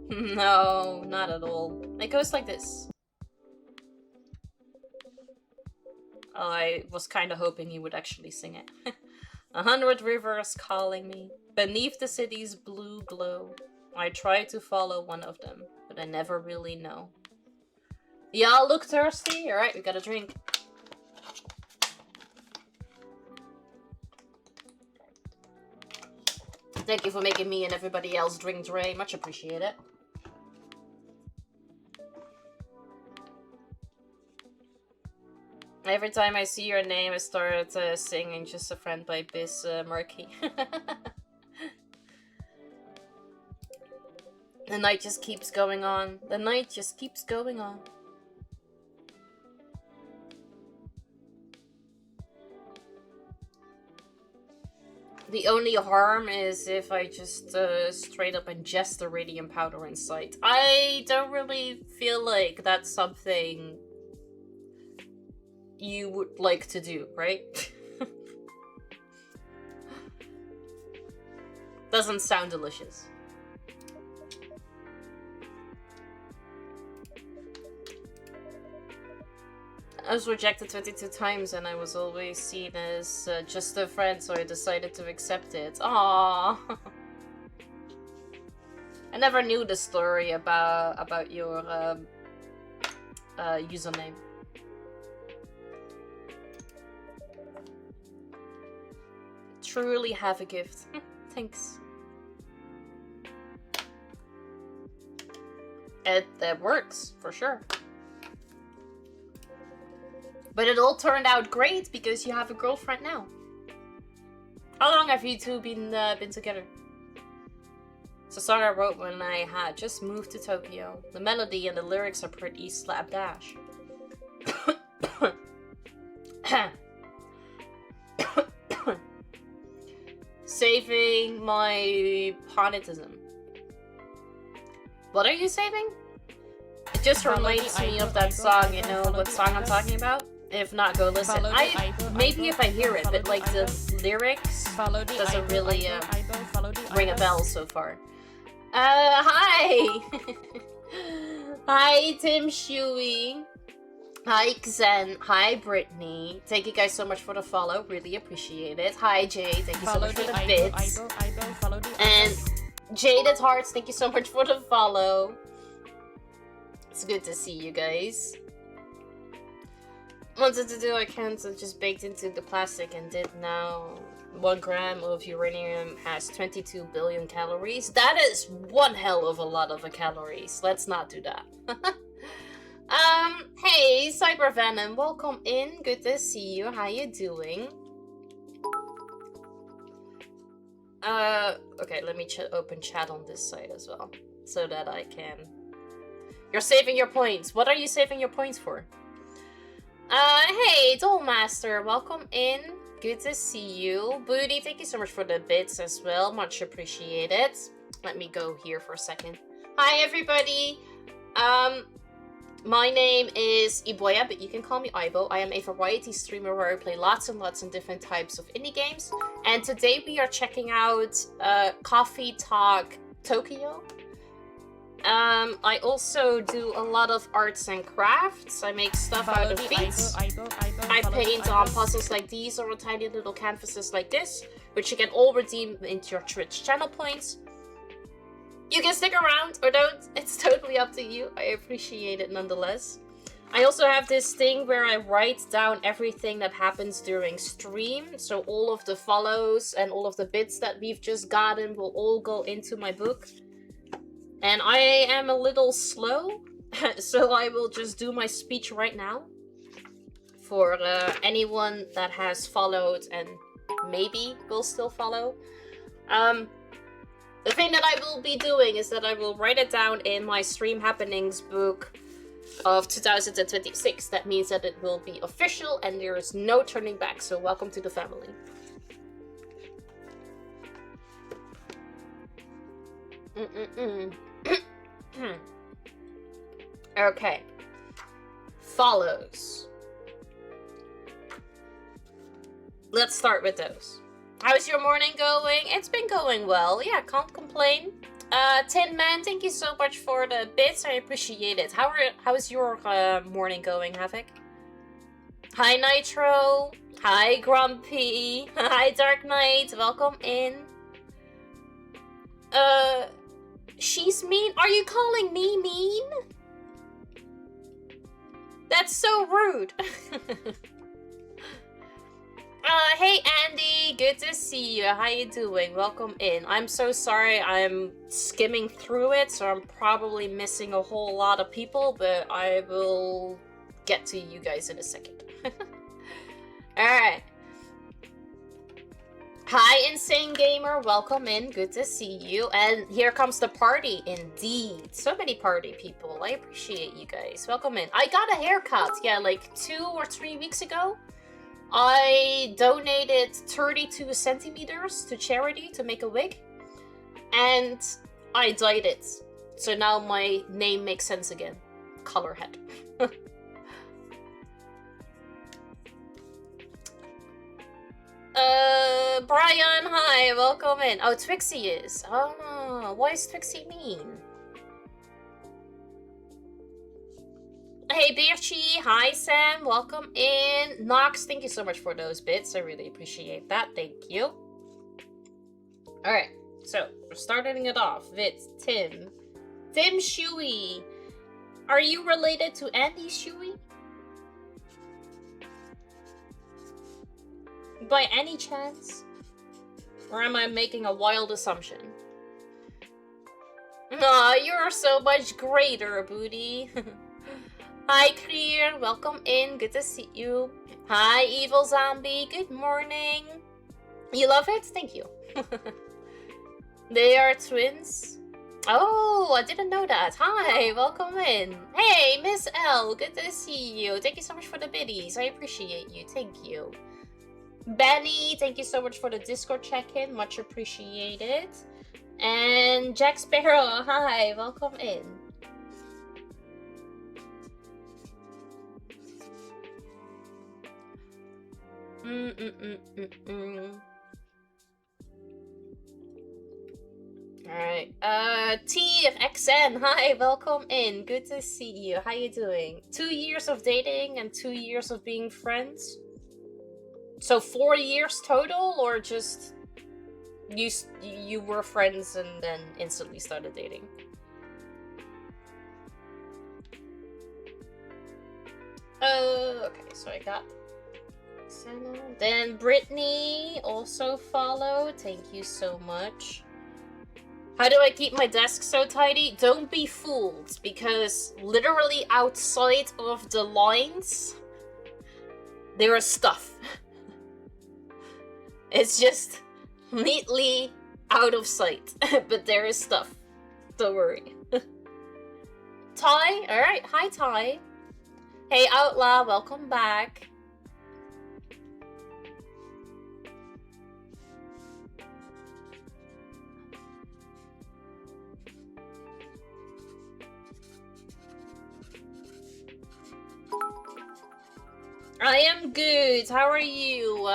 S3: No, not at all. It goes like this. Oh, I was kind of hoping he would actually sing it. 100 rivers calling me, beneath the city's blue glow. I try to follow one of them, but I never really know. Y'all look thirsty? Alright, we got a drink. Thank you for making me and everybody else drink, Dre. Much appreciate it. Every time I see your name, I start singing Just a Friend by Biz Murky. The night just keeps going on. The night just keeps going on. The only harm is if I just straight up ingest the radium powder inside. I don't really feel like that's something you would like to do, right? Doesn't sound delicious. I was rejected 22 times and I was always seen as just a friend, so I decided to accept it. Aww. I never knew the story about your username. Truly have a gift. Thanks. It works, for sure. But it all turned out great because you have a girlfriend now. How long have you two been together? It's a song I wrote when I had just moved to Tokyo. The melody and the lyrics are pretty slapdash. Saving my ponitism. What are you saving? It just reminds me of that song, you know what song I'm talking about? If not, go listen. Maybe if I hear it, but like the lyrics doesn't really ring a bell so far. Hi! Hi, Tim Shuey. Hi, Xen. Hi, Brittany. Thank you guys so much for the follow. Really appreciate it. Hi, Jay. Thank you so much for the bits. And Jaded Hearts, thank you so much for the follow. It's good to see you guys. Wanted to do a cancer just baked into the plastic and did now. 1 gram of uranium has 22 billion calories. That is one hell of a lot of calories. Let's not do that. Hey, Cyber Venom, welcome in. Good to see you. How you doing? Okay, let me open chat on this side as well, so that I can... You're saving your points. What are you saving your points for? Hey, Dollmaster, welcome in. Good to see you. Booty, thank you so much for the bits as well. Much appreciated. Let me go here for a second. Hi, everybody. My name is Iboya, but you can call me Ibo. I am a variety streamer where I play lots and lots of different types of indie games. And today we are checking out Coffee Talk Tokyo. I also do a lot of arts and crafts. I make stuff out of beads. I paint on puzzles like these or on tiny little canvases like this, which you can all redeem into your Twitch channel points. You can stick around or don't. It's totally up to you. I appreciate it nonetheless. I also have this thing where I write down everything that happens during stream. So all of the follows and all of the bits that we've just gotten will all go into my book. And I am a little slow, so I will just do my speech right now. For anyone that has followed and maybe will still follow. The thing that I will be doing is that I will write it down in my stream happenings book of 2026. That means that it will be official and there is no turning back. So welcome to the family. Okay. Follows. Let's start with those. How's your morning going? It's been going well. Yeah, can't complain. Tin Man, thank you so much for the bits. I appreciate it. How's your morning going, Havoc? Hi, Nitro. Hi, Grumpy. Hi, Dark Knight. Welcome in. She's mean? Are you calling me mean? That's so rude. Hey Andy, good to see you. How you doing? Welcome in. I'm so sorry I'm skimming through it, so I'm probably missing a whole lot of people, but I will get to you guys in a second. Alright. Hi Insane Gamer, welcome in. Good to see you. And here comes the party, indeed. So many party people. I appreciate you guys. Welcome in. I got a haircut, yeah, like 2 or 3 weeks ago. I donated 32 centimeters to charity to make a wig, and I dyed it. So now my name makes sense again. Colorhead. Brian, hi, welcome in. Oh, Twixie is. Oh, why is Twixie mean? Hey Birchie, hi Sam, welcome in. Nox, thank you so much for those bits. I really appreciate that. Thank you. Alright, so we're starting it off with Tim. Tim Shuey. Are you related to Andy Shuey? By any chance? Or am I making a wild assumption? Aw, you're so much greater, booty. Hi, Clear. Welcome in. Good to see you. Hi, Evil Zombie. Good morning. You love it? Thank you. They are twins. Oh, I didn't know that. Hi, welcome in. Hey, Miss L. Good to see you. Thank you so much for the biddies. I appreciate you. Thank you. Benny, thank you so much for the Discord check-in. Much appreciated. And Jack Sparrow. Hi, welcome in. Alright, T of XN, hi, welcome in. Good to see you. How you doing? 2 years of dating and 2 years of being friends? So 4 years total, or just you were friends and then instantly started dating? Okay, so I got then Brittany also followed. Thank you so much. How do I keep my desk so tidy? Don't be fooled, because literally outside of the lines, there is stuff. It's just neatly out of sight, but there is stuff. Don't worry. Ty? Alright, hi Ty. Hey Outlaw, welcome back. I am good. How are you,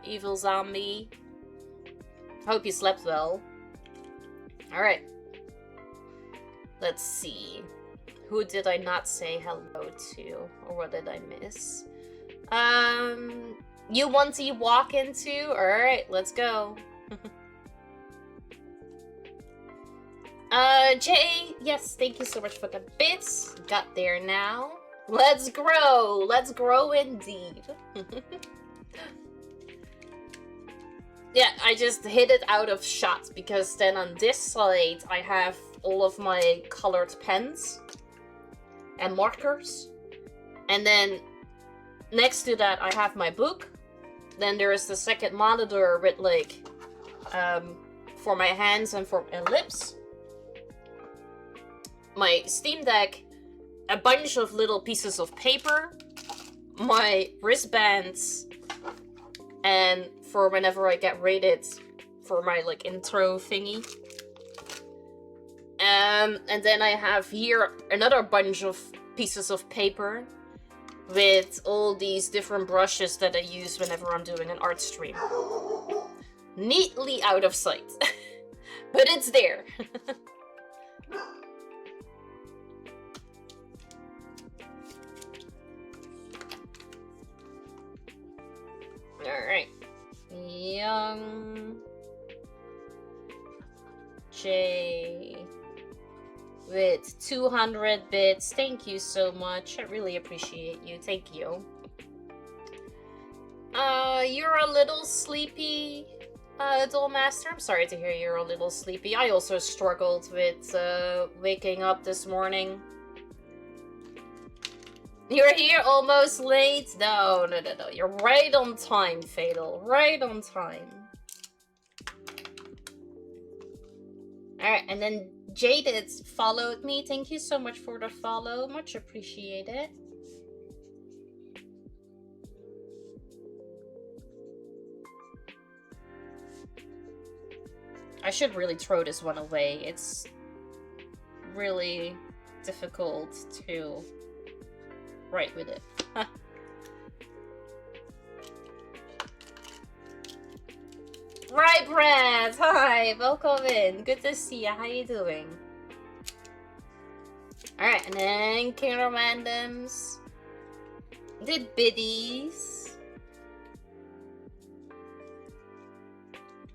S3: evil zombie? Hope you slept well. Alright. Let's see. Who did I not say hello to? Or what did I miss? You want to walk into? Alright, let's go. Jay, yes, thank you so much for the bits. Got there now. Let's grow. Let's grow indeed. Yeah, I just hit it out of shot because then on this side I have all of my colored pens and markers. And then next to that I have my book. Then there is the second monitor with like for my hands and for my lips. My Steam Deck, a bunch of little pieces of paper, my wristbands, and for whenever I get rated for my like intro thingy. And then I have here another bunch of pieces of paper with all these different brushes that I use whenever I'm doing an art stream. Neatly out of sight. But it's there. Alright. Young J with 200 bits. Thank you so much. I really appreciate you. Thank you. You're a little sleepy, Duelmaster. I'm sorry to hear you're a little sleepy. I also struggled with waking up this morning. You're here almost late? No. You're right on time, Fatal. Right on time. Alright, and then Jaded followed me. Thank you so much for the follow. Much appreciated. I should really throw this one away. It's really difficult to write with it. Right, Brad! Hi! Welcome in. Good to see you. How you doing? Alright, and then Kingdom Randoms. Did biddies.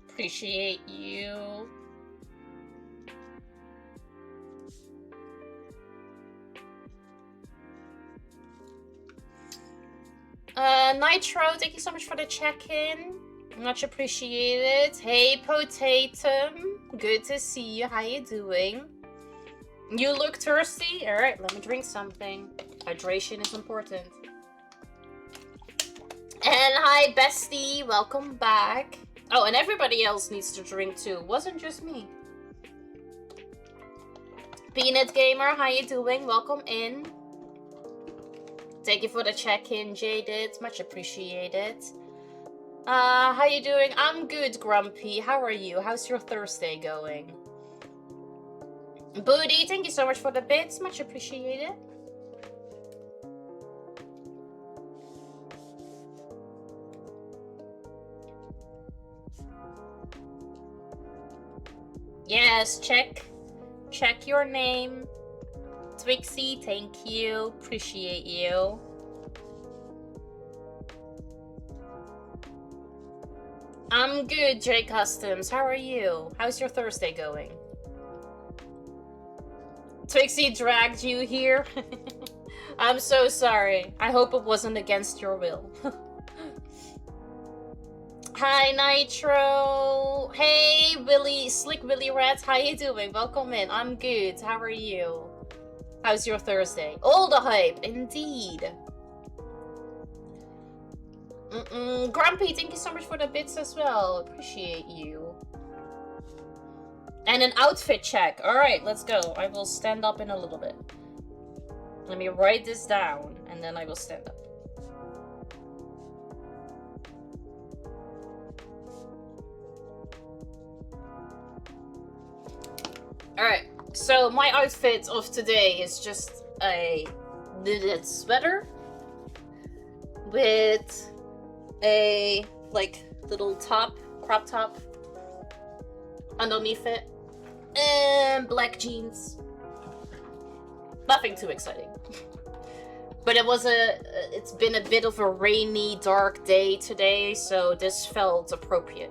S3: Appreciate you. Nitro, thank you so much for the check-in. Much appreciated. Hey, Potatum. Good to see you. How you doing? You look thirsty? Alright, let me drink something. Hydration is important. And hi, bestie. Welcome back. Oh, and everybody else needs to drink too. Wasn't just me. Peanut Gamer, how you doing? Welcome in. Thank you for the check-in, Jaded. Much appreciated. How you doing? I'm good, Grumpy. How are you? How's your Thursday going? Booty, thank you so much for the bits. Much appreciated. Yes, check your name. Twixie, thank you. Appreciate you. I'm good, J Customs. How are you? How's your Thursday going? Twixie dragged you here? I'm so sorry. I hope it wasn't against your will. Hi, Nitro. Hey, Willy, Slick Willy Rats. How you doing? Welcome in. I'm good. How are you? How's your Thursday? All the hype, indeed. Grumpy, thank you so much for the bits as well. Appreciate you. And an outfit check. Alright, let's go. I will stand up in a little bit. Let me write this down, and then I will stand up. Alright, so my outfit of today is just a knitted sweater with a like little top, crop top underneath it, and black jeans. Nothing too exciting. But it's been a bit of a rainy, dark day today, so this felt appropriate.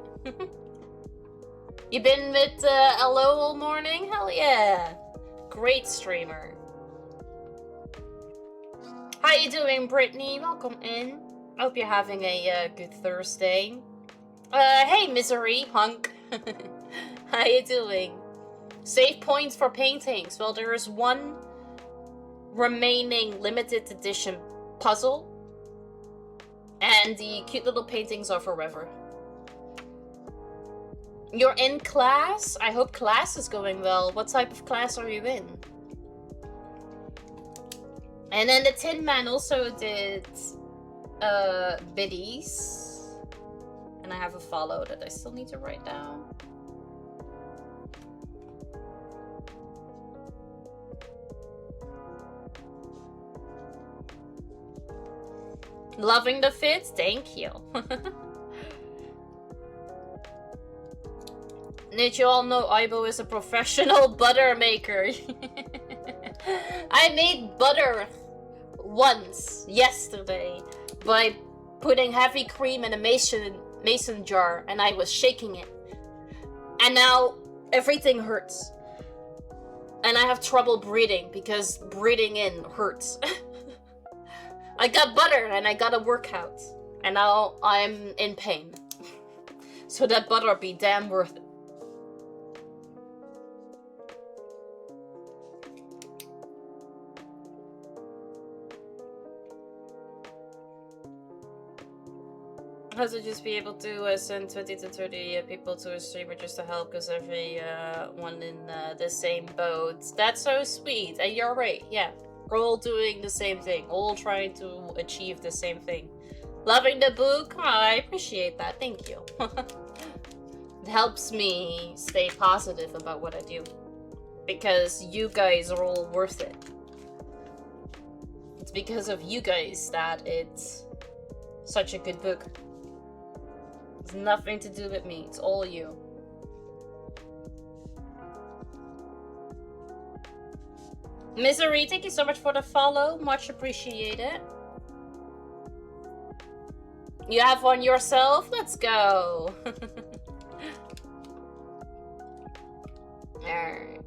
S3: You been with Hello all morning? Hell yeah. Great streamer. How you doing, Brittany? Welcome in. Hope you're having a good Thursday. Hey, Misery, hunk. How you doing? Save points for paintings. Well, there is one remaining limited edition puzzle. And the cute little paintings are forever. You're in class? I hope class is going well. What type of class are you in? And then the Tin Man also did biddies. And I have a follow that I still need to write down. Loving the fit? Thank you. Did you all know Aibo is a professional butter maker? I made butter once yesterday by putting heavy cream in a mason jar, and I was shaking it. And now everything hurts. And I have trouble breathing because breathing in hurts. I got butter and I got a workout. And now I'm in pain. So that butter be damn worth it. How to just be able to send 20 to 30 people to a streamer just to help because everyone in the same boat. That's so sweet. And you're right, yeah. We're all doing the same thing. All trying to achieve the same thing. Loving the book? Oh, I appreciate that. Thank you. It helps me stay positive about what I do. Because you guys are all worth it. It's because of you guys that it's such a good book. It's nothing to do with me. It's all you. Misery, thank you so much for the follow. Much appreciated. You have one yourself? Let's go. Alright.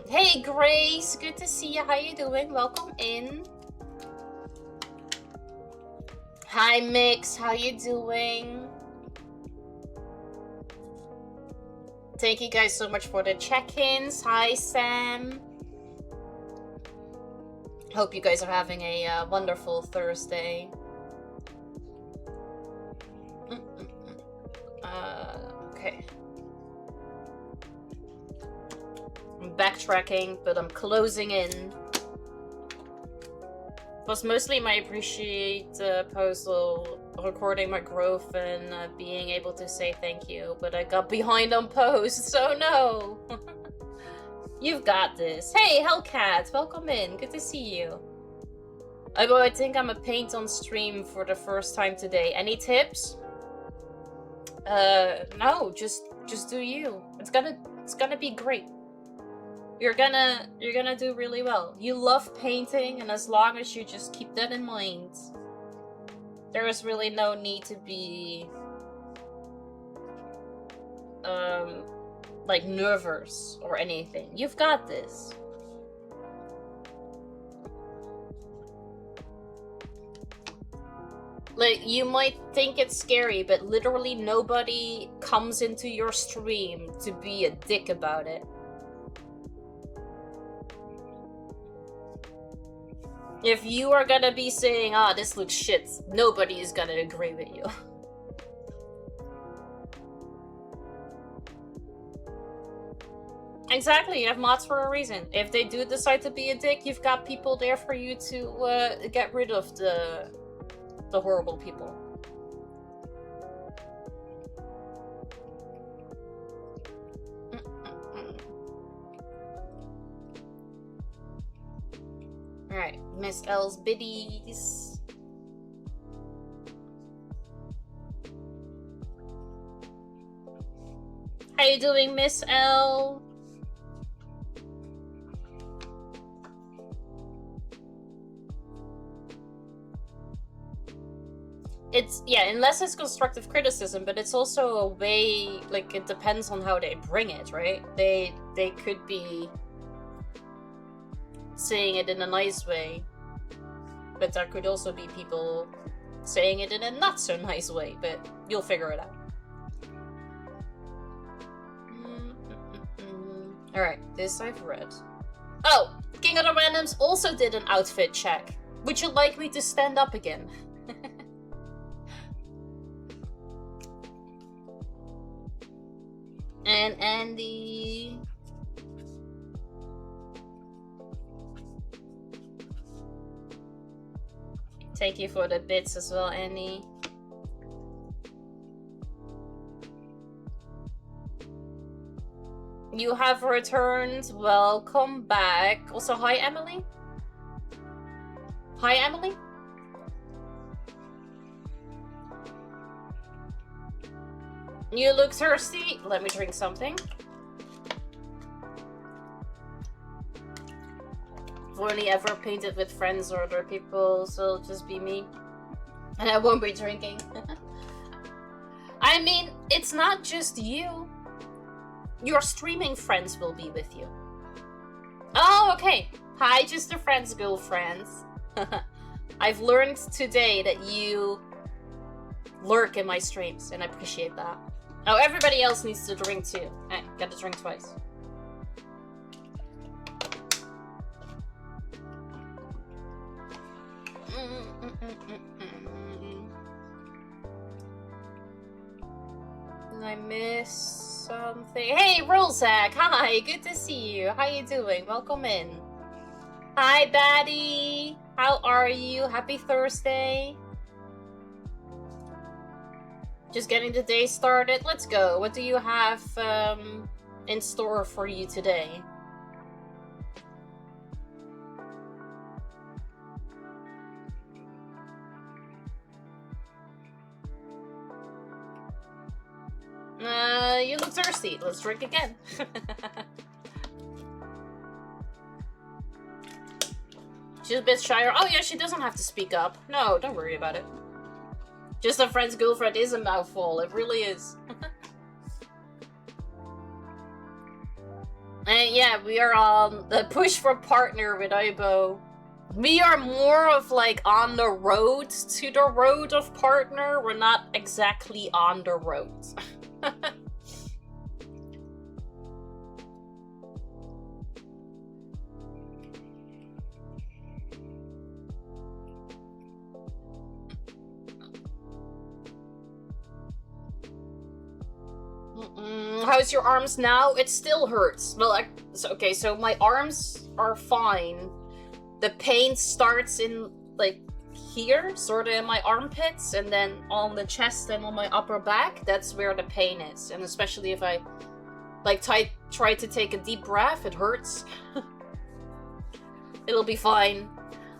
S3: Hey, Grace. Good to see you. How you doing? Welcome in. Hi, Mix. How you doing? Thank you guys so much for the check-ins. Hi, Sam. Hope you guys are having a wonderful Thursday. Okay. I'm backtracking, but I'm closing in. It was mostly my appreciate postal, recording my growth and being able to say thank you, but I got behind on posts, so no! You've got this. Hey, Hellcat, welcome in, good to see you. I think I'm a paint on stream for the first time today. Any tips? No, just do you. It's gonna be great. You're gonna do really well. You love painting, and as long as you just keep that in mind, there is really no need to be like nervous or anything. You've got this. Like, you might think it's scary, but literally nobody comes into your stream to be a dick about it. If you are gonna be saying, ah, this looks shit, nobody is gonna agree with you. Exactly, you have mods for a reason. If they do decide to be a dick, you've got people there for you to get rid of the horrible people. Alright, Miss L's biddies. How you doing, Miss L? it's, yeah, unless it's constructive criticism, but it's also a way, like, it depends on how they bring it, right? They could be saying it in a nice way, but there could also be people saying it in a not so nice way, but you'll figure it out. Alright, this I've read. Oh! King of the Randoms also did an outfit check. Would you like me to stand up again? And Andy... Thank you for the bits as well, Andy. You have returned. Welcome back. Also, hi, Emily. Hi, Emily. You look thirsty. Let me drink something. I've only ever painted with friends or other people, so it'll just be me. And I won't be drinking. I mean, it's not just you. Your streaming friends will be with you. Oh, okay. Hi, just the friends, girlfriends. I've learned today that you lurk in my streams, and I appreciate that. Oh, everybody else needs to drink too. I gotta drink twice. Did I miss something? Hey, Rolzak! Hi, good to see you. How you doing? Welcome in. Hi, Batty! How are you? Happy Thursday. Just getting the day started. Let's go. What do you have in store for you today? You look thirsty. Let's drink again. She's a bit shy. Oh yeah, she doesn't have to speak up. No, don't worry about it. Just a friend's girlfriend is a mouthful. It really is. And yeah, we are on the push for partner with Aibo. We are more of like on the road to the road of partner. We're not exactly on the road. How's your arms now? It still hurts. Well, okay, so my arms are fine. The pain starts in, like, here, sort of in my armpits, and then on the chest and on my upper back, that's where the pain is. And especially if I, like, try to take a deep breath, it hurts. It'll be fine.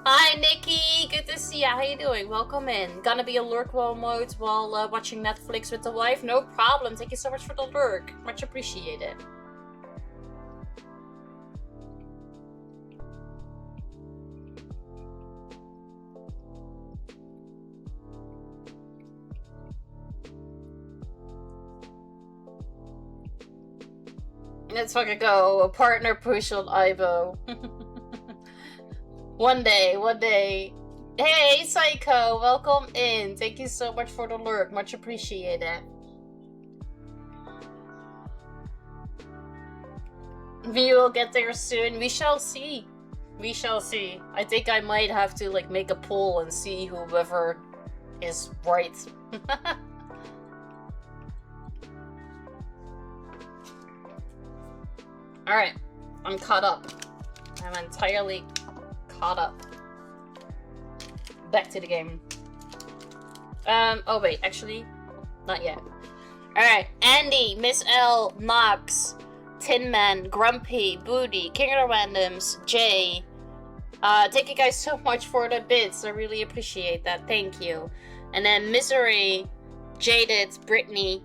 S3: Hi, Nikki! Good to see ya. How you doing? Welcome in. Gonna be a lurk while mode while watching Netflix with the wife? No problem. Thank you so much for the lurk. Much appreciated. Let's fucking go. A partner push on Aibo. One day. Hey, Psycho, welcome in. Thank you so much for the lurk. Much appreciated. We will get there soon. We shall see. We shall see. I think I might have to, like, make a poll and see whoever is right. Alright. I'm caught up. I'm entirely caught up. Back to the game. Oh wait, actually, not yet. Alright, Andy, Miss L, Knox, Tin Man, Grumpy, Booty, King of the Randoms, Jay. Thank you guys so much for the bits. I really appreciate that. Thank you. And then Misery, Jaded, Brittany,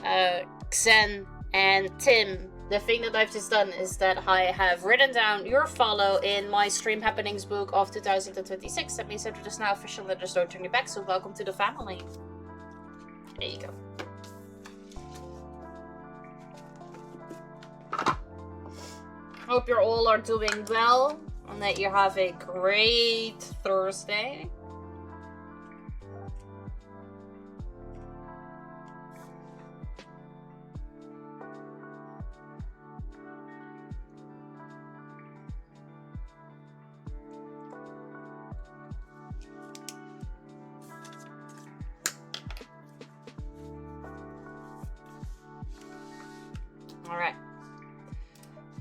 S3: Xen, and Tim the thing that I've just done is that I have written down your follow in my Stream Happenings book of 2026. That means that it is now official that there's no turning back, so welcome to the family. There you go. Hope you all are doing well and that you have a great Thursday. Alright.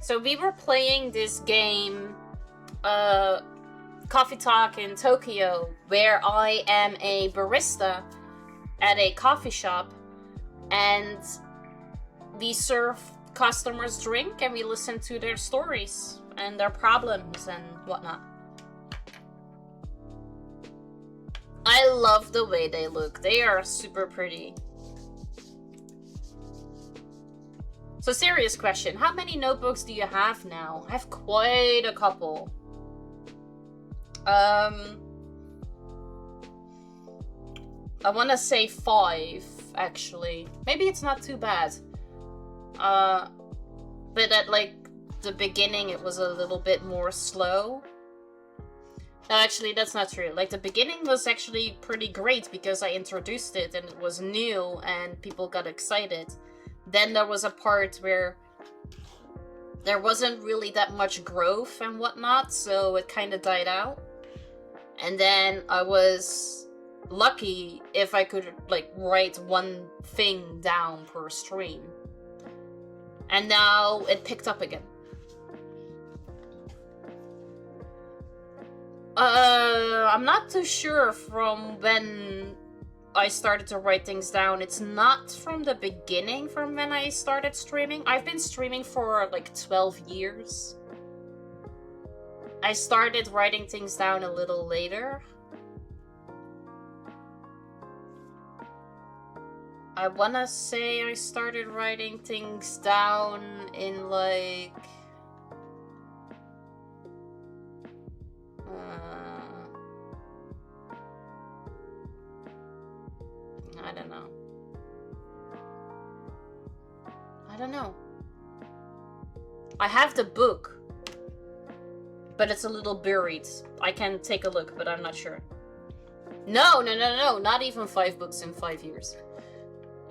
S3: So we were playing this game, Coffee Talk in Tokyo, where I am a barista at a coffee shop, and we serve customers drink and we listen to their stories and their problems and whatnot. I love the way they look. They are super pretty. So serious question, how many notebooks do you have now? I have quite a couple. I want to say 5, actually. Maybe it's not too bad. But at like the beginning it was a little bit more slow. No, actually that's not true. Like the beginning was actually pretty great because I introduced it and it was new and people got excited. Then there was a part where there wasn't really that much growth and whatnot, so it kind of died out. And then I was lucky if I could like write one thing down per stream. And now it picked up again. I'm not too sure from when I started to write things down. It's not from the beginning from when I started streaming. I've been streaming for like 12 years. I started writing things down a little later. I wanna say I started writing things down in like... I don't know. I don't know. I have the book, but it's a little buried. I can take a look, but I'm not sure. No, not even 5 books in 5 years.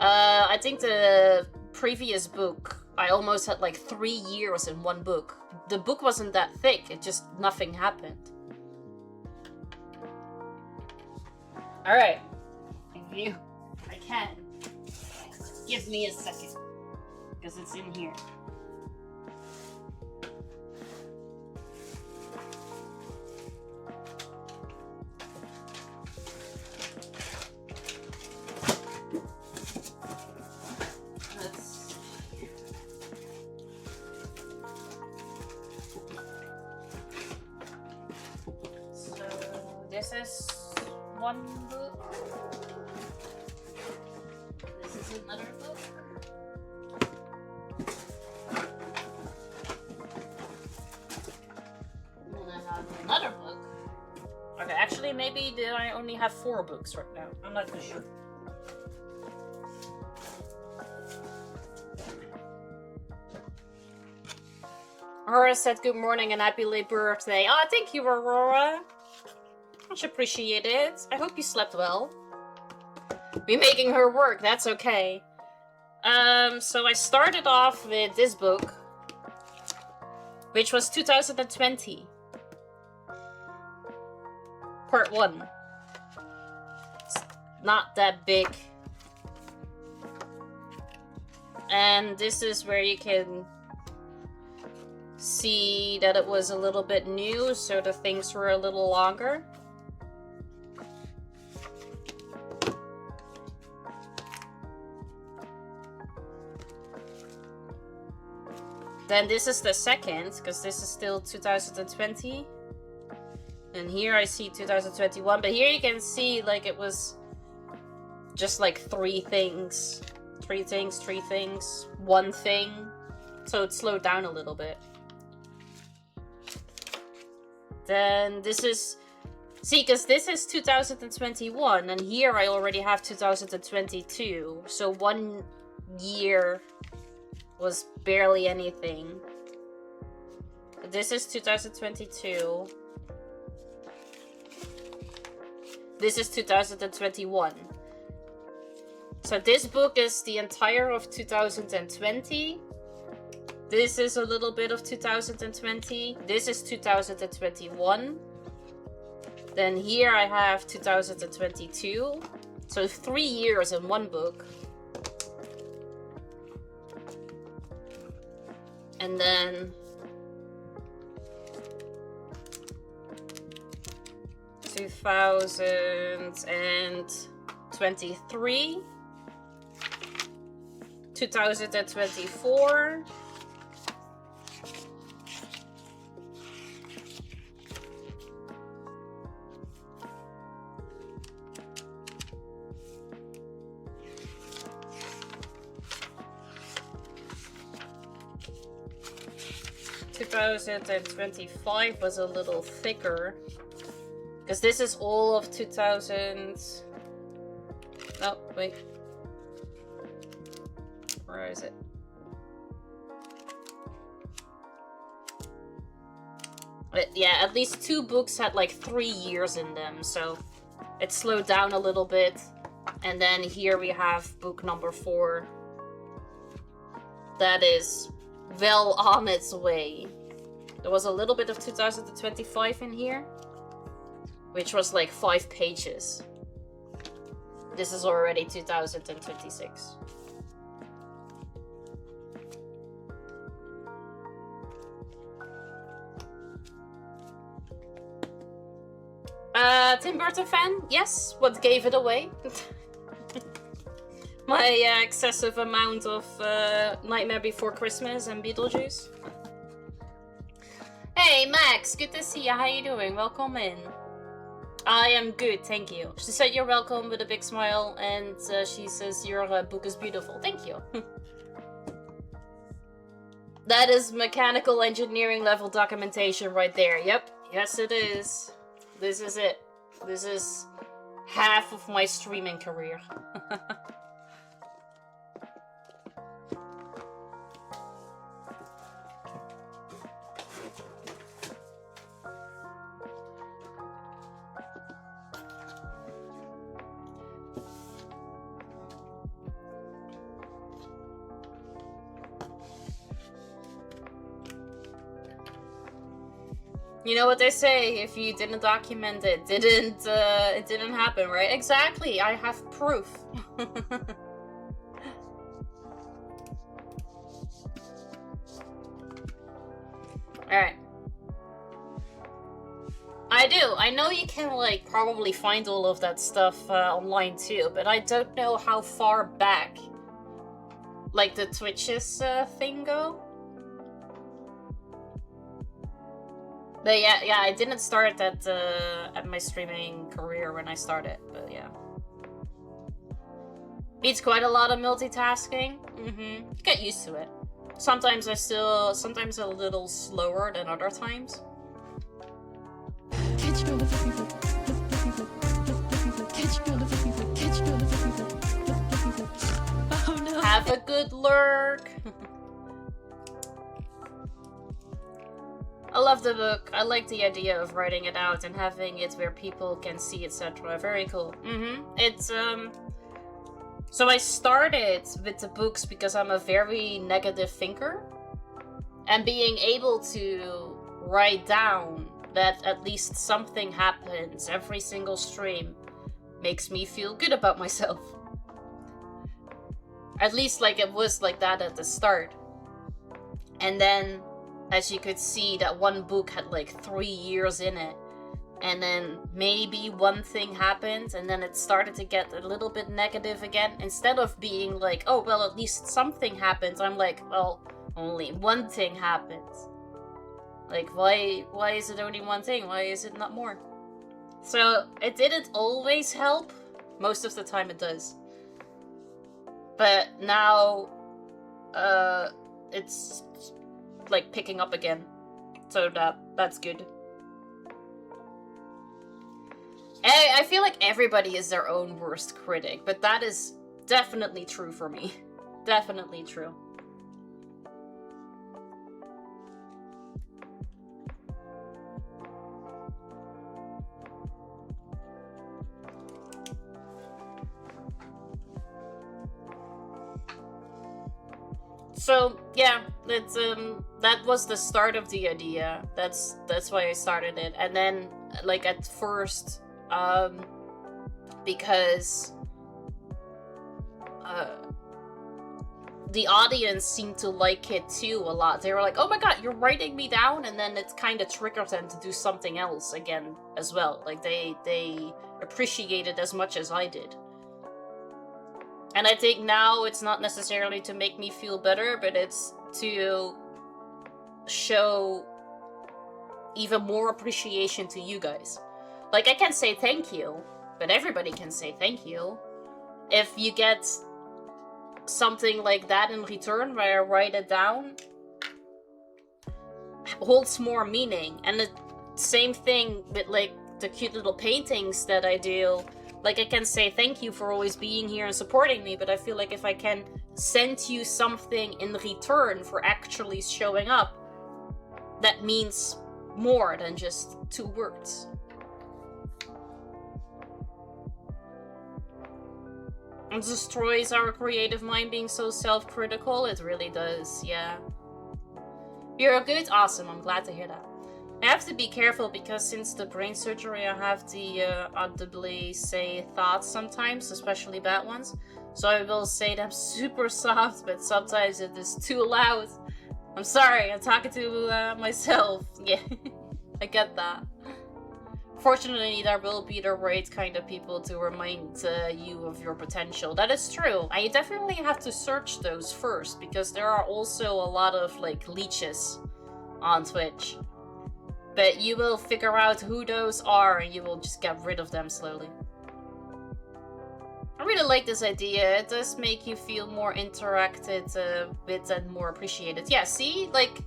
S3: I think the previous book, I almost had like 3 years in one book. The book wasn't that thick, it just, nothing happened. Alright. If you... I can. Give me a second. Because it's in here. This is one book. This is another book. And then I have another book. Okay, actually maybe I only have 4 books right now. I'm not too sure. Aurora said good morning and happy late birthday. Oh, thank you, Aurora. Much appreciated. I hope you slept well. Be making her work, that's okay. So I started off with this book, which was 2020. Part 1. It's not that big. And this is where you can see that it was a little bit new, so the things were a little longer. Then this is the second, because this is still 2020. And here I see 2021, but here you can see like it was just like 3 things. 3 things, 3 things, 1 thing, So it slowed down a little bit. Then this is... See, because this is 2021, and here I already have 2022. So 1 year was barely anything. This is 2022. This is 2021. So this book is the entire of 2020. This is a little bit of 2020. This is 2021. Then here I have 2022. So 3 years in one book. And then 2023, 2024, 2025 was a little thicker. Because this is all of 2000... Oh, wait. Where is it? Yeah, at least 2 books had like 3 years in them, so it slowed down a little bit. And then here we have book number 4. That is well on its way. There was a little bit of 2025 in here, which was like 5 pages. This is already 2026. Tim Burton fan? Yes. What gave it away? My excessive amount of Nightmare Before Christmas and Beetlejuice. Hey Max, good to see you. How you doing? Welcome in. I am good, thank you. She said you're welcome with a big smile, and she says your book is beautiful. Thank you. That is mechanical engineering level documentation right there. Yep, yes it is. This is it. This is half of my streaming career. You know what they say, if you didn't document it, it didn't happen, right? Exactly, I have proof. Alright. I do. I know you can, like, probably find all of that stuff online too, but I don't know how far back, like, the Twitches thing go. But yeah, I didn't start at my streaming career when I started, but yeah. It's quite a lot of multitasking. Get used to it. Sometimes sometimes a little slower than other times. Have a good lurk. I love the book. I like the idea of writing it out and having it where people can see, etc. Very cool. It's so I started with the books because I'm a very negative thinker, and being able to write down that at least something happens every single stream makes me feel good about myself. At least like it was like that at the start. And then, as you could see, that one book had like 3 years in it. And then maybe one thing happened, and then it started to get a little bit negative again. Instead of being like, oh, well, at least something happened, I'm like, well, only one thing happened. Like, why is it only one thing? Why is it not more? So, it didn't always help. Most of the time it does. But now, it's like picking up again. So that's good. I feel like everybody is their own worst critic, but that is definitely true for me. Definitely true. So yeah, it's that was the start of the idea. That's why I started it. And then like at first, because the audience seemed to like it too a lot. They were like, "Oh my god, you're writing me down," and then it kind of triggers them to do something else again as well. Like they appreciate it as much as I did. And I think now it's not necessarily to make me feel better, but it's to show even more appreciation to you guys. Like, I can say thank you, but everybody can say thank you. If you get something like that in return, where I write it down, holds more meaning. And the same thing with, like, the cute little paintings that I do. Like, I can say thank you for always being here and supporting me, but I feel like if I can send you something in return for actually showing up, that means more than just 2 words. It destroys our creative mind being so self-critical. It really does, yeah. You're good? Awesome, I'm glad to hear that. I have to be careful because since the brain surgery I have to audibly say thoughts sometimes, especially bad ones. So I will say them super soft, but sometimes it is too loud. I'm sorry, I'm talking to myself. Yeah, I get that. Fortunately, there will be the right kind of people to remind you of your potential. That is true. I definitely have to search those first, because there are also a lot of, like, leeches on Twitch. But you will figure out who those are, and you will just get rid of them slowly. I really like this idea. It does make you feel more interacted with and more appreciated. Yeah, see? Like,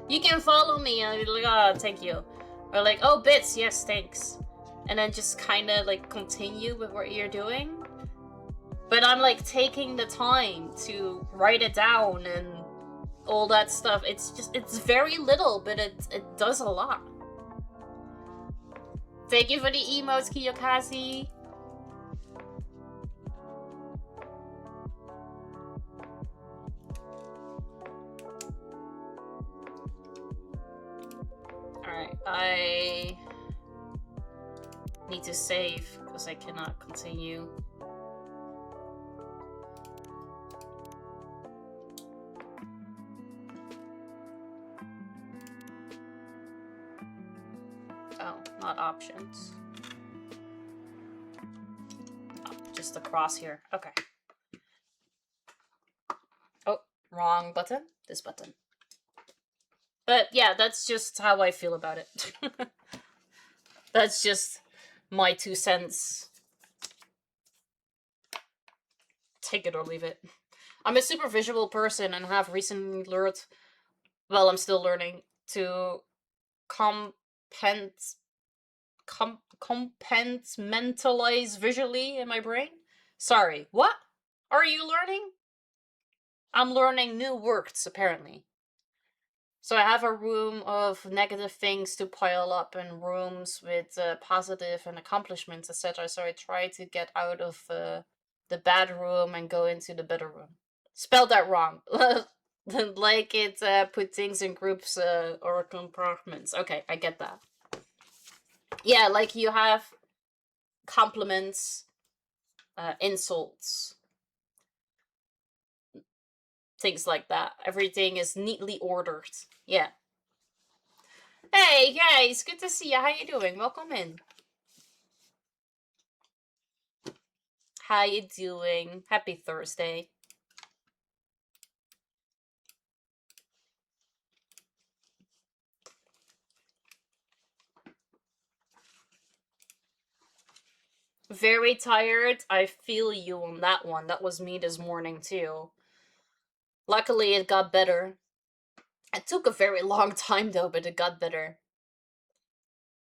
S3: you can follow me and be like, oh, thank you. Or like, oh, bits, yes, thanks. And then just kind of, like, continue with what you're doing. But I'm, like, taking the time to write it down and all that stuff. It's just, it's very little, but it does a lot. Thank you for the emotes, Kiyokazi. Alright, I need to save because I cannot continue. Oh, not options. Oh, just the cross here. Okay. Oh, wrong button. This button. But yeah, that's just how I feel about it. That's just my 2 cents. Take it or leave it. I'm a super visual person and have recently learned, well, I'm still learning, to compartmentalize visually in my brain. Sorry, what are you learning? I'm learning new words, apparently. So I have a room of negative things to pile up and rooms with positive and accomplishments, etc. So I try to get out of the bad room and go into the better room. Spelled that wrong. Like it put things in groups or compartments. Okay, I get that. Yeah, like you have compliments, insults, things like that. Everything is neatly ordered. Yeah. Hey guys, good to see you. How you doing? Welcome in. How you doing? Happy Thursday. Very tired. I feel you on that one. That was me this morning too. Luckily, it got better. It took a very long time though, but it got better.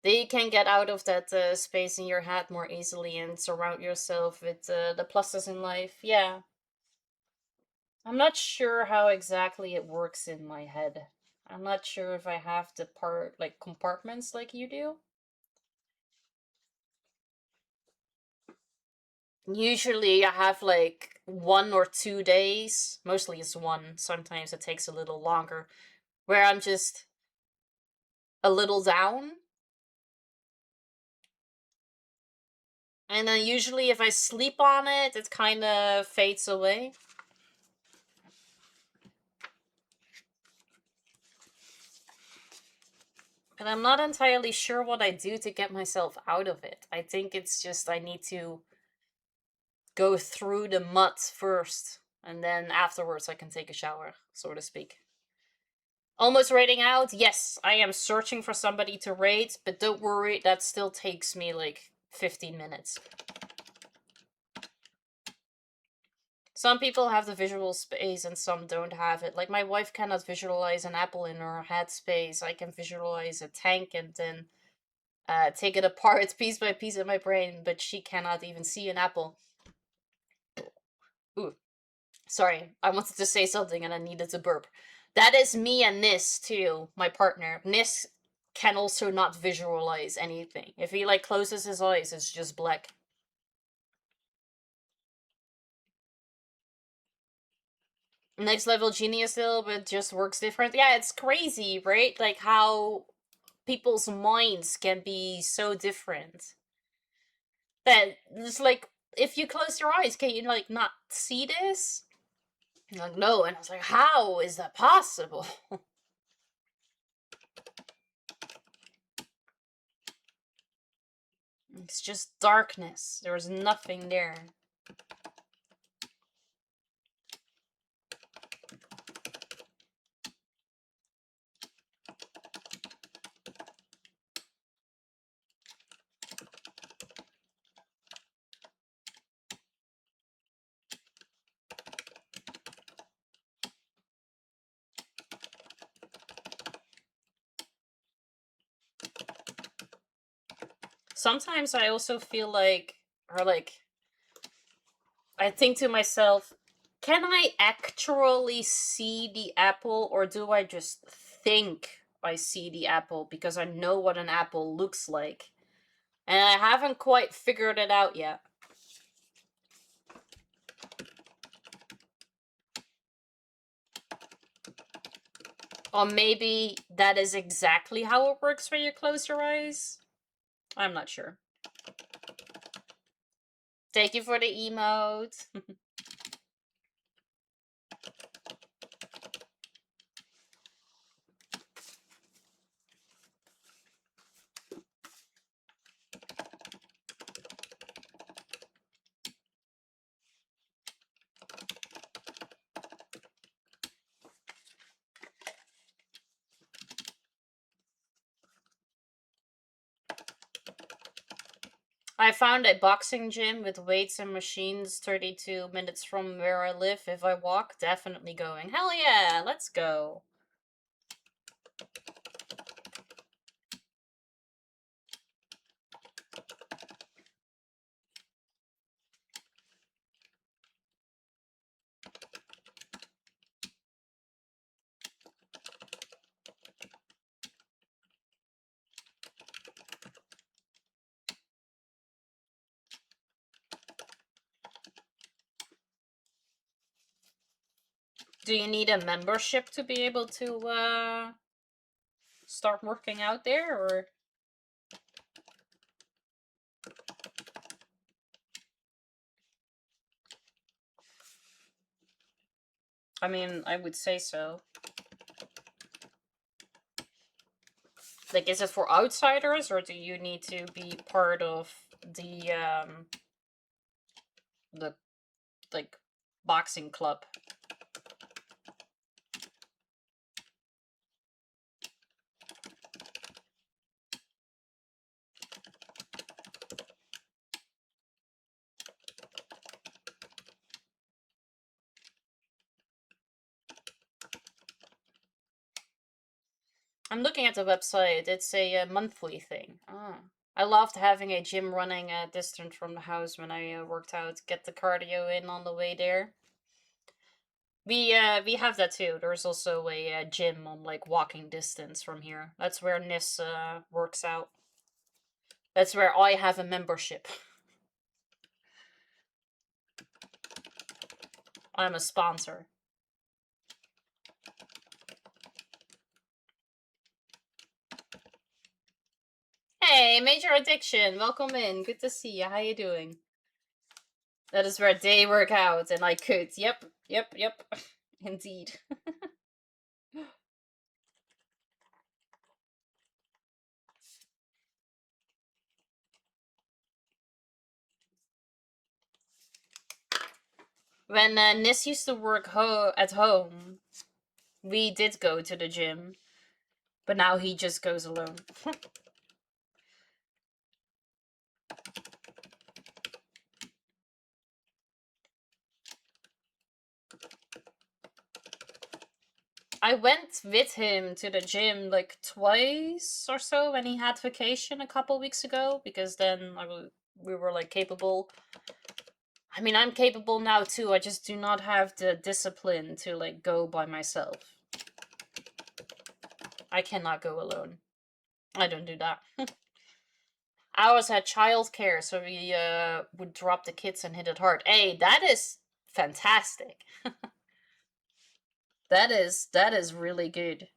S3: They can get out of that space in your head more easily and surround yourself with the pluses in life. Yeah. I'm not sure how exactly it works in my head. I'm not sure if I have the compartments like you do. Usually I have like 1 or 2 days. Mostly it's one. Sometimes it takes a little longer. Where I'm just a little down. And then usually if I sleep on it, it kind of fades away. And I'm not entirely sure what I do to get myself out of it. I think it's just I need to go through the mud first. And then afterwards I can take a shower, so to speak. Almost raiding out? Yes, I am searching for somebody to raid, but don't worry, that still takes me like 15 minutes. Some people have the visual space and some don't have it. Like my wife cannot visualize an apple in her head space. I can visualize a tank and then take it apart piece by piece in my brain, but she cannot even see an apple. Ooh, sorry, I wanted to say something and I needed to burp. That is me and Nis too, my partner. Nis can also not visualize anything. If he like closes his eyes, it's just black. Next level genius still, but just works different. Yeah, it's crazy, right? Like how people's minds can be so different. That it's like if you close your eyes, can you like not see this? I'm like, no, and I was like, how is that possible? It's just darkness. There was nothing there. Sometimes I also feel like, I think to myself, can I actually see the apple or do I just think I see the apple because I know what an apple looks like? And I haven't quite figured it out yet. Or maybe that is exactly how it works when you close your eyes? I'm not sure. Thank you for the emote. I found a boxing gym with weights and machines 32 minutes from where I live. If I walk, definitely going. Hell yeah, let's go. Do you need a membership to be able to start working out there, or? I mean, I would say so. Like, is it for outsiders, or do you need to be part of the like boxing club? I'm looking at the website. It's a monthly thing. Ah. I loved having a gym running distant from the house when I worked out. Get the cardio in on the way there. We have that too. There's also a gym on like walking distance from here. That's where Nis works out. That's where I have a membership. I'm a sponsor. Hey, Major Addiction, welcome in. Good to see you. How you doing? That is where they work out, and I could. Yep. Indeed. When Nis used to work at home, we did go to the gym, but now he just goes alone. I went with him to the gym like twice or so when he had vacation a couple weeks ago, because then we were like capable. I mean, I'm capable now too. I just do not have the discipline to like go by myself. I cannot go alone. I don't do that. I always had childcare, so we would drop the kids and hit it hard. Hey, that is fantastic. that is really good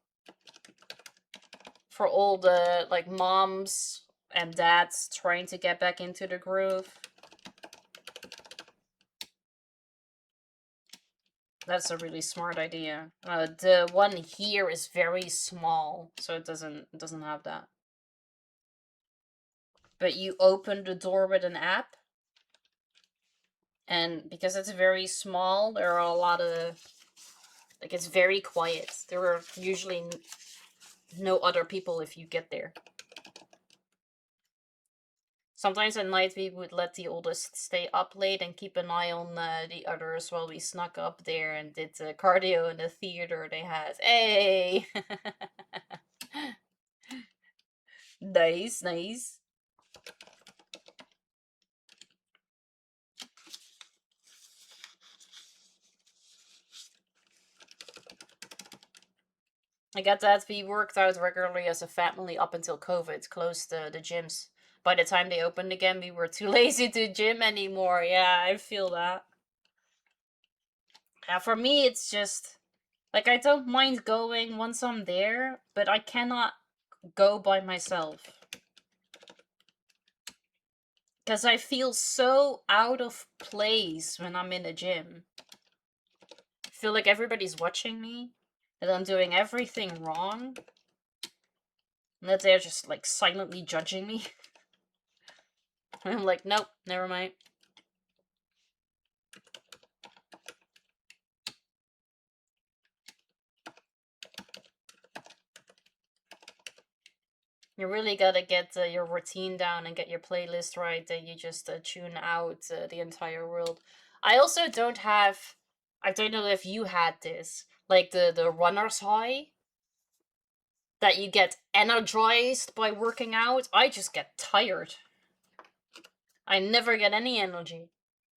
S3: for all the like moms and dads trying to get back into the groove. That's a really smart idea. The one here is very small, so it doesn't have that. But you open the door with an app, and because it's very small, there are a lot of like it's very quiet. There are usually no other people if you get there. Sometimes at night we would let the oldest stay up late and keep an eye on the others while we snuck up there and did cardio in the theater they had. Hey! Nice, nice. I got that we worked out regularly as a family up until COVID closed the gyms. By the time they opened again, we were too lazy to gym anymore. Yeah, I feel that. Yeah, for me, it's just like I don't mind going once I'm there, but I cannot go by myself. Because I feel so out of place when I'm in a gym. I feel like everybody's watching me, that I'm doing everything wrong, and that they're just like silently judging me. I'm like, nope, never mind. You really gotta get your routine down and get your playlist right, then you just tune out the entire world. I also don't have, I don't know if you had this, like the runner's high, that you get energized by working out. I just get tired. I never get any energy.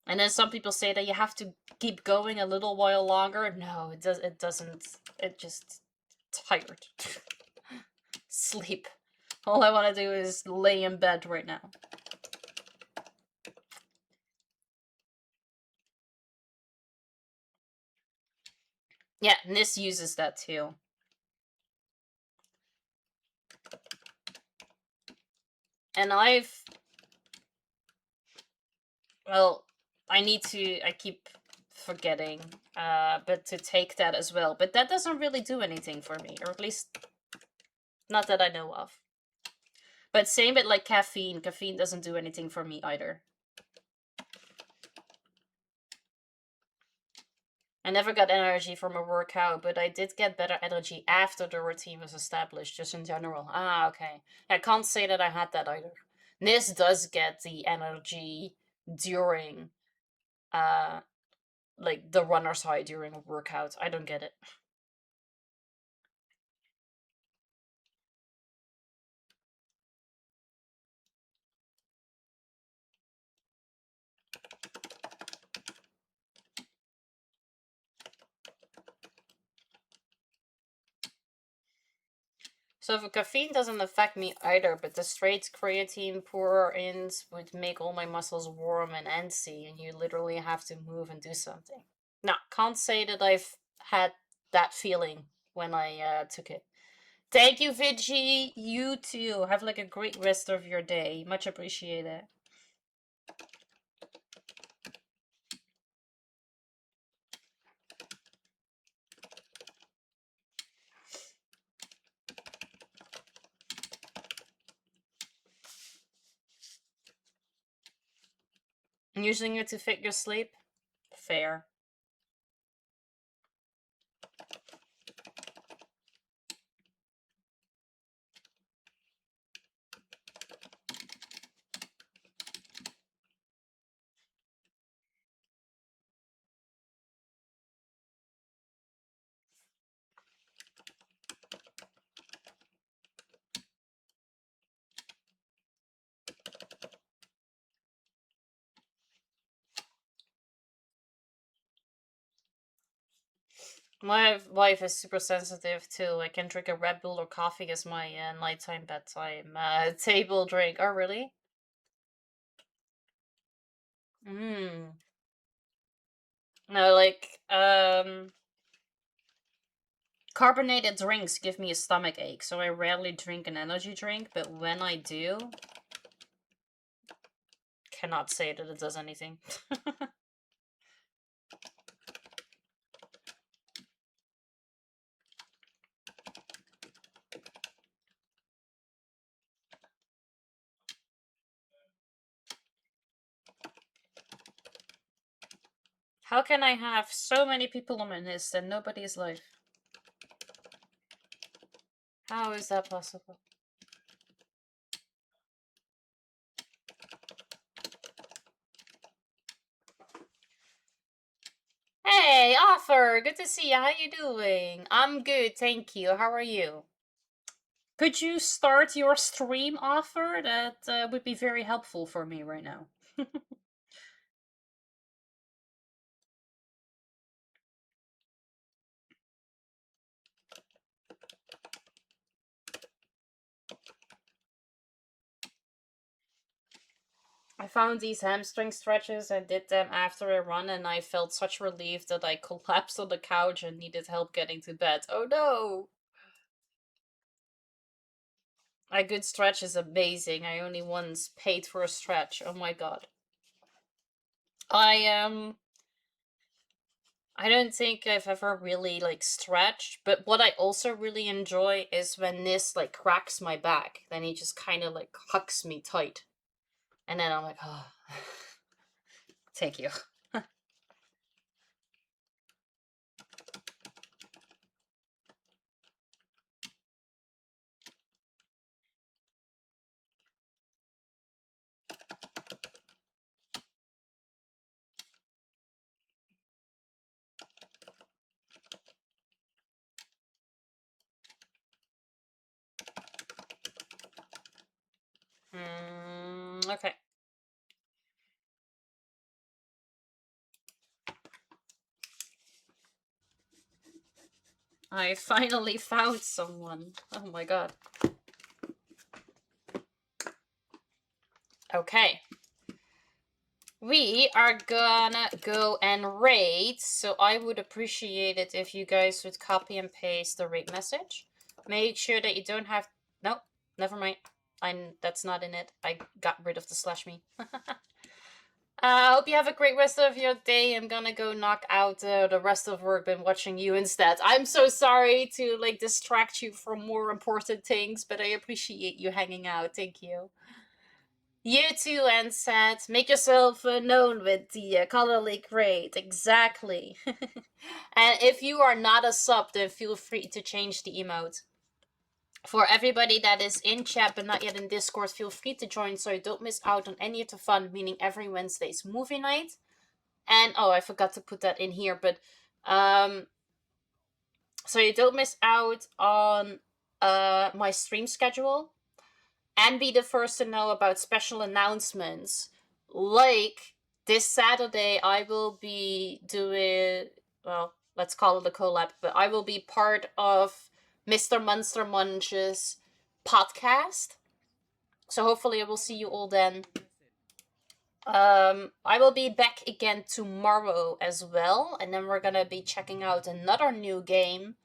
S3: And then some people say that you have to keep going a little while longer. No, it doesn't. It just tired. Sleep. All I want to do is lay in bed right now. Yeah, Nis uses that too. And well, I keep forgetting, but to take that as well. But that doesn't really do anything for me, or at least not that I know of. But same with like caffeine. Caffeine doesn't do anything for me either. I never got energy from a workout, but I did get better energy after the routine was established, just in general. Ah, okay. I can't say that I had that either. Nis does get the energy during, like the runner's high during a workout. I don't get it. So the caffeine doesn't affect me either, but the straight creatine pour-ins would make all my muscles warm and antsy, and you literally have to move and do something. No, can't say that I've had that feeling when I took it. Thank you, Vigi. You too. Have like a great rest of your day. Much appreciated. Using it to fit your sleep? Fair. My wife is super sensitive too. I can drink a Red Bull or coffee as my nighttime bedtime table drink. Oh, really? Hmm. No, like, carbonated drinks give me a stomach ache, so I rarely drink an energy drink, but when I do, cannot say that it does anything. How can I have so many people on my list and nobody is live? How is that possible? Hey, Arthur! Good to see you. How you doing? I'm good, thank you. How are you? Could you start your stream, Arthur? That would be very helpful for me right now. I found these hamstring stretches and did them after a run, and I felt such relief that I collapsed on the couch and needed help getting to bed. Oh no! A good stretch is amazing. I only once paid for a stretch. Oh my god. I don't think I've ever really like stretched, but what I also really enjoy is when Nis like cracks my back. Then he just kind of like hugs me tight. And then I'm like, oh, thank you. Okay. I finally found someone. Oh my god. Okay. We are gonna go and rate, so I would appreciate it if you guys would copy and paste the rate message. Make sure that you don't have... Nope, never mind. That's not in it. I got rid of the slash me. I hope you have a great rest of your day. I'm gonna go knock out the rest of work. Been watching you instead. I'm so sorry to like distract you from more important things, but I appreciate you hanging out. Thank you. You too, Ansat. Make yourself known with the color lake rate. Exactly. And if you are not a sub, then feel free to change the emote. For everybody that is in chat but not yet in Discord, feel free to join so you don't miss out on any of the fun, meaning every Wednesday's movie night. And, oh, I forgot to put that in here, but, so you don't miss out on, my stream schedule. And be the first to know about special announcements. Like, this Saturday, I will be doing, well, let's call it a collab, but I will be part of Mr. Monster Munch's podcast. So hopefully I will see you all then. I will be back again tomorrow as well, and then we're gonna be checking out another new game.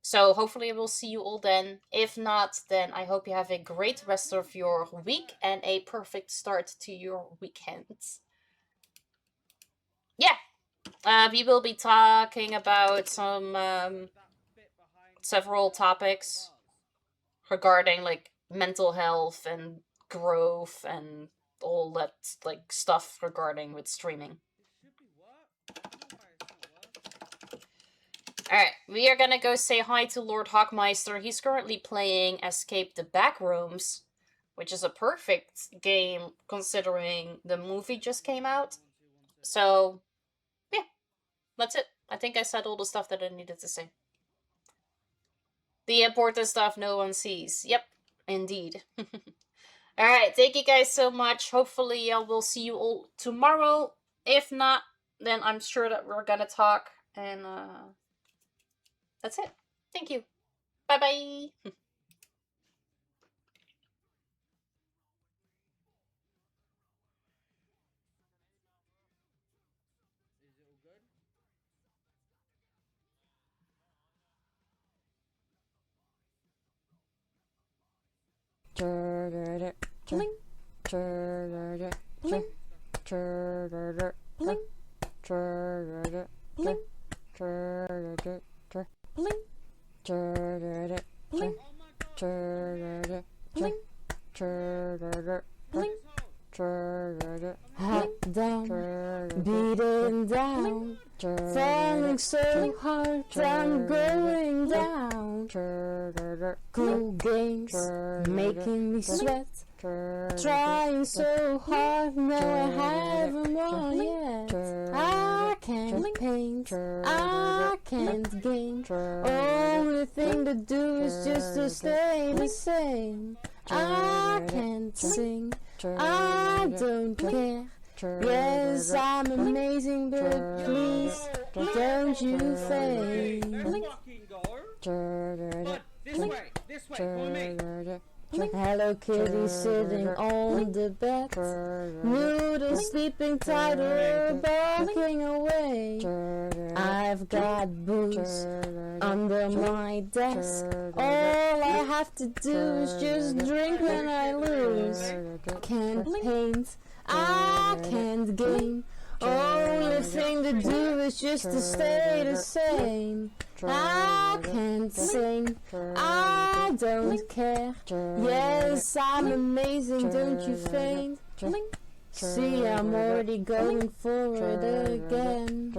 S3: So hopefully I will see you all then. If not, then I hope you have a great rest of your week and a perfect start to your weekend. Yeah, we will be talking about some several topics regarding like mental health and growth and all that like stuff regarding with streaming. Alright, we are gonna go say hi to Lord Hawkmeister. He's currently playing Escape the Backrooms, which is a perfect game considering the movie just came out. So, yeah, that's it. I think I said all the stuff that I needed to say. The important stuff no one sees. Yep, indeed. Alright, thank you guys so much. Hopefully I will see you all tomorrow. If not, then I'm sure that we're gonna talk. And that's it. Thank you. Bye-bye.
S1: Bling. Bling. Bling. Bling. Bling. Bling. Bling. Up, down, beating down, falling so hard, I'm going down. Cool games, making me sweat, trying so hard, no I haven't won yet. I can't paint, I can't game, only thing to do is just to stay the same. I can't sing, I don't care. Yes, I'm amazing, but please don't you fade. Hello Kitty sitting on the bed, Noodle sleeping tighter, barking away. I've got booze under my desk, all I have to do is just drink when I lose. Can't paint, I can't game, only thing to do is just to stay the same. I can't sing, I don't care. Yes, I'm amazing, don't you faint? See, I'm already going forward again.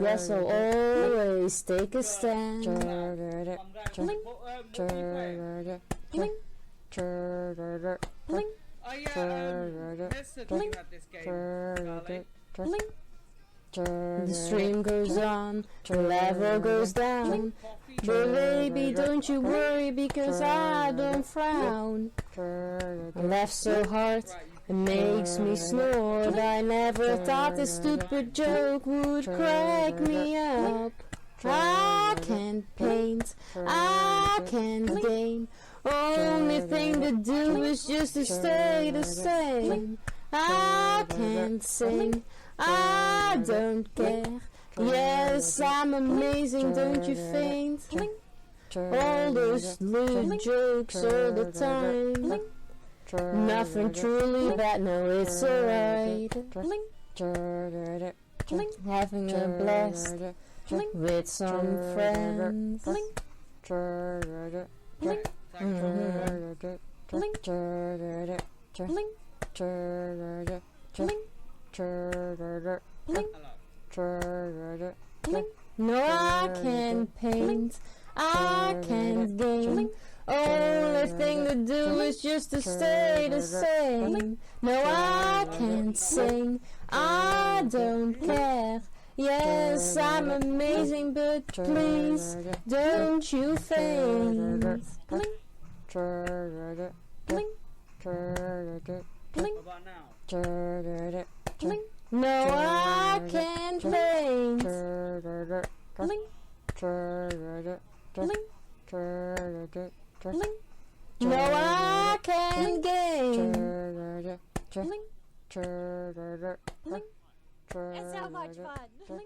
S1: Yes, I'll always take a stand. The stream goes on, the level goes down. But baby, don't you worry because I don't frown. I laugh so hard, it makes me snort. I never thought this stupid joke would crack me up. I can't paint, I can't game, only thing to do is just to stay the same. I can't sing, I don't care. Yes, I'm amazing, don't you faint? All those little jokes all the time. Nothing truly bad, no, it's alright. Having a blast with some friends. No, I can't paint, I can't game, only thing to do is just to stay the same. No, I can't sing, I don't care. Yes, I'm amazing, but please don't you faint. No, I can't paint. No, I can't game.
S8: It's so much fun.